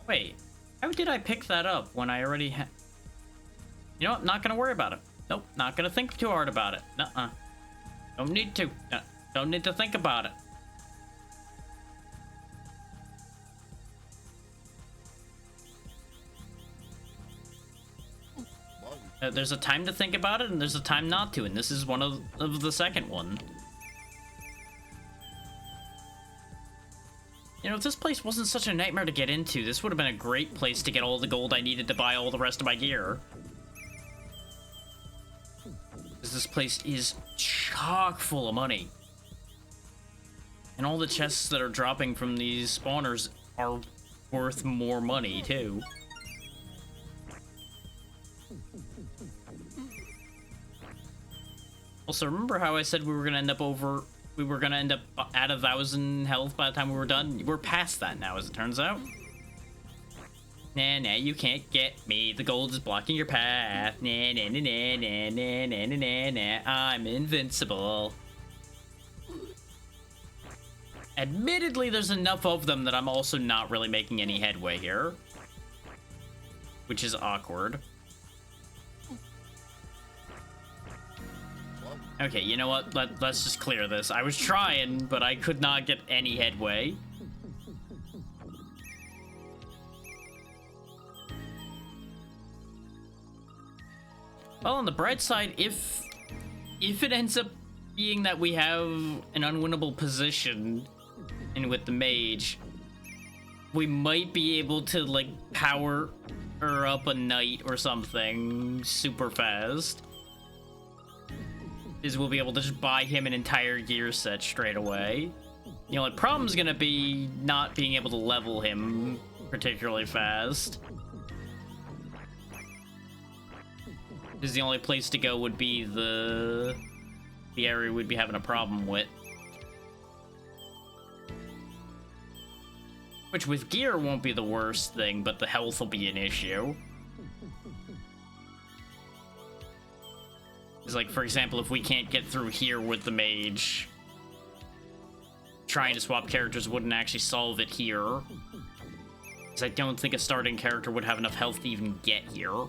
Wait, how did I pick that up when I already had... You know what, not gonna worry about it. Nope, not gonna think too hard about it. Nuh-uh. Don't need to. Don't need to think about it. There's a time to think about it, and there's a time not to, and this is one of the second one. You know, if this place wasn't such a nightmare to get into, this would have been a great place to get all the gold I needed to buy all the rest of my gear. Because this place is chock full of money. And all the chests that are dropping from these spawners are worth more money, too. Also, remember how I said we were gonna end up at 1,000 health by the time we were done? We're past that now, as it turns out. Nah, you can't get me. The gold is blocking your path. Nah, nah, nah, nah, nah, nah, nah, nah, nah. I'm invincible. Admittedly, there's enough of them that I'm also not really making any headway here. Which is awkward. Okay, you know what? Let's just clear this. I was trying, but I could not get any headway. Well, on the bright side, if it ends up being that we have an unwinnable position, and with the mage, we might be able to, like, power her up a knight or something super fast. Is we'll be able to just buy him an entire gear set straight away. The only problem's gonna be not being able to level him particularly fast. Because the only place to go would be the area we'd be having a problem with. Which with gear won't be the worst thing, but the health will be an issue. It's like, for example, if we can't get through here with the mage, trying to swap characters wouldn't actually solve it here. Because I don't think a starting character would have enough health to even get here.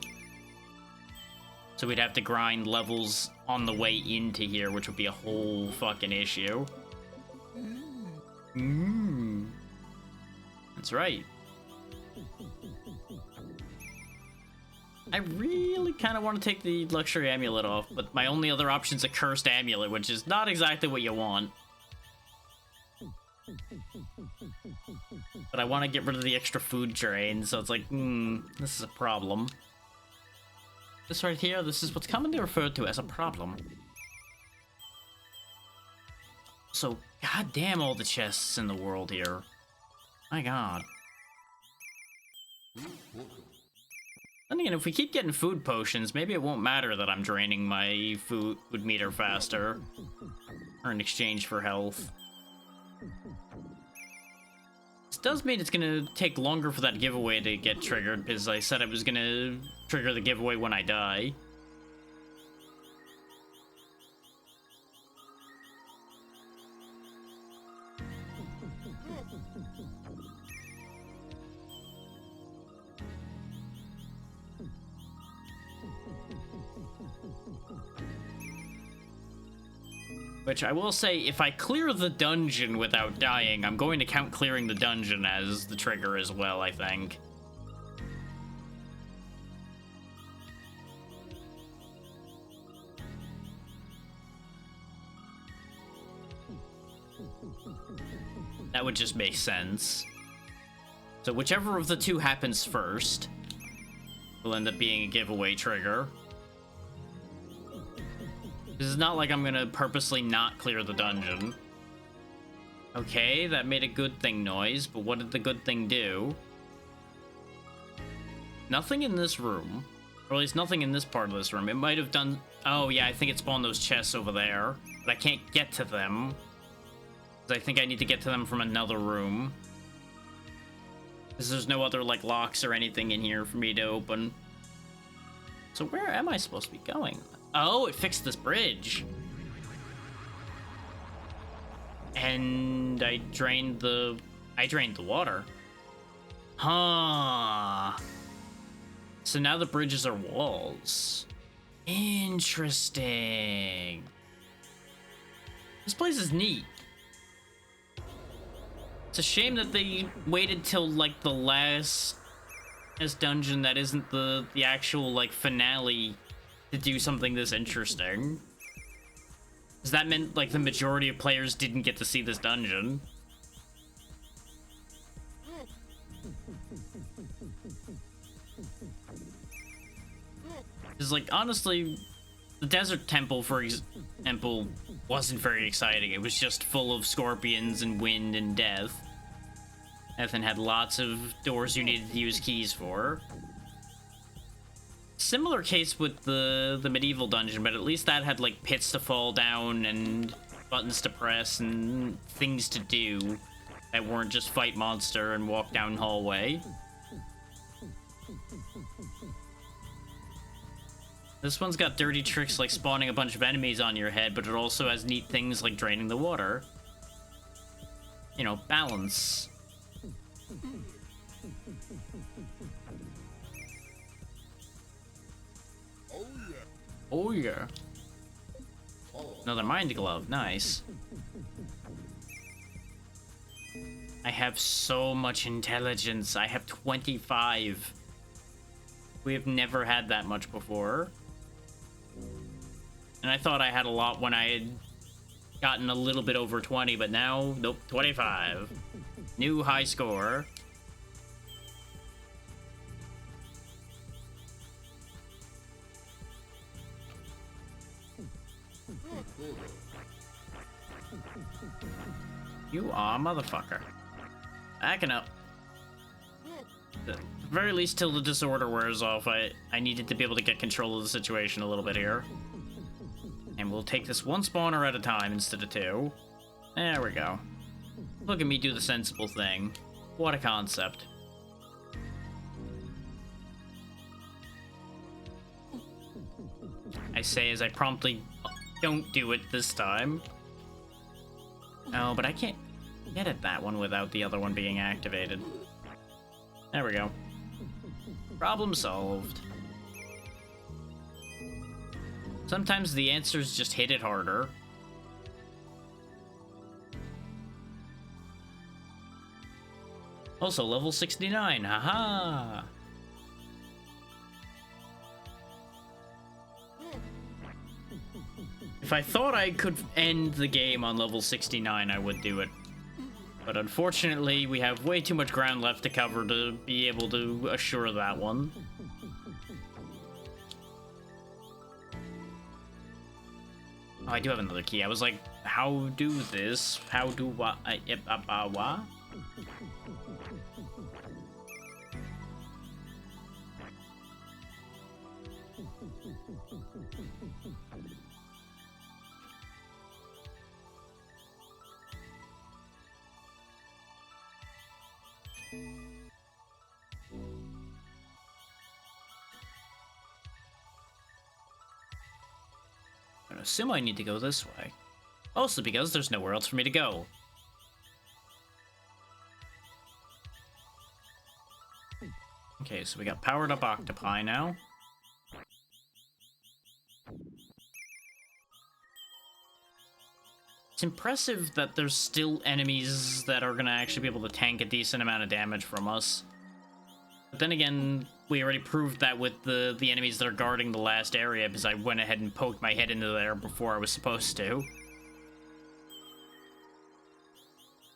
So we'd have to grind levels on the way into here, which would be a whole fucking issue. That's right. I really kind of want to take the luxury amulet off, but my only other option is a cursed amulet, which is not exactly what you want. But I want to get rid of the extra food drain, so it's like, this is a problem. This right here, this is what's commonly referred to as a problem. So, goddamn all the chests in the world here. My god. Then again, if we keep getting food potions, maybe it won't matter that I'm draining my food meter faster. Or in exchange for health. This does mean it's gonna take longer for that giveaway to get triggered, because I said I was gonna trigger the giveaway when I die. Which I will say, if I clear the dungeon without dying, I'm going to count clearing the dungeon as the trigger as well, I think. That would just make sense. So whichever of the two happens first will end up being a giveaway trigger. This is not like I'm gonna purposely not clear the dungeon. Okay, that made a good thing noise, but what did the good thing do? Nothing in this room. Or at least nothing in this part of this room. It might have done... Oh, yeah, I think it spawned those chests over there. But I can't get to them. Because I think I need to get to them from another room. Because there's no other, like, locks or anything in here for me to open. So where am I supposed to be going? Oh, it fixed this bridge. And I drained the water. Huh. So now the bridges are walls. Interesting. This place is neat. It's a shame that they waited till, like, the last dungeon that isn't the actual, like, finale to do something this interesting. Because that meant, like, the majority of players didn't get to see this dungeon. Because, like, honestly, the Desert Temple, for example, wasn't very exciting. It was just full of scorpions and wind and death. Ethan had lots of doors you needed to use keys for. Similar case with the medieval dungeon, but at least that had, like, pits to fall down and buttons to press and things to do that weren't just fight monster and walk down hallway. This one's got dirty tricks like spawning a bunch of enemies on your head, but it also has neat things like draining the water. You know, balance. Oh yeah. Another mind glove, nice. I have so much intelligence. I have 25. We have never had that much before. And I thought I had a lot when I had gotten a little bit over 20, but now, nope, 25. New high score. You are a motherfucker. Backing up. At the very least, till the disorder wears off, I needed to be able to get control of the situation a little bit here. And we'll take this one spawner at a time instead of two. There we go. Look at me do the sensible thing. What a concept. I say as I promptly don't do it this time. Oh, but I can't get at that one without the other one being activated. There we go. Problem solved. Sometimes the answers just hit it harder. Also, level 69, haha! If I thought I could end the game on level 69, I would do it. But unfortunately, we have way too much ground left to cover to be able to assure that one. Oh, I do have another key. I was like, how do this? How do what? What? I assume I need to go this way. Mostly because there's nowhere else for me to go. Okay, so we got powered up octopi now. It's impressive that there's still enemies that are gonna actually be able to tank a decent amount of damage from us. But then again, we already proved that with the enemies that are guarding the last area because I went ahead and poked my head into there before I was supposed to.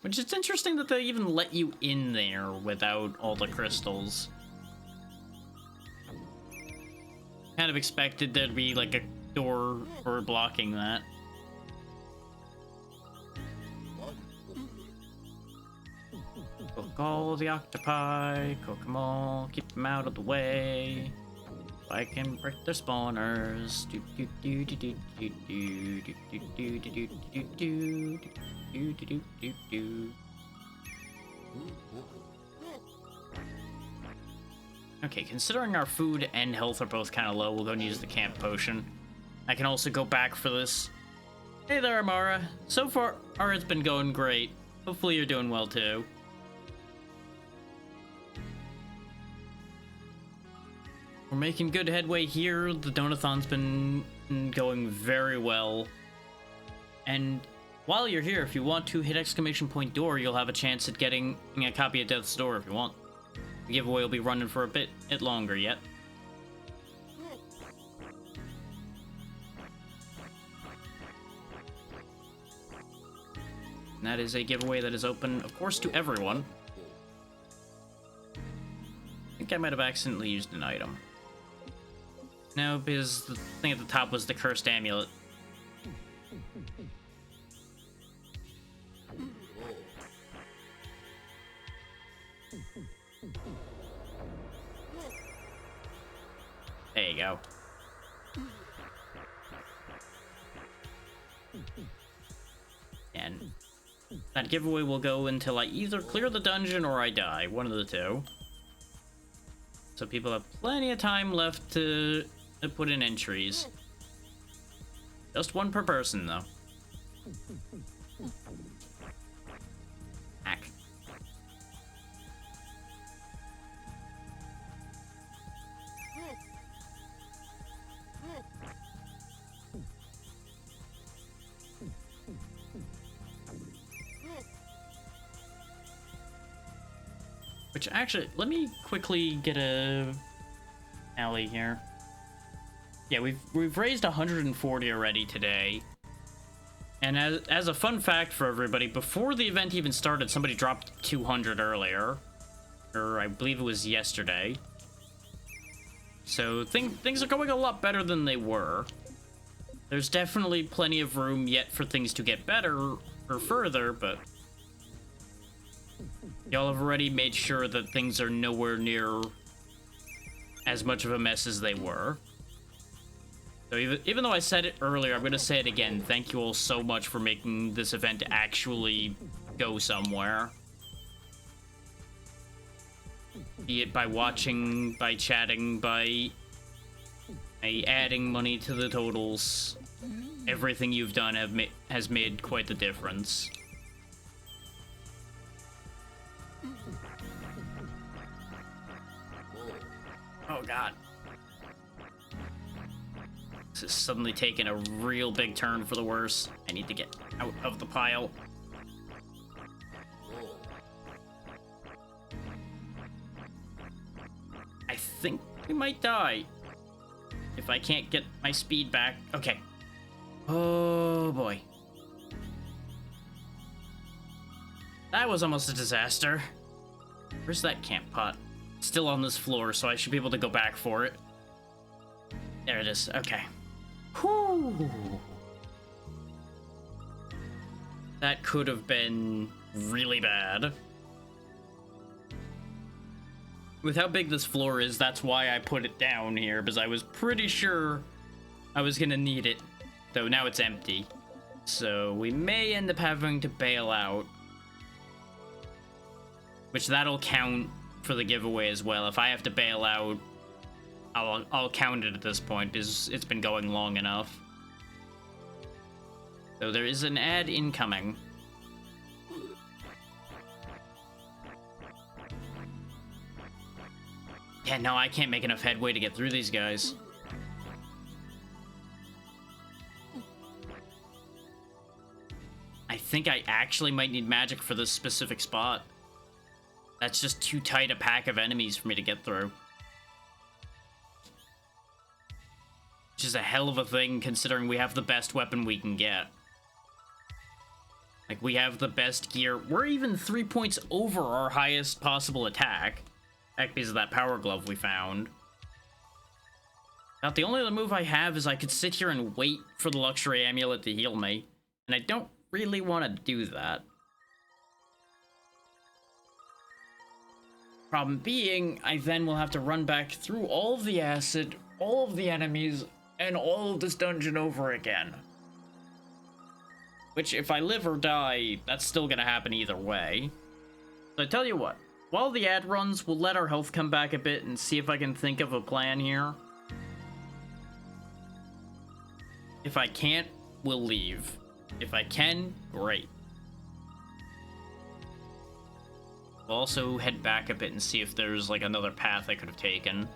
Which is interesting that they even let you in there without all the crystals. Kind of expected there'd be like a door for blocking that. Cook all the octopi, cook them all, keep them out of the way. I can break their spawners. Okay, considering our food and health are both kind of low, we'll go and use the camp potion. I can also go back for this. Hey there, Amara. So far, it's been going great. Hopefully you're doing well too. We're making good headway here. The Donathon's been going very well. And while you're here, if you want to hit !door, you'll have a chance at getting a copy of Death's Door if you want. The giveaway will be running for a bit longer yet. And that is a giveaway that is open, of course, to everyone. I think I might have accidentally used an item. No, because the thing at the top was the cursed amulet. There you go. And that giveaway will go until I either clear the dungeon or I die, one of the two. So people have plenty of time left to put in entries. Just one per person, though. Hack. Which actually, let me quickly get a alley here. Yeah, we've raised 140 already today. And as a fun fact for everybody, before the event even started, somebody dropped 200 earlier. Or I believe it was yesterday. So things are going a lot better than they were. There's definitely plenty of room yet for things to get better or further, but y'all have already made sure that things are nowhere near as much of a mess as they were. So even though I said it earlier, I'm going to say it again. Thank you all so much for making this event actually go somewhere. Be it by watching, by chatting, by Adding money to the totals, everything you've done has made quite the difference. Oh god. This is suddenly taking a real big turn for the worse. I need to get out of the pile. I think we might die if I can't get my speed back. Okay. Oh boy. That was almost a disaster. Where's that camp pot? Still on this floor, so I should be able to go back for it. There it is. Okay. Whew. That could have been really bad. With how big this floor is, that's why I put it down here, because I was pretty sure I was gonna need it. Though now it's empty. So we may end up having to bail out. Which that'll count for the giveaway as well. If I have to bail out, I'll count it at this point, because it's been going long enough. So there is an ad incoming. Yeah, no, I can't make enough headway to get through these guys. I think I actually might need magic for this specific spot. That's just too tight a pack of enemies for me to get through. Which is a hell of a thing considering we have the best weapon we can get. Like, we have the best gear. We're even 3 points over our highest possible attack. Heck, because of that power glove we found. Now, the only other move I have is I could sit here and wait for the luxury amulet to heal me. And I don't really want to do that. Problem being, I then will have to run back through all of the acid, all of the enemies, and all of this dungeon over again. Which, if I live or die, that's still gonna happen either way. So I tell you what, while the ad runs, we'll let our health come back a bit and see if I can think of a plan here. If I can't, we'll leave. If I can, great. We'll also head back a bit and see if there's, like, another path I could have taken.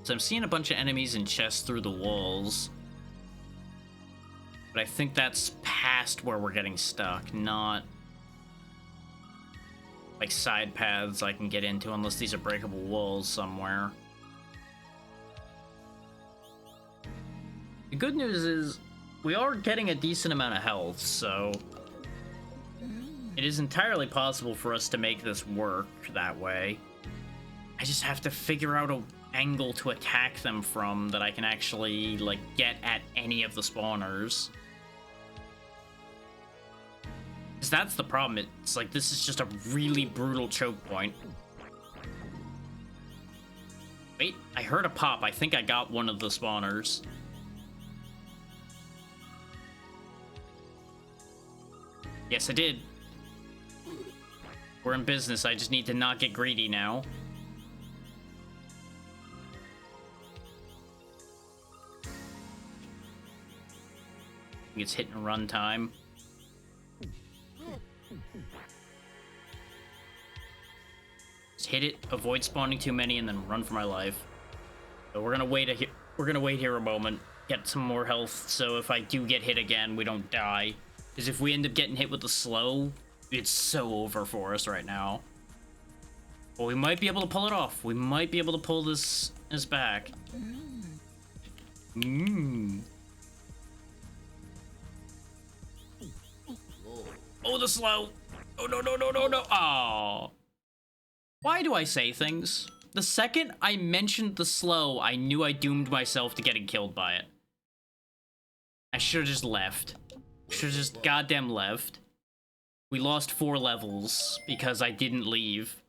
So I'm seeing a bunch of enemies and chests through the walls. But I think that's past where we're getting stuck, not like side paths I can get into unless these are breakable walls somewhere. The good news is we are getting a decent amount of health, so it is entirely possible for us to make this work that way. I just have to figure out a angle to attack them from that I can actually, like, get at any of the spawners. Because that's the problem. It's like, this is just a really brutal choke point. Wait, I heard a pop. I think I got one of the spawners. Yes, I did. We're in business. I just need to not get greedy now. It's hit and run time. Just hit it, avoid spawning too many, and then run for my life. So we're gonna wait here a moment, get some more health, so if I do get hit again, we don't die. Because if we end up getting hit with the slow, it's so over for us right now. But we might be able to pull it off. We might be able to pull this back. Oh, the slow. Oh, no, no, no, no, no. Oh. Why do I say things? The second I mentioned the slow, I knew I doomed myself to getting killed by it. I should have just left. Should have just goddamn left. We lost 4 levels because I didn't leave.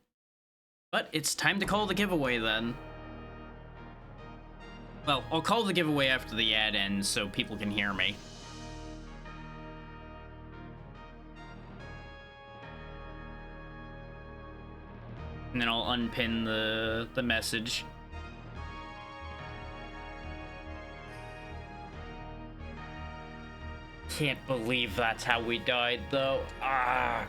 But it's time to call the giveaway then. Well, I'll call the giveaway after the ad ends so people can hear me. And then I'll unpin the message. Can't believe that's how we died, though. Ah.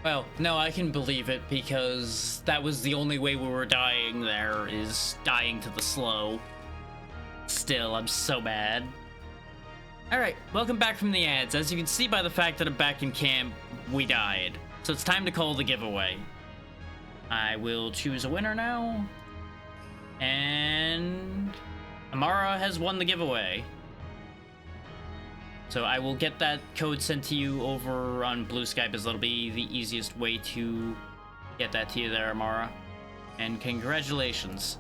Well, no, I can believe it because that was the only way we were dying there, is dying to the slow. Still, I'm so mad. Alright, welcome back from the ads. As you can see by the fact that I'm back in camp, we died. So it's time to call the giveaway. I will choose a winner now. And Amara has won the giveaway. So I will get that code sent to you over on Blue Sky, because that'll be the easiest way to get that to you there, Amara. And congratulations.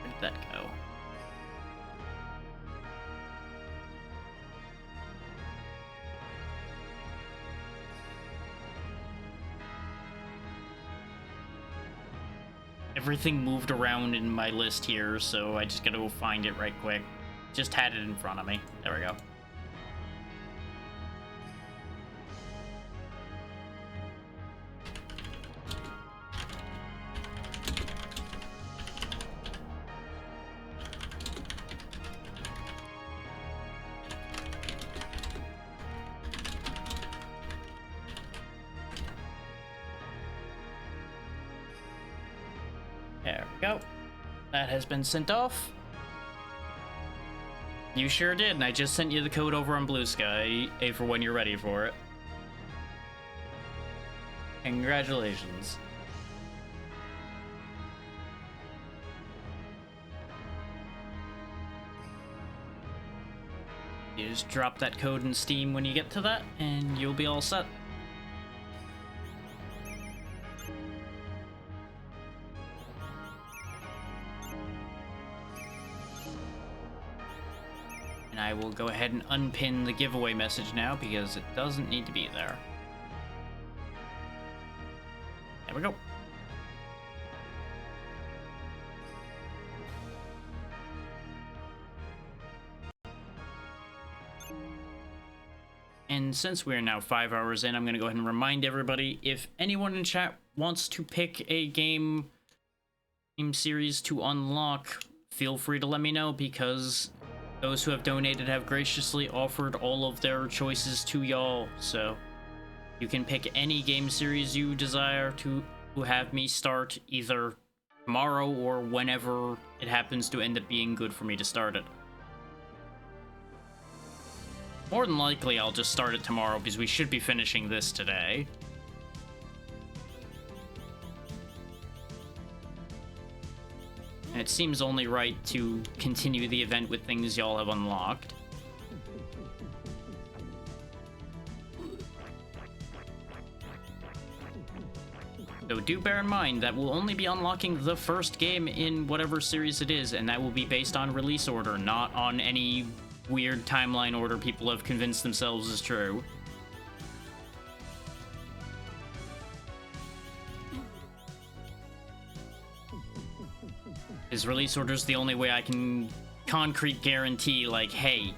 Where did that go? Everything moved around in my list here, so I just gotta go find it right quick. Just had it in front of me. There we go. There we go. That has been sent off. You sure did, and I just sent you the code over on Blue Sky for when you're ready for it. Congratulations. You just drop that code in Steam when you get to that, and you'll be all set. I will go ahead and unpin the giveaway message now because it doesn't need to be there. There we go. And since we're now 5 hours in, I'm going to go ahead and remind everybody, if anyone in chat wants to pick a game series to unlock, feel free to let me know, because those who have donated have graciously offered all of their choices to y'all, so you can pick any game series you desire to have me start either tomorrow or whenever it happens to end up being good for me to start it. More than likely, I'll just start it tomorrow because we should be finishing this today. And it seems only right to continue the event with things y'all have unlocked. So do bear in mind that we'll only be unlocking the first game in whatever series it is, and that will be based on release order, not on any weird timeline order people have convinced themselves is true. His release order's the only way I can concrete guarantee, like, hey,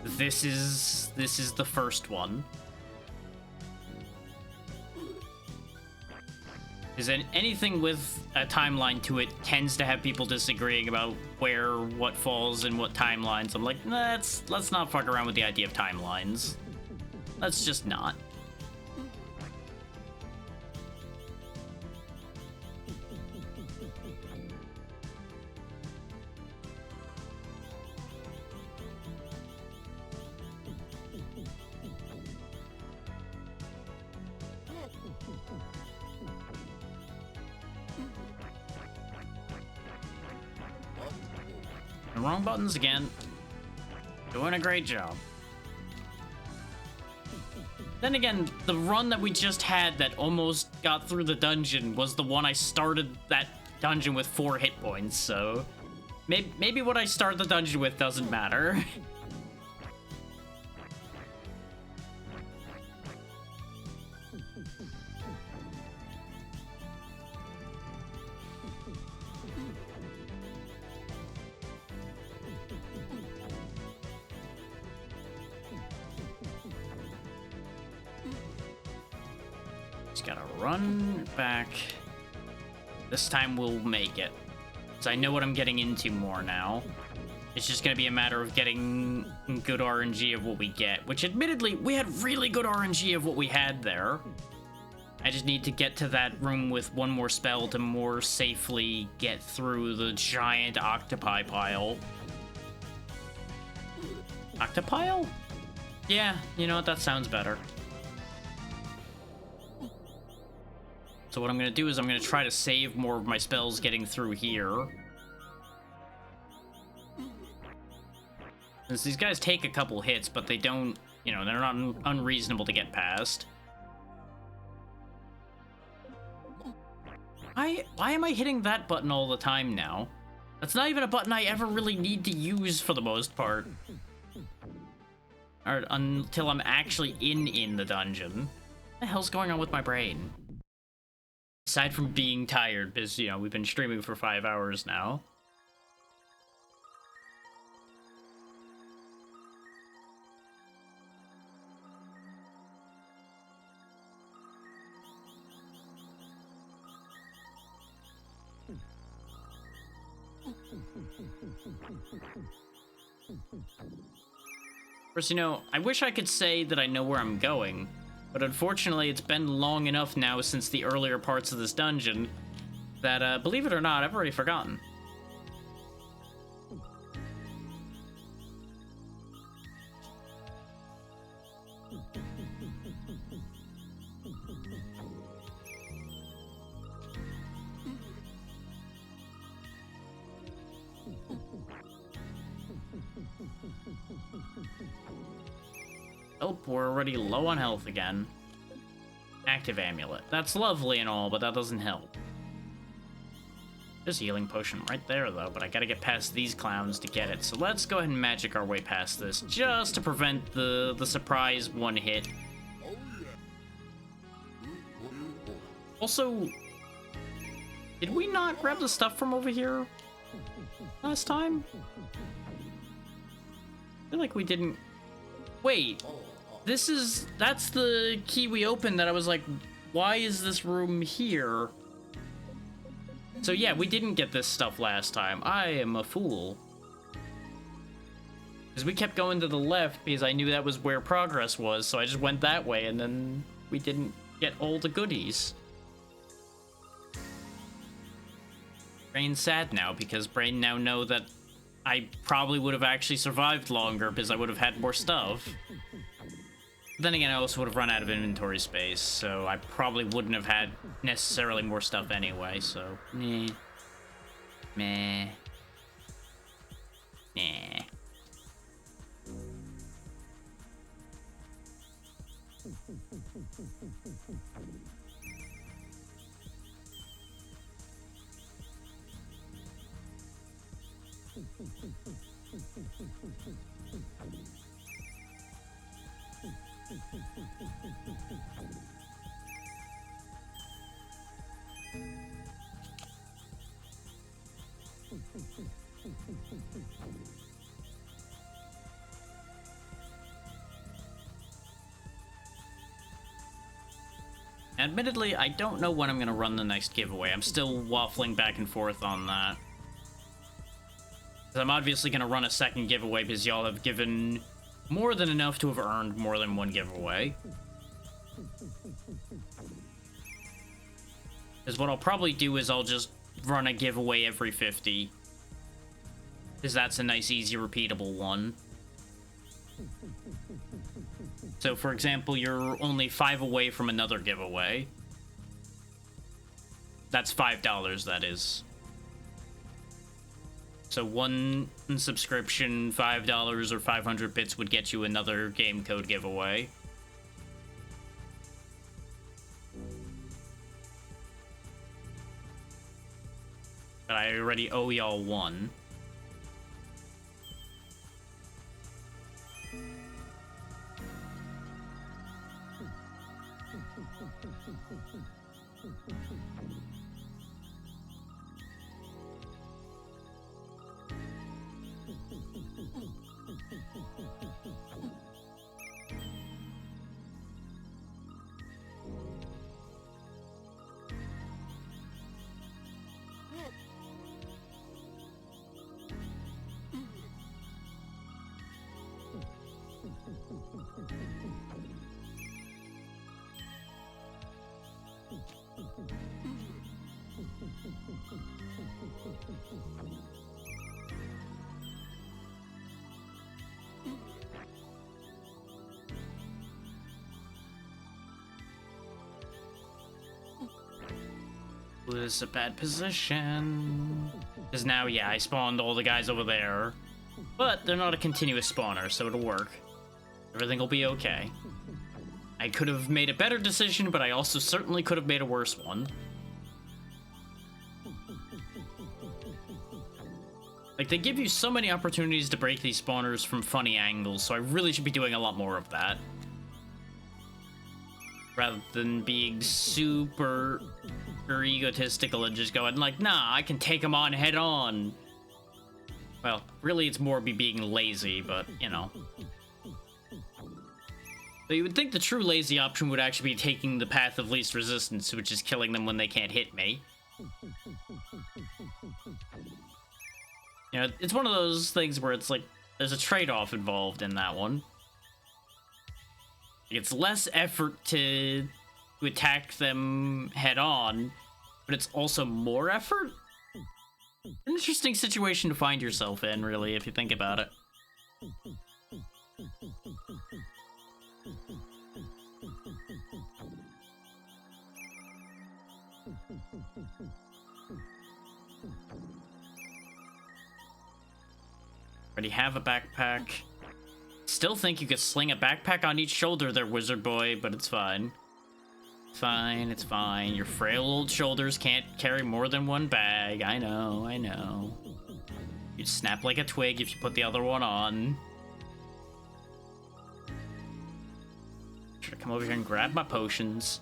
this is the first one. Because anything with a timeline to it tends to have people disagreeing about what falls in what timelines. I'm like, let's not fuck around with the idea of timelines. Let's just not. The wrong buttons again. Doing a great job. Then again, the run that we just had that almost got through the dungeon was the one I started that dungeon with 4 hit points, so maybe what I start the dungeon with doesn't matter. Just gotta run back. This time we'll make it. Because I know what I'm getting into more now. It's just gonna be a matter of getting good RNG of what we get. Which, admittedly, we had really good RNG of what we had there. I just need to get to that room with one more spell to more safely get through the giant octopi pile. Octopile? Yeah, you know what? That sounds better. So what I'm going to do is I'm going to try to save more of my spells getting through here. Since these guys take a couple hits, but they don't, you know, they're not unreasonable to get past. Why am I hitting that button all the time now? That's not even a button I ever really need to use for the most part. Or until I'm actually in the dungeon. What the hell's going on with my brain? Aside from being tired, because, you know, we've been streaming for 5 hours now. First, you know, I wish I could say that I know where I'm going, but unfortunately it's been long enough now since the earlier parts of this dungeon that, believe it or not, I've already forgotten. Oh, we're already low on health again. Active amulet. That's lovely and all, but that doesn't help. There's a healing potion right there, though, but I gotta get past these clowns to get it. So let's go ahead and magic our way past this, just to prevent the surprise one hit. Also, did we not grab the stuff from over here last time? I feel like we didn't. Wait, that's the key we opened that I was like, why is this room here? So yeah, we didn't get this stuff last time. I am a fool. Because we kept going to the left because I knew that was where progress was, so I just went that way and then we didn't get all the goodies. Brain's sad now because Brain now know that I probably would have actually survived longer because I would have had more stuff. But then again, I also would have run out of inventory space, so I probably wouldn't have had necessarily more stuff anyway, so meh. Meh. Nah. Admittedly, I don't know when I'm going to run the next giveaway. I'm still waffling back and forth on that. I'm obviously going to run a second giveaway because y'all have given more than enough to have earned more than one giveaway. Because what I'll probably do is I'll just run a giveaway every 50. Because that's a nice, easy, repeatable one. So, for example, you're only 5 away from another giveaway. That's $5, that is. So one subscription, $5 or 500 bits would get you another game code giveaway. But I already owe y'all one. Was a bad position. Because now, yeah, I spawned all the guys over there. But they're not a continuous spawner, so it'll work. Everything will be okay. I could have made a better decision, but I also certainly could have made a worse one. Like, they give you so many opportunities to break these spawners from funny angles, so I really should be doing a lot more of that. Rather than being super egotistical and just going like, nah, I can take them on head on. Well, really it's more me being lazy, but, you know. So you would think the true lazy option would actually be taking the path of least resistance, which is killing them when they can't hit me. You know, it's one of those things where it's like, there's a trade-off involved in that one. It's less effort to attack them head-on, but it's also more effort? An interesting situation to find yourself in, really, if you think about it. Already have a backpack. Still think you could sling a backpack on each shoulder there, wizard boy, but it's fine. Fine, it's fine. Your frail old shoulders can't carry more than one bag. I know, I know. You'd snap like a twig if you put the other one on. Should I come over here and grab my potions?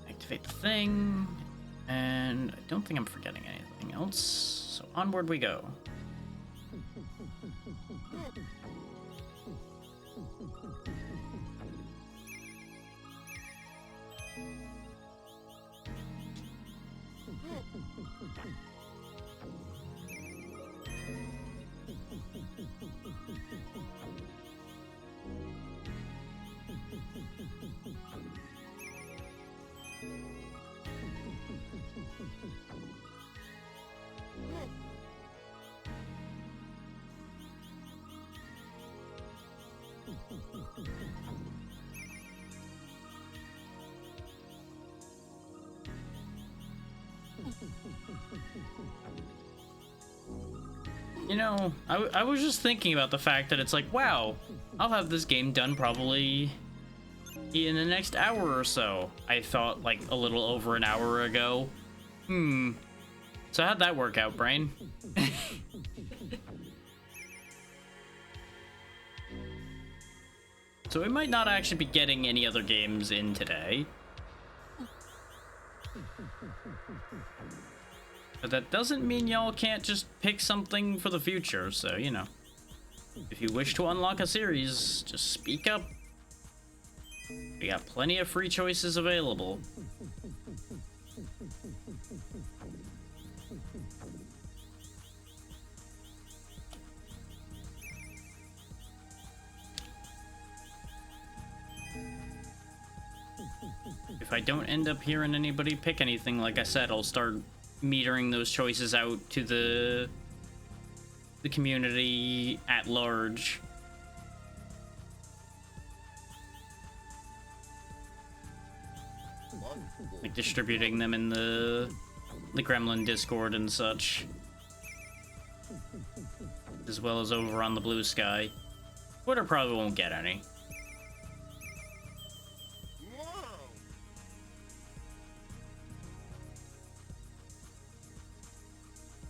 Activate the thing. And I don't think I'm forgetting anything else. So onward we go. You know, I was just thinking about the fact that it's like, wow, I'll have this game done probably in the next hour or so. I thought like a little over an hour ago. So how'd that work out, brain? So we might not actually be getting any other games in today. But that doesn't mean y'all can't just pick something for the future, so, you know. If you wish to unlock a series, just speak up. We got plenty of free choices available. If I don't end up hearing anybody pick anything, like I said, I'll start metering those choices out to the community at large. Like distributing them in the Gremlin Discord and such. As well as over on the Blue Sky. Twitter probably won't get any.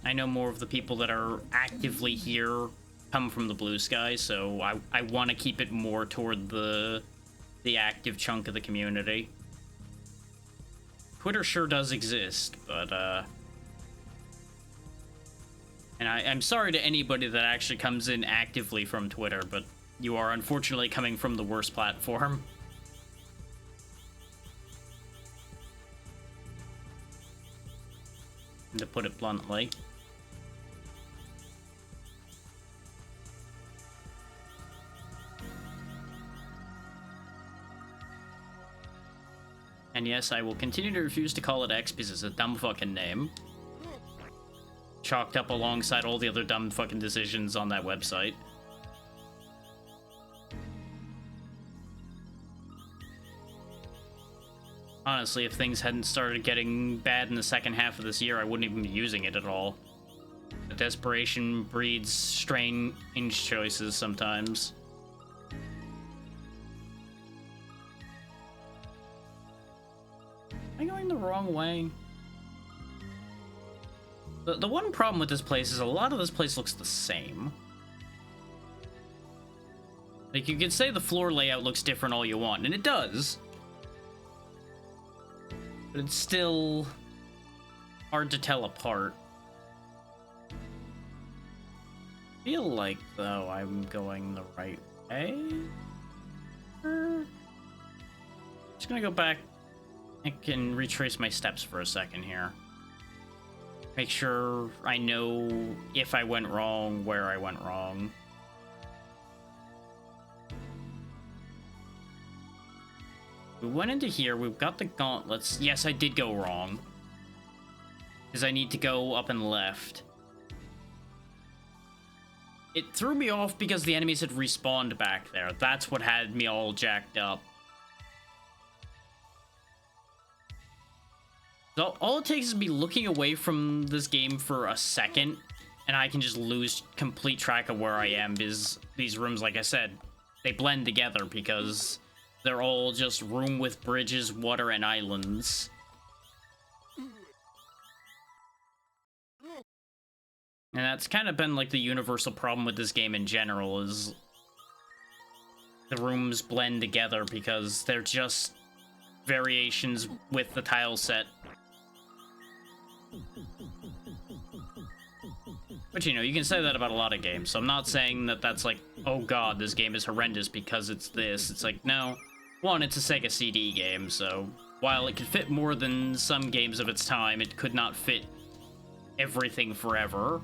I know more of the people that are actively here come from the Blue Sky, so I want to keep it more toward the active chunk of the community. Twitter sure does exist, but and I'm sorry to anybody that actually comes in actively from Twitter, but you are unfortunately coming from the worst platform. To put it bluntly. And yes, I will continue to refuse to call it X because it's a dumb fucking name. Chalked up alongside all the other dumb fucking decisions on that website. Honestly, if things hadn't started getting bad in the second half of this year, I wouldn't even be using it at all. The desperation breeds strange choices sometimes. Am I going the wrong way? The one problem with this place is a lot of this place looks the same. Like, you could say the floor layout looks different all you want, and it does. But it's still hard to tell apart. I feel like, though, I'm going the right way. Just gonna go back. I can retrace my steps for a second here. Make sure I know if I went wrong, where I went wrong. We went into here, we've got the gauntlets. Yes, I did go wrong. Because I need to go up and left. It threw me off because the enemies had respawned back there. That's what had me all jacked up. So all it takes is me looking away from this game for a second, and I can just lose complete track of where I am, because these rooms, like I said, they blend together because they're all just room with bridges, water, and islands. And that's kind of been like the universal problem with this game in general, is the rooms blend together because they're just variations with the tile set. But, you know, you can say that about a lot of games, so I'm not saying that that's like, oh god, this game is horrendous because it's this. It's like, no. One, it's a Sega CD game, so while it could fit more than some games of its time, it could not fit everything forever.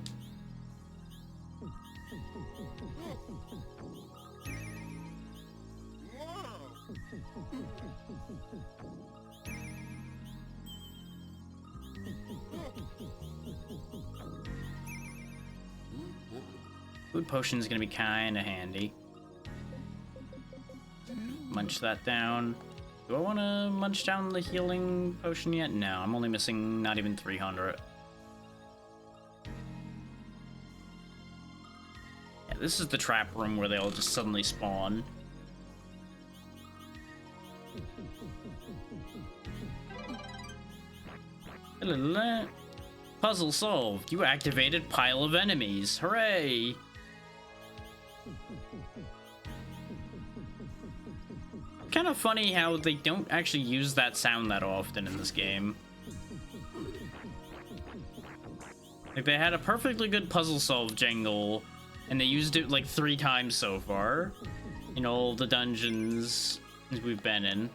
Food potion is going to be kind of handy. Munch that down. Do I want to munch down the healing potion yet? No, I'm only missing not even 300. Yeah, this is the trap room where they all just suddenly spawn. Puzzle solved. You activated pile of enemies. Hooray! Kind of funny how they don't actually use that sound that often in this game. Like, they had a perfectly good puzzle solve jingle, and they used it like 3 times so far in all the dungeons we've been in.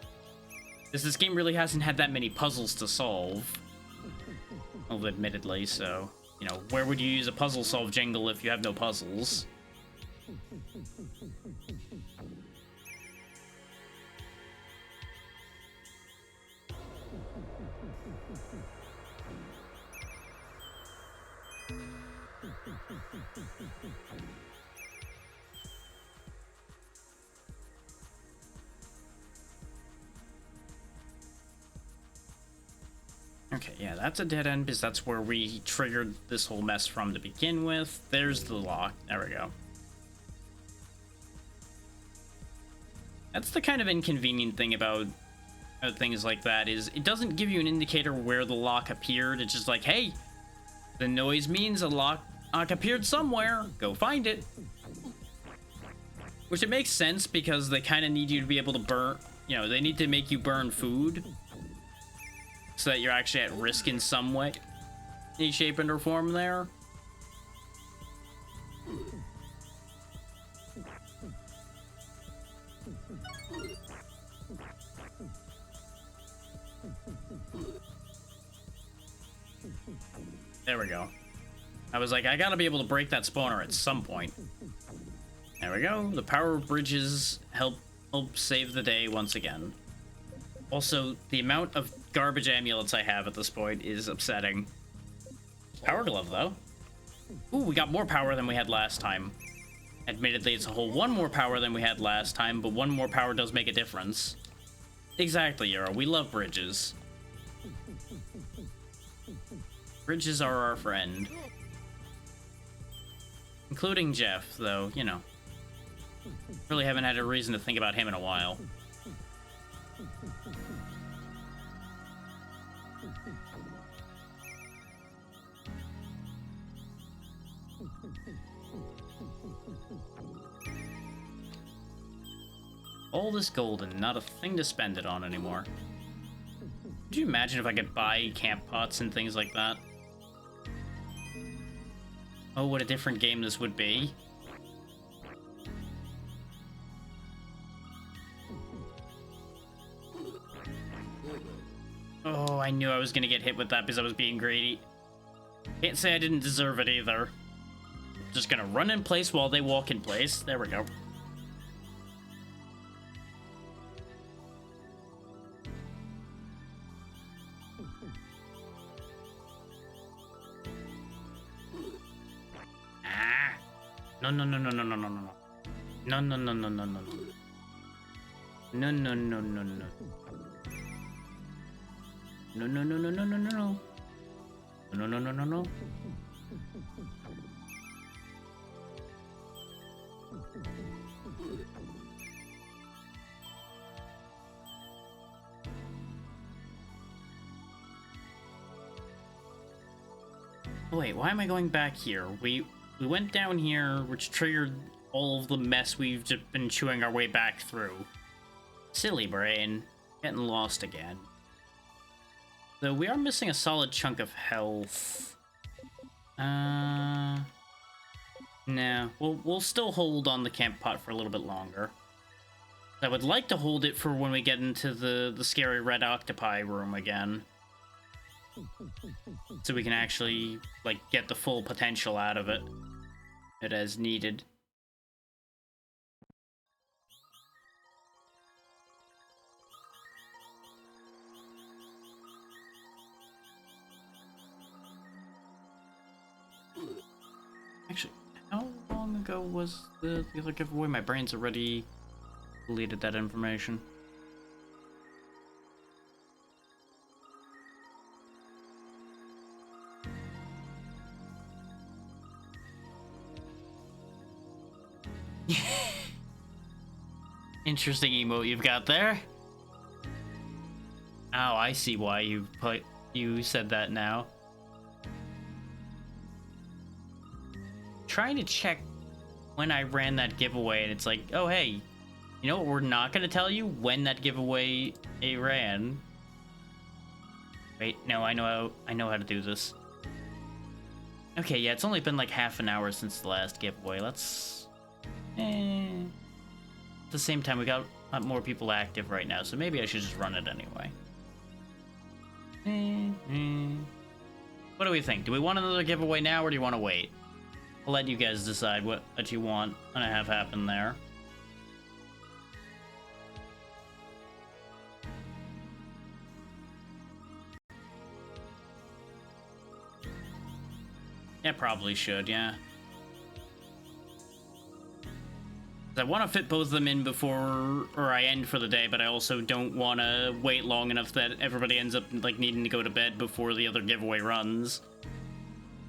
Because this game really hasn't had that many puzzles to solve. Well, admittedly, so, you know, where would you use a puzzle solve jingle if you have no puzzles? Okay, yeah, that's a dead end because that's where we triggered this whole mess from to begin with. There's the lock. There we go. That's the kind of inconvenient thing about things like that, is it doesn't give you an indicator where the lock appeared. It's just like, hey, the noise means a lock appeared somewhere. Go find it. Which it makes sense because they kind of need you to be able to burn, you know, they need to make you burn food so that you're actually at risk in some way, any shape and or form there. There we go. I was like, I gotta be able to break that spawner at some point. There we go. The power of bridges help save the day once again. Also, the amount of garbage amulets I have at this point is upsetting. Power glove, though. Ooh, we got more power than we had last time. Admittedly, it's a whole one more power than we had last time, but one more power does make a difference. Exactly, Euro. We love bridges. Bridges are our friend. Including Jeff, though, you know. Really haven't had a reason to think about him in a while. All this gold and not a thing to spend it on anymore. Could you imagine if I could buy camp pots and things like that? Oh, what a different game this would be. Oh, I knew I was gonna get hit with that because I was being greedy. Can't say I didn't deserve it either. Just gonna run in place while they walk in place. There we go. No, no, no, no, no, no, no, no. No, no, no, no, no, no. No, no, no, no, no. No, no, no, no, no, no, no, no. No, no, no, no, no. Wait, why am I going back here? We went down here, which triggered all of the mess we've just been chewing our way back through. Silly brain. Getting lost again. Though we are missing a solid chunk of health. Nah. We'll still hold on the camp pot for a little bit longer. I would like to hold it for when we get into the scary red octopi room again. So we can actually, like, get the full potential out of it. It as needed. Actually, how long ago was the other giveaway? My brain's already deleted that information. Interesting emote you've got there. Oh, I see why you said that now. Trying to check when I ran that giveaway, and it's like, oh hey, you know what? We're not gonna tell you when that giveaway ran. Wait, no, I know how to do this. Okay, yeah, it's only been like half an hour since the last giveaway. Let's. At the same time, we got more people active right now, so maybe I should just run it anyway. What do we think? Do we want another giveaway now, or do you want to wait? I'll let you guys decide what you want and have happen there. Yeah, probably should, yeah. I want to fit both of them in before I end for the day, but I also don't want to wait long enough that everybody ends up like needing to go to bed before the other giveaway runs.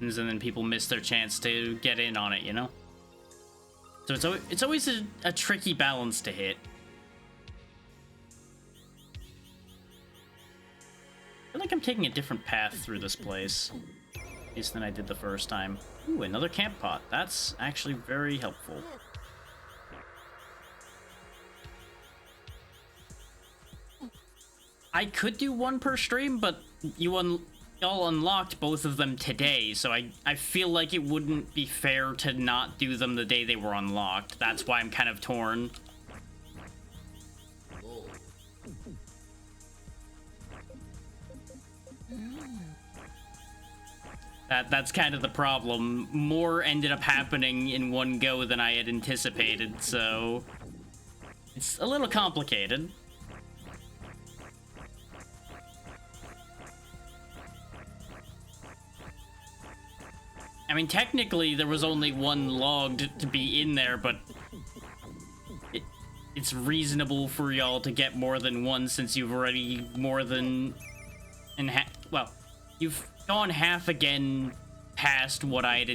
And then people miss their chance to get in on it, you know? So it's always a tricky balance to hit. I feel like I'm taking a different path through this place, at least than I did the first time. Ooh, another camp pot. That's actually very helpful. I could do one per stream, but y'all unlocked both of them today, so I feel like it wouldn't be fair to not do them the day they were unlocked. That's why I'm kind of torn. That's kind of the problem. More ended up happening in one go than I had anticipated, so it's a little complicated. I mean, technically, there was only one logged to be in there, but it's reasonable for y'all to get more than one since you've already more than... well, you've gone half again past what I had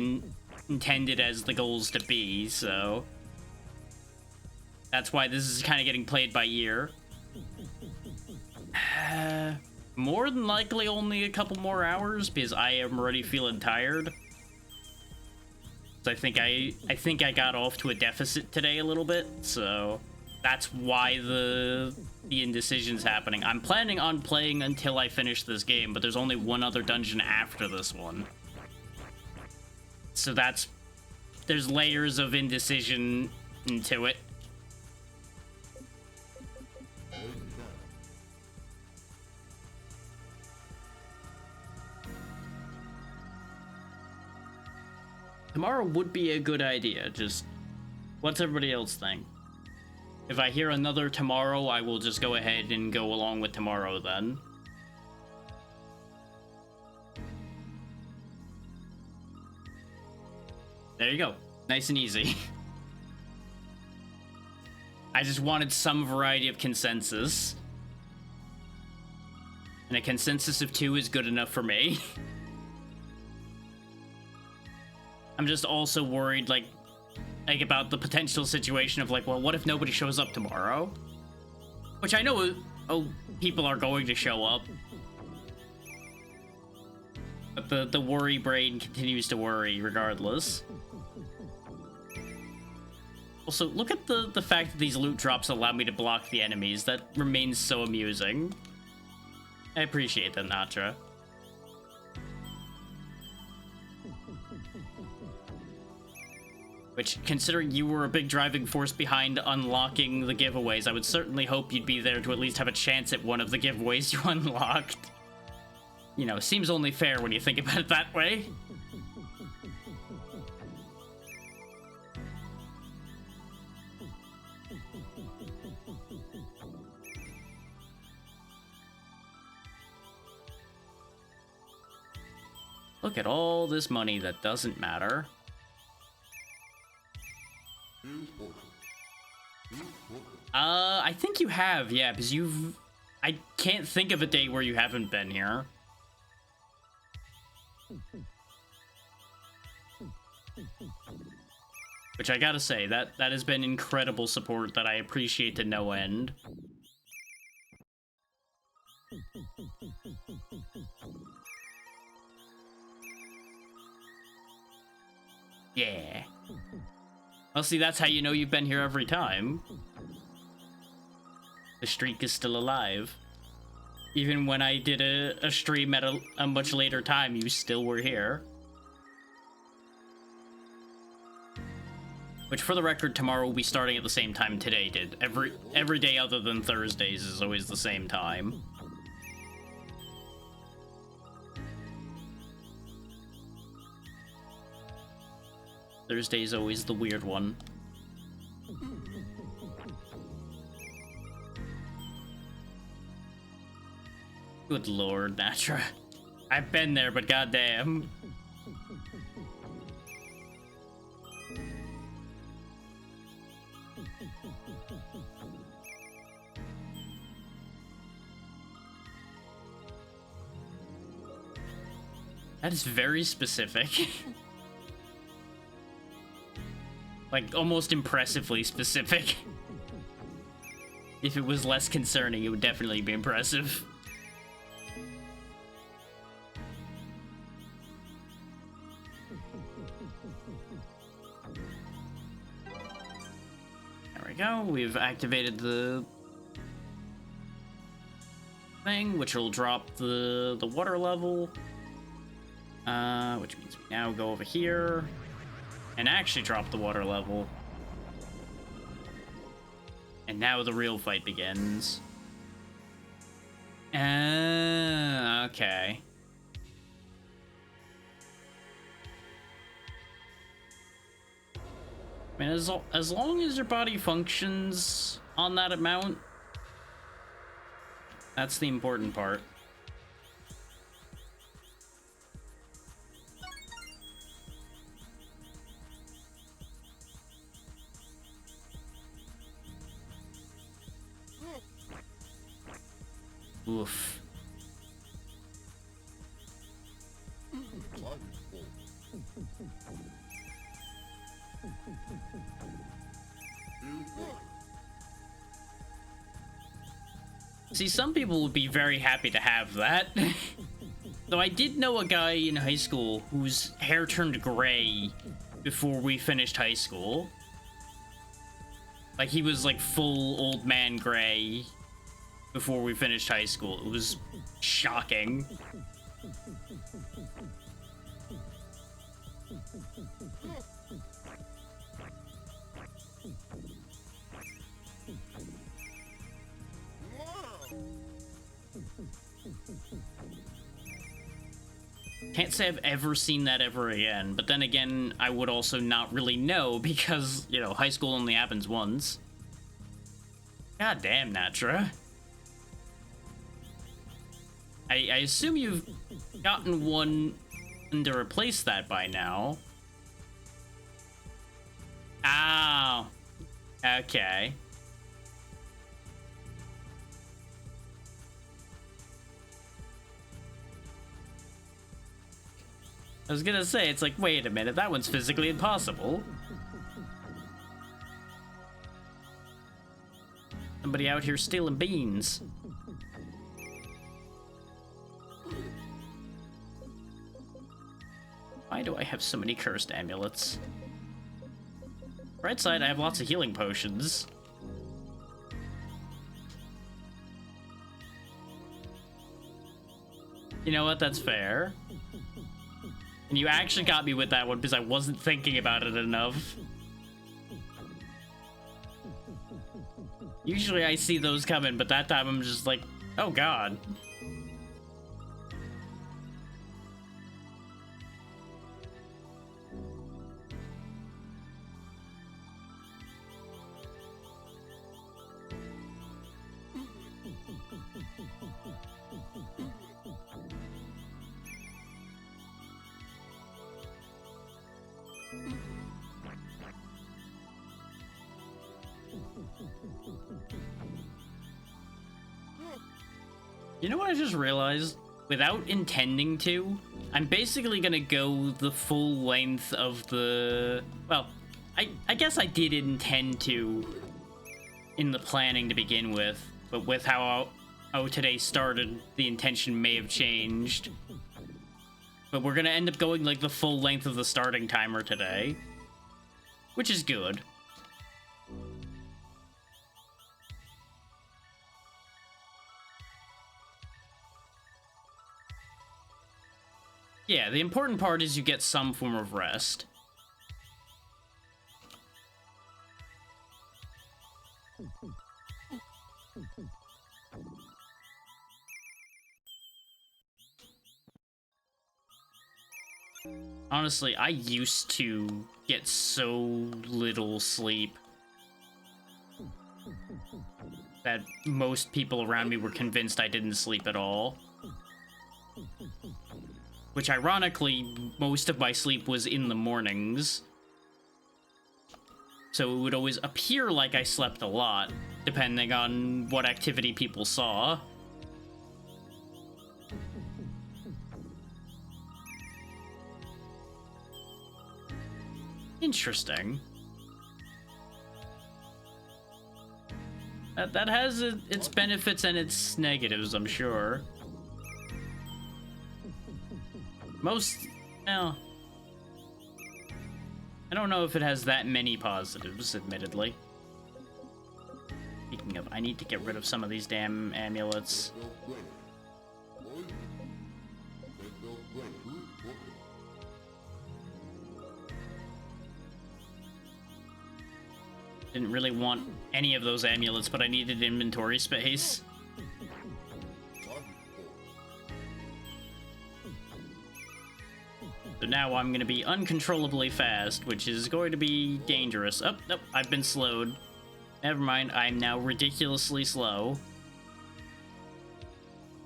intended as the goals to be, so... That's why this is kind of getting played by ear. More than likely only a couple more hours, because I am already feeling tired. So I think I got off to a deficit today a little bit, so that's why the indecision's happening. I'm planning on playing until I finish this game, but there's only one other dungeon after this one. So there's layers of indecision into it. Tomorrow would be a good idea, just what's everybody else think? If I hear another tomorrow, I will just go ahead and go along with tomorrow then. There you go. Nice and easy. I just wanted some variety of consensus. And a consensus of 2 is good enough for me. I'm just also worried, like about the potential situation of, like, well, what if nobody shows up tomorrow? Which I know, people are going to show up. But the worry brain continues to worry regardless. Also, look at the fact that these loot drops allow me to block the enemies. That remains so amusing. I appreciate that, Natra. Which, considering you were a big driving force behind unlocking the giveaways, I would certainly hope you'd be there to at least have a chance at one of the giveaways you unlocked. You know, seems only fair when you think about it that way. Look at all this money that doesn't matter. I think you have, yeah, because I can't think of a day where you haven't been here. Which I gotta say, that has been incredible support that I appreciate to no end. Yeah. Well, see, that's how you know you've been here every time. The streak is still alive. Even when I did a stream at a much later time, you still were here. Which, for the record, tomorrow will be starting at the same time today did. Every day other than Thursdays is always the same time. Thursday's always the weird one. Good lord, Natra. I've been there, but goddamn. That is very specific. Like, almost impressively specific. If it was less concerning, it would definitely be impressive. There we go. We've activated the thing, which will drop the water level. Which means we now go over here and actually drop the water level. And now the real fight begins. Okay. I mean, as long as your body functions on that amount, that's the important part. Oof. See, some people would be very happy to have that. Though I did know a guy in high school whose hair turned gray before we finished high school. Like, he was like full old man gray before we finished high school. It was shocking. Can't say I've ever seen that ever again, but then again, I would also not really know because, you know, high school only happens once. God damn, Natra. I assume you've gotten one to replace that by now. Oh. Okay. I was gonna say, it's like, wait a minute, that one's physically impossible. Somebody out here stealing beans. Why do I have so many cursed amulets? Right side, I have lots of healing potions. You know what, that's fair. And you actually got me with that one because I wasn't thinking about it enough. Usually I see those coming, but that time I'm just like, oh god. You know what I just realized? Without intending to, I'm basically gonna go the full length of the... Well, I guess I did intend to in the planning to begin with, but with how today started, the intention may have changed. But we're gonna end up going like the full length of the starting timer today, which is good. Yeah, the important part is you get some form of rest. Honestly, I used to get so little sleep that most people around me were convinced I didn't sleep at all. Which, ironically, most of my sleep was in the mornings. So it would always appear like I slept a lot, depending on what activity people saw. Interesting. That has its benefits and its negatives, I'm sure. Well, I don't know if it has that many positives, admittedly. Speaking of, I need to get rid of some of these damn amulets. Didn't really want any of those amulets, but I needed inventory space. So now I'm going to be uncontrollably fast, which is going to be dangerous. Oh, nope, I've been slowed. Never mind, I'm now ridiculously slow.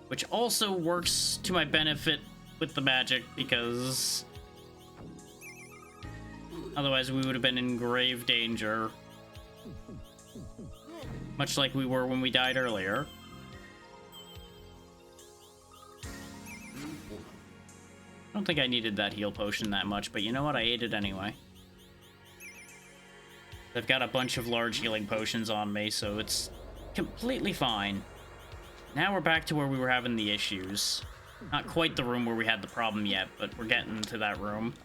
Which also works to my benefit with the magic, because otherwise we would have been in grave danger. Much like we were when we died earlier. don't think I needed that heal potion that much, but you know what? I ate it anyway. I've got a bunch of large healing potions on me, so it's completely fine. Now we're back to where we were having the issues. Not quite the room where we had the problem yet, but we're getting to that room.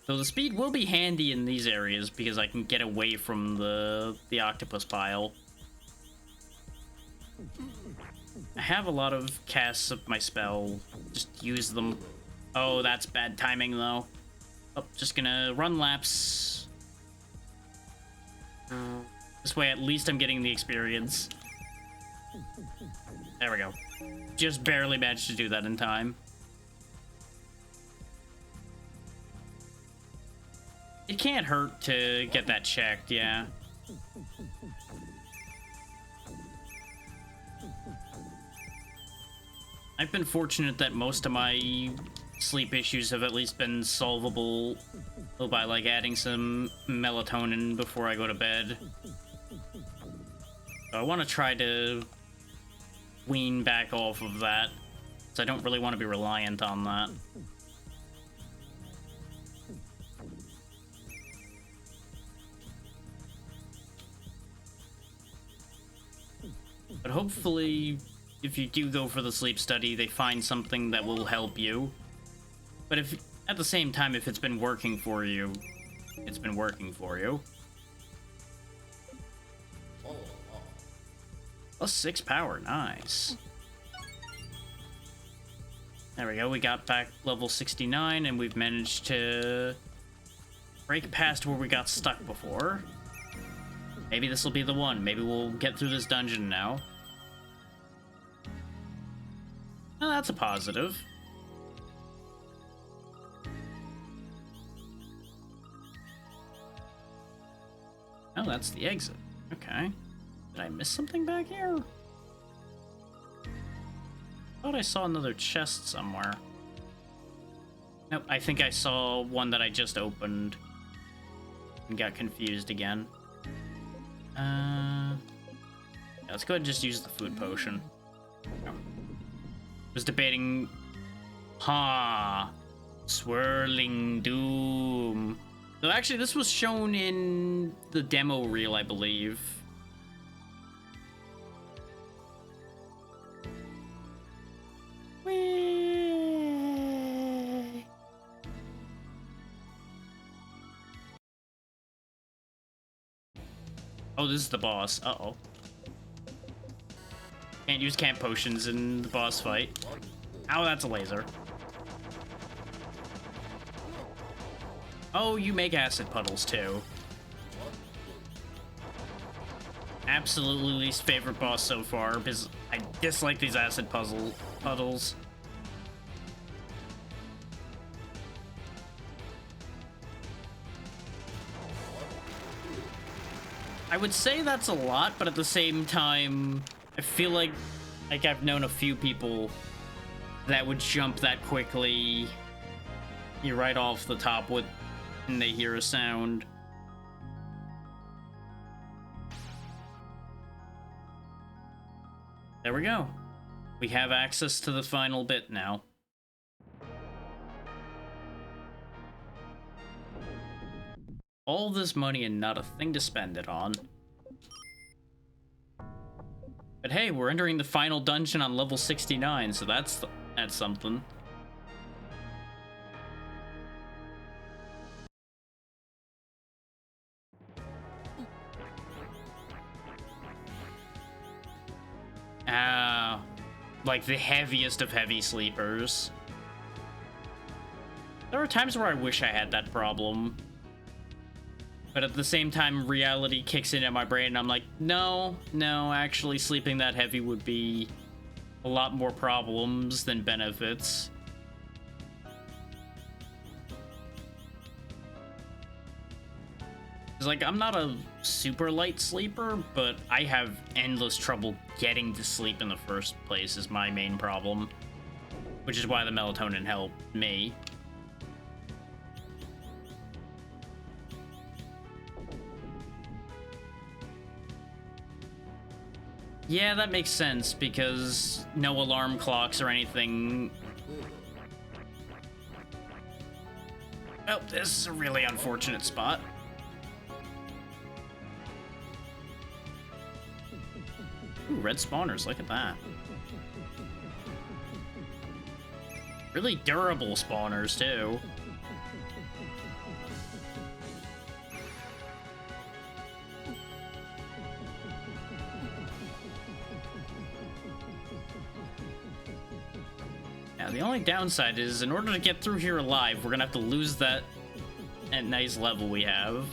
So the speed will be handy in these areas because I can get away from the octopus pile. I have a lot of casts of my spell. Just use them. Oh, that's bad timing, though. Oh, just gonna run laps. This way, at least I'm getting the experience. There we go. Just barely managed to do that in time. It can't hurt to get that checked, yeah. I've been fortunate that most of my sleep issues have at least been solvable by, like, adding some melatonin before I go to bed. So I want to try to wean back off of that, so I don't really want to be reliant on that. But hopefully, if you do go for the sleep study, they find something that will help you. But if, at the same time, if it's been working for you, it's been working for you. +6 power, nice. There we go, we got back level 69, and we've managed to break past where we got stuck before. Maybe this will be the one. Maybe we'll get through this dungeon now. Oh, that's a positive. Oh, that's the exit. Okay. Did I miss something back here? Thought I saw another chest somewhere. Nope, I think I saw one that I just opened and got confused again. Yeah, let's go ahead and just use the food potion. Oh. Was debating... Swirling Doom. So actually, this was shown in the demo reel, I believe. Whee! Oh, this is the boss. Uh-oh. Can't use camp potions in the boss fight. Ow, that's a laser. Oh, you make acid puddles, too. Absolutely least favorite boss so far, because I dislike these acid puddles. I would say that's a lot, but at the same time, I feel like I've known a few people that would jump that quickly. You're right off the top when they hear a sound. There we go. We have access to the final bit now. All this money and not a thing to spend it on. But hey, we're entering the final dungeon on level 69, so that's something. Like the heaviest of heavy sleepers. There are times where I wish I had that problem. But at the same time, reality kicks in at my brain, and I'm like, no, actually sleeping that heavy would be a lot more problems than benefits. It's like, I'm not a super light sleeper, but I have endless trouble getting to sleep in the first place is my main problem. Which is why the melatonin helped me. Yeah, that makes sense, because no alarm clocks or anything Oh, this is a really unfortunate spot. Ooh, red spawners, look at that. Really durable spawners, too. Now, the only downside is, in order to get through here alive, we're gonna have to lose that nice level we have.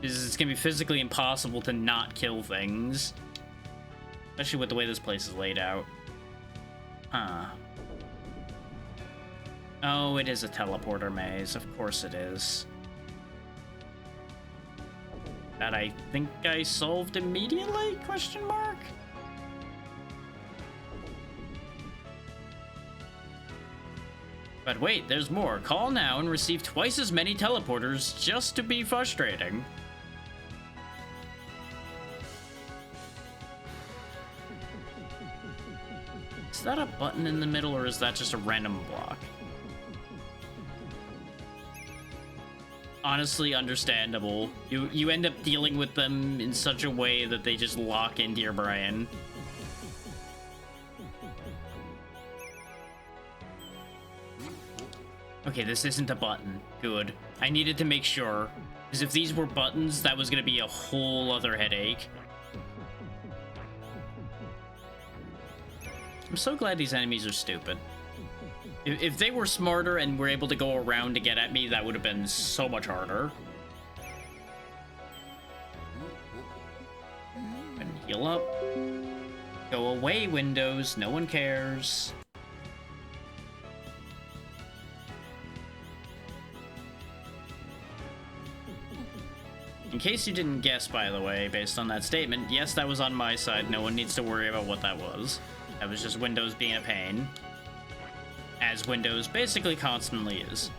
It's gonna be physically impossible to not kill things. Especially with the way this place is laid out. Huh. Oh, it is a teleporter maze. Of course it is. That I think I solved immediately? Question mark? But wait, there's more. Call now and receive twice as many teleporters just to be frustrating. Is that a button in the middle, or is that just a random block? Honestly, understandable. You end up dealing with them in such a way that they just lock into your brain. Okay, this isn't a button. Good. I needed to make sure, because if these were buttons, that was going to be a whole other headache. I'm so glad these enemies are stupid. If they were smarter and were able to go around to get at me, that would have been so much harder. And heal up. Go away, Windows. No one cares. In case you didn't guess, by the way, based on that statement, yes, that was on my side. No one needs to worry about what that was. That was just Windows being a pain. As Windows basically constantly is.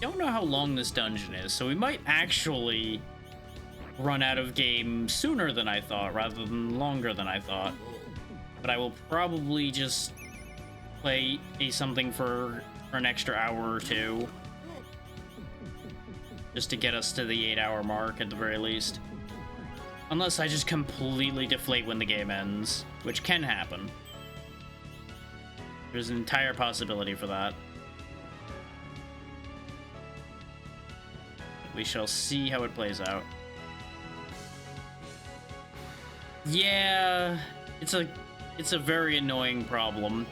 Don't know how long this dungeon is, so we might actually run out of game sooner than I thought, rather than longer than I thought. But I will probably just play something for an extra hour or two. Just to get us to the 8-hour mark at the very least. Unless I just completely deflate when the game ends, which can happen. There's an entire possibility for that. We shall see how it plays out. Yeah, it's a very annoying problem.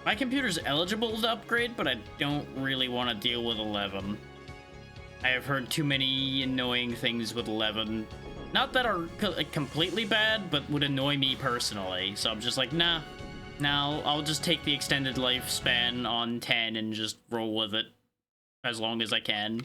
My computer's eligible to upgrade, but I don't really want to deal with 11. I have heard too many annoying things with 11. Not that are completely bad, but would annoy me personally. So I'm just like, nah. Now I'll just take the extended lifespan on 10 and just roll with it as long as I can.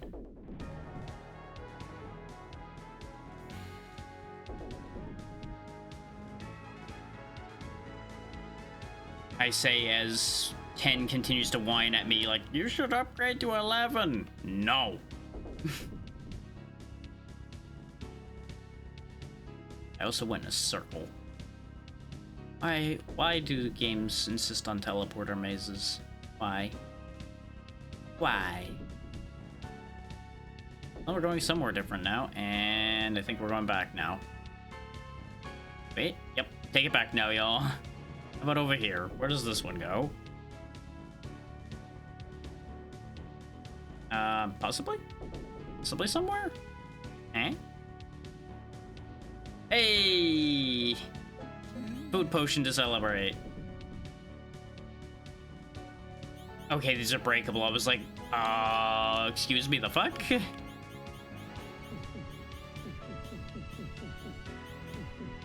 I say as 10 continues to whine at me like, you should upgrade to 11. No. I also went in a circle. Why do games insist on teleporter mazes? Why? Why? Well, we're going somewhere different now, and I think we're going back now. Wait, yep, take it back now, y'all. How about over here? Where does this one go? Possibly? Possibly somewhere? Eh? Hey! Food potion to celebrate. Okay, these are breakable. I was like, excuse me, the fuck?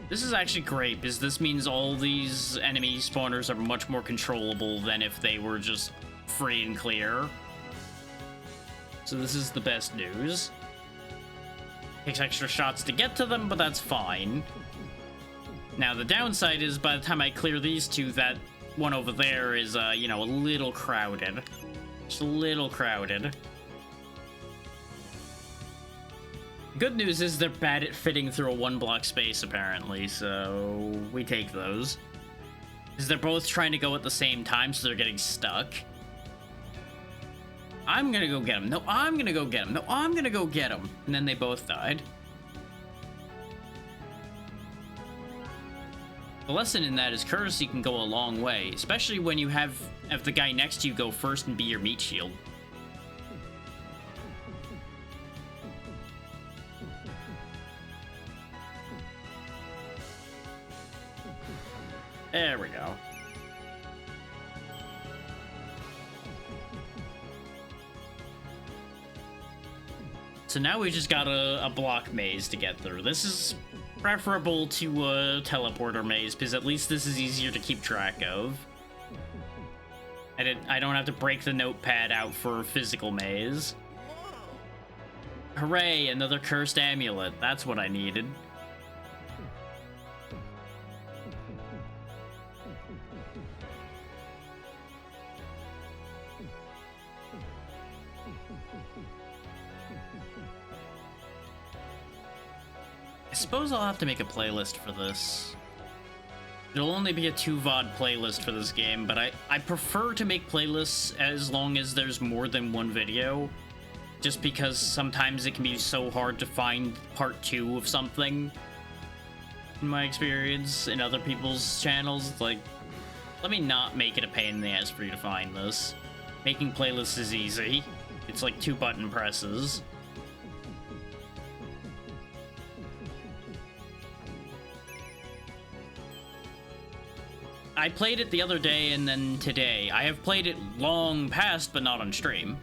This is actually great, because this means all these enemy spawners are much more controllable than if they were just free and clear. So this is the best news. Takes extra shots to get to them, but that's fine. Now, the downside is by the time I clear these two, that one over there is, you know, a little crowded. Just a little crowded. Good news is they're bad at fitting through a one-block space, apparently, so we take those. Because they're both trying to go at the same time, so they're getting stuck. I'm gonna go get him. No, I'm gonna go get him. No, I'm gonna go get him. And then they both died. The lesson in that is courtesy can go a long way, especially when you have the guy next to you go first and be your meat shield. There we go. So now we just got a block maze to get through. This is preferable to a teleporter maze, because at least this is easier to keep track of. I don't have to break the notepad out for a physical maze. Hooray, another cursed amulet. That's what I needed. I suppose I'll have to make a playlist for this. There'll only be a 2 VOD playlist for this game, but I prefer to make playlists as long as there's more than one video. Just because sometimes it can be so hard to find part 2 of something. In my experience, in other people's channels, like, let me not make it a pain in the ass for you to find this. Making playlists is easy. It's like 2 button presses. I played it the other day and then today. I have played it long past, but not on stream.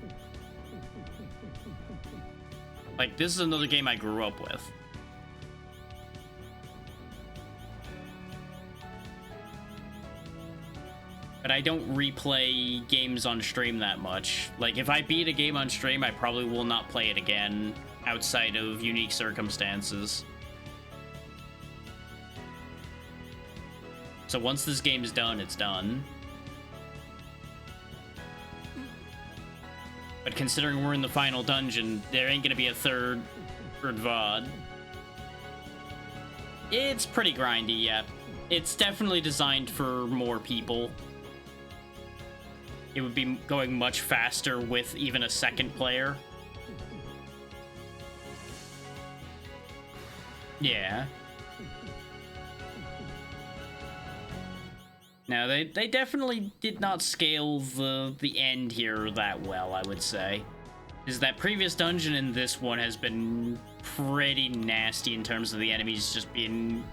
Like, this is another game I grew up with. But I don't replay games on stream that much. Like, if I beat a game on stream, I probably will not play it again outside of unique circumstances. So once this game is done, it's done. But considering we're in the final dungeon, there ain't gonna be a third VOD. It's pretty grindy, yeah. It's definitely designed for more people. It would be going much faster with even a second player. Yeah. Now, they definitely did not scale the end here that well, I would say. Is that previous dungeon and this one has been pretty nasty in terms of the enemies just being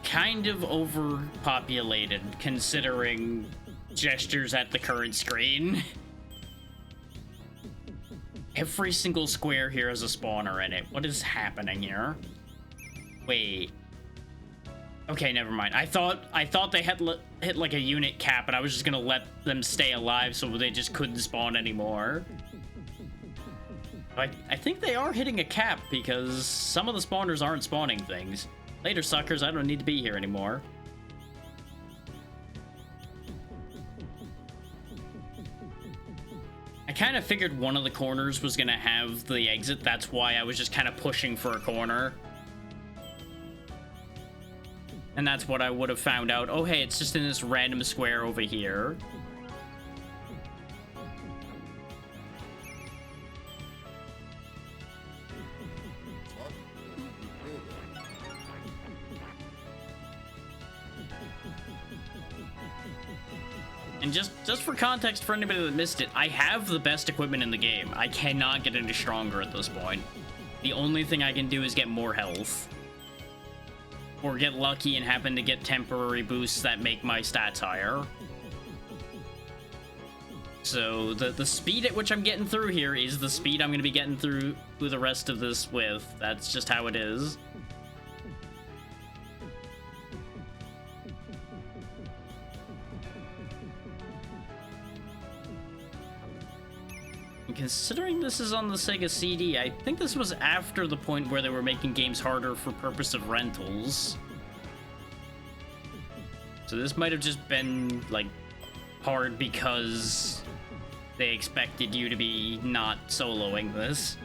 kind of overpopulated, considering gestures at the current screen. Every single square here has a spawner in it. What is happening here? Wait. Okay, never mind. I thought they had hit like a unit cap, and I was just gonna let them stay alive so they just couldn't spawn anymore. I think they are hitting a cap because some of the spawners aren't spawning things. Later, suckers, I don't need to be here anymore. I kind of figured one of the corners was gonna have the exit. That's why I was just kind of pushing for a corner. And that's what I would have found out. Oh, hey, it's just in this random square over here. And just for context, for anybody that missed it, I have the best equipment in the game. I cannot get any stronger at this point. The only thing I can do is get more health. Or get lucky and happen to get temporary boosts that make my stats higher. So the speed at which I'm getting through here is the speed I'm going to be getting through the rest of this with. That's just how it is. And considering this is on the Sega CD, I think this was after the point where they were making games harder for purpose of rentals. So this might have just been, like, hard because they expected you to be not soloing this.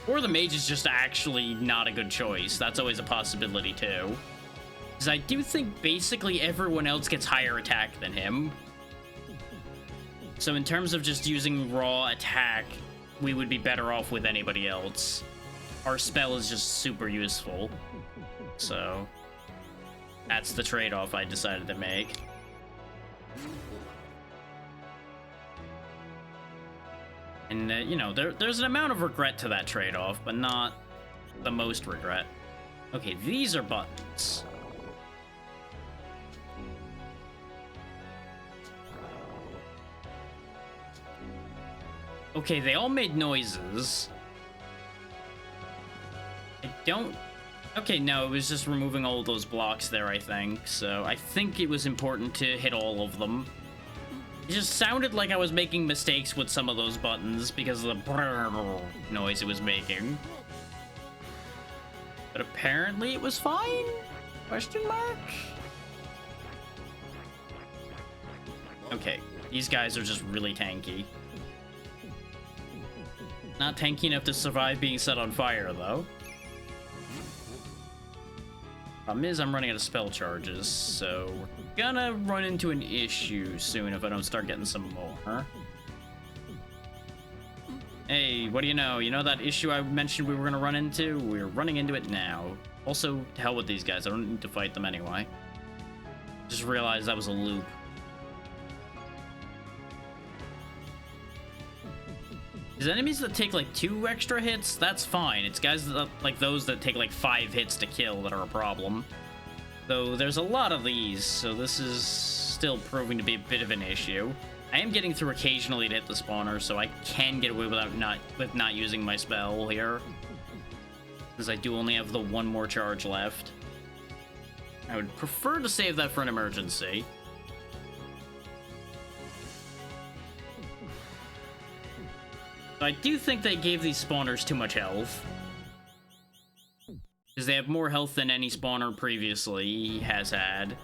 Or the mage is just actually not a good choice. That's always a possibility, too. Because I do think basically everyone else gets higher attack than him. So in terms of just using raw attack, we would be better off with anybody else. Our spell is just super useful. So that's the trade-off I decided to make. And, you know, there's an amount of regret to that trade-off, but not the most regret. Okay, these are buttons. Okay, they all made noises. I don't... Okay, no, it was just removing all those blocks there, I think. So I think it was important to hit all of them. It just sounded like I was making mistakes with some of those buttons because of the brrrr noise it was making. But apparently it was fine? Question mark? Okay, these guys are just really tanky. Not tanky enough to survive being set on fire, though. Problem is, I'm running out of spell charges, so we're gonna run into an issue soon if I don't start getting some more. Hey, what do you know? You know that issue I mentioned we were gonna run into? We're running into it now. Also, to hell with these guys. I don't need to fight them anyway. Just realized that was a loop. Is enemies that take like 2 extra hits, that's fine. It's guys that, like those that take like 5 hits to kill that are a problem. Though there's a lot of these, so this is still proving to be a bit of an issue. I am getting through occasionally to hit the spawner, so I can get away without not using my spell here. Because I do only have the 1 more charge left. I would prefer to save that for an emergency. I do think they gave these spawners too much health. Because they have more health than any spawner previously has had.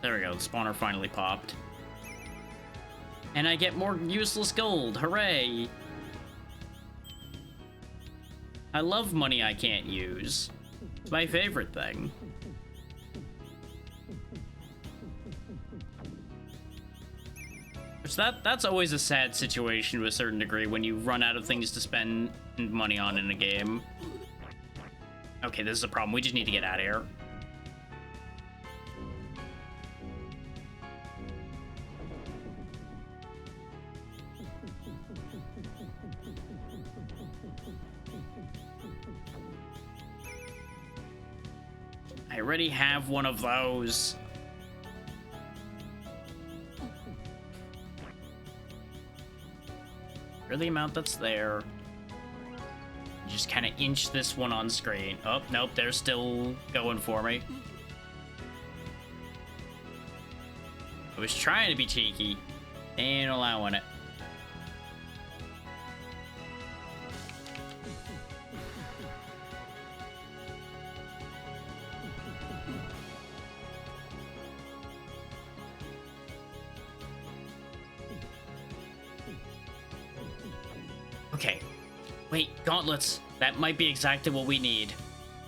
There we go, the spawner finally popped. And I get more useless gold, hooray! I love money I can't use. It's my favorite thing. Which that's always a sad situation to a certain degree when you run out of things to spend money on in a game. Okay, this is a problem. We just need to get out of here. I already have one of those. For the amount that's there. Just kind of inch this one on screen. Oh, nope, they're still going for me. I was trying to be cheeky. Ain't allowing it. Okay. Wait, gauntlets. That might be exactly what we need.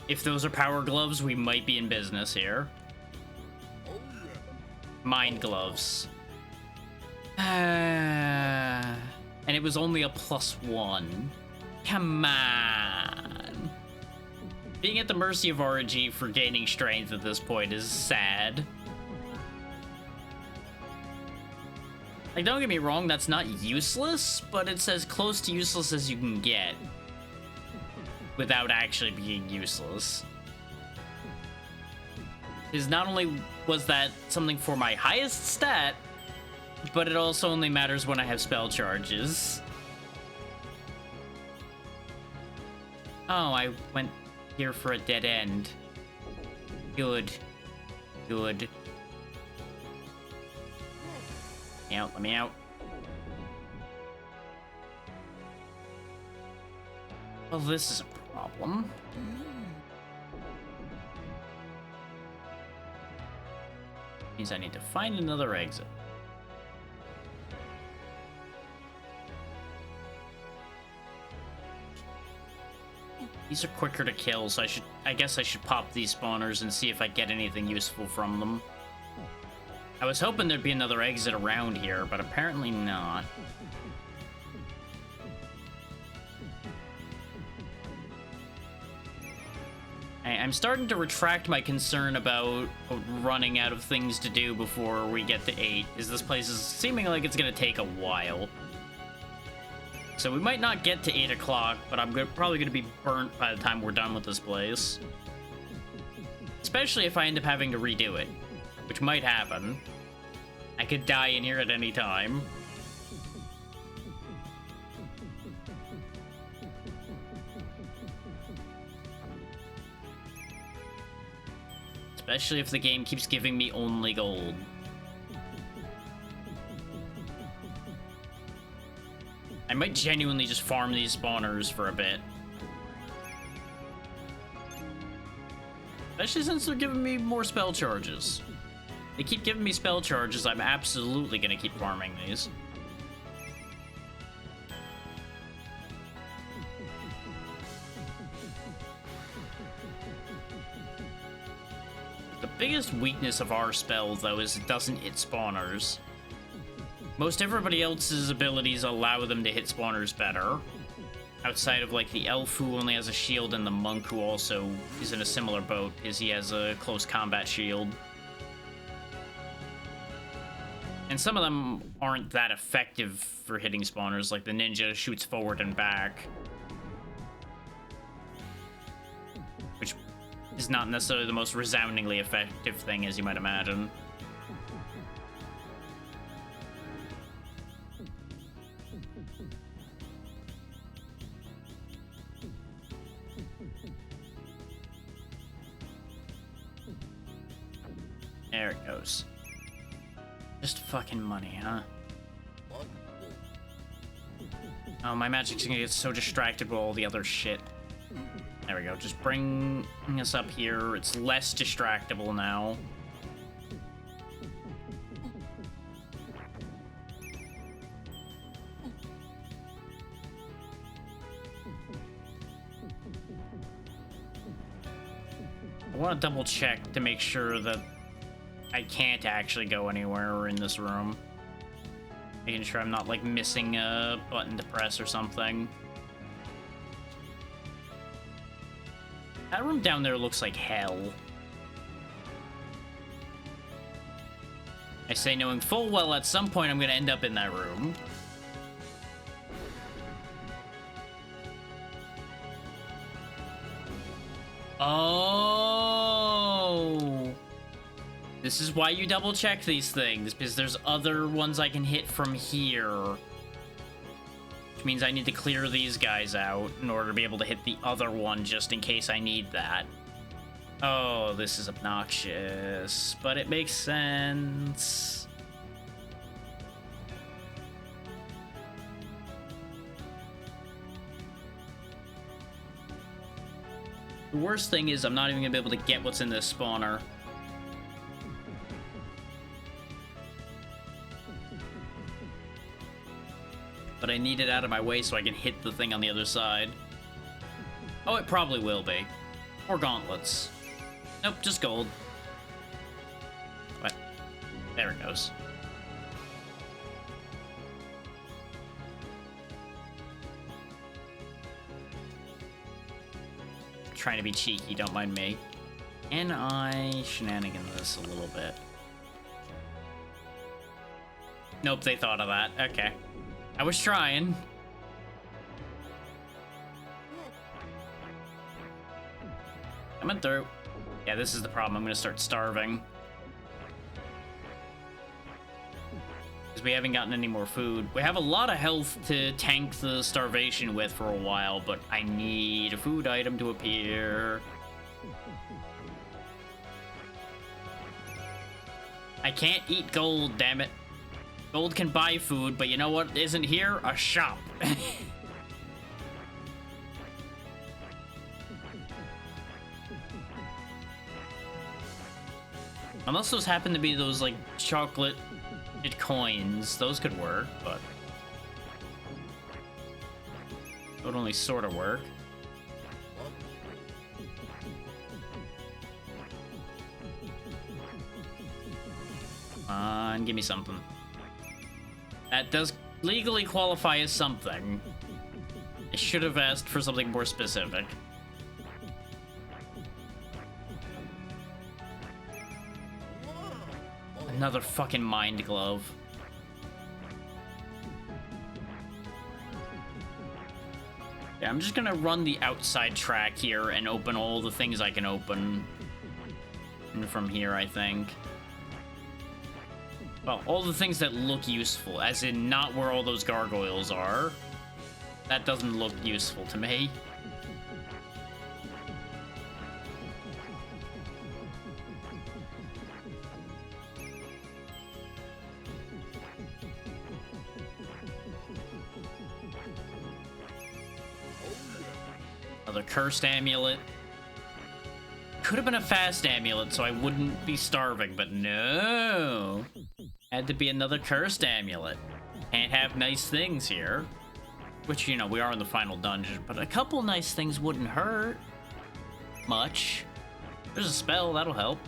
If those are power gloves, we might be in business here. Mind gloves. And it was only a +1. Come on. Being at the mercy of RNG for gaining strength at this point is sad. Like, don't get me wrong, that's not useless, but it's as close to useless as you can get. Without actually being useless. Because not only was that something for my highest stat, but it also only matters when I have spell charges. Oh, I went here for a dead end. Good. Good. Out, let me out. Well, this is a problem. Means I need to find another exit. These are quicker to kill, so I guess I should pop these spawners and see if I get anything useful from them. I was hoping there'd be another exit around here, but apparently not. I'm starting to retract my concern about running out of things to do before we get to 8, as this place is seeming like it's gonna take a while. So we might not get to 8 o'clock, but I'm probably gonna be burnt by the time we're done with this place. Especially if I end up having to redo it, which might happen. I could die in here at any time. Especially if the game keeps giving me only gold. I might genuinely just farm these spawners for a bit. Especially since they're giving me more spell charges. They keep giving me spell charges, I'm absolutely gonna keep farming these. The biggest weakness of our spell, though, is it doesn't hit spawners. Most everybody else's abilities allow them to hit spawners better. Outside of, like, the elf who only has a shield and the monk who also is in a similar boat, because he has a close combat shield. And some of them aren't that effective for hitting spawners, like the ninja shoots forward and back. Which is not necessarily the most resoundingly effective thing, as you might imagine. There it goes. Just fucking money, huh? Oh, my magic's gonna get so distracted with all the other shit. There we go. Just bring us up here. It's less distractible now. I want to double check to make sure that I can't actually go anywhere in this room. Making sure I'm not, like, missing a button to press or something. That room down there looks like hell. I say knowing full well at some point I'm gonna end up in that room. Oh! This is why you double check these things, because there's other ones I can hit from here. Which means I need to clear these guys out in order to be able to hit the other one just in case I need that. Oh, this is obnoxious, but it makes sense. The worst thing is I'm not even gonna be able to get what's in this spawner. But I need it out of my way so I can hit the thing on the other side. Oh, it probably will be. Or gauntlets. Nope, just gold. What? There it goes. Trying to be cheeky, don't mind me. And I shenanigan this a little bit. Nope, they thought of that. Okay. I was trying. Coming through. Yeah, this is the problem. I'm gonna start starving. Because we haven't gotten any more food. We have a lot of health to tank the starvation with for a while, but I need a food item to appear. I can't eat gold, damn it. Gold can buy food, but you know what isn't here? A shop. Unless those happen to be those, like, chocolate coins. Those could work, but it would only sort of work. And give me something. That does legally qualify as something. I should have asked for something more specific. Another fucking mind glove. Yeah, I'm just gonna run the outside track here and open all the things I can open. And from here, I think. Well, all the things that look useful, as in not where all those gargoyles are. That doesn't look useful to me. Another cursed amulet. Could have been a fast amulet so I wouldn't be starving, but no. Had to be another cursed amulet. Can't have nice things here. Which, you know, we are in the final dungeon, but a couple nice things wouldn't hurt much. There's a spell, that'll help.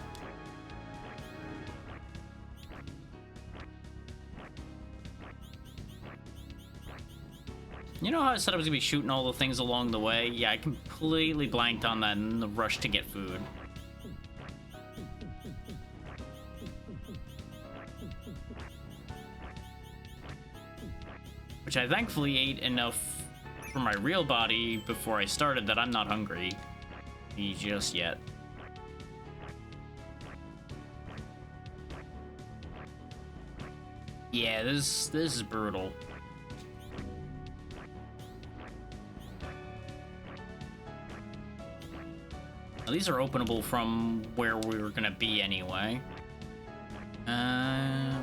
You know how I said I was gonna be shooting all the things along the way? Yeah, I completely blanked on that in the rush to get food. Which I thankfully ate enough for my real body before I started that I'm not hungry just yet. Yeah, this is brutal. Now, these are openable from where we were gonna be anyway.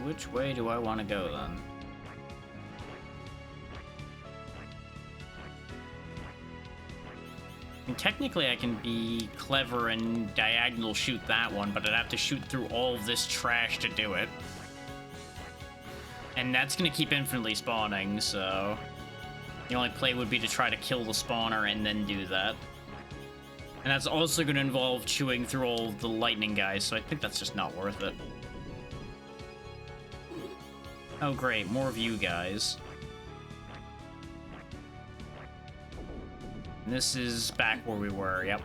Which way do I want to go then? And technically I can be clever and diagonal shoot that one, but I'd have to shoot through all of this trash to do it. And that's gonna keep infinitely spawning, so the only play would be to try to kill the spawner and then do that. And that's also gonna involve chewing through all of the lightning guys, so I think that's just not worth it. Oh great, more of you guys. And this is back where we were, yep.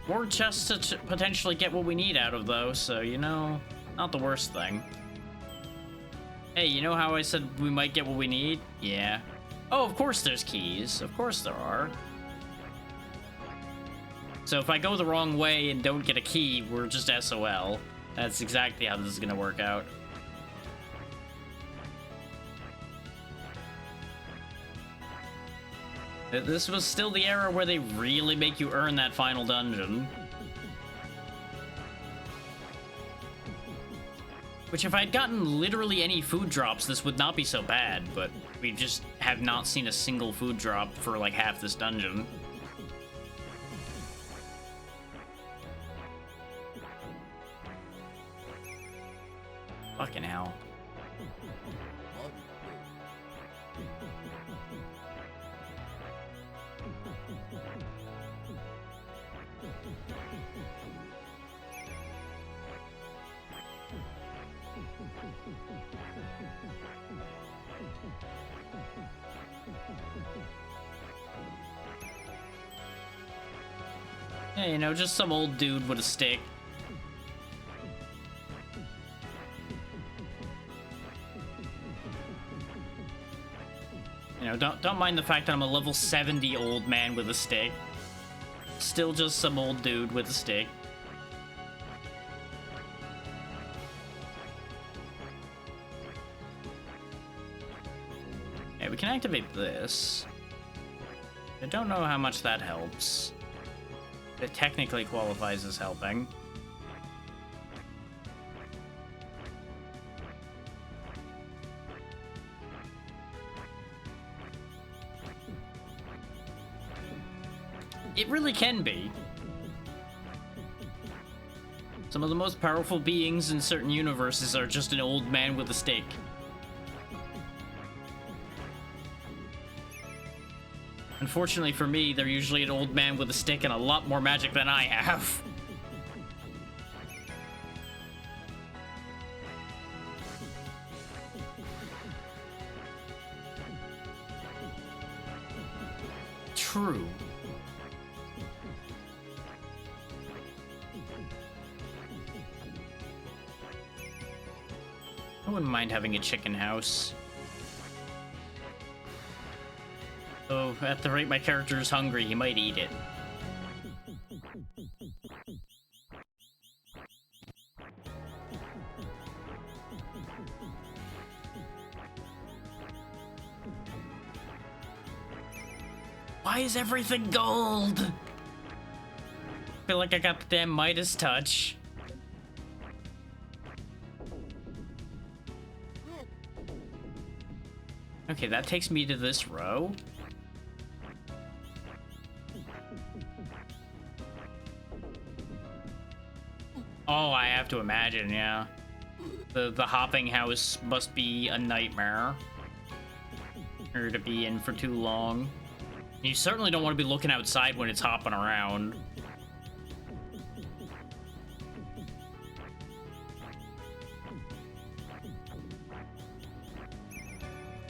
More chests to potentially get what we need out of, though, so, you know, not the worst thing. Hey, you know how I said we might get what we need? Yeah. Oh, of course there's keys. Of course there are. So if I go the wrong way and don't get a key, we're just SOL. That's exactly how this is gonna work out. This was still the era where they really make you earn that final dungeon. Which, if I'd gotten literally any food drops, this would not be so bad, but we just have not seen a single food drop for like half this dungeon. Fucking hell. Yeah, you know, just some old dude with a stick. You know, don't mind the fact that I'm a level 70 old man with a stick. Still just some old dude with a stick. Okay, we can activate this. I don't know how much that helps. It technically qualifies as helping. It really can be. Some of the most powerful beings in certain universes are just an old man with a stick. Unfortunately for me, they're usually an old man with a stick and a lot more magic than I have. crew. I wouldn't mind having a chicken house. Oh, at the rate my character is hungry, he might eat it. Why is everything gold? I feel like I got the damn Midas touch. Okay, that takes me to this row. Oh, I have to imagine, yeah. The hopping house must be a nightmare. Or to be in for too long. You certainly don't want to be looking outside when it's hopping around.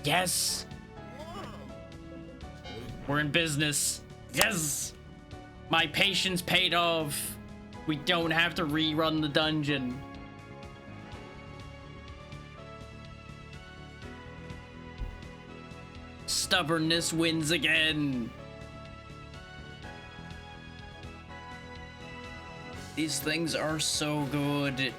Yes! We're in business. Yes! My patience paid off. We don't have to rerun the dungeon. Stubbornness wins again. These things are so good.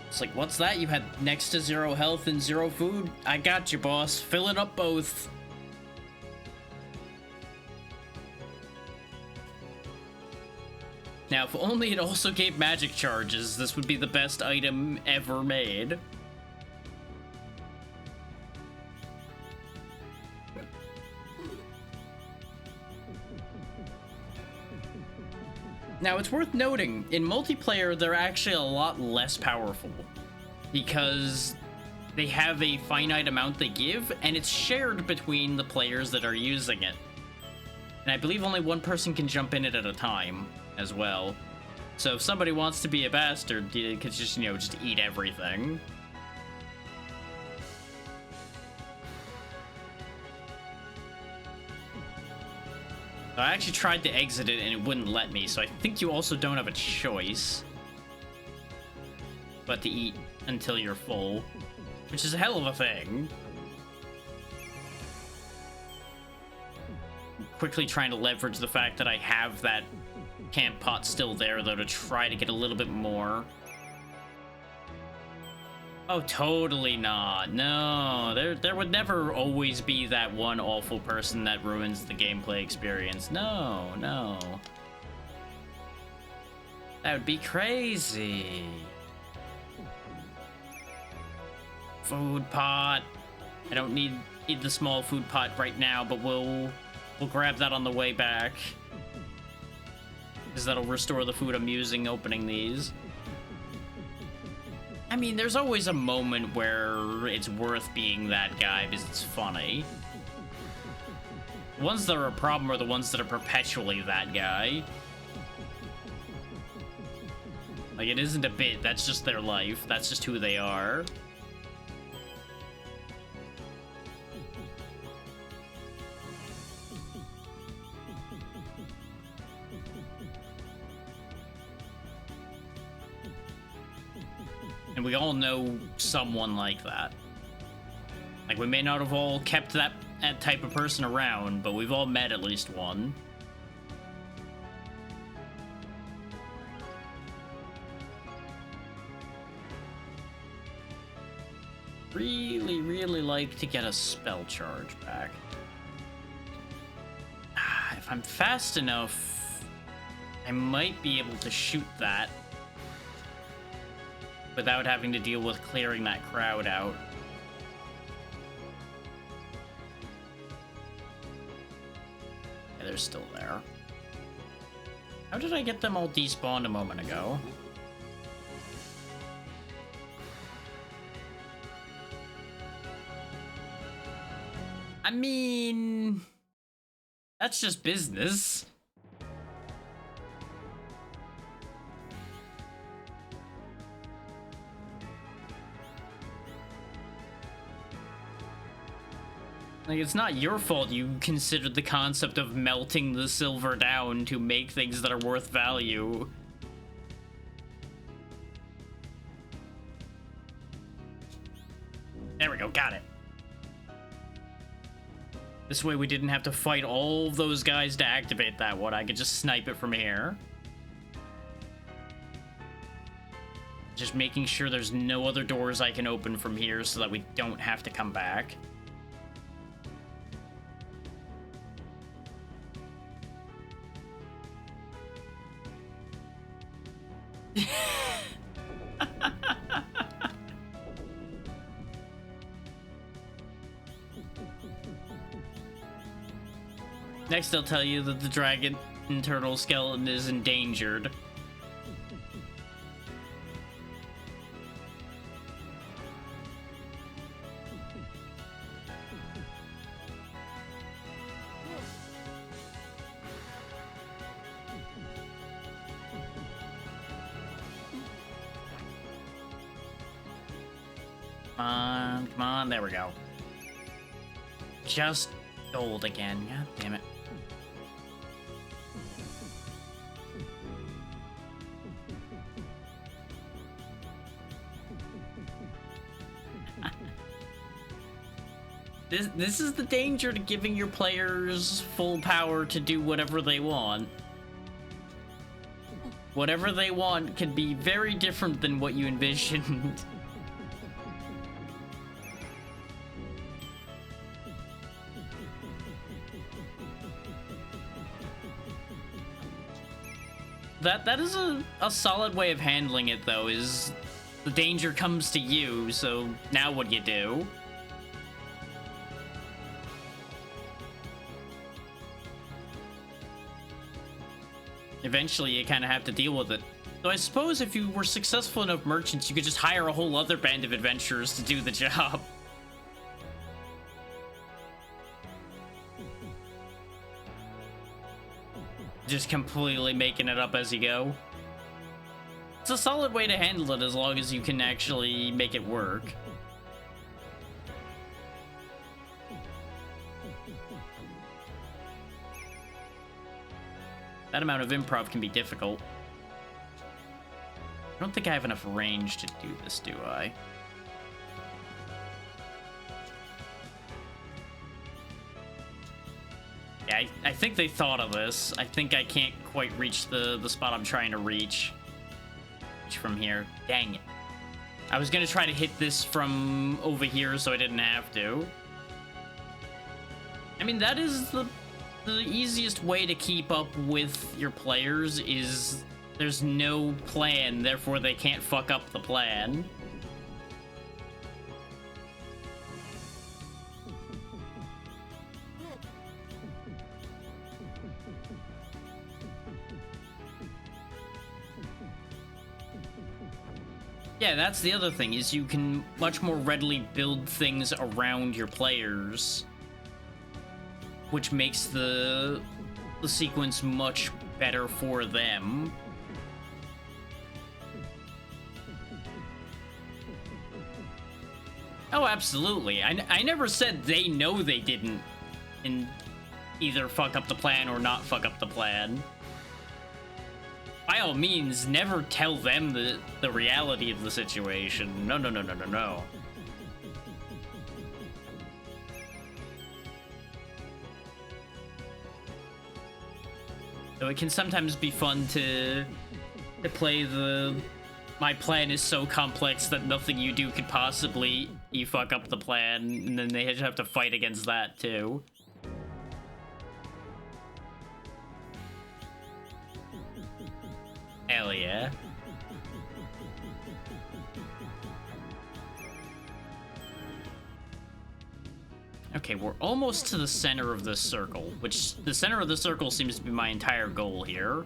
It's like, what's that? You had next to 0 health and 0 food? I got you, boss. Fill it up both. Now, if only it also gave magic charges, this would be the best item ever made. Now, it's worth noting, in multiplayer, they're actually a lot less powerful because they have a finite amount they give, and it's shared between the players that are using it. And I believe only one person can jump in it at a time as well. So if somebody wants to be a bastard, you could just, just eat everything. I actually tried to exit it and it wouldn't let me, so I think you also don't have a choice but to eat until you're full, which is a hell of a thing. I'm quickly trying to leverage the fact that I have that camp pot still there, though, to try to get a little bit more. Oh, totally not. No, there would never always be that one awful person that ruins the gameplay experience. No, no. That would be crazy. Food pot. I don't need the small food pot right now, but we'll grab that on the way back, because that'll restore the food I'm using opening these. I mean, there's always a moment where it's worth being that guy because it's funny. The ones that are a problem are the ones that are perpetually that guy. Like, it isn't a bit, that's just their life. That's just who they are. And we all know someone like that. Like, we may not have all kept that type of person around, but we've all met at least one. Really like to get a spell charge back. If I'm fast enough, I might be able to shoot that without having to deal with clearing that crowd out. Yeah, they're still there. How did I get them all despawned a moment ago? I mean, that's just business. Like, it's not your fault you considered the concept of melting the silver down to make things that are worth value. There we go, got it. This way we didn't have to fight all of those guys to activate that one. I could just snipe it from here. Just making sure there's no other doors I can open from here so that we don't have to come back. Next, I'll tell you that the dragon and turtle skeleton is endangered. Come on, there we go. Just gold again, god damn it. This is the danger to giving your players full power to do whatever they want. Whatever they want can be very different than what you envisioned. That is a solid way of handling it, though, is the danger comes to you, so now what do you do? Eventually, you kind of have to deal with it. So I suppose if you were successful enough merchants, you could just hire a whole other band of adventurers to do the job. Just completely making it up as you go. It's a solid way to handle it as long as you can actually make it work. That amount of improv can be difficult. I don't think I have enough range to do this, do I? Yeah, I think they thought of this. I think I can't quite reach the spot I'm trying to reach from here. Dang it. I was gonna try to hit this from over here so I didn't have to. I mean, that is the easiest way to keep up with your players is there's no plan, therefore they can't fuck up the plan. Yeah, that's the other thing, is you can much more readily build things around your players, which makes the sequence much better for them. Oh, absolutely. I never said they know they didn't and either fuck up the plan or not fuck up the plan. By all means, never tell them the reality of the situation. No, no, no, no, no, no. So it can sometimes be fun to play my plan is so complex that nothing you do could possibly you fuck up the plan, and then they just have to fight against that too. Hell yeah. Okay, we're almost to the center of this circle, which the center of the circle seems to be my entire goal here.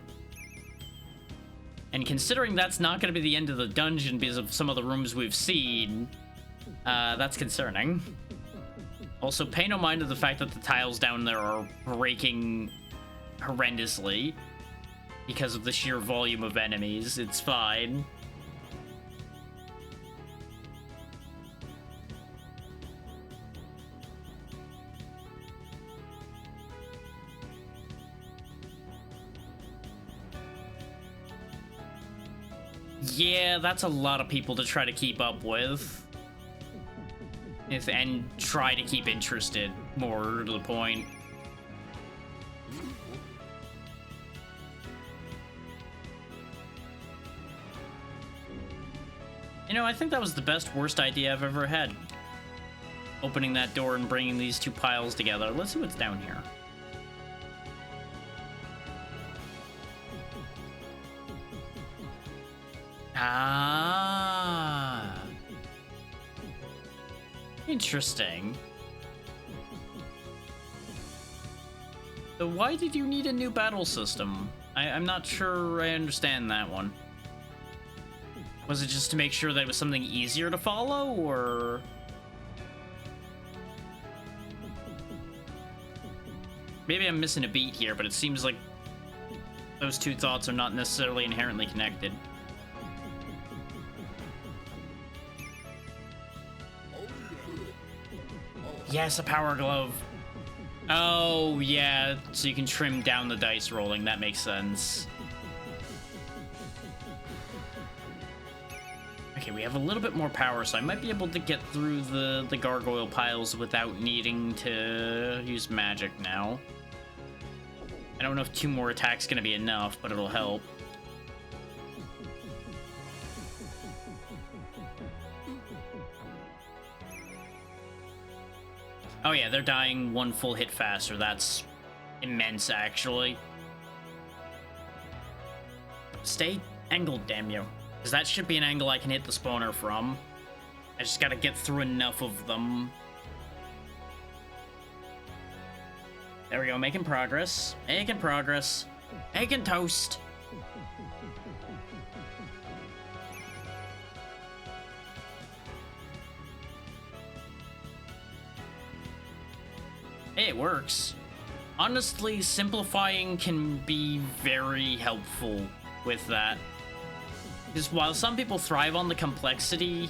And considering that's not going to be the end of the dungeon because of some of the rooms we've seen, that's concerning. Also, pay no mind to the fact that the tiles down there are breaking horrendously because of the sheer volume of enemies. It's fine. Yeah, that's a lot of people to try to keep up with. And try to keep interested, more to the point. You know, I think that was the worst idea I've ever had. Opening that door and bringing these two piles together. Let's see what's down here. Ah. Interesting. So why did you need a new battle system? I'm not sure I understand that one. Was it just to make sure that it was something easier to follow, or...? Maybe I'm missing a beat here, but it seems like those two thoughts are not necessarily inherently connected. Yes, a power glove. Oh, yeah, so you can trim down the dice rolling. That makes sense. Okay, we have a little bit more power, so I might be able to get through the gargoyle piles without needing to use magic now. I don't know if 2 more attacks gonna be enough, but it'll help. Oh yeah, they're dying 1 full hit faster. That's immense, actually. Stay angled, damn you. Because that should be an angle I can hit the spawner from. I just gotta get through enough of them. There we go, making progress. Making progress. Making toast. It works. Honestly, simplifying can be very helpful with that. Because while some people thrive on the complexity,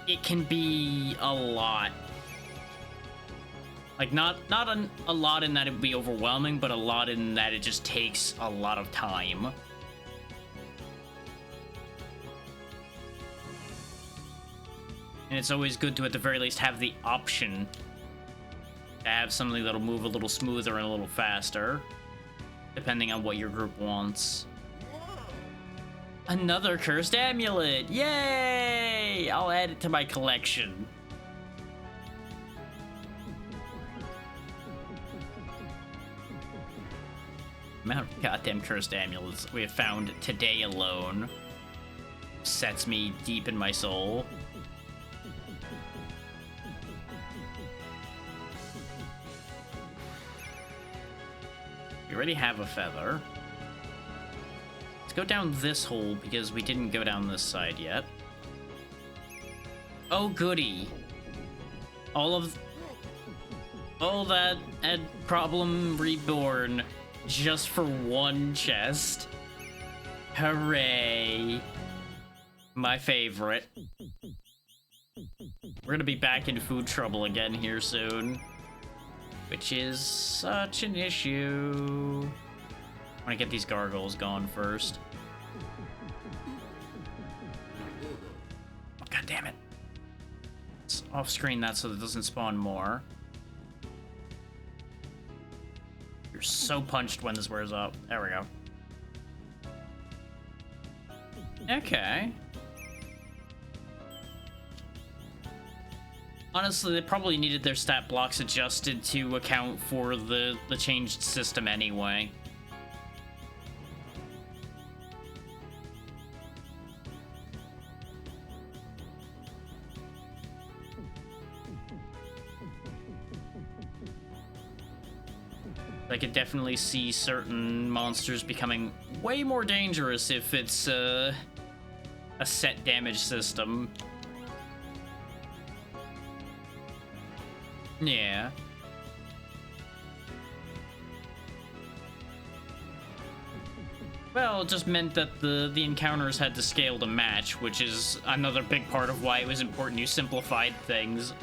it can be a lot. Like, not a lot in that it would be overwhelming, but a lot in that it just takes a lot of time. And it's always good to, at the very least, have the option to have something that'll move a little smoother and a little faster, depending on what your group wants. Another cursed amulet! Yay! I'll add it to my collection. The amount of goddamn cursed amulets we have found today alone sets me deep in my soul. We already have a feather. Let's go down this hole because we didn't go down this side yet. Oh, goody. All that problem reborn just for 1 chest. Hooray. My favorite. We're gonna be back in food trouble again here soon, which is such an issue. I want to get these gargoyles gone first. Oh, God damn it. Let's off-screen that so that it doesn't spawn more. You're so punched when this wears up. There we go. Okay. Honestly, they probably needed their stat blocks adjusted to account for the changed system anyway. I could definitely see certain monsters becoming way more dangerous if it's a set damage system. Yeah. Well, it just meant that the encounters had to scale to match, which is another big part of why it was important you simplified things.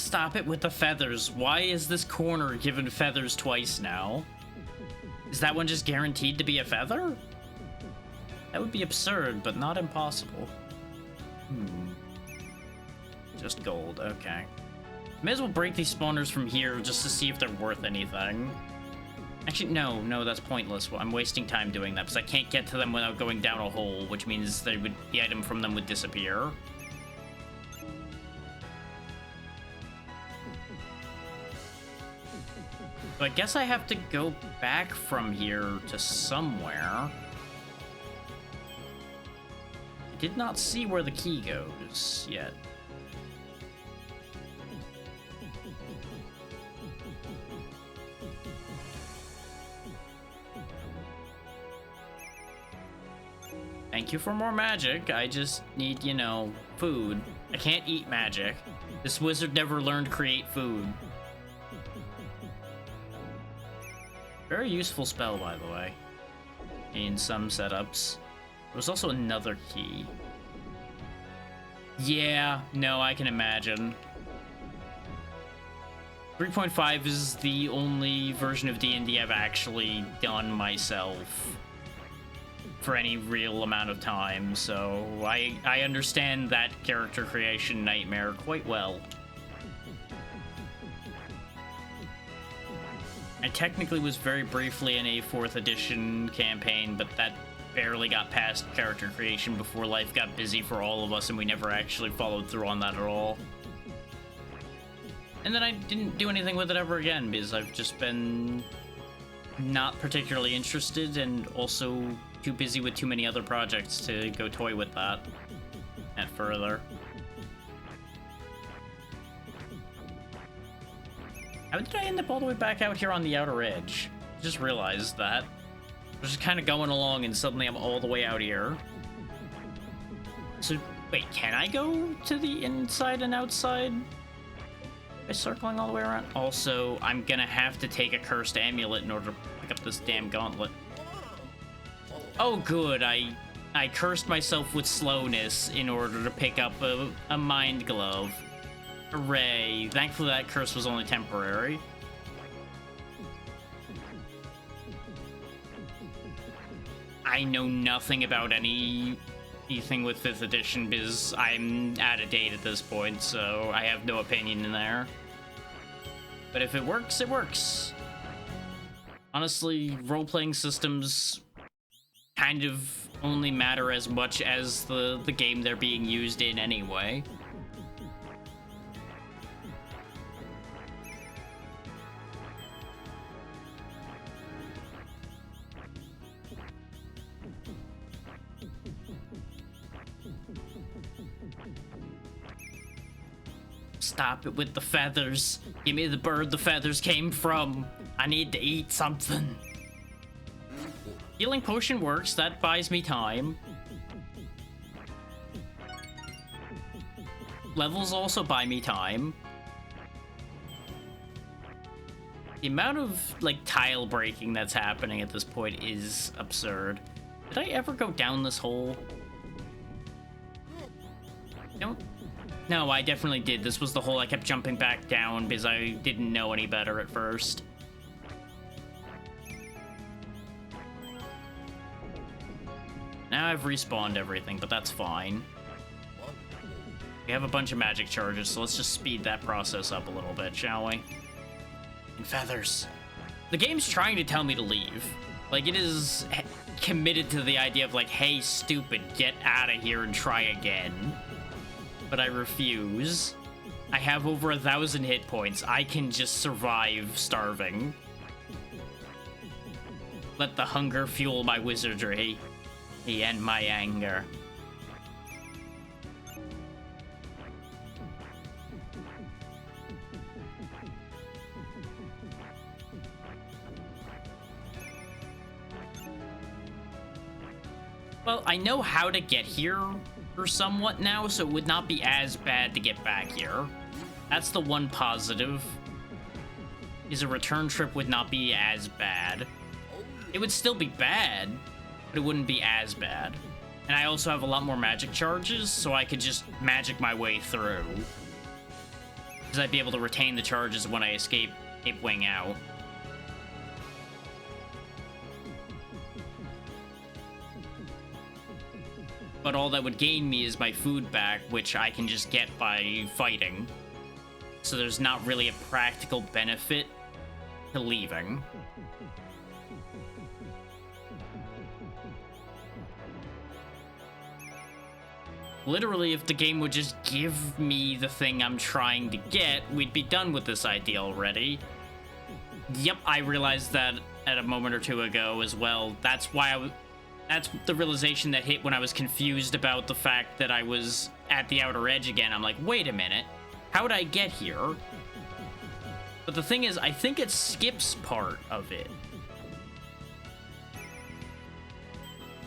Stop it with the feathers. Why is this corner given feathers twice now? Is that one just guaranteed to be a feather? That would be absurd, but not impossible. Just gold, okay. May as well break these spawners from here just to see if they're worth anything. Actually, no, that's pointless. I'm wasting time doing that because I can't get to them without going down a hole, which means the item from them would disappear. So I guess I have to go back from here to somewhere. I did not see where the key goes yet. Thank you for more magic. I just need, you know, food. I can't eat magic. This wizard never learned to create food. Very useful spell, by the way, in some setups. There was also another key. Yeah, no, I can imagine. 3.5 is the only version of D&D I've actually done myself for any real amount of time, so I understand that character creation nightmare quite well. I technically was very briefly in a 4th edition campaign, but that barely got past character creation before life got busy for all of us, and we never actually followed through on that at all. And then I didn't do anything with it ever again, because I've just been not particularly interested, and also too busy with too many other projects to go toy with that and further. How did I end up all the way back out here on the outer edge? I just realized that. I was just kind of going along and suddenly I'm all the way out here. So, wait, can I go to the inside and outside by circling all the way around? Also, I'm gonna have to take a cursed amulet in order to pick up this damn gauntlet. Oh, good. I cursed myself with slowness in order to pick up a mind glove. Hooray. Thankfully, that curse was only temporary. I know nothing about anything with 5th edition because I'm out of date at this point, so I have no opinion in there. But if it works, it works. Honestly, role-playing systems kind of only matter as much as the game they're being used in anyway. Stop it with the feathers. Give me the bird the feathers came from. I need to eat something. Healing potion works. That buys me time. Levels also buy me time. The amount of, like, tile breaking that's happening at this point is absurd. Did I ever go down this hole? No, I definitely did. This was the hole I kept jumping back down because I didn't know any better at first. Now I've respawned everything, but that's fine. We have a bunch of magic charges, so let's just speed that process up a little bit, shall we? And feathers. The game's trying to tell me to leave. Like, it is committed to the idea of, like, hey, stupid, get out of here and try again. But I refuse. I have over 1,000 hit points. I can just survive starving. Let the hunger fuel my wizardry and my anger. Well, I know how to get here or somewhat now, so it would not be as bad to get back here. That's the one positive, is a return trip would not be as bad. It would still be bad, but it wouldn't be as bad. And I also have a lot more magic charges, so I could just magic my way through. Because I'd be able to retain the charges when I escape wing out. But all that would gain me is my food back, which I can just get by fighting. So there's not really a practical benefit to leaving. Literally, if the game would just give me the thing I'm trying to get, we'd be done with this idea already. Yep, I realized that at a moment or two ago as well. That's why that's the realization that hit when I was confused about the fact that I was at the outer edge again. I'm like, wait a minute, how'd I get here? But the thing is, I think it skips part of it.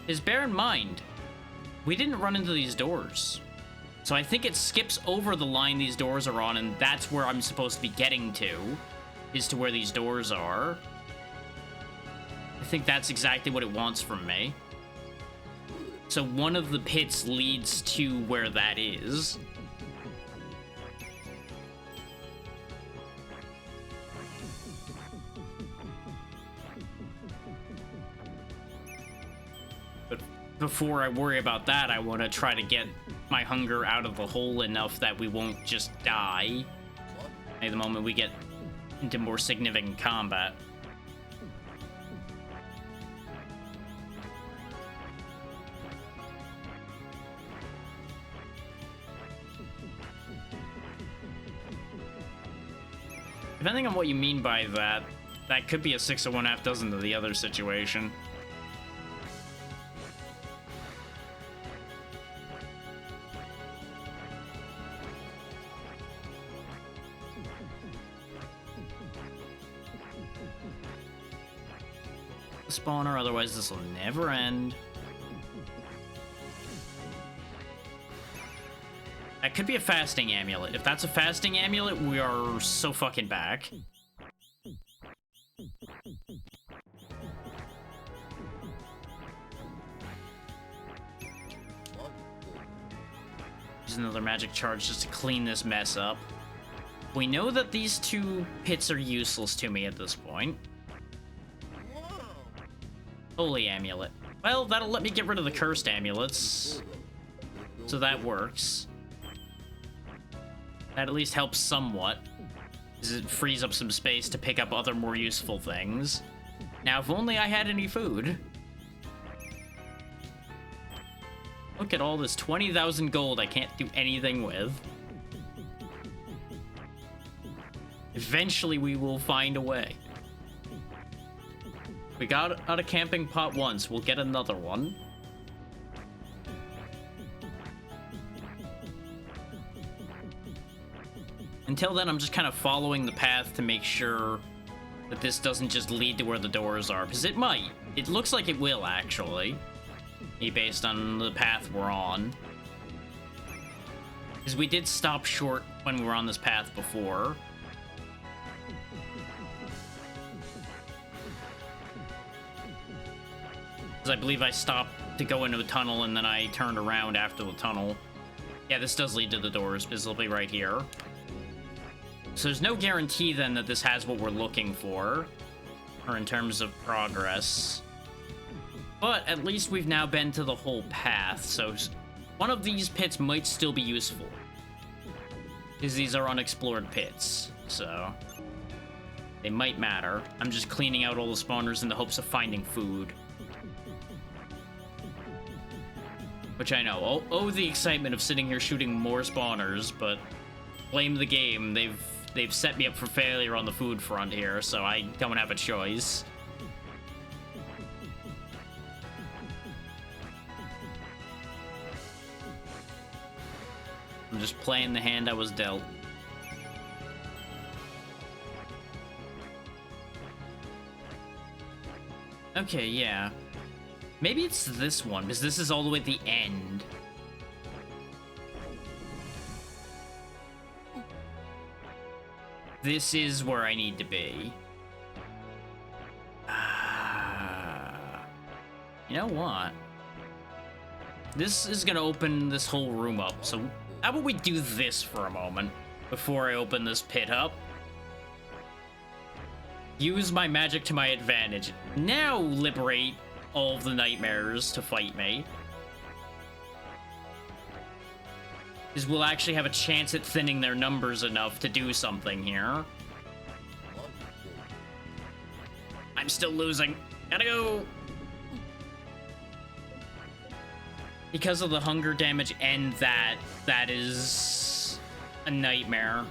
Just bear in mind, we didn't run into these doors. So I think it skips over the line these doors are on, and that's where I'm supposed to be getting to, is to where these doors are. I think that's exactly what it wants from me. So one of the pits leads to where that is. But before I worry about that, I want to try to get my hunger out of the hole enough that we won't just die at the moment we get into more significant combat. Depending on what you mean by that, that could be a 6 of one half dozen to the other situation. Spawner, otherwise this will never end. That could be a fasting amulet. If that's a fasting amulet, we are so fucking back. Use another magic charge just to clean this mess up. We know that these two pits are useless to me at this point. Holy amulet. Well, that'll let me get rid of the cursed amulets. So that works. That at least helps somewhat, because it frees up some space to pick up other more useful things. Now, if only I had any food. Look at all this 20,000 gold I can't do anything with. Eventually we will find a way. We got out of camping pot once, we'll get another one. Until then, I'm just kind of following the path to make sure that this doesn't just lead to where the doors are, because it might. It looks like it will, actually, based on the path we're on. Because we did stop short when we were on this path before. Because I believe I stopped to go into a tunnel, and then I turned around after the tunnel. Yeah, this does lead to the doors, because they'll be right here. So there's no guarantee then that this has what we're looking for, or in terms of progress. But at least we've now been to the whole path, so one of these pits might still be useful. Because these are unexplored pits, so they might matter. I'm just cleaning out all the spawners in the hopes of finding food. Which I know, oh the excitement of sitting here shooting more spawners, but blame the game, they've set me up for failure on the food front here, so I don't have a choice. I'm just playing the hand I was dealt. Okay, yeah. Maybe it's this one, because this is all the way at the end. This is where I need to be. You know what? This is gonna open this whole room up, so how about we do this for a moment? before I open this pit up. Use my magic to my advantage. Now liberate all of the nightmares to fight me. Because we'll actually have a chance at thinning their numbers enough to do something here. I'm still losing. Gotta go. Because of the hunger damage and that is a nightmare.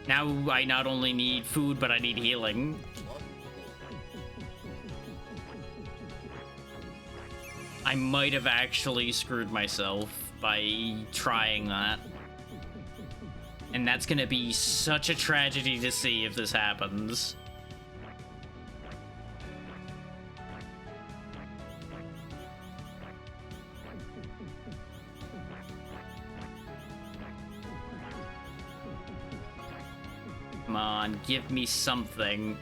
Now I not only need food, but I need healing. I might have actually screwed myself by trying that. And that's gonna be such a tragedy to see if this happens. Come on, give me something.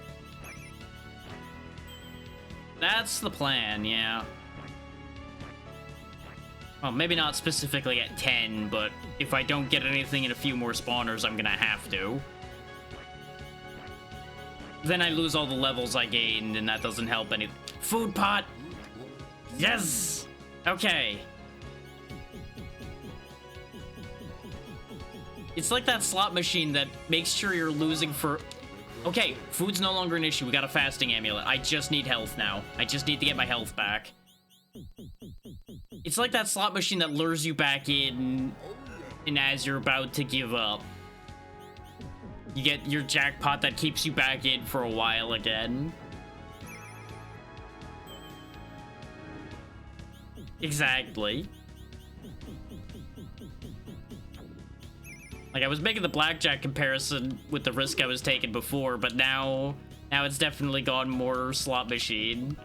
That's the plan, yeah. Well, maybe not specifically at 10, but if I don't get anything in a few more spawners, I'm gonna have to. Then I lose all the levels I gained, and that doesn't help any. Food pot! Yes! Okay. It's like that slot machine that makes sure you're losing for... Okay, food's no longer an issue. We got a fasting amulet. I just need health now. I just need to get my health back. It's like that slot machine that lures you back in, and as you're about to give up, you get your jackpot that keeps you back in for a while again. Exactly. Like, I was making the blackjack comparison with the risk I was taking before, but now it's definitely gone more slot machine.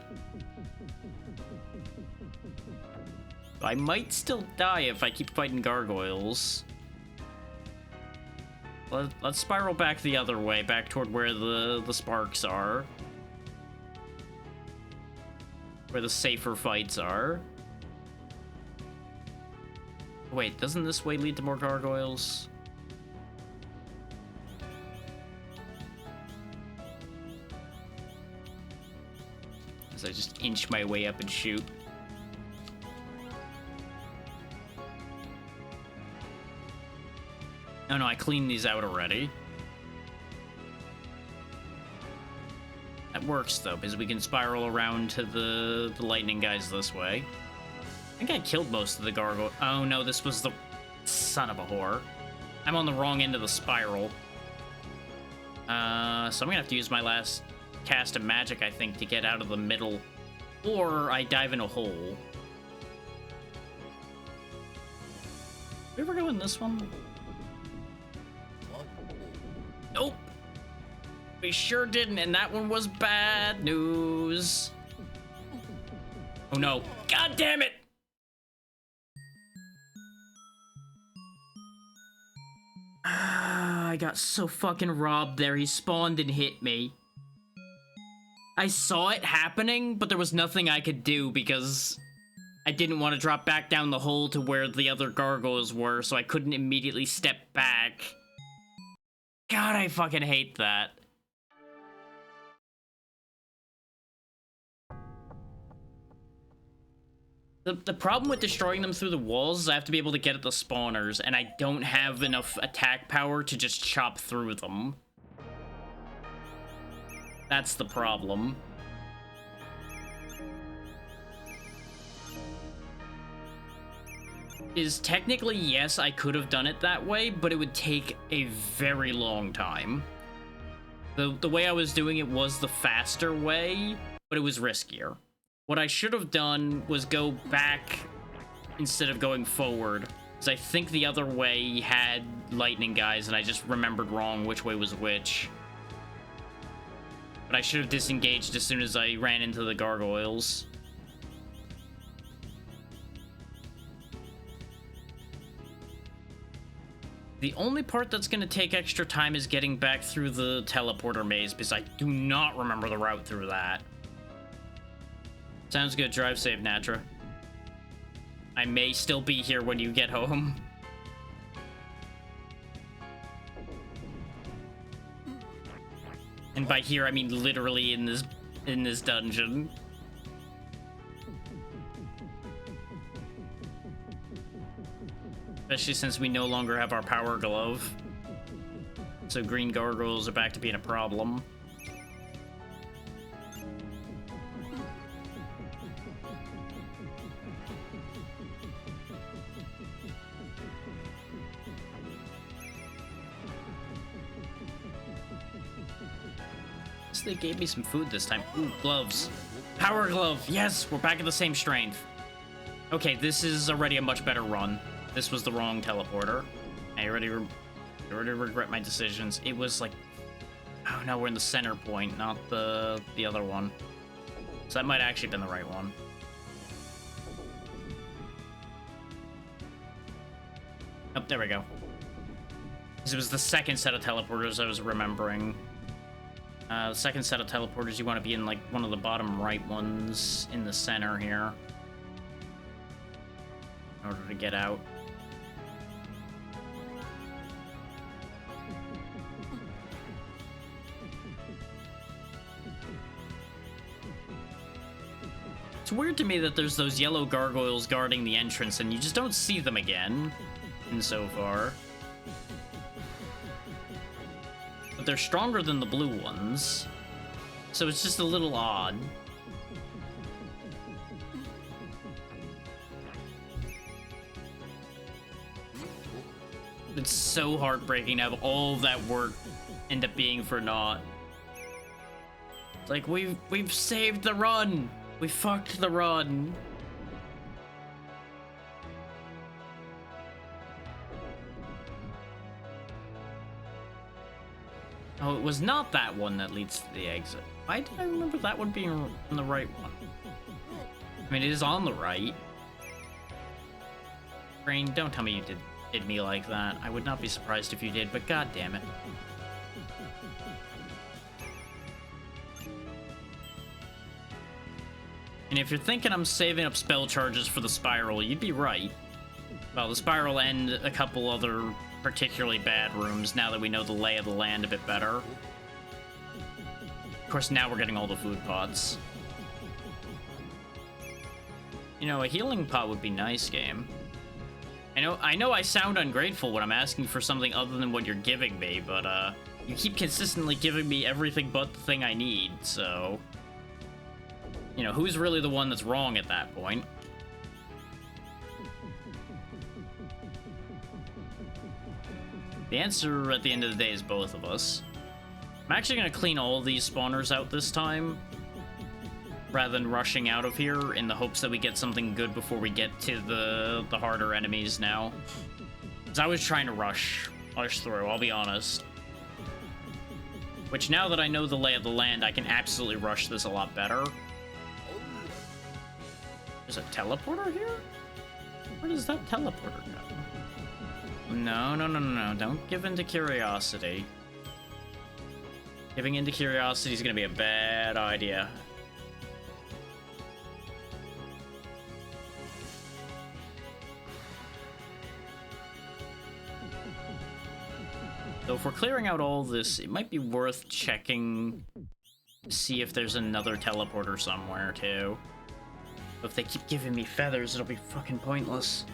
I might still die if I keep fighting gargoyles. Let's spiral back the other way, back toward where the sparks are. Where the safer fights are. Wait, doesn't this way lead to more gargoyles? As I just inch my way up and shoot. Oh no, I cleaned these out already. That works though, because we can spiral around to the lightning guys this way. I think I killed most of the gargoyle. Oh no, this was the son of a whore. I'm on the wrong end of the spiral. So I'm gonna have to use my last cast of magic, I think, to get out of the middle. Or I dive in a hole. Did we ever go in this one? Nope. We sure didn't, and that one was bad news. Oh no. God damn it! I got so fucking robbed there. He spawned and hit me. I saw it happening, but there was nothing I could do because I didn't want to drop back down the hole to where the other gargoyles were, so I couldn't immediately step back. God, I fucking hate that. The problem with destroying them through the walls is I have to be able to get at the spawners, and I don't have enough attack power to just chop through them. That's the problem. Is technically, yes, I could have done it that way, but it would take a very long time. The way I was doing it was the faster way, but it was riskier. What I should have done was go back instead of going forward, because I think the other way had lightning guys, and I just remembered wrong which way was which. But I should have disengaged as soon as I ran into the gargoyles. The only part that's going to take extra time is getting back through the teleporter maze, because I do not remember the route through that. Sounds good. Drive safe, Natra. I may still be here when you get home. And by here, I mean literally in this dungeon. Especially since we no longer have our power glove. So green gargoyles are back to being a problem. So they gave me some food this time. Ooh, gloves. Power glove. Yes, we're back at the same strength. Okay, this is already a much better run. This was the wrong teleporter. I already regret my decisions. It was like, oh no, we're in the center point, not the other one. So that might have actually been the right one. Oh, there we go. This was the second set of teleporters I was remembering. The second set of teleporters, you want to be in like one of the bottom right ones in the center here in order to get out. It's weird to me that there's those yellow gargoyles guarding the entrance and you just don't see them again so far. But they're stronger than the blue ones, so it's just a little odd. It's so heartbreaking to have all of that work end up being for naught. Like, we've saved the run! We fucked the run! Oh, it was not that one that leads to the exit. Why did I remember that one being on the right one? I mean, it is on the right. Brain, don't tell me you did me like that. I would not be surprised if you did, but god damn it. And if you're thinking I'm saving up spell charges for the spiral, you'd be right. Well, the spiral and a couple other particularly bad rooms now that we know the lay of the land a bit better. Of course, now we're getting all the food pots. You know, a healing pot would be nice, game. I know I sound ungrateful when I'm asking for something other than what you're giving me, but you keep consistently giving me everything but the thing I need, so you know, who's really the one that's wrong at that point? The answer at the end of the day is both of us. I'm actually going to clean all of these spawners out this time, rather than rushing out of here in the hopes that we get something good before we get to the harder enemies now. Because I was trying to rush through, I'll be honest. Which, now that I know the lay of the land, I can absolutely rush this a lot better. There's a teleporter here? Where does that teleporter go? No, no, no, no, no. Don't give in to curiosity. Giving in to curiosity is going to be a bad idea. So if we're clearing out all this, it might be worth checking to see if there's another teleporter somewhere, too. But if they keep giving me feathers, it'll be fucking pointless.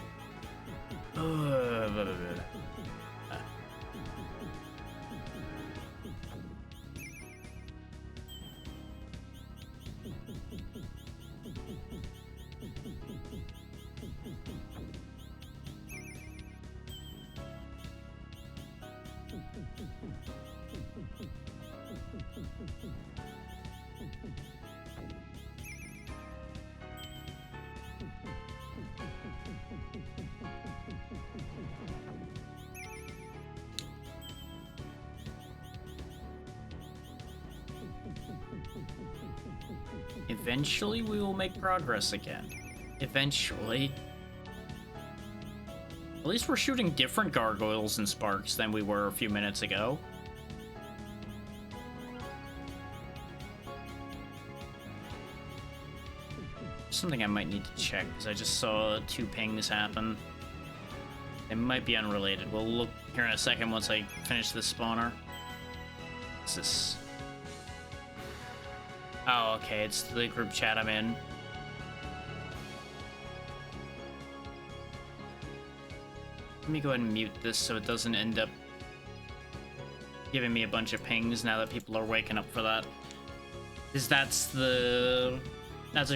Eventually, we will make progress again. Eventually. At least we're shooting different gargoyles and sparks than we were a few minutes ago. something I might need to check, because I just saw 2 pings happen. They might be unrelated. We'll look here in a second once I finish this spawner. What's this? Oh, okay, it's the group chat I'm in. Let me go ahead and mute this so it doesn't end up giving me a bunch of pings now that people are waking up for that. Because that's a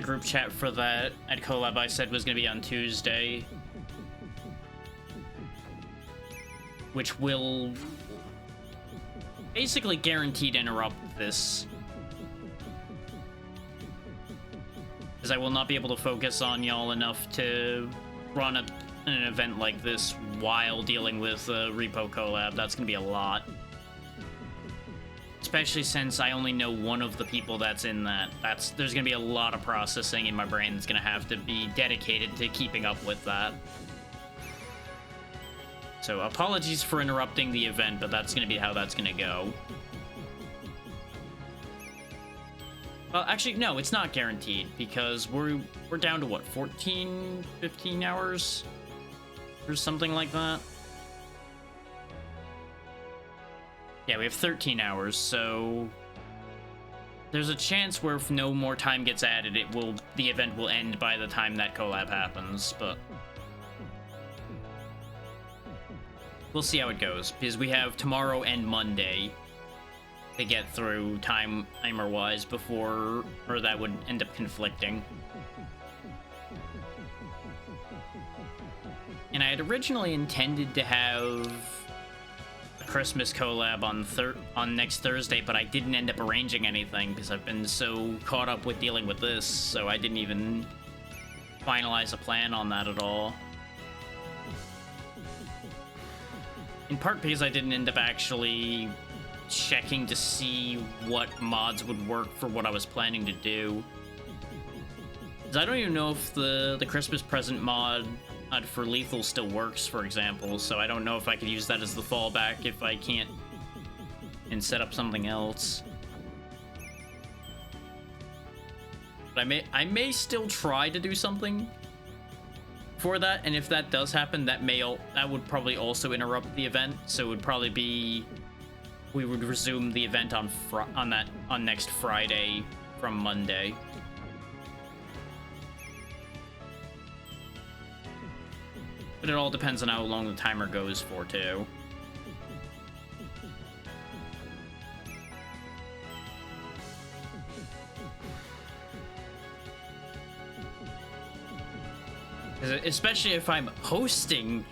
group chat for that at collab I said was going to be on Tuesday. Which will basically guaranteed interrupt this. Because I will not be able to focus on y'all enough to run an event like this while dealing with Repo collab. That's going to be a lot. Especially since I only know one of the people that's in that. There's going to be a lot of processing in my brain that's going to have to be dedicated to keeping up with that. So apologies for interrupting the event, but that's going to be how that's going to go. Well, actually, no, it's not guaranteed, because we're down to, what, 14, 15 hours? Or something like that? Yeah, we have 13 hours, so there's a chance where if no more time gets added, the event will end by the time that collab happens, but we'll see how it goes, because we have tomorrow and Monday to get through timer-wise before, or that would end up conflicting. And I had originally intended to have a Christmas collab on next Thursday, but I didn't end up arranging anything because I've been so caught up with dealing with this, so I didn't even finalize a plan on that at all. In part because I didn't end up actually checking to see what mods would work for what I was planning to do. Because I don't even know if the Christmas present mod for Lethal still works, for example, so I don't know if I could use that as the fallback if I can't and set up something else. But I may still try to do something for that, and if that does happen, that would probably also interrupt the event. So it would probably be we would resume the event on next Friday from Monday. But it all depends on how long the timer goes for, too. Especially if I'm hosting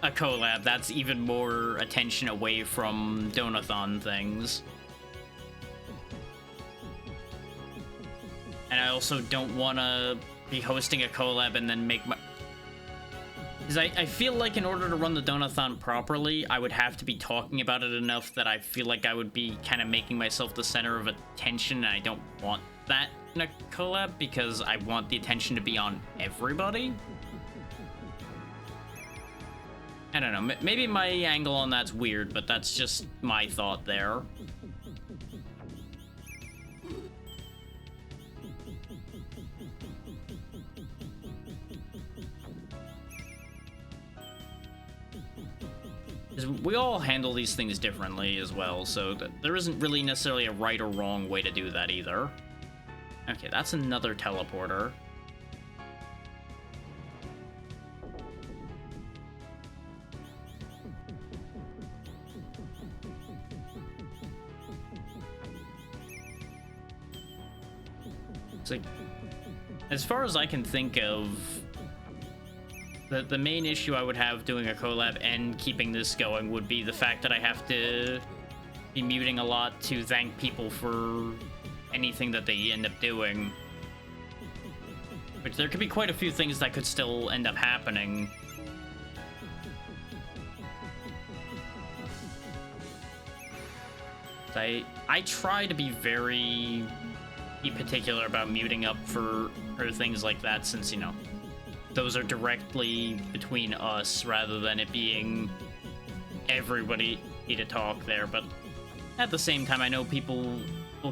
a collab, that's even more attention away from Donathon things. And I also don't want to be hosting a collab and then make my... Because I feel like in order to run the Donathon properly, I would have to be talking about it enough that I feel like I would be kind of making myself the center of attention, and I don't want that in a collab because I want the attention to be on everybody. I don't know, maybe my angle on that's weird, but that's just my thought there. We all handle these things differently as well, so there isn't really necessarily a right or wrong way to do that either. Okay, that's another teleporter. It's like, as far as I can think of, the main issue I would have doing a collab and keeping this going would be the fact that I have to be muting a lot to thank people for anything that they end up doing. Which there could be quite a few things that could still end up happening. I try to be very particular about muting up for things like that, since, you know, those are directly between us rather than it being everybody to talk there. But at the same time, I know people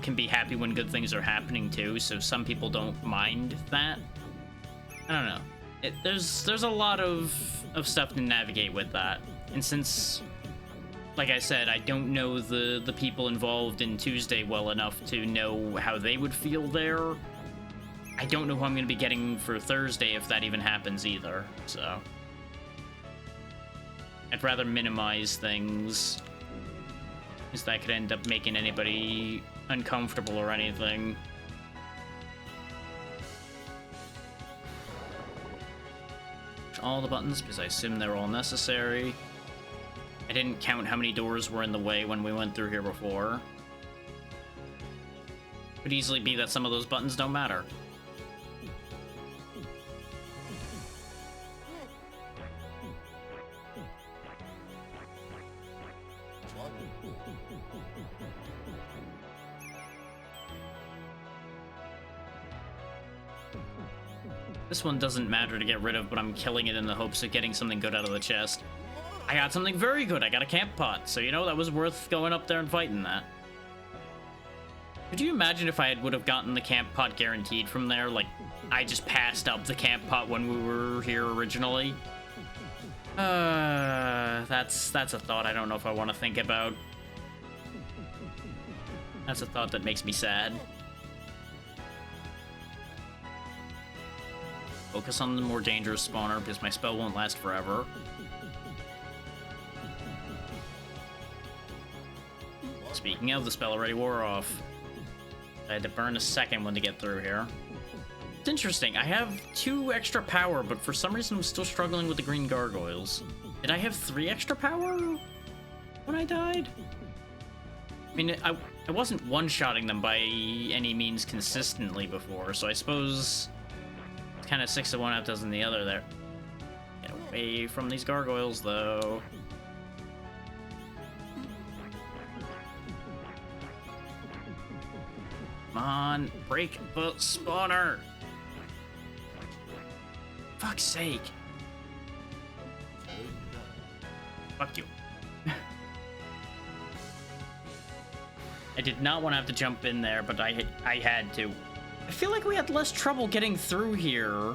can be happy when good things are happening too, so some people don't mind that. I don't know. There's a lot of stuff to navigate with that, and since, like I said, I don't know the people involved in Tuesday well enough to know how they would feel there. I don't know who I'm going to be getting for Thursday if that even happens either. So I'd rather minimize things, because that could end up making anybody uncomfortable or anything. All the buttons, because I assume they're all necessary. I didn't count how many doors were in the way when we went through here before. Could easily be that some of those buttons don't matter. This one doesn't matter to get rid of, but I'm killing it in the hopes of getting something good out of the chest. I got something very good. I got a camp pot, so you know, that was worth going up there and fighting that. Could you imagine if I would have gotten the camp pot guaranteed from there? Like, I just passed up the camp pot when we were here originally. That's a thought I don't know if I want to think about. That's a thought that makes me sad. Focus on the more dangerous spawner, because my spell won't last forever. Speaking of, the spell already wore off. I had to burn a second one to get through here. It's interesting, I have 2 extra power, but for some reason I'm still struggling with the green gargoyles. Did I have 3 extra power when I died? I mean, I wasn't one-shotting them by any means consistently before, so I suppose it's kind of 6 of one, half dozen the other there. Get away from these gargoyles, though. Come on, break the spawner! Fuck's sake. Fuck you. I did not want to have to jump in there, but I had to. I feel like we had less trouble getting through here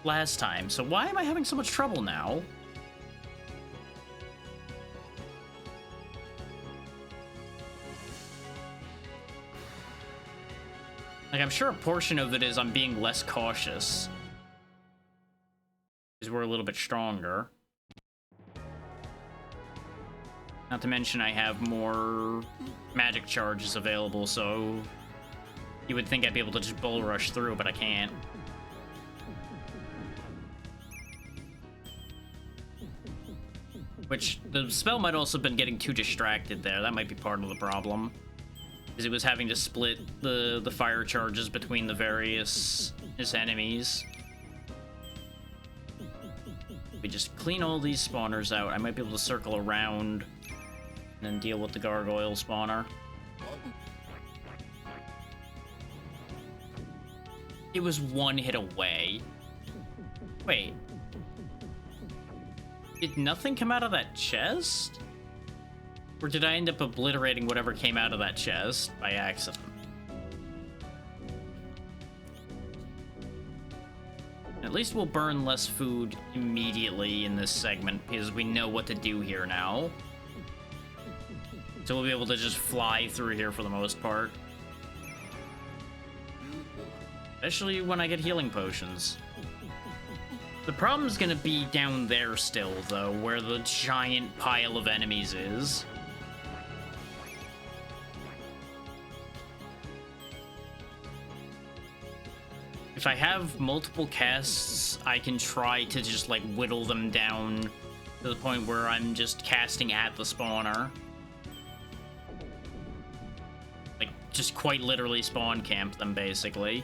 last time, so why am I having so much trouble now? Like, I'm sure a portion of it is I'm being less cautious, because we're a little bit stronger. Not to mention I have more magic charges available, so you would think I'd be able to just bull rush through, but I can't. Which, the spell might also have been getting too distracted there. That might be part of the problem. Because it was having to split the fire charges between the various enemies. If we just clean all these spawners out, I might be able to circle around and then deal with the gargoyle spawner. It was 1 hit away. Wait. Did nothing come out of that chest? Or did I end up obliterating whatever came out of that chest by accident? At least we'll burn less food immediately in this segment, because we know what to do here now. So we'll be able to just fly through here for the most part. Especially when I get healing potions. The problem's gonna be down there still, though, where the giant pile of enemies is. If I have multiple casts, I can try to just, like, whittle them down to the point where I'm just casting at the spawner. Like, just quite literally spawn camp them, basically.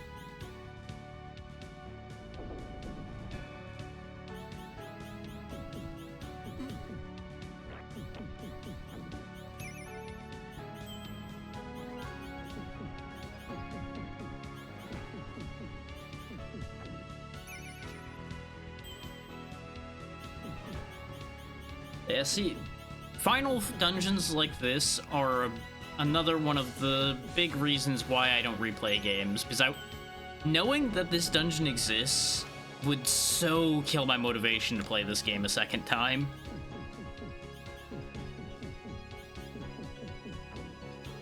Yeah, see, final dungeons like this are another one of the big reasons why I don't replay games, because Knowing that this dungeon exists would so kill my motivation to play this game a second time.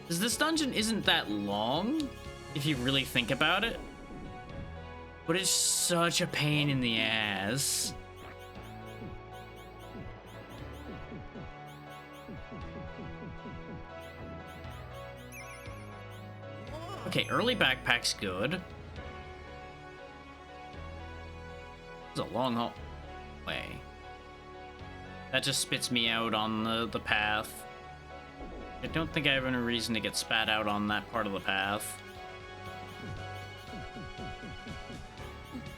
Because this dungeon isn't that long, if you really think about it. But it's such a pain in the ass. Okay, early backpack's good. It's a long haul way. That just spits me out on the path. I don't think I have any reason to get spat out on that part of the path.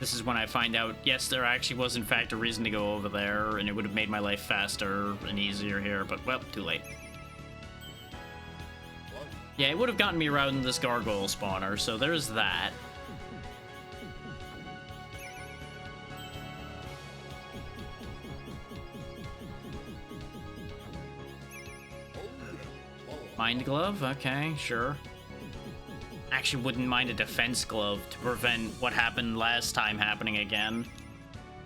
This is when I find out, yes, there actually was in fact a reason to go over there, and it would have made my life faster and easier here, but well, too late. Yeah, it would have gotten me around this gargoyle spawner, so there's that. Mind glove? Okay, sure. Actually wouldn't mind a defense glove to prevent what happened last time happening again.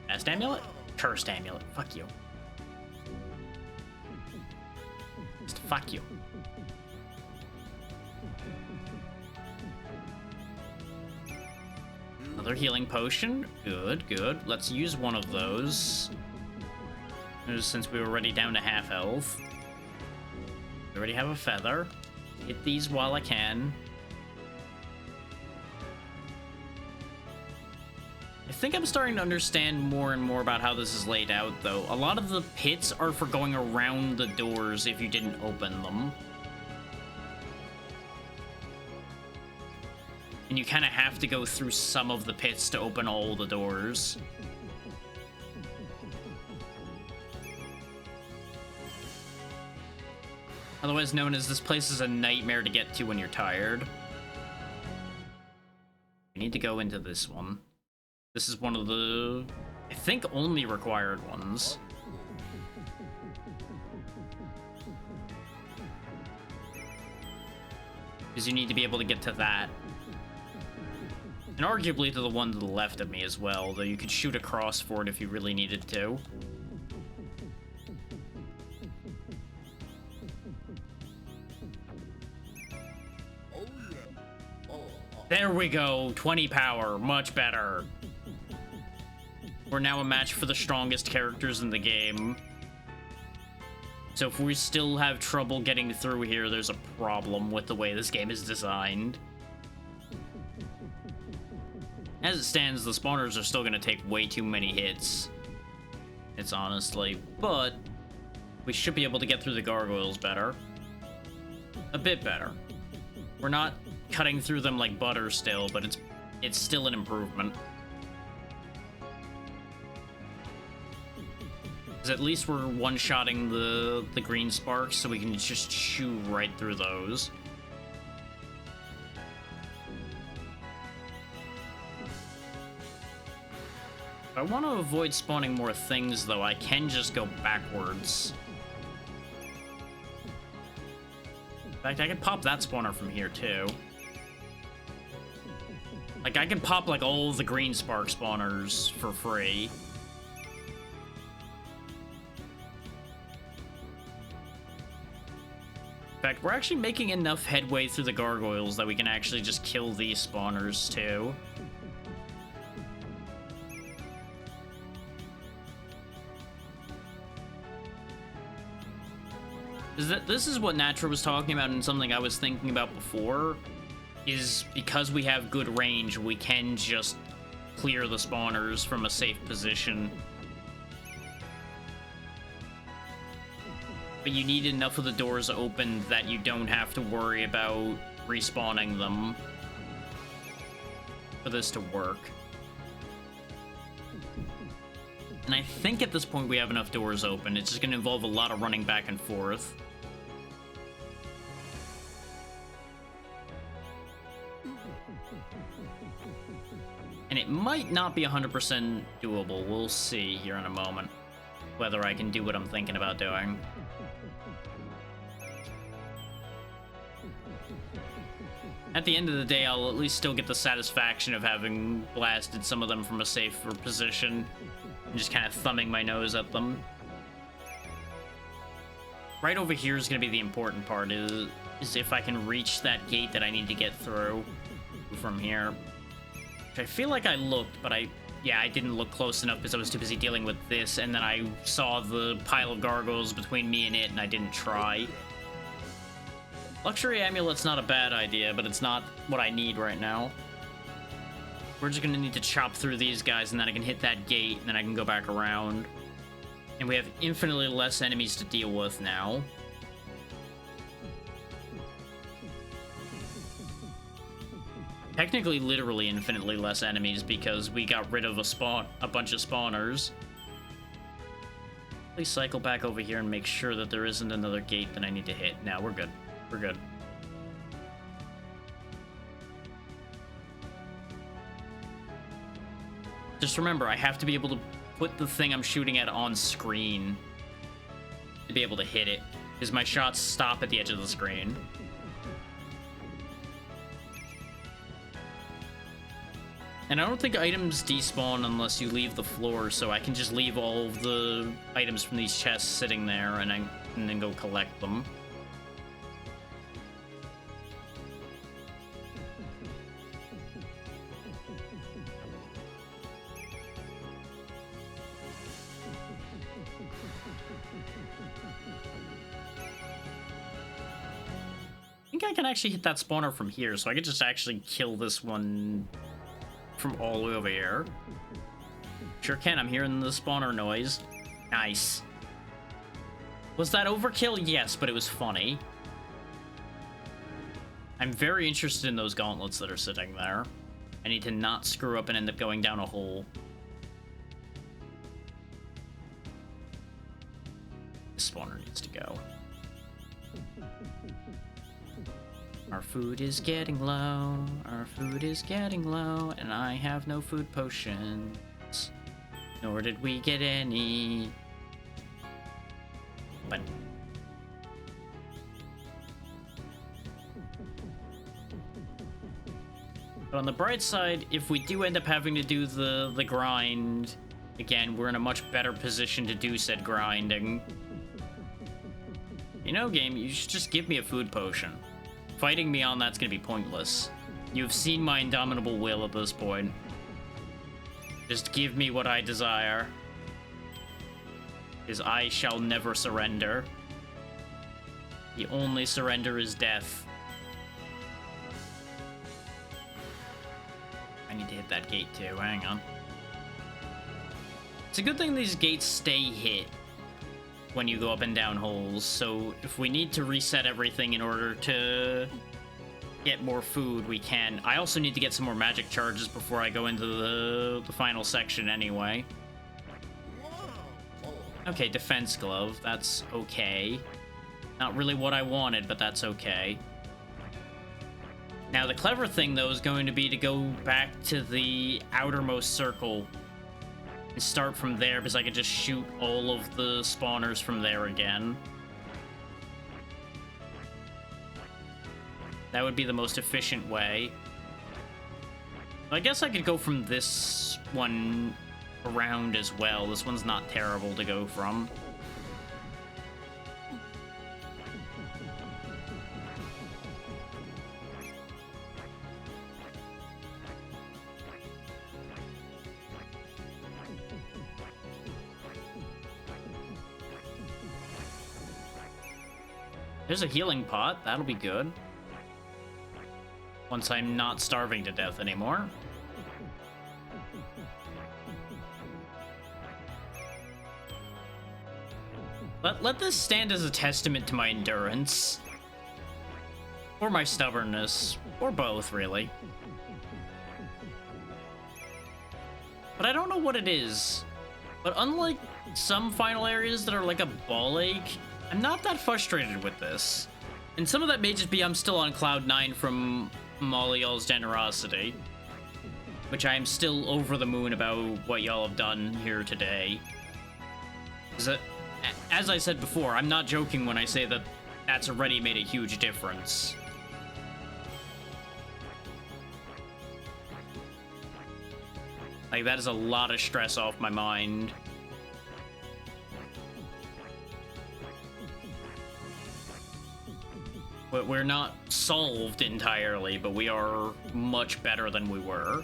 Best amulet? Cursed amulet. Fuck you. Just fuck you. Another healing potion. Good, good. Let's use one of those. Since we were already down to half health. I already have a feather. Hit these while I can. I think I'm starting to understand more and more about how this is laid out, though. A lot of the pits are for going around the doors if you didn't open them. And you kind of have to go through some of the pits to open all the doors. Otherwise known as this place is a nightmare to get to when you're tired. We need to go into this one. This is one of the, I think, only required ones. Because you need to be able to get to that. And arguably to the one to the left of me as well, though you could shoot across for it if you really needed to. There we go, 20 power, much better. We're now a match for the strongest characters in the game. So if we still have trouble getting through here, there's a problem with the way this game is designed. As it stands, the spawners are still going to take way too many hits. It's honestly, but we should be able to get through the gargoyles better. A bit better. We're not cutting through them like butter still, but it's still an improvement. Because at least we're one-shotting the green sparks, so we can just chew right through those. If I want to avoid spawning more things, though, I can just go backwards. In fact, I can pop that spawner from here, too. Like, I can pop, like, all the green spark spawners for free. In fact, we're actually making enough headway through the gargoyles that we can actually just kill these spawners, too. This is what Natra was talking about, and something I was thinking about before, is because we have good range, we can just clear the spawners from a safe position. But you need enough of the doors open that you don't have to worry about respawning them for this to work. And I think at this point we have enough doors open. It's just going to involve a lot of running back and forth. And it might not be 100% doable. We'll see here in a moment whether I can do what I'm thinking about doing. At the end of the day, I'll at least still get the satisfaction of having blasted some of them from a safer position and just kind of thumbing my nose at them. Right over here is going to be the important part, is if I can reach that gate that I need to get through from here. Which I feel like I looked, but yeah, I didn't look close enough because I was too busy dealing with this, and then I saw the pile of gargoyles between me and it, and I didn't try. Luxury amulet's not a bad idea, but it's not what I need right now. We're just gonna need to chop through these guys, and then I can hit that gate, and then I can go back around. And we have infinitely less enemies to deal with now. Technically, literally infinitely less enemies because we got rid of a bunch of spawners. Please cycle back over here and make sure that there isn't another gate that I need to hit. Now we're good. We're good. Just remember, I have to be able to put the thing I'm shooting at on screen to be able to hit it, because my shots stop at the edge of the screen. And I don't think items despawn unless you leave the floor, so I can just leave all of the items from these chests sitting there and then go collect them. I think I can actually hit that spawner from here, so I could just actually kill this one from all the way over here. Sure can, I'm hearing the spawner noise. Nice. Was that overkill? Yes, but it was funny. I'm very interested in those gauntlets that are sitting there. I need to not screw up and end up going down a hole. This spawner needs to go. Our food is getting low, our food is getting low, and I have no food potions. Nor did we get any. But on the bright side, if we do end up having to do the grind, again, we're in a much better position to do said grinding. You know, game, you should just give me a food potion. Fighting me on that's gonna be pointless. You've seen my indomitable will at this point. Just give me what I desire. Because I shall never surrender. The only surrender is death. I need to hit that gate too, hang on. It's a good thing these gates stay hit when you go up and down holes, so if we need to reset everything in order to get more food, we can. I also need to get some more magic charges before I go into the final section anyway. Okay, defense glove, that's okay. Not really what I wanted, but that's okay. Now, the clever thing, though, is going to be to go back to the outermost circle and start from there, because I could just shoot all of the spawners from there again. That would be the most efficient way. I guess I could go from this one around as well. This one's not terrible to go from. There's a healing pot. That'll be good. Once I'm not starving to death anymore. Let this stand as a testament to my endurance. Or my stubbornness. Or both, really. But I don't know what it is. But unlike some final areas that are like a ball ache, I'm not that frustrated with this. And some of that may just be I'm still on cloud 9 from all y'all's generosity. Which I am still over the moon about what y'all have done here today. As I said before, I'm not joking when I say that that's already made a huge difference. Like, that is a lot of stress off my mind. But we're not solved entirely, but we are much better than we were.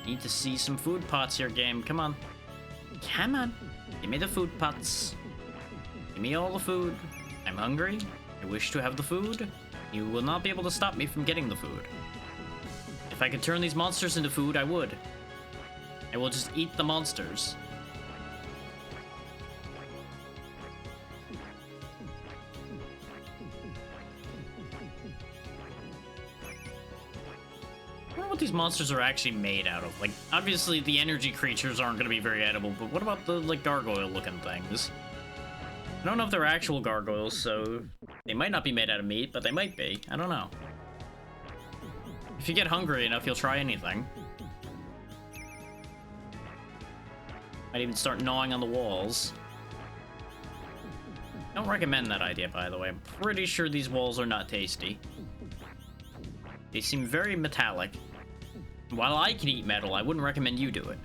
Need to see some food pots here, game. Come on. Come on. Give me the food pots. Give me all the food. I'm hungry. I wish to have the food. You will not be able to stop me from getting the food. If I could turn these monsters into food, I would. I will just eat the monsters. I wonder what these monsters are actually made out of. Like, obviously the energy creatures aren't going to be very edible, but what about the, like, gargoyle-looking things? I don't know if they're actual gargoyles, so they might not be made out of meat, but they might be. I don't know. If you get hungry enough, you'll try anything. Might even start gnawing on the walls. Don't recommend that idea, by the way. I'm pretty sure these walls are not tasty. They seem very metallic. While I can eat metal, I wouldn't recommend you do it.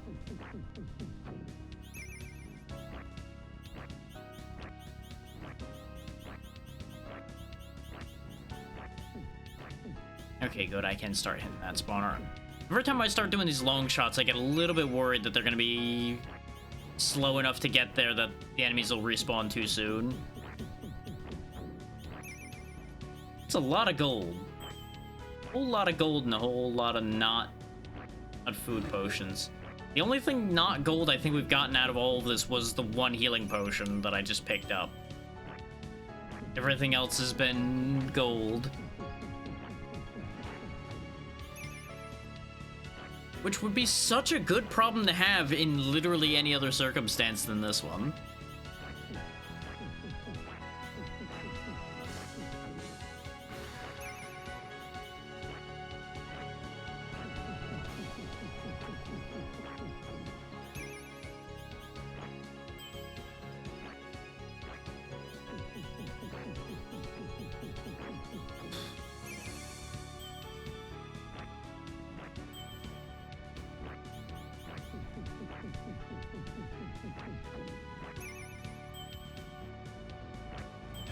Okay, good, I can start hitting that spawner. Every time I start doing these long shots, I get a little bit worried that they're gonna be slow enough to get there that the enemies will respawn too soon. It's a lot of gold. A whole lot of gold and a whole lot of not food potions. The only thing not gold I think we've gotten out of all of this was the one healing potion that I just picked up. Everything else has been gold. Which would be such a good problem to have in literally any other circumstance than this one.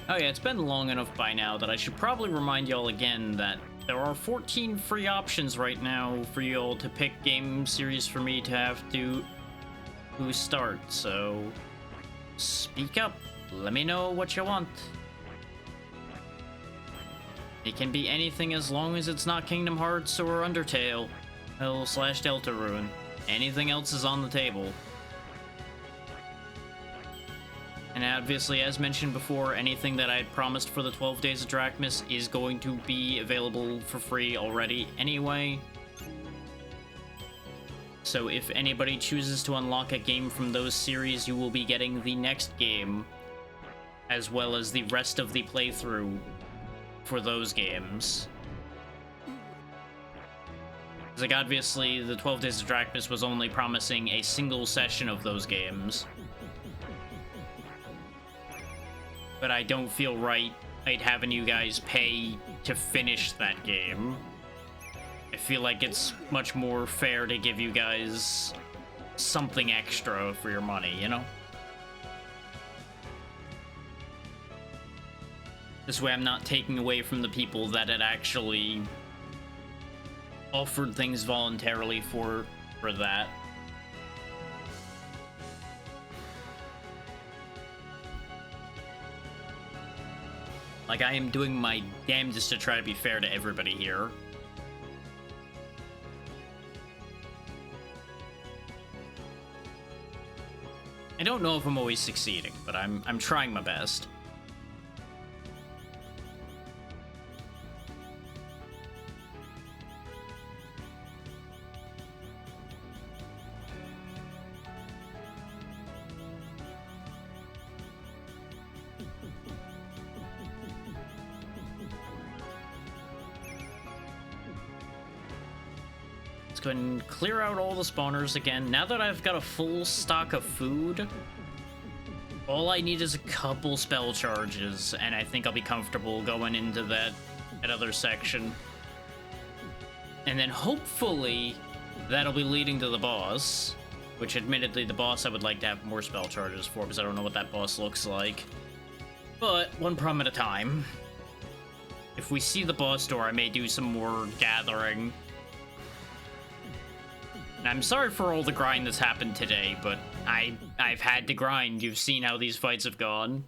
Oh yeah, it's been long enough by now that I should probably remind y'all again that there are 14 free options right now for y'all to pick game series for me to have to start, so speak up. Let me know what you want. It can be anything as long as it's not Kingdom Hearts or Undertale, / Deltarune. Anything else is on the table. And obviously, as mentioned before, anything that I had promised for the 12 Days of Drachmas is going to be available for free already anyway. So if anybody chooses to unlock a game from those series, you will be getting the next game, as well as the rest of the playthrough for those games. Like, obviously, the 12 Days of Drachmas was only promising a single session of those games. But I don't feel right having you guys pay to finish that game. I feel like it's much more fair to give you guys something extra for your money, you know? This way I'm not taking away from the people that had actually offered things voluntarily for that. Like, I am doing my damnedest to try to be fair to everybody here. I don't know if I'm always succeeding, but I'm trying my best. go ahead and clear out all the spawners again. Now that I've got a full stock of food, all I need is a couple spell charges, and I think I'll be comfortable going into that other section. And then hopefully that'll be leading to the boss, which admittedly the boss I would like to have more spell charges for, because I don't know what that boss looks like. But one problem at a time. If we see the boss door, I may do some more gathering. And I'm sorry for all the grind that's happened today, but I've had to grind. You've seen how these fights have gone.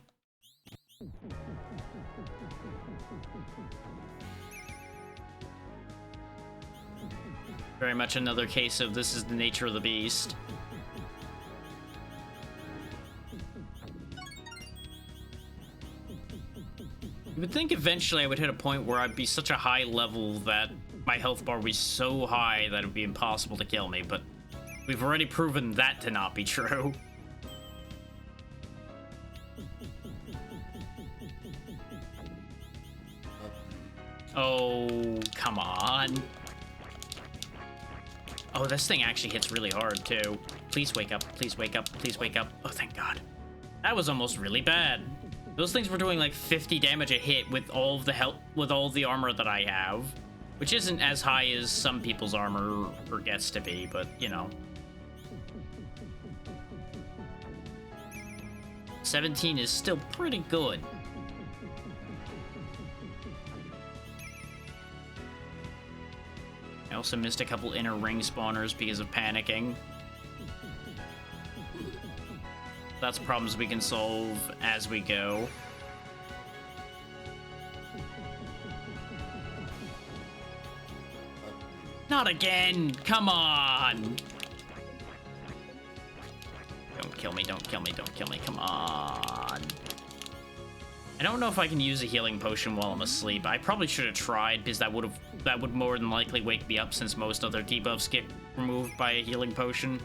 Very much another case of this is the nature of the beast. You would think eventually I would hit a point where I'd be such a high level that my health bar would be so high that it would be impossible to kill me, but we've already proven that to not be true. Oh, come on. Oh, this thing actually hits really hard, too. Please wake up, please wake up, please wake up. Oh, thank God. That was almost really bad. Those things were doing like 50 damage a hit with all of the with all the armor that I have, which isn't as high as some people's armor gets to be, but you know. 17 is still pretty good. I also missed a couple inner ring spawners because of panicking. That's problems we can solve as we go. Not again! Come on! Don't kill me, don't kill me, don't kill me, come on. I don't know if I can use a healing potion while I'm asleep. I probably should have tried, because that would more than likely wake me up, since most other debuffs get removed by a healing potion.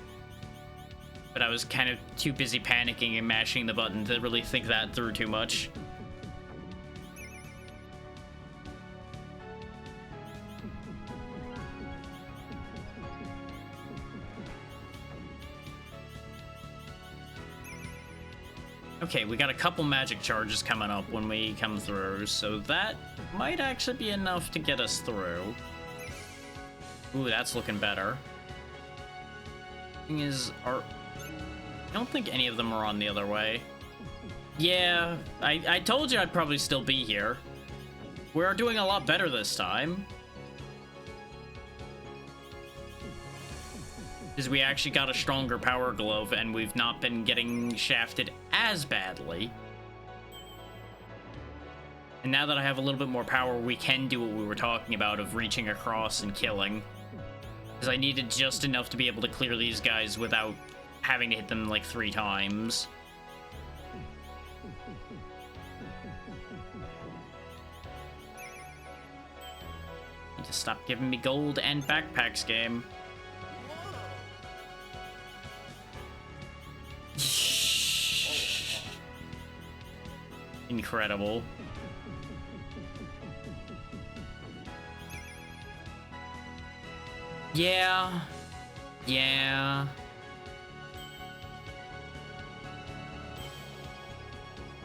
But I was kind of too busy panicking and mashing the button to really think that through too much. Okay, we got a couple magic charges coming up when we come through, so that might actually be enough to get us through. Ooh, that's looking better. Thing is, I don't think any of them are on the other way. Yeah, I told you I'd probably still be here. We are doing a lot better this time. Because we actually got a stronger power glove and we've not been getting shafted as badly. And now that I have a little bit more power, we can do what we were talking about of reaching across and killing. Because I needed just enough to be able to clear these guys without having to hit them like 3 times. Need to stop giving me gold and backpacks, game. Incredible. Yeah.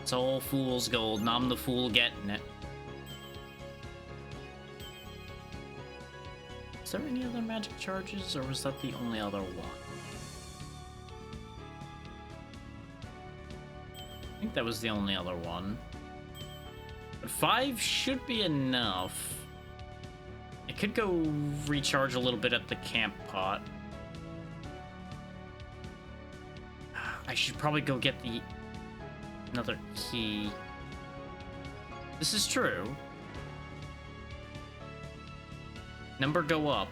It's all fool's gold, and I'm the fool getting it. Is there any other magic charges, or was that the only other one? I think that was the only other one. But 5 should be enough. I could go recharge a little bit at the camp pot. I should probably go get another key. This is true. Number go up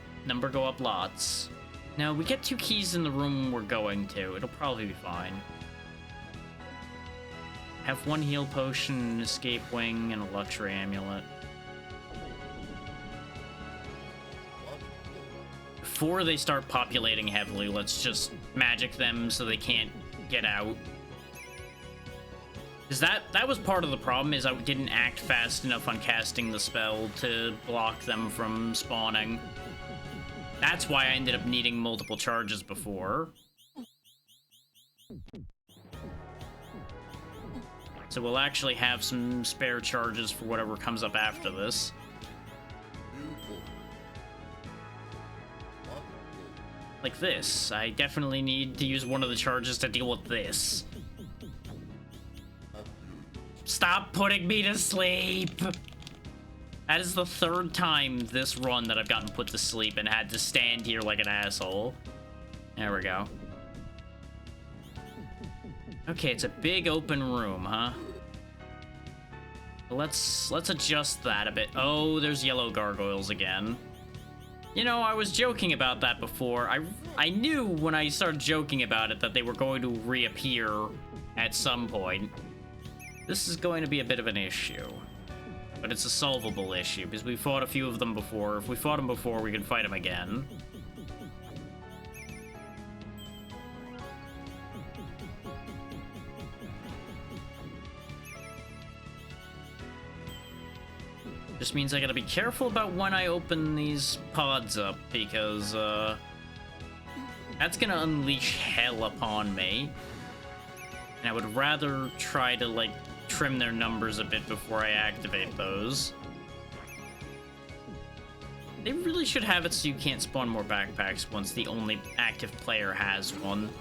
lots. Now, we get 2 keys in the room we're going to. It'll probably be fine. Have 1 heal potion, an escape wing, and a luxury amulet. Before they start populating heavily, let's just magic them so they can't get out. Because that was part of the problem, is I didn't act fast enough on casting the spell to block them from spawning. That's why I ended up needing multiple charges before. So we'll actually have some spare charges for whatever comes up after this. Like this. I definitely need to use one of the charges to deal with this. Stop putting me to sleep! That is the third time this run that I've gotten put to sleep and had to stand here like an asshole. There we go. Okay, it's a big open room, huh? Let's adjust that a bit. Oh, there's yellow gargoyles again. You know, I was joking about that before. I knew when I started joking about it that they were going to reappear at some point. This is going to be a bit of an issue. But it's a solvable issue, because we fought a few of them before. If we fought them before, we can fight them again. Just means I gotta be careful about when I open these pods up, because, that's gonna unleash hell upon me. And I would rather try to, like, trim their numbers a bit before I activate those. They really should have it so you can't spawn more backpacks once the only active player has one.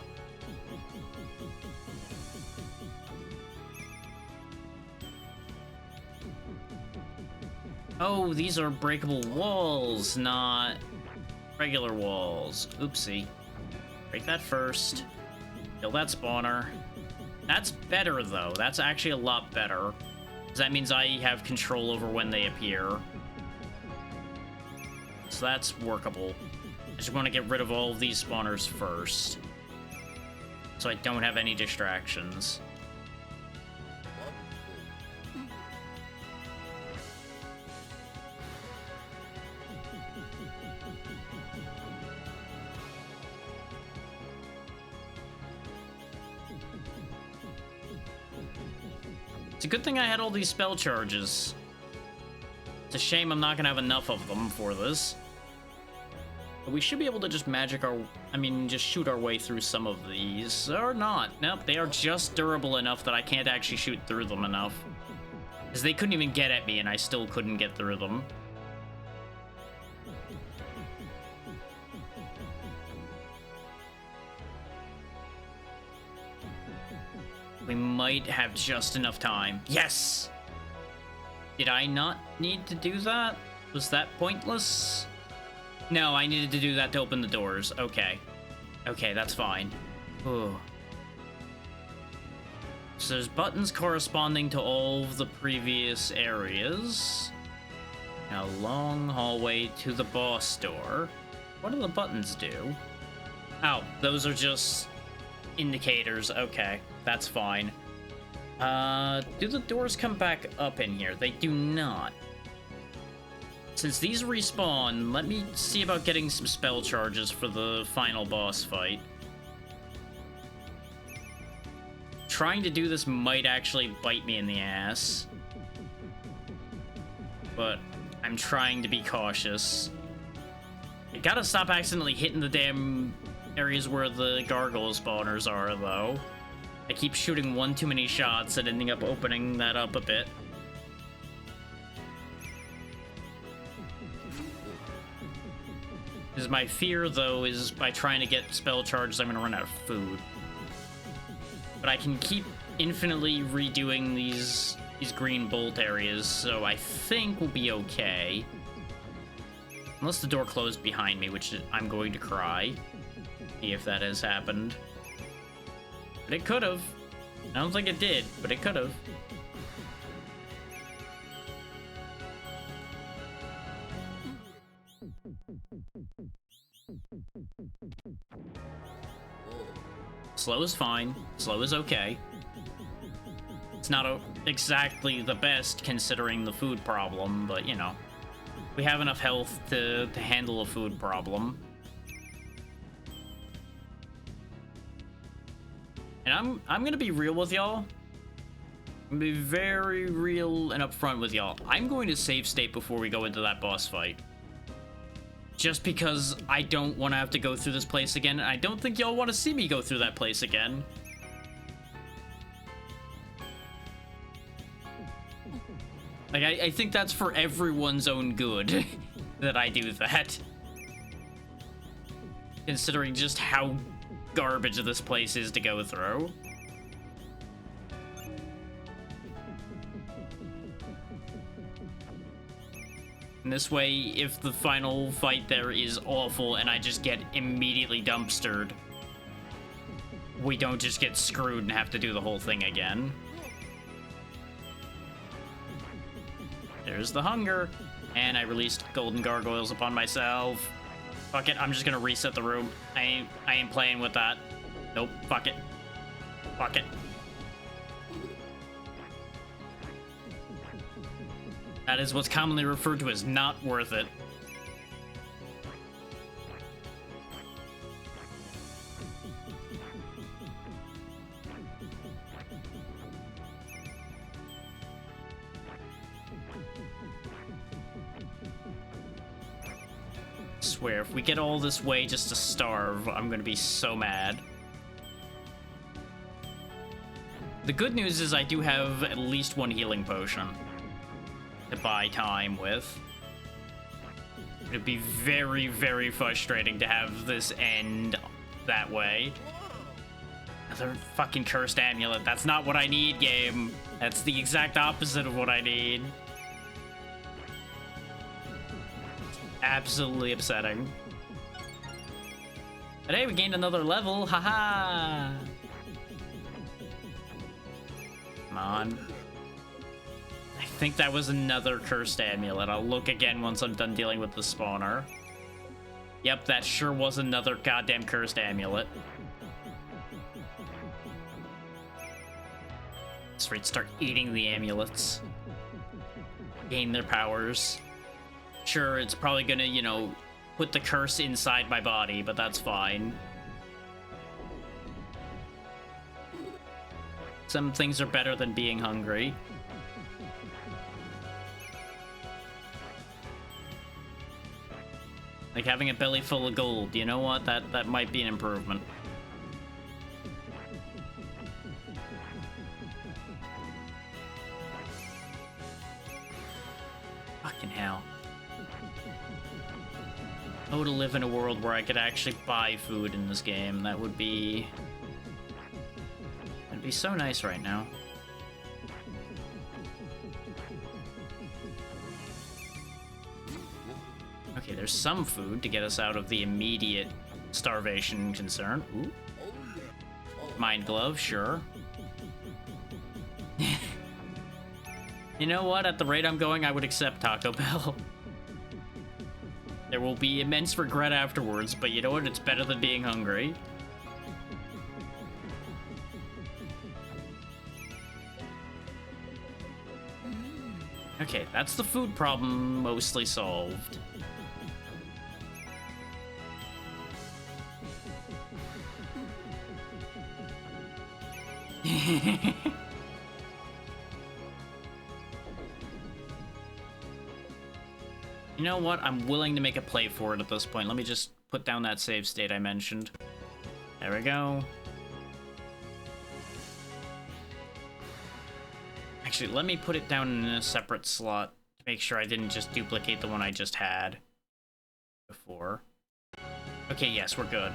Oh, these are breakable walls, not regular walls. Oopsie. Break that first. Kill that spawner. That's better, though. That's actually a lot better. Because that means I have control over when they appear. So that's workable. I just want to get rid of all of these spawners first. So I don't have any distractions. It's a good thing I had all these spell charges. It's a shame I'm not gonna have enough of them for this. But we should be able to just just shoot our way through some of these. Or not. Nope, they are just durable enough that I can't actually shoot through them enough. Because they couldn't even get at me and I still couldn't get through them. We might have just enough time. Yes! Did I not need to do that? Was that pointless? No, I needed to do that to open the doors. Okay. Okay, that's fine. Ooh. So there's buttons corresponding to all of the previous areas. Now, long hallway to the boss door. What do the buttons do? Oh, those are just indicators. Okay, that's fine. Do the doors come back up in here? They do not. Since these respawn, let me see about getting some spell charges for the final boss fight. Trying to do this might actually bite me in the ass. But I'm trying to be cautious. I gotta stop accidentally hitting the damn areas where the gargoyle spawners are, though. I keep shooting one too many shots and ending up opening that up a bit. Because my fear, though, is by trying to get spell charges, I'm going to run out of food. But I can keep infinitely redoing these green bolt areas, so I think we'll be okay. Unless the door closed behind me, which I'm going to cry. See if that has happened. But it could have. I don't think it did, but it could have. Slow is fine. Slow is okay. It's not exactly the best considering the food problem, but you know. We have enough health to handle a food problem. And I'm gonna be real with y'all. I'm gonna be very real and upfront with y'all. I'm going to save state before we go into that boss fight. Just because I don't want to have to go through this place again, and I don't think y'all want to see me go through that place again. Like, I think that's for everyone's own good that I do that. Considering just how garbage this place is to go through. And this way, if the final fight there is awful and I just get immediately dumpstered, we don't just get screwed and have to do the whole thing again. There's the hunger. And I released golden gargoyles upon myself. Fuck it, I'm just gonna reset the room. I ain't playing with that. Nope, fuck it. Fuck it. That is what's commonly referred to as not worth it. I swear, if we get all this way just to starve, I'm gonna be so mad. The good news is I do have at least one healing potion to buy time with. It'd be very, very frustrating to have this end that way. Another fucking cursed amulet. That's not what I need, game. That's the exact opposite of what I need. Absolutely upsetting. But hey, we gained another level. Haha. Come on. I think that was another cursed amulet. I'll look again once I'm done dealing with the spawner. Yep, that sure was another goddamn cursed amulet. That's right, start eating the amulets. Gain their powers. Sure, it's probably gonna, you know, put the curse inside my body, but that's fine. Some things are better than being hungry. Like having a belly full of gold, you know what? That might be an improvement. Fucking hell. Oh, to live in a world where I could actually buy food in this game. That would be... That'd be so nice right now. Okay, there's some food to get us out of the immediate starvation concern. Ooh. Mind glove, sure. You know what? At the rate I'm going, I would accept Taco Bell. There will be immense regret afterwards, but you know what? It's better than being hungry. Okay, that's the food problem mostly solved. You know what? I'm willing to make a play for it at this point. Let me just put down that save state I mentioned. There we go. Actually, let me put it down in a separate slot to make sure I didn't just duplicate the one I just had before. Okay, yes, we're good.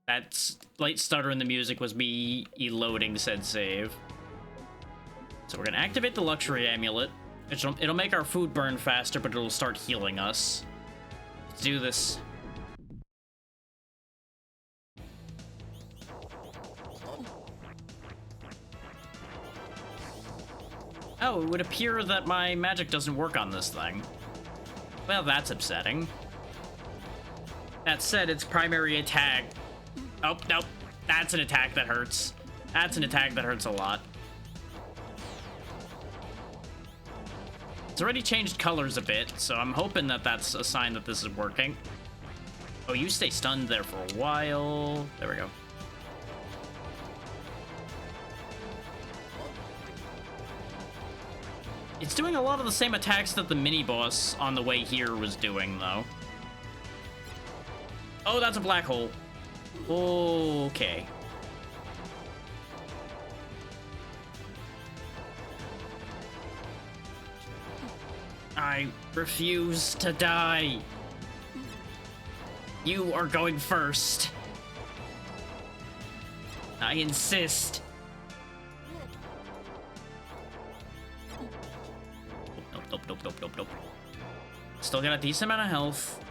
That slight stutter in the music was me loading said save. So we're gonna activate the luxury amulet. It'll make our food burn faster, but it'll start healing us. Let's do this. Oh, it would appear that my magic doesn't work on this thing. Well, that's upsetting. That said, its primary attack... Oh, nope. That's an attack that hurts. That's an attack that hurts a lot. It's already changed colors a bit, so I'm hoping that that's a sign that this is working. Oh, you stay stunned there for a while. There we go. It's doing a lot of the same attacks that the mini-boss on the way here was doing, though. Oh, that's a black hole. Okay. I refuse to die. You are going first. I insist. Nope. Still got a decent amount of health.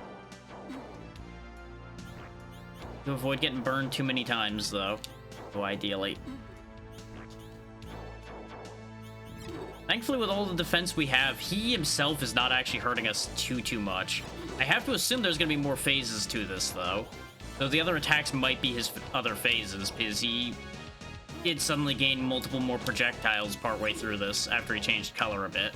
To avoid getting burned too many times, though. Oh, ideally. Thankfully, with all the defense we have, he himself is not actually hurting us too much. I have to assume there's going to be more phases to this, though. Though the other attacks might be his other phases, because he did suddenly gain multiple more projectiles partway through this after he changed color a bit.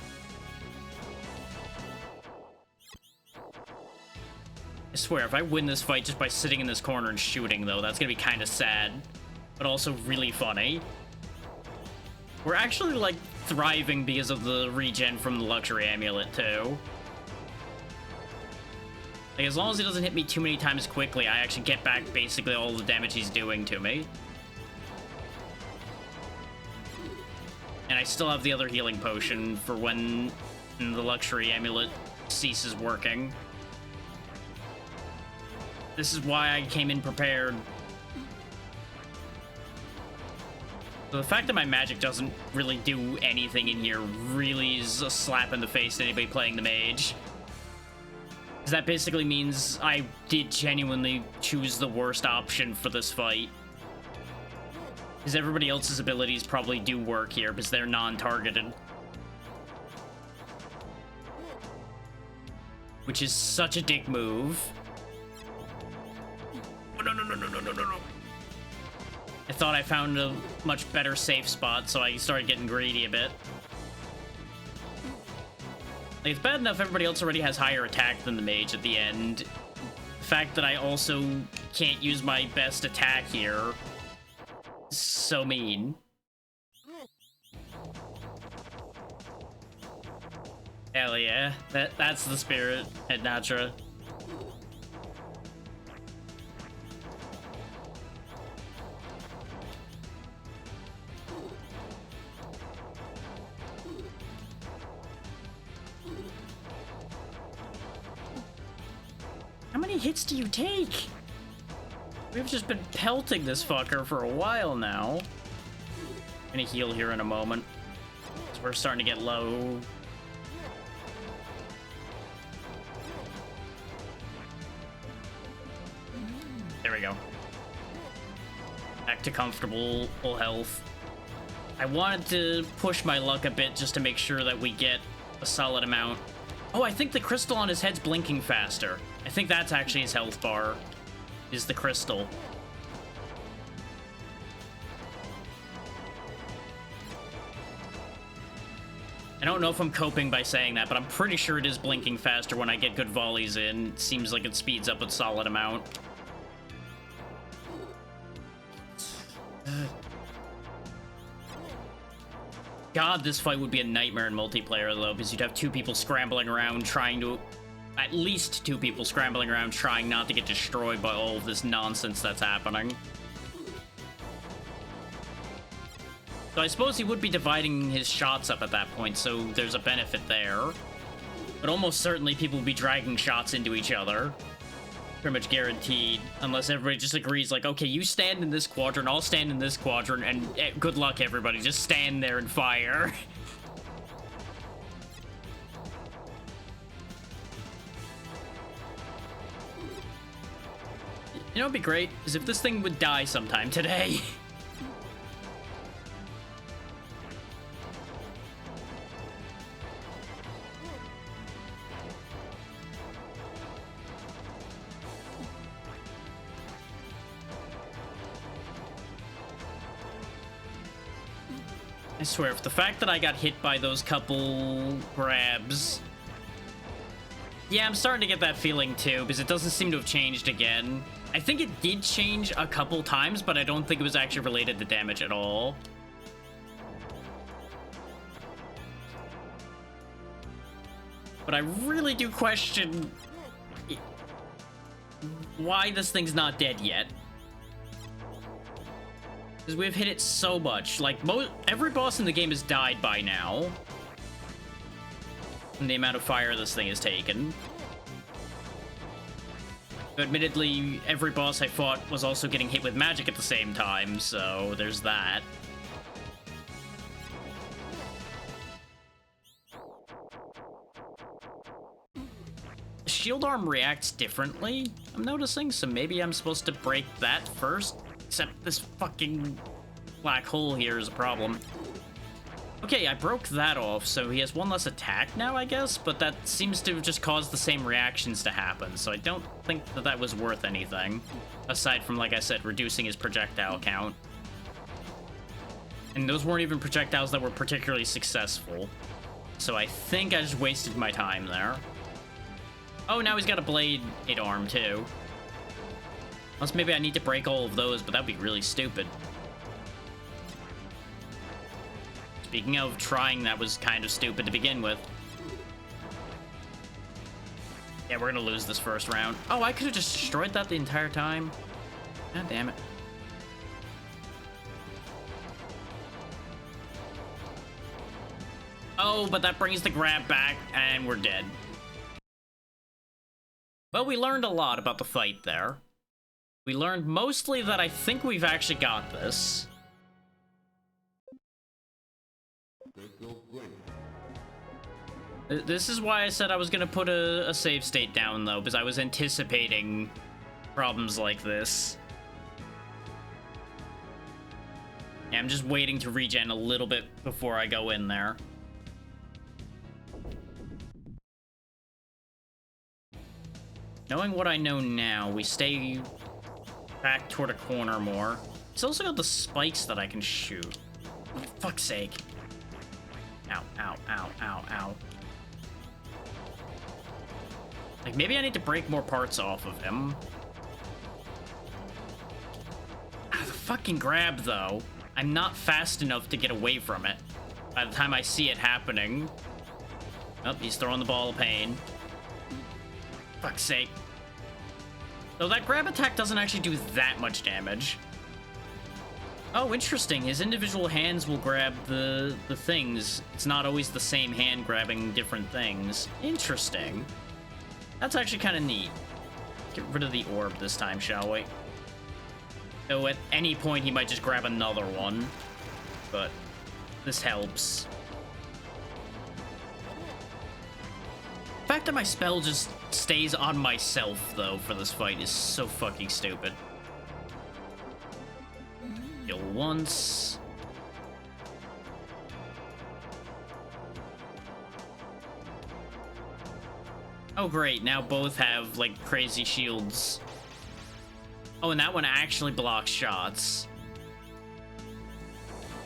I swear, if I win this fight just by sitting in this corner and shooting, though, that's going to be kind of sad, but also really funny. We're actually, like, thriving because of the regen from the luxury amulet, too. Like, as long as he doesn't hit me too many times quickly, I actually get back basically all the damage he's doing to me. And I still have the other healing potion for when the luxury amulet ceases working. This is why I came in prepared. So the fact that my magic doesn't really do anything in here really is a slap in the face to anybody playing the mage. Because that basically means I did genuinely choose the worst option for this fight. Because everybody else's abilities probably do work here because they're non-targeted. Which is such a dick move. Oh, no. I thought I found a much better safe spot, so I started getting greedy a bit. Like, it's bad enough everybody else already has higher attack than the mage at the end. The fact that I also can't use my best attack here is so mean. Hell yeah, that's the spirit, Ednatra. How many hits do you take? We've just been pelting this fucker for a while now. I'm gonna heal here in a moment. So we're starting to get low. There we go. Back to comfortable full health. I wanted to push my luck a bit just to make sure that we get a solid amount. Oh, I think the crystal on his head's blinking faster. I think that's actually his health bar, is the crystal. I don't know if I'm coping by saying that, but I'm pretty sure it is blinking faster when I get good volleys in. It seems like it speeds up a solid amount. God, this fight would be a nightmare in multiplayer, though, because you'd have two people scrambling around trying to... At least two people scrambling around trying not to get destroyed by all of this nonsense that's happening. So I suppose he would be dividing his shots up at that point, so there's a benefit there. But almost certainly people would be dragging shots into each other. Pretty much guaranteed, unless everybody just agrees, like, okay, you stand in this quadrant, I'll stand in this quadrant, and good luck, everybody. Just stand there and fire. You know what'd be great? Is if this thing would die sometime today. I swear, if the fact that I got hit by those couple grabs... Yeah, I'm starting to get that feeling too, because it doesn't seem to have changed again. I think it did change a couple times, but I don't think it was actually related to damage at all. But I really do question why this thing's not dead yet. Because we've hit it so much. Like, every boss in the game has died by now. And the amount of fire this thing has taken. Admittedly, every boss I fought was also getting hit with magic at the same time, so there's that. The shield arm reacts differently, I'm noticing, so maybe I'm supposed to break that first? Except this fucking black hole here is a problem. Okay, I broke that off, so he has one less attack now, I guess, but that seems to have just caused the same reactions to happen, so I don't think that that was worth anything, aside from, like I said, reducing his projectile count. And those weren't even projectiles that were particularly successful, so I think I just wasted my time there. Oh, now he's got a blade 8 arm, too. Unless maybe I need to break all of those, but that'd be really stupid. Speaking of trying, that was kind of stupid to begin with. Yeah, we're gonna lose this first round. Oh, I could have just destroyed that the entire time. God damn it. Oh, but that brings the grab back, and we're dead. Well, we learned a lot about the fight there. We learned mostly that I think we've actually got this. This is why I said I was gonna put a save state down, though, because I was anticipating problems like this. Yeah, I'm just waiting to regen a little bit before I go in there. Knowing what I know now, we stay back toward a corner more. It's also got the spikes that I can shoot. For fuck's sake. Ow, ow, ow, ow, ow. Like, maybe I need to break more parts off of him. Ah, the fucking grab, though. I'm not fast enough to get away from it by the time I see it happening. Oh, he's throwing the ball of pain. Fuck's sake. Though that grab attack doesn't actually do that much damage. Oh, interesting. His individual hands will grab the things. It's not always the same hand grabbing different things. Interesting. That's actually kind of neat. Get rid of the orb this time, shall we? Though at any point he might just grab another one. But this helps. The fact that my spell just stays on myself, though, for this fight is so fucking stupid. Heal once. Oh, great. Now both have, like, crazy shields. Oh, and that one actually blocks shots.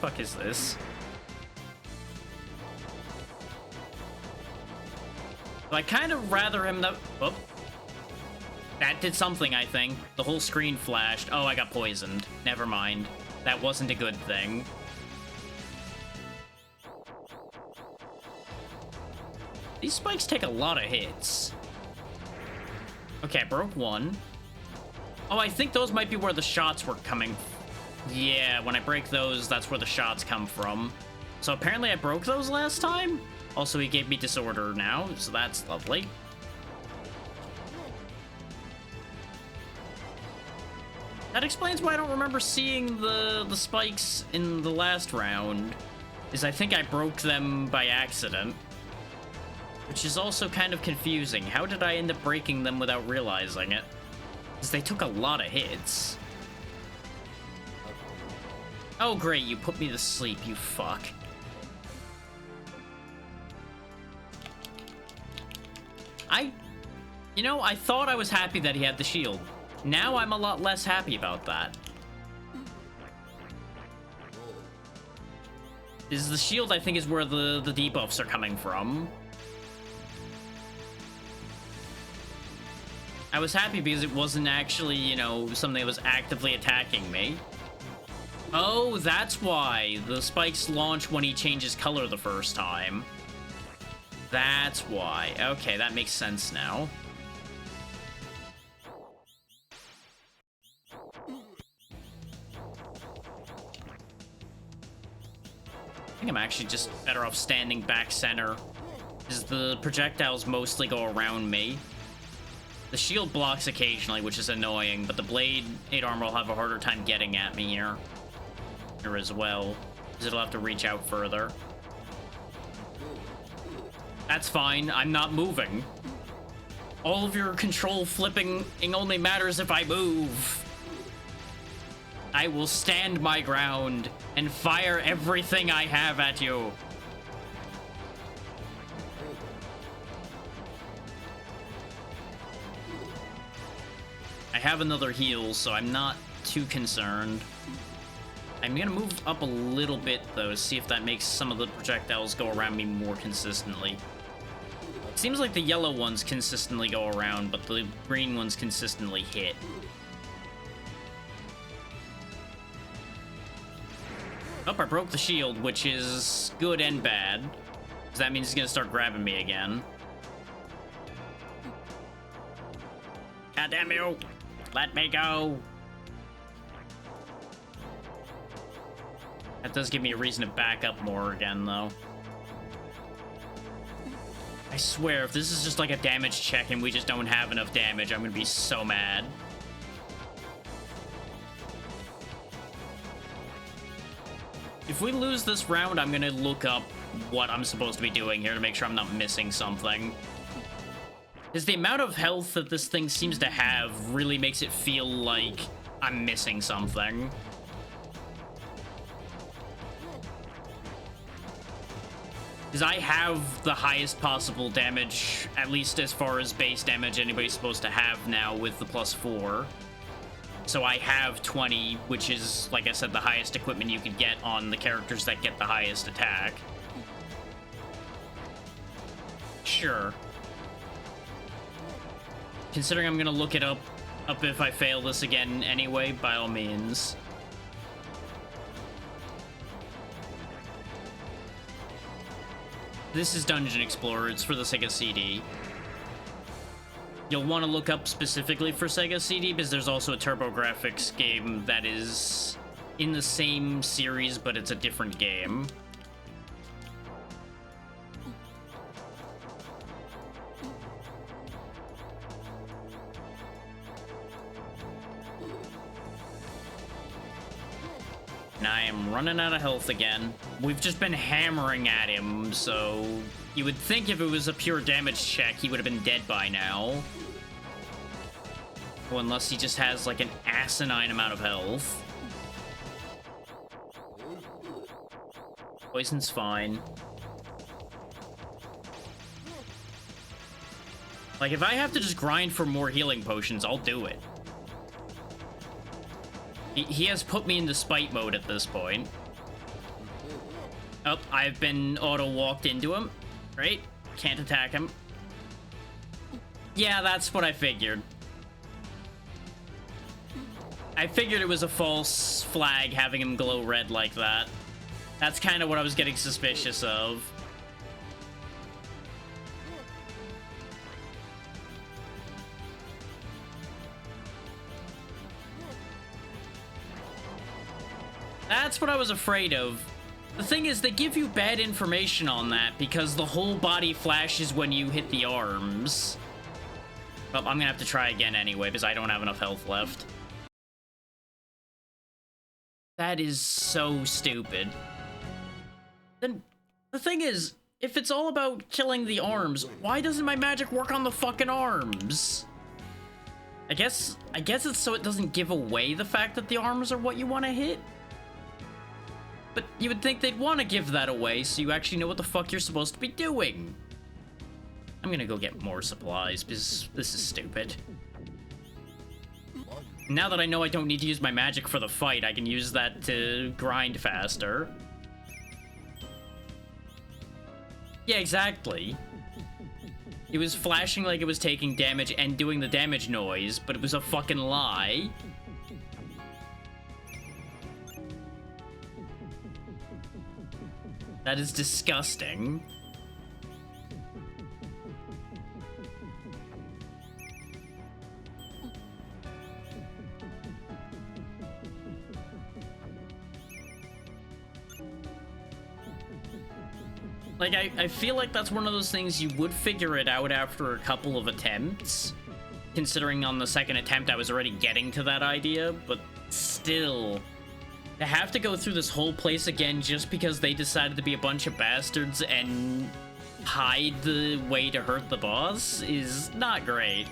Fuck is this? So I kind of rather him though. Oh. That did something, I think. The whole screen flashed. Oh, I got poisoned. Never mind. That wasn't a good thing. These spikes take a lot of hits. Okay, I broke one. Oh, I think those might be where the shots were coming. Yeah, when I break those, that's where the shots come from. So apparently I broke those last time? Also, he gave me disorder now, so that's lovely. That explains why I don't remember seeing the spikes in the last round. Is I think I broke them by accident. Which is also kind of confusing. How did I end up breaking them without realizing it? Because they took a lot of hits. Oh great, you put me to sleep, you fuck. You know, I thought I was happy that he had the shield. Now I'm a lot less happy about that. Is the shield, I think, is where the debuffs are coming from. I was happy because it wasn't actually, you know, something that was actively attacking me. Oh, that's why. The spikes launch when he changes color the first time. That's why. Okay, that makes sense now. I think I'm actually just better off standing back center, because the projectiles mostly go around me. The shield blocks occasionally, which is annoying, but the blade 8 armor will have a harder time getting at me here as well, because it'll have to reach out further. That's fine, I'm not moving. All of your control flipping only matters if I move. I will stand my ground and fire everything I have at you. I have another heal, so I'm not too concerned. I'm gonna move up a little bit, though, to see if that makes some of the projectiles go around me more consistently. It seems like the yellow ones consistently go around, but the green ones consistently hit. Oh, I broke the shield, which is good and bad, because that means he's gonna start grabbing me again. God damn you! Let me go! That does give me a reason to back up more again, though. I swear, if this is just like a damage check and we just don't have enough damage, I'm gonna be so mad. If we lose this round, I'm gonna look up what I'm supposed to be doing here to make sure I'm not missing something. Because the amount of health that this thing seems to have really makes it feel like I'm missing something. Because I have the highest possible damage, at least as far as base damage anybody's supposed to have now with the +4. So I have 20, which is, like I said, the highest equipment you could get on the characters that get the highest attack. Sure. Considering I'm gonna look it up if I fail this again anyway, by all means. This is Dungeon Explorer, it's for the Sega CD. You'll want to look up specifically for Sega CD, because there's also a TurboGrafx game that is in the same series, but it's a different game. And I am running out of health again. We've just been hammering at him, so you would think if it was a pure damage check, he would have been dead by now. Well, unless he just has, like, an asinine amount of health. Poison's fine. Like, if I have to just grind for more healing potions, I'll do it. He has put me into spite mode at this point. Oh, I've been auto-walked into him. Right? Can't attack him. Yeah, that's what I figured. I figured it was a false flag having him glow red like that. That's kind of what I was getting suspicious of. That's what I was afraid of. The thing is, they give you bad information on that because the whole body flashes when you hit the arms. Well, I'm gonna have to try again anyway because I don't have enough health left. That is so stupid. Then, the thing is, if it's all about killing the arms, why doesn't my magic work on the fucking arms? I guess it's so it doesn't give away the fact that the arms are what you want to hit? But you would think they'd want to give that away so you actually know what the fuck you're supposed to be doing. I'm gonna go get more supplies because this is stupid. Now that I know I don't need to use my magic for the fight, I can use that to grind faster. Yeah, exactly. It was flashing like it was taking damage and doing the damage noise, but it was a fucking lie. That is disgusting. Like, I feel like that's one of those things you would figure it out after a couple of attempts. Considering on the second attempt I was already getting to that idea, but still... To have to go through this whole place again just because they decided to be a bunch of bastards and hide the way to hurt the boss is not great.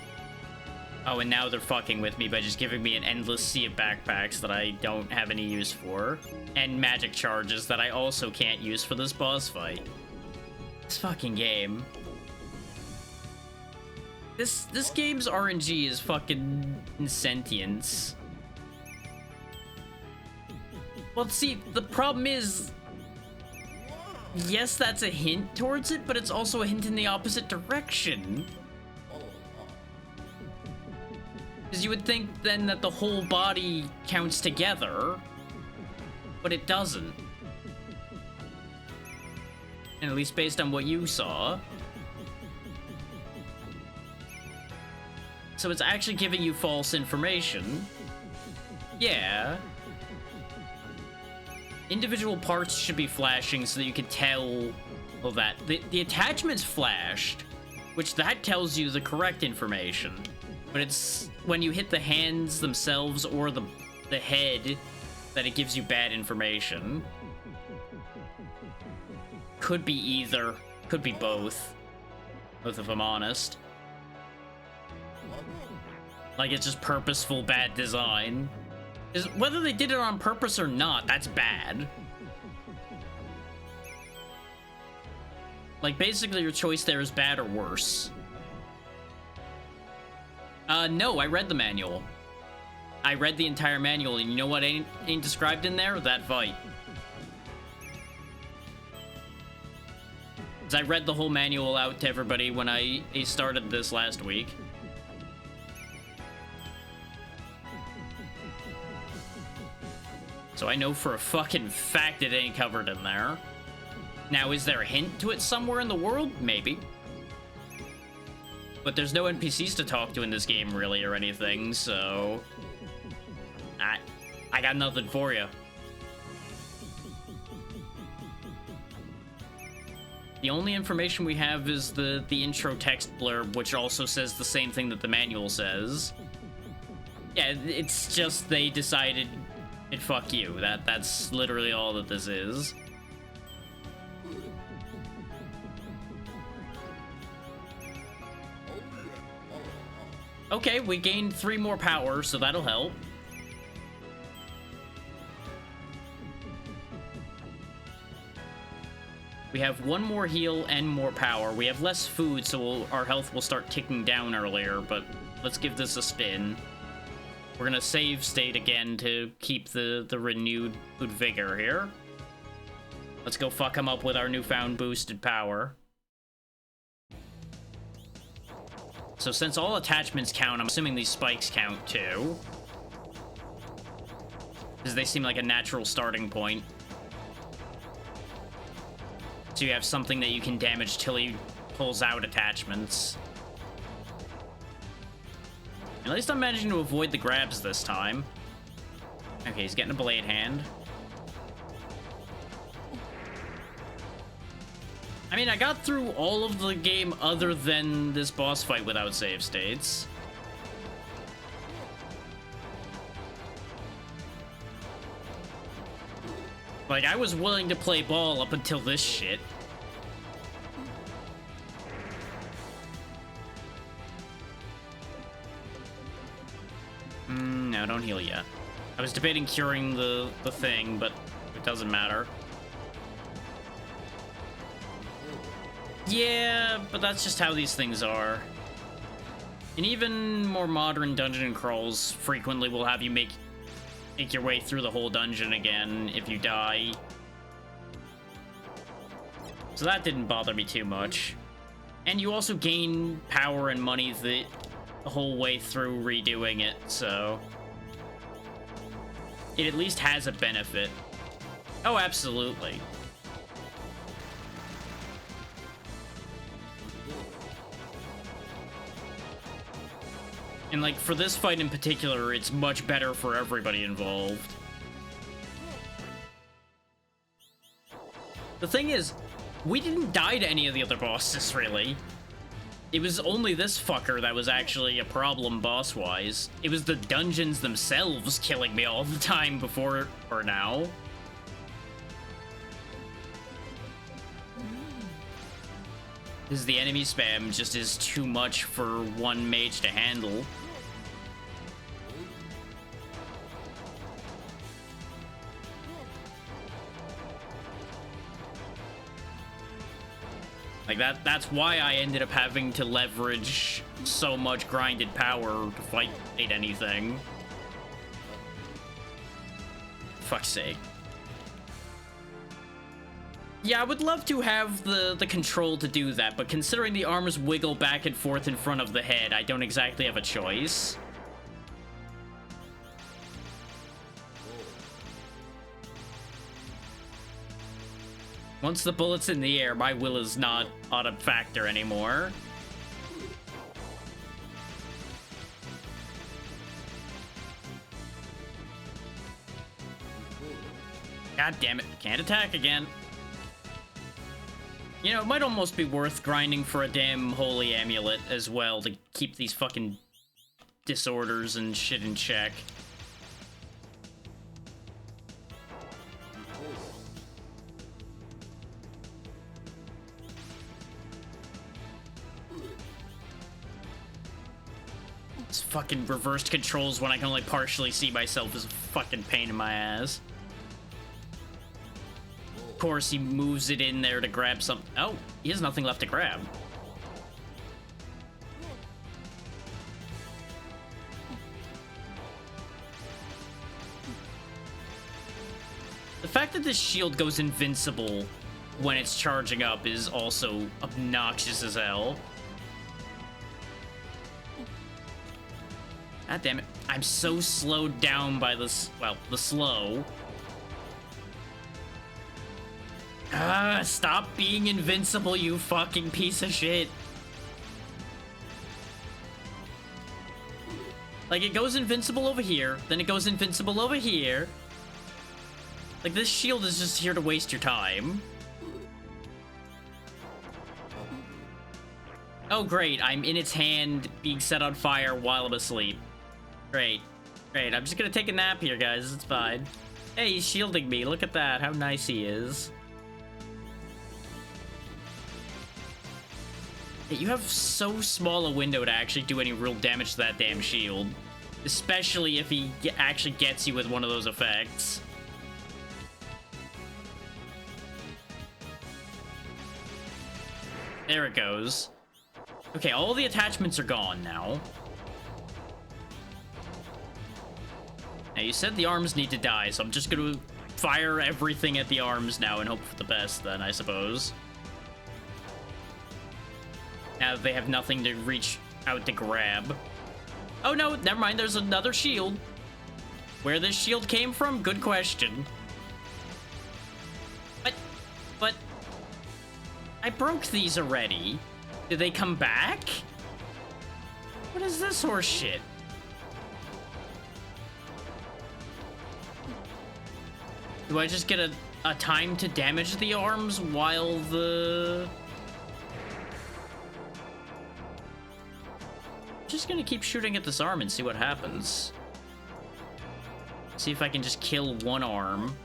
Oh, and now they're fucking with me by just giving me an endless sea of backpacks that I don't have any use for. And magic charges that I also can't use for this boss fight. This fucking game. This game's RNG is fucking insentience. Well, see, the problem is... Yes, that's a hint towards it, but it's also a hint in the opposite direction. Because you would think then that the whole body counts together, but it doesn't. And at least based on what you saw. So it's actually giving you false information. Yeah. Individual parts should be flashing so that you can tell that. The attachment's flashed, which that tells you the correct information. But it's when you hit the hands themselves or the head that it gives you bad information. Could be either. Could be both. Both if I'm honest. Like it's just purposeful bad design. Whether they did it on purpose or not, that's bad. Like, basically your choice there is bad or worse. No, I read the manual. I read the entire manual, and you know what ain't described in there? That fight. 'Cause I read the whole manual out to everybody when I started this last week. So I know for a fucking fact it ain't covered in there. Now, is there a hint to it somewhere in the world? Maybe. But there's no NPCs to talk to in this game, really, or anything, so... I got nothing for you. The only information we have is the intro text blurb, which also says the same thing that the manual says. Yeah, it's just they decided... fuck you. That's literally all that this is. Okay, we gained 3 more power, so that'll help. We have 1 more heal and more power. We have less food, so our health will start ticking down earlier, but let's give this a spin. We're gonna save state again to keep the renewed vigor here. Let's go fuck him up with our newfound boosted power. So since all attachments count, I'm assuming these spikes count too. Because they seem like a natural starting point. So you have something that you can damage till he pulls out attachments. At least I'm managing to avoid the grabs this time. Okay, he's getting a blade hand. I mean, I got through all of the game other than this boss fight without save states. Like, I was willing to play ball up until this shit. No, don't heal yet. I was debating curing the thing, but it doesn't matter. Yeah, but that's just how these things are. And even more modern dungeon crawls frequently will have you make your way through the whole dungeon again if you die. So that didn't bother me too much. And you also gain power and money the whole way through redoing it, so... It at least has a benefit. Oh, absolutely. And, like, for this fight in particular, it's much better for everybody involved. The thing is, we didn't die to any of the other bosses, really. It was only this fucker that was actually a problem boss-wise. It was the dungeons themselves killing me all the time before or now. Because the enemy spam just is too much for one mage to handle. Like, that's why I ended up having to leverage so much grinded power to fight anything. Fuck's sake. Yeah, I would love to have the control to do that, but considering the arms wiggle back and forth in front of the head, I don't exactly have a choice. Once the bullet's in the air, my will is not on a factor anymore. God damn it, can't attack again. You know, it might almost be worth grinding for a damn holy amulet as well to keep these fucking disorders and shit in check. This fucking reversed controls when I can only partially see myself is a fucking pain in my ass. Of course, he moves it in there to grab something. Oh, he has nothing left to grab. The fact that this shield goes invincible when it's charging up is also obnoxious as hell. God damn it. I'm so slowed down by this, well, the slow. Ah, stop being invincible, you fucking piece of shit. Like, it goes invincible over here, then it goes invincible over here. Like, this shield is just here to waste your time. Oh, great, I'm in its hand, being set on fire while I'm asleep. Great. Great, I'm just gonna take a nap here, guys, it's fine. Hey, he's shielding me, look at that, how nice he is. Hey, you have so small a window to actually do any real damage to that damn shield. Especially if he actually gets you with one of those effects. There it goes. Okay, all the attachments are gone now. Now, you said the arms need to die, so I'm just gonna fire everything at the arms now and hope for the best, then, I suppose. Now that they have nothing to reach out to grab. Oh, no, never mind, there's another shield. Where this shield came from? Good question. But... I broke these already. Did they come back? What is this horse shit? Do I just get a time to damage the arms while the... Just gonna keep shooting at this arm and see what happens. See if I can just kill one arm.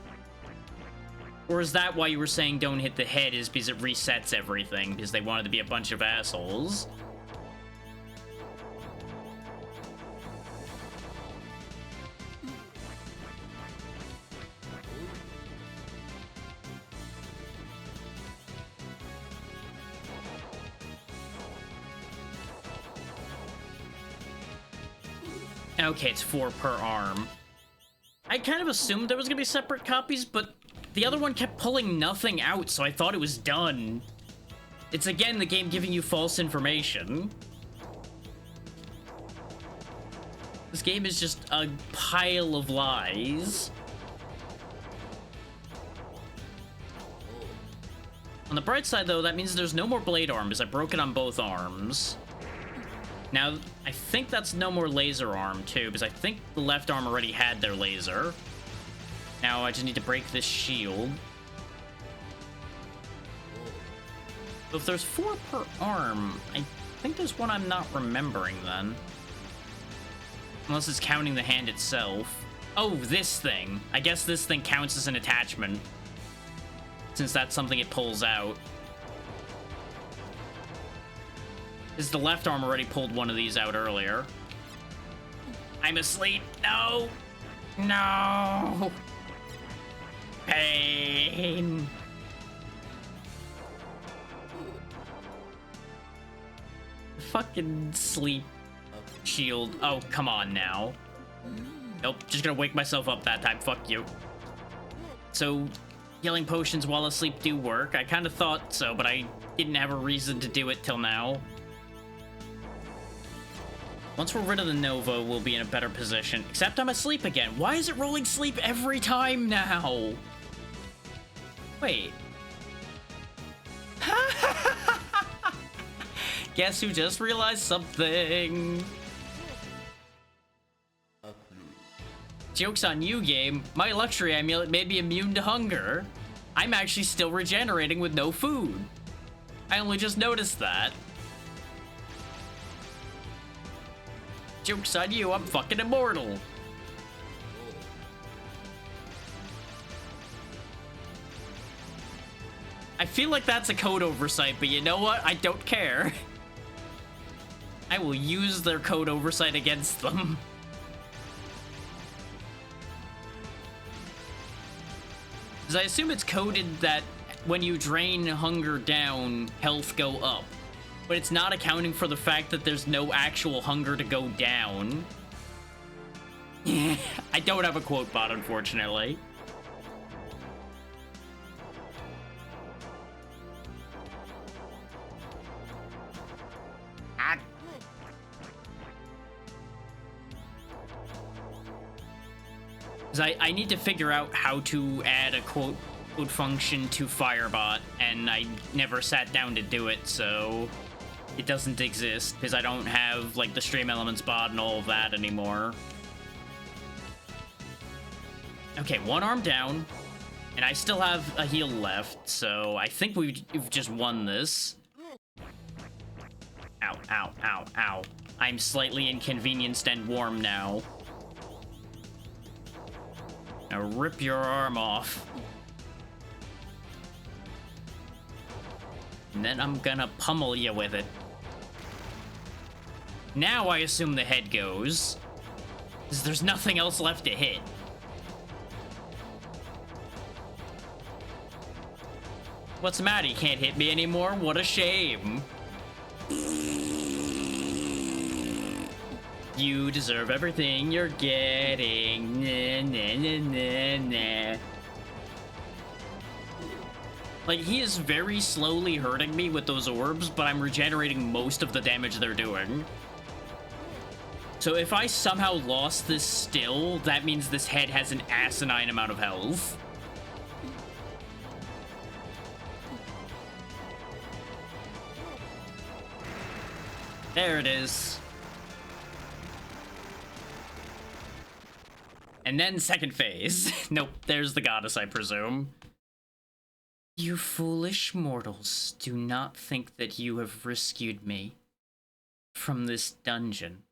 Or is that why you were saying don't hit the head, is because it resets everything, because they wanted to be a bunch of assholes? Okay, it's 4 per arm. I kind of assumed there was gonna be separate copies, but the other one kept pulling nothing out, so I thought it was done. It's again the game giving you false information. This game is just a pile of lies. On the bright side, though, that means there's no more blade arms. I broke it on both arms. Now, I think that's no more laser arm, too, because I think the left arm already had their laser. Now, I just need to break this shield. So if there's 4 per arm, I think there's one I'm not remembering then. Unless it's counting the hand itself. Oh, this thing. I guess this thing counts as an attachment, since that's something it pulls out. Because the left arm already pulled one of these out earlier. I'm asleep. No. No. Pain. Fucking sleep shield. Oh, come on now. Nope, just gonna wake myself up that time. Fuck you. So, healing potions while asleep do work. I kind of thought so, but I didn't have a reason to do it till now. Once we're rid of the Nova, we'll be in a better position. Except I'm asleep again. Why is it rolling sleep every time now? Wait. Guess who just realized something? Joke's on you, game. My luxury amulet made me immune to hunger. I'm actually still regenerating with no food. I only just noticed that. Joke's on you, I'm fucking immortal. I feel like that's a code oversight, but you know what? I don't care. I will use their code oversight against them. Because I assume it's coded that when you drain hunger down, health go up. But it's not accounting for the fact that there's no actual hunger to go down. I don't have a quote bot, unfortunately. I need to figure out how to add a quote function to Firebot, and I never sat down to do it, so it doesn't exist, because I don't have, like, the Stream Elements bot and all of that anymore. Okay, one arm down, and I still have a heal left, so I think we've just won this. Ow, ow, ow, ow. I'm slightly inconvenienced and warm now. Now rip your arm off. And then I'm gonna pummel you with it. Now I assume the head goes, because there's nothing else left to hit. What's the matter? You can't hit me anymore? What a shame. You deserve everything you're getting. Nah, nah, nah, nah, nah. Like, he is very slowly hurting me with those orbs, but I'm regenerating most of the damage they're doing. So if I somehow lost this still, that means this head has an asinine amount of health. There it is. And then second phase. Nope, there's the goddess, I presume. You foolish mortals, do not think that you have rescued me from this dungeon.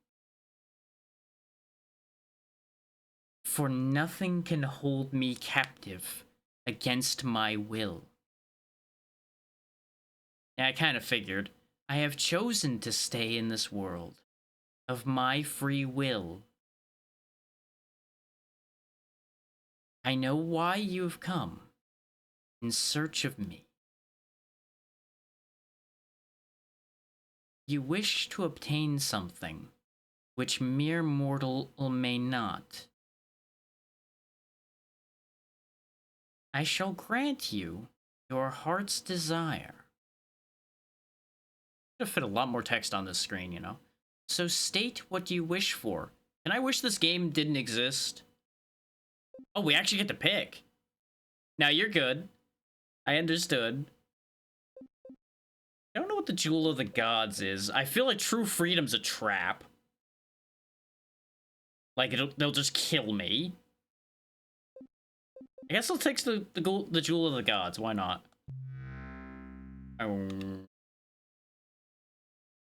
For nothing can hold me captive against my will. Yeah, I kind of figured. I have chosen to stay in this world of my free will. I know why you have come in search of me. You wish to obtain something which mere mortal may not. I shall grant you your heart's desire. Could have fit a lot more text on this screen, you know. So state what you wish for. And I wish this game didn't exist. Oh, we actually get to pick. Now you're good. I understood. I don't know what the Jewel of the Gods is. I feel like true freedom's a trap. Like, they'll just kill me. I guess I'll take the Jewel of the Gods. Why not?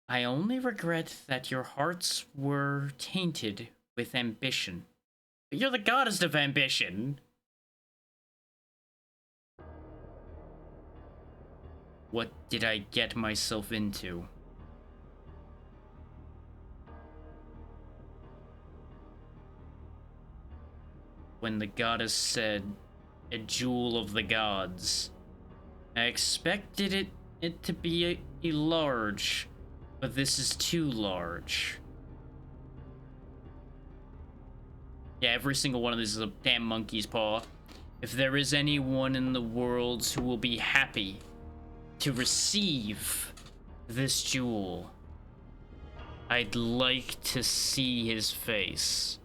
I only regret that your hearts were tainted with ambition. But you're the goddess of ambition. What did I get myself into? When the goddess said, a jewel of the gods, I expected it to be a large, but this is too large. Yeah, every single one of these is a damn monkey's paw. If there is anyone in the world who will be happy to receive this jewel, I'd like to see his face.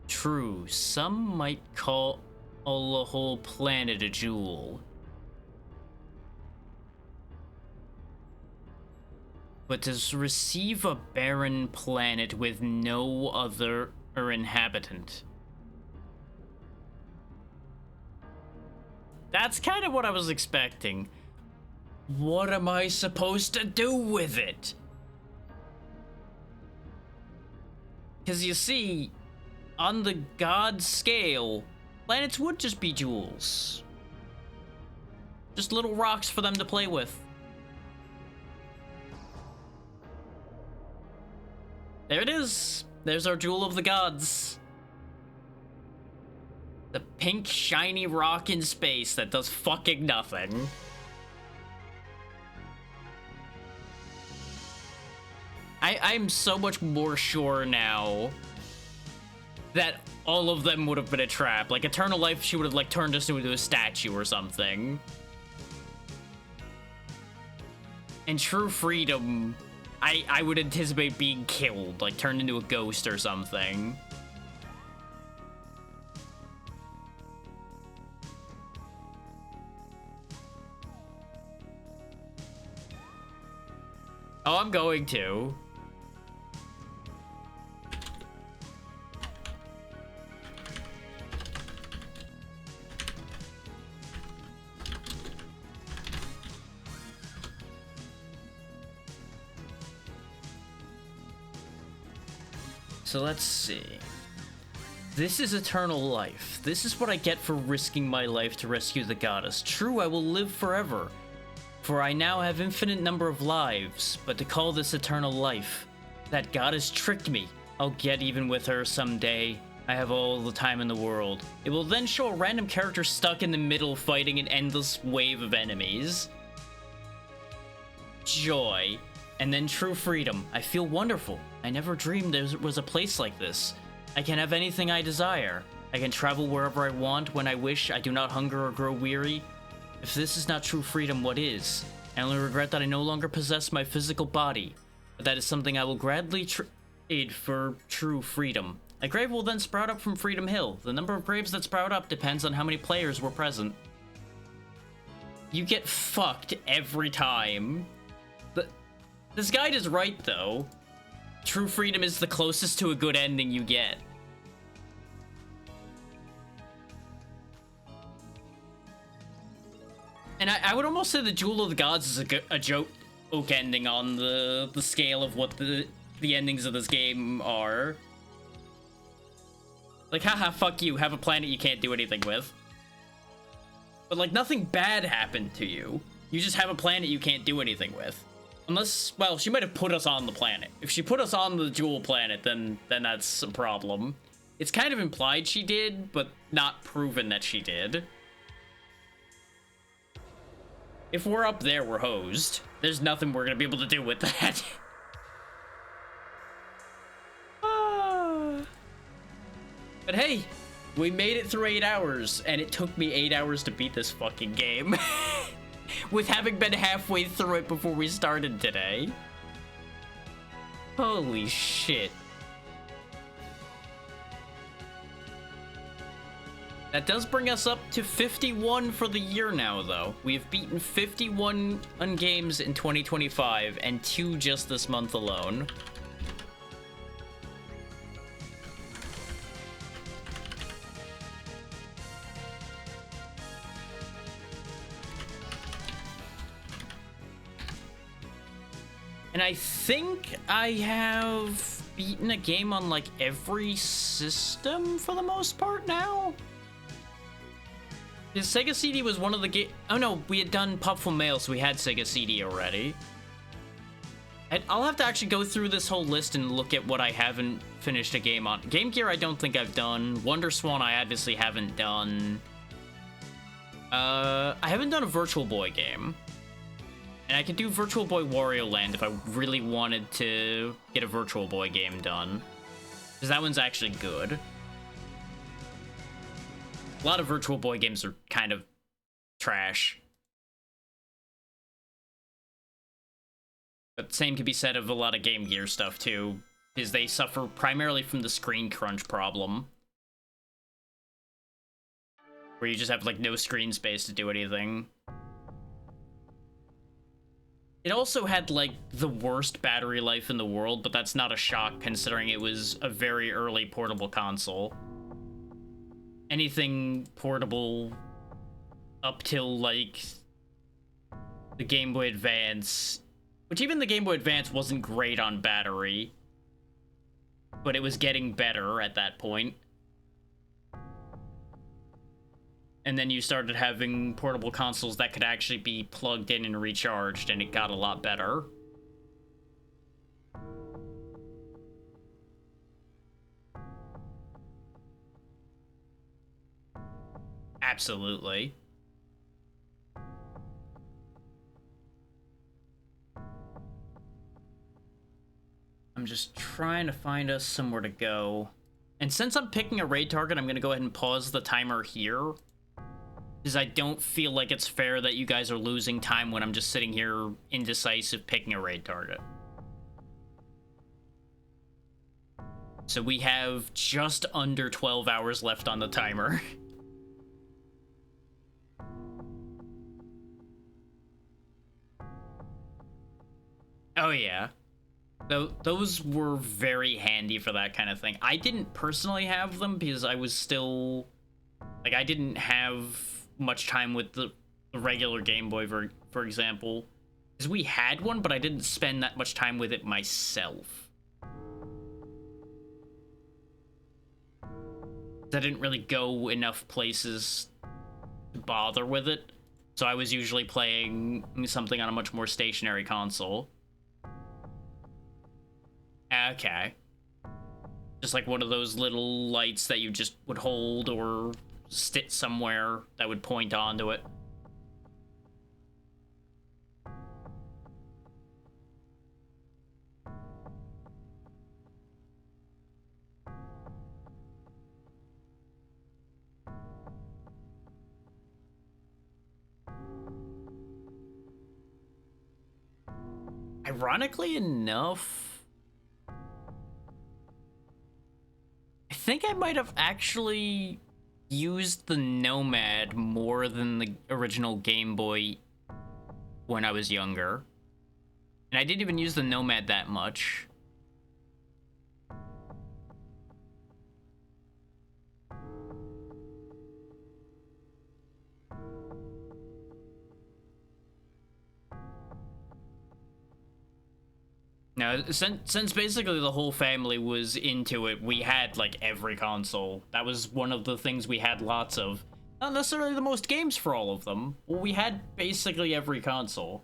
True, some might call a whole planet a jewel. But to receive a barren planet with no other inhabitant. That's kind of what I was expecting. What am I supposed to do with it? Because you see, on the god scale, planets would just be jewels. Just little rocks for them to play with. There it is. There's our jewel of the gods. The pink shiny rock in space that does fucking nothing. I'm so much more sure now that all of them would have been a trap. Like, Eternal Life, she would have, like, turned us into a statue or something. And True Freedom, I would anticipate being killed, like, turned into a ghost or something. Oh, I'm going to. So let's see. This is eternal life. This is what I get for risking my life to rescue the goddess. True, I will live forever, for I now have infinite number of lives, but to call this eternal life, that goddess tricked me. I'll get even with her someday. I have all the time in the world. It will then show a random character stuck in the middle fighting an endless wave of enemies. Joy. And then true freedom. I feel wonderful. I never dreamed there was a place like this. I can have anything I desire. I can travel wherever I want, when I wish. I do not hunger or grow weary. If this is not true freedom, what is? I only regret that I no longer possess my physical body. But that is something I will gladly trade for true freedom. A grave will then sprout up from Freedom Hill. The number of graves that sprout up depends on how many players were present. You get fucked every time. This guide is right, though. True freedom is the closest to a good ending you get. And I would almost say the Jewel of the Gods is a joke ending on the scale of what the endings of this game are. Like, haha, fuck you, have a planet you can't do anything with. But, like, nothing bad happened to you. You just have a planet you can't do anything with. Unless, well, she might have put us on the planet. If she put us on the Jewel planet, then that's a problem. It's kind of implied she did, but not proven that she did. If we're up there, we're hosed. There's nothing we're gonna be able to do with that. But hey, we made it through 8 hours, and it took me 8 hours to beat this fucking game. With having been halfway through it before we started today. Holy shit. That does bring us up to 51 for the year now, though. We have beaten 51 games in 2025, and 2 just this month alone. And I think I have beaten a game on, like, every system for the most part now. Because Sega CD was one of the oh no, we had done Puffle Mail, so we had Sega CD already. I'll have to actually go through this whole list and look at what I haven't finished a game on. Game Gear I don't think I've done. Wonder Swan I obviously haven't done. I haven't done a Virtual Boy game. And I could do Virtual Boy Wario Land if I really wanted to get a Virtual Boy game done. Because that one's actually good. A lot of Virtual Boy games are kind of trash. But same could be said of a lot of Game Gear stuff, too. Because they suffer primarily from the screen crunch problem. Where you just have, like, no screen space to do anything. It also had, like, the worst battery life in the world, but that's not a shock considering it was a very early portable console. Anything portable up till, like, the Game Boy Advance, which even the Game Boy Advance wasn't great on battery, but it was getting better at that point. And then you started having portable consoles that could actually be plugged in and recharged, and it got a lot better. Absolutely. I'm just trying to find us somewhere to go. And since I'm picking a raid target, I'm going to go ahead and pause the timer here. Because I don't feel like it's fair that you guys are losing time when I'm just sitting here indecisive picking a raid target. So we have just under 12 hours left on the timer. Oh yeah. Those were very handy for that kind of thing. I didn't personally have them because I was still... Like, I didn't have much time with the regular Game Boy, for example. Because we had one, but I didn't spend that much time with it myself. I didn't really go enough places to bother with it. So I was usually playing something on a much more stationary console. Okay. Just like one of those little lights that you just would hold or sit somewhere that would point onto it. Ironically enough, I think I might have actually used the Nomad more than the original Game Boy when I was younger. And I didn't even use the Nomad that much. No, since basically the whole family was into it, we had, like, every console. That was one of the things we had lots of. Not necessarily the most games for all of them, but we had basically every console.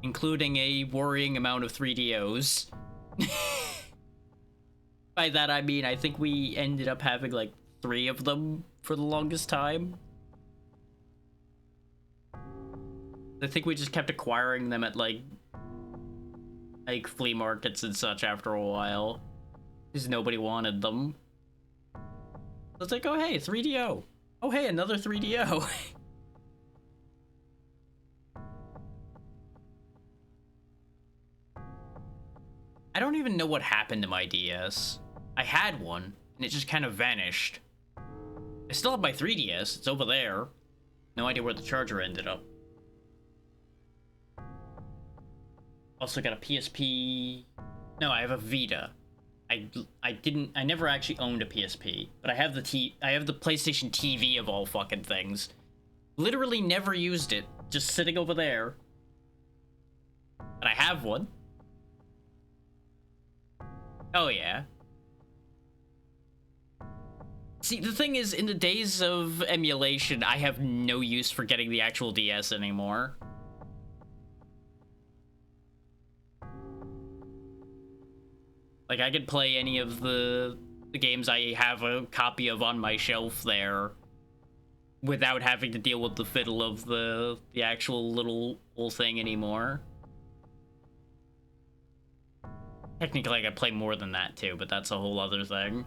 Including a worrying amount of 3DOs. By that I mean, I think we ended up having, like, 3 of them for the longest time. I think we just kept acquiring them at, like flea markets and such after a while. Because nobody wanted them. So it's like, oh hey, 3DO. Oh hey, another 3DO. I don't even know what happened to my DS. I had one, and it just kind of vanished. I still have my 3DS, it's over there. No idea where the charger ended up. Also got a PSP. No, I have a Vita. I never actually owned a PSP, but I have the PlayStation TV of all fucking things. Literally never used it. just sitting over there. And I have one. Oh, yeah. See, the thing is, in the days of emulation, I have no use for getting the actual DS anymore. Like, I could play any of the games I have a copy of on my shelf there without having to deal with the fiddle of the actual little thing anymore. Technically, I could play more than that, too, but that's a whole other thing.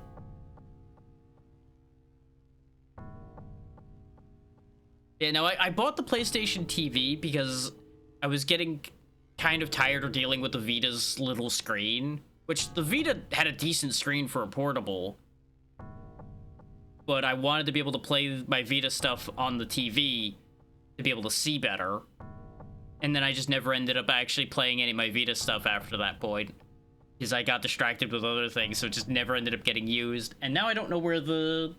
Yeah, no, I bought the PlayStation TV because I was getting kind of tired of dealing with the Vita's little screen, which the Vita had a decent screen for a portable, but I wanted to be able to play my Vita stuff on the TV to be able to see better, and then I just never ended up actually playing any of my Vita stuff after that point, because I got distracted with other things, so it just never ended up getting used, and now I don't know where the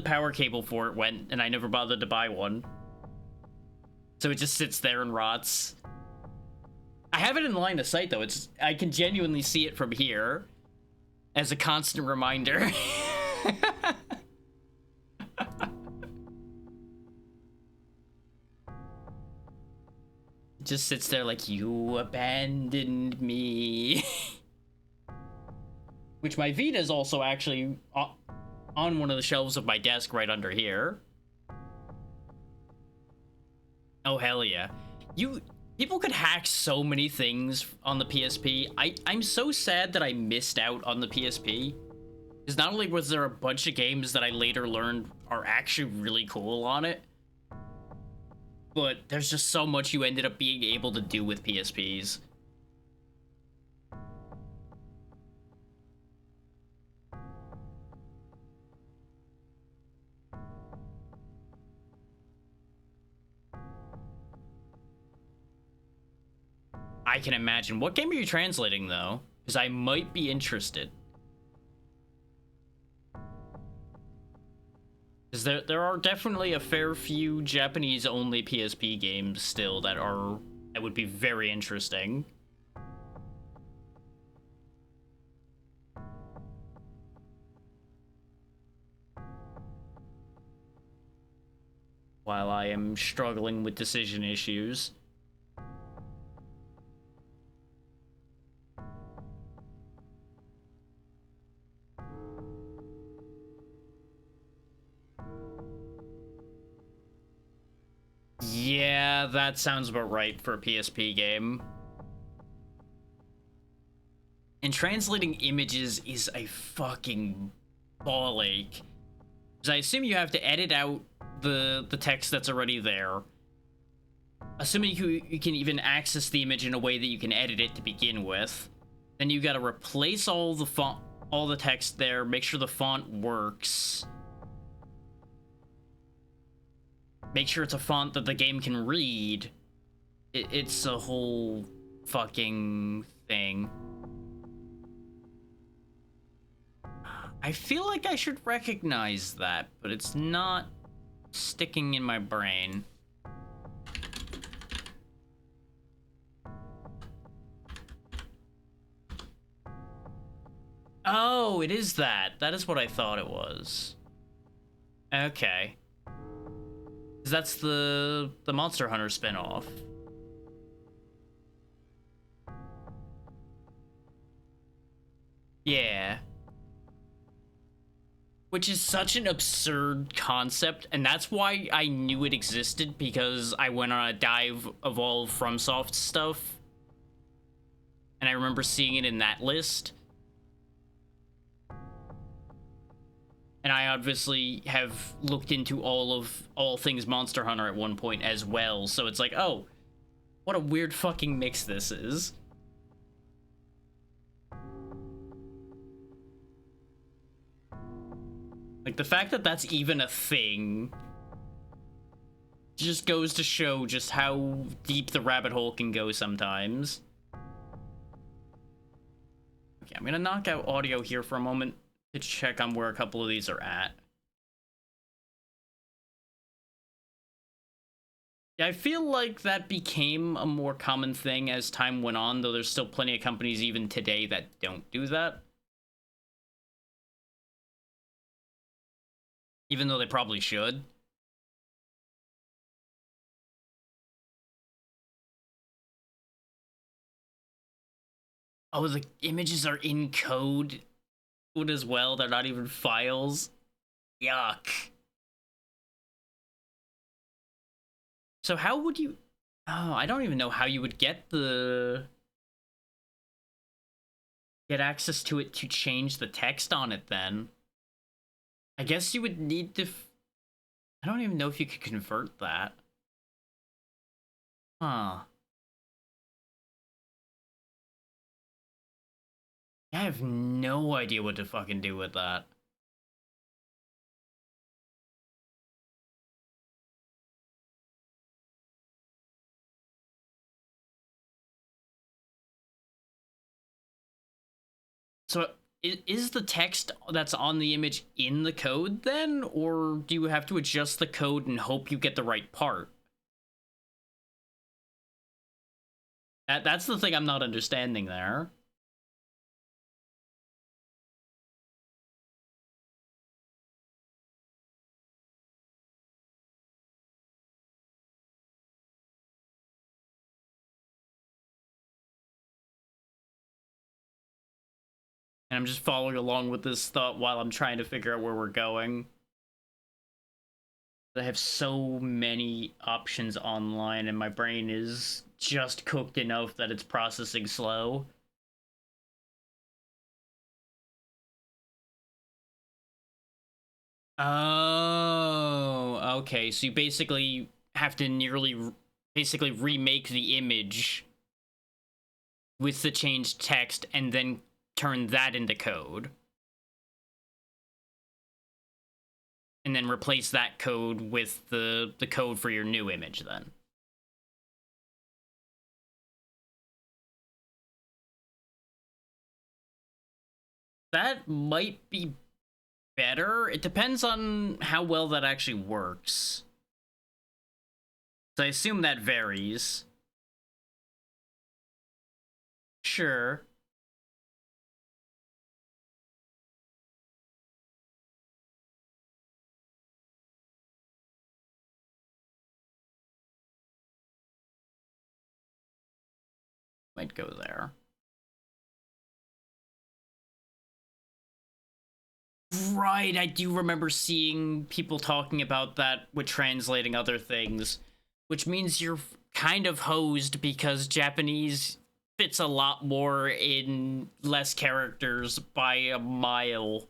power cable for it went, and I never bothered to buy one. So it just sits there and rots. I have it in line of sight, though. I can genuinely see it from here as a constant reminder. It just sits there like, you abandoned me. Which my Vita is also actually on one of the shelves of my desk right under here. Oh, hell yeah. People could hack so many things on the PSP. I'm so sad that I missed out on the PSP. Because not only was there a bunch of games that I later learned are actually really cool on it, but there's just so much you ended up being able to do with PSPs. I can imagine. What game are you translating, though? Because I might be interested. Because there are definitely a fair few Japanese-only PSP games still that would be very interesting. While I am struggling with decision issues. Yeah, that sounds about right for a PSP game. And translating images is a fucking ball ache. Because I assume you have to edit out the text that's already there. Assuming you can even access the image in a way that you can edit it to begin with. Then you gotta replace all the text there, make sure the font works. Make sure it's a font that the game can read. It's a whole fucking thing. I feel like I should recognize that, but it's not sticking in my brain. Oh, it is that. That is what I thought it was. Okay. That's the Monster Hunter spinoff. Yeah. Which is such an absurd concept, and that's why I knew it existed, because I went on a dive of all FromSoft stuff. And I remember seeing it in that list. And I obviously have looked into all things Monster Hunter at one point as well, so it's like, oh, what a weird fucking mix this is. Like, the fact that that's even a thing just goes to show just how deep the rabbit hole can go sometimes. Okay, I'm gonna knock out audio here for a moment to check on where a couple of these are at. I feel like that became a more common thing as time went on, though there's still plenty of companies even today that don't do that. Even though they probably should. Oh, the images are in code as well. They're not even files. Yuck. So how would you... Oh, I don't even know how you would get access to it to change the text on it then. I guess you would need to... I don't even know if you could convert that. Huh. I have no idea what to fucking do with that. So is the text that's on the image in the code then? Or do you have to adjust the code and hope you get the right part? That's the thing I'm not understanding there. And I'm just following along with this thought while I'm trying to figure out where we're going. I have so many options online, and my brain is just cooked enough that it's processing slow. Oh, okay. So you basically have to basically remake the image with the changed text and then turn that into code. And then replace that code with the code for your new image then. That might be better. It depends on how well that actually works. So I assume that varies. Sure. Might go there. Right, I do remember seeing people talking about that with translating other things, which means you're kind of hosed because Japanese fits a lot more in less characters by a mile.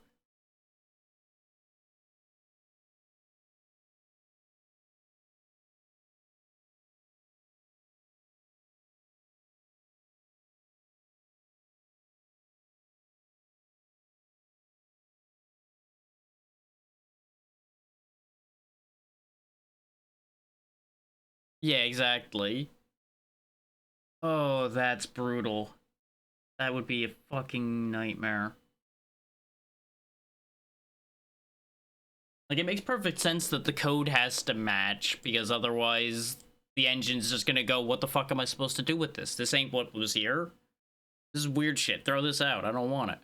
Yeah, exactly. Oh, that's brutal. That would be a fucking nightmare. Like, it makes perfect sense that the code has to match, because otherwise the engine's just gonna go, what the fuck am I supposed to do with this? This ain't what was here. This is weird shit. Throw this out. I don't want it.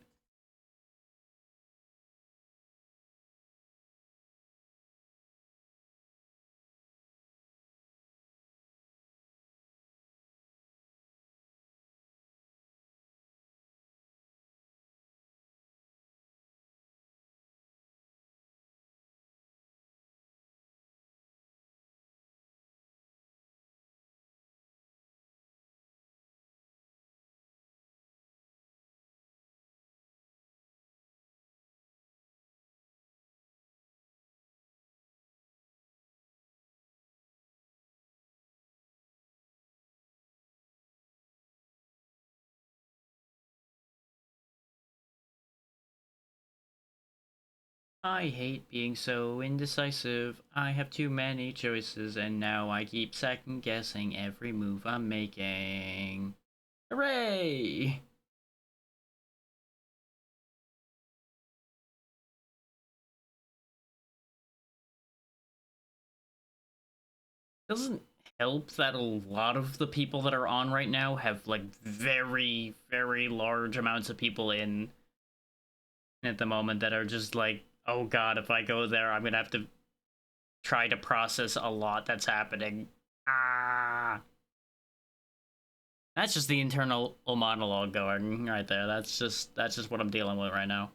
I hate being so indecisive. I have too many choices, and now I keep second guessing every move I'm making. Hooray! Doesn't help that a lot of the people that are on right now have like very, very large amounts of people in at the moment that are just like, oh god, if I go there, I'm gonna have to try to process a lot that's happening. Ah. That's just the internal monologue going right there. That's just what I'm dealing with right now.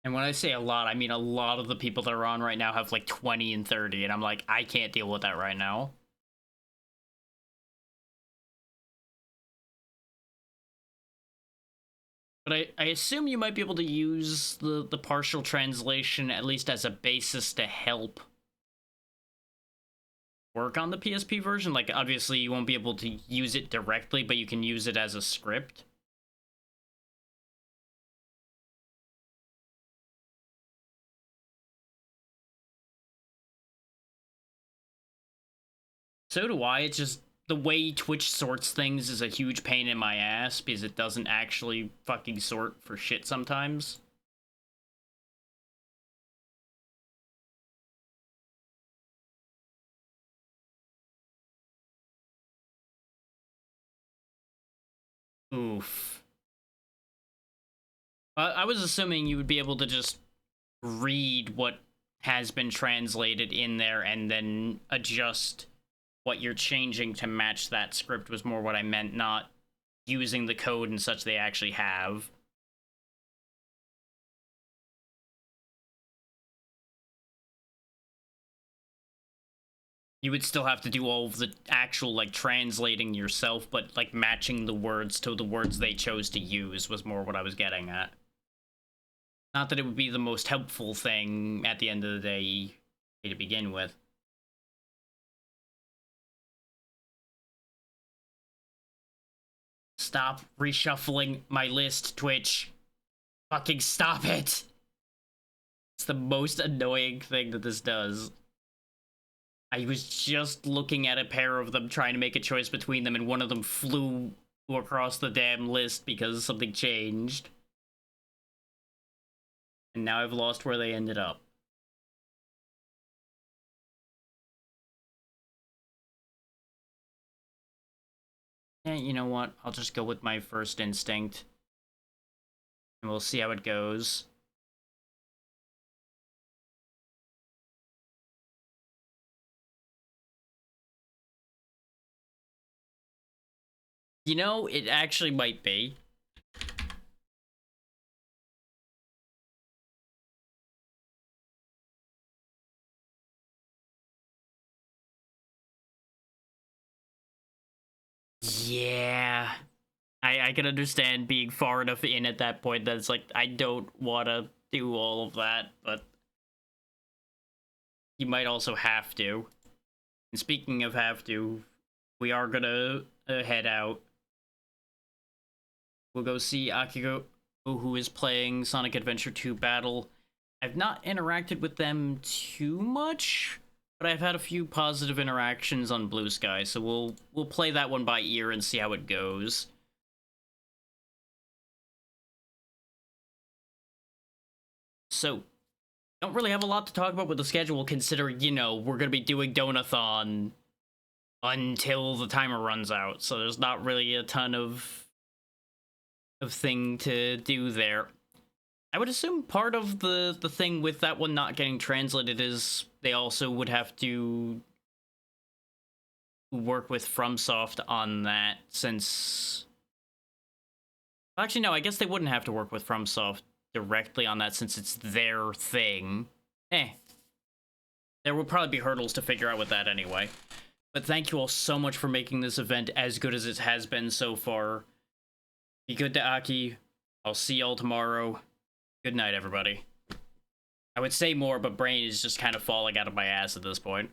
And when I say a lot, I mean a lot of the people that are on right now have like 20 and 30, and I'm like, I can't deal with that right now. But I assume you might be able to use the partial translation at least as a basis to help work on the PSP version. Like, obviously, you won't be able to use it directly, but you can use it as a script. So do I. It's just the way Twitch sorts things is a huge pain in my ass because it doesn't actually fucking sort for shit sometimes. Oof. I was assuming you would be able to just read what has been translated in there and then adjust what you're changing to match that script was more what I meant, not using the code and such they actually have. You would still have to do all of the actual like translating yourself, but like matching the words to the words they chose to use was more what I was getting at. Not that it would be the most helpful thing at the end of the day to begin with. Stop reshuffling my list, Twitch. Fucking stop it! It's the most annoying thing that this does. I was just looking at a pair of them trying to make a choice between them, and one of them flew across the damn list because something changed. And now I've lost where they ended up. Yeah, you know what? I'll just go with my first instinct. And we'll see how it goes. You know, it actually might be. Yeah. I can understand being far enough in at that point that it's like, I don't want to do all of that, but you might also have to. And speaking of have to, we are gonna head out. We'll go see Akiko, who is playing Sonic Adventure 2 Battle. I've not interacted with them too much, but I've had a few positive interactions on Blue Sky, so we'll play that one by ear and see how it goes. So, don't really have a lot to talk about with the schedule, considering, you know, we're gonna be doing Donathon until the timer runs out, so there's not really a ton of thing to do there. I would assume part of the thing with that one not getting translated is they also would have to work with FromSoft on that, since actually no, I guess they wouldn't have to work with FromSoft directly on that since it's their thing. There will probably be hurdles to figure out with that anyway. But thank you all so much for making this event as good as it has been so far. Be good to Aki. I'll see y'all tomorrow. Good night, everybody. I would say more, but brain is just kind of falling out of my ass at this point.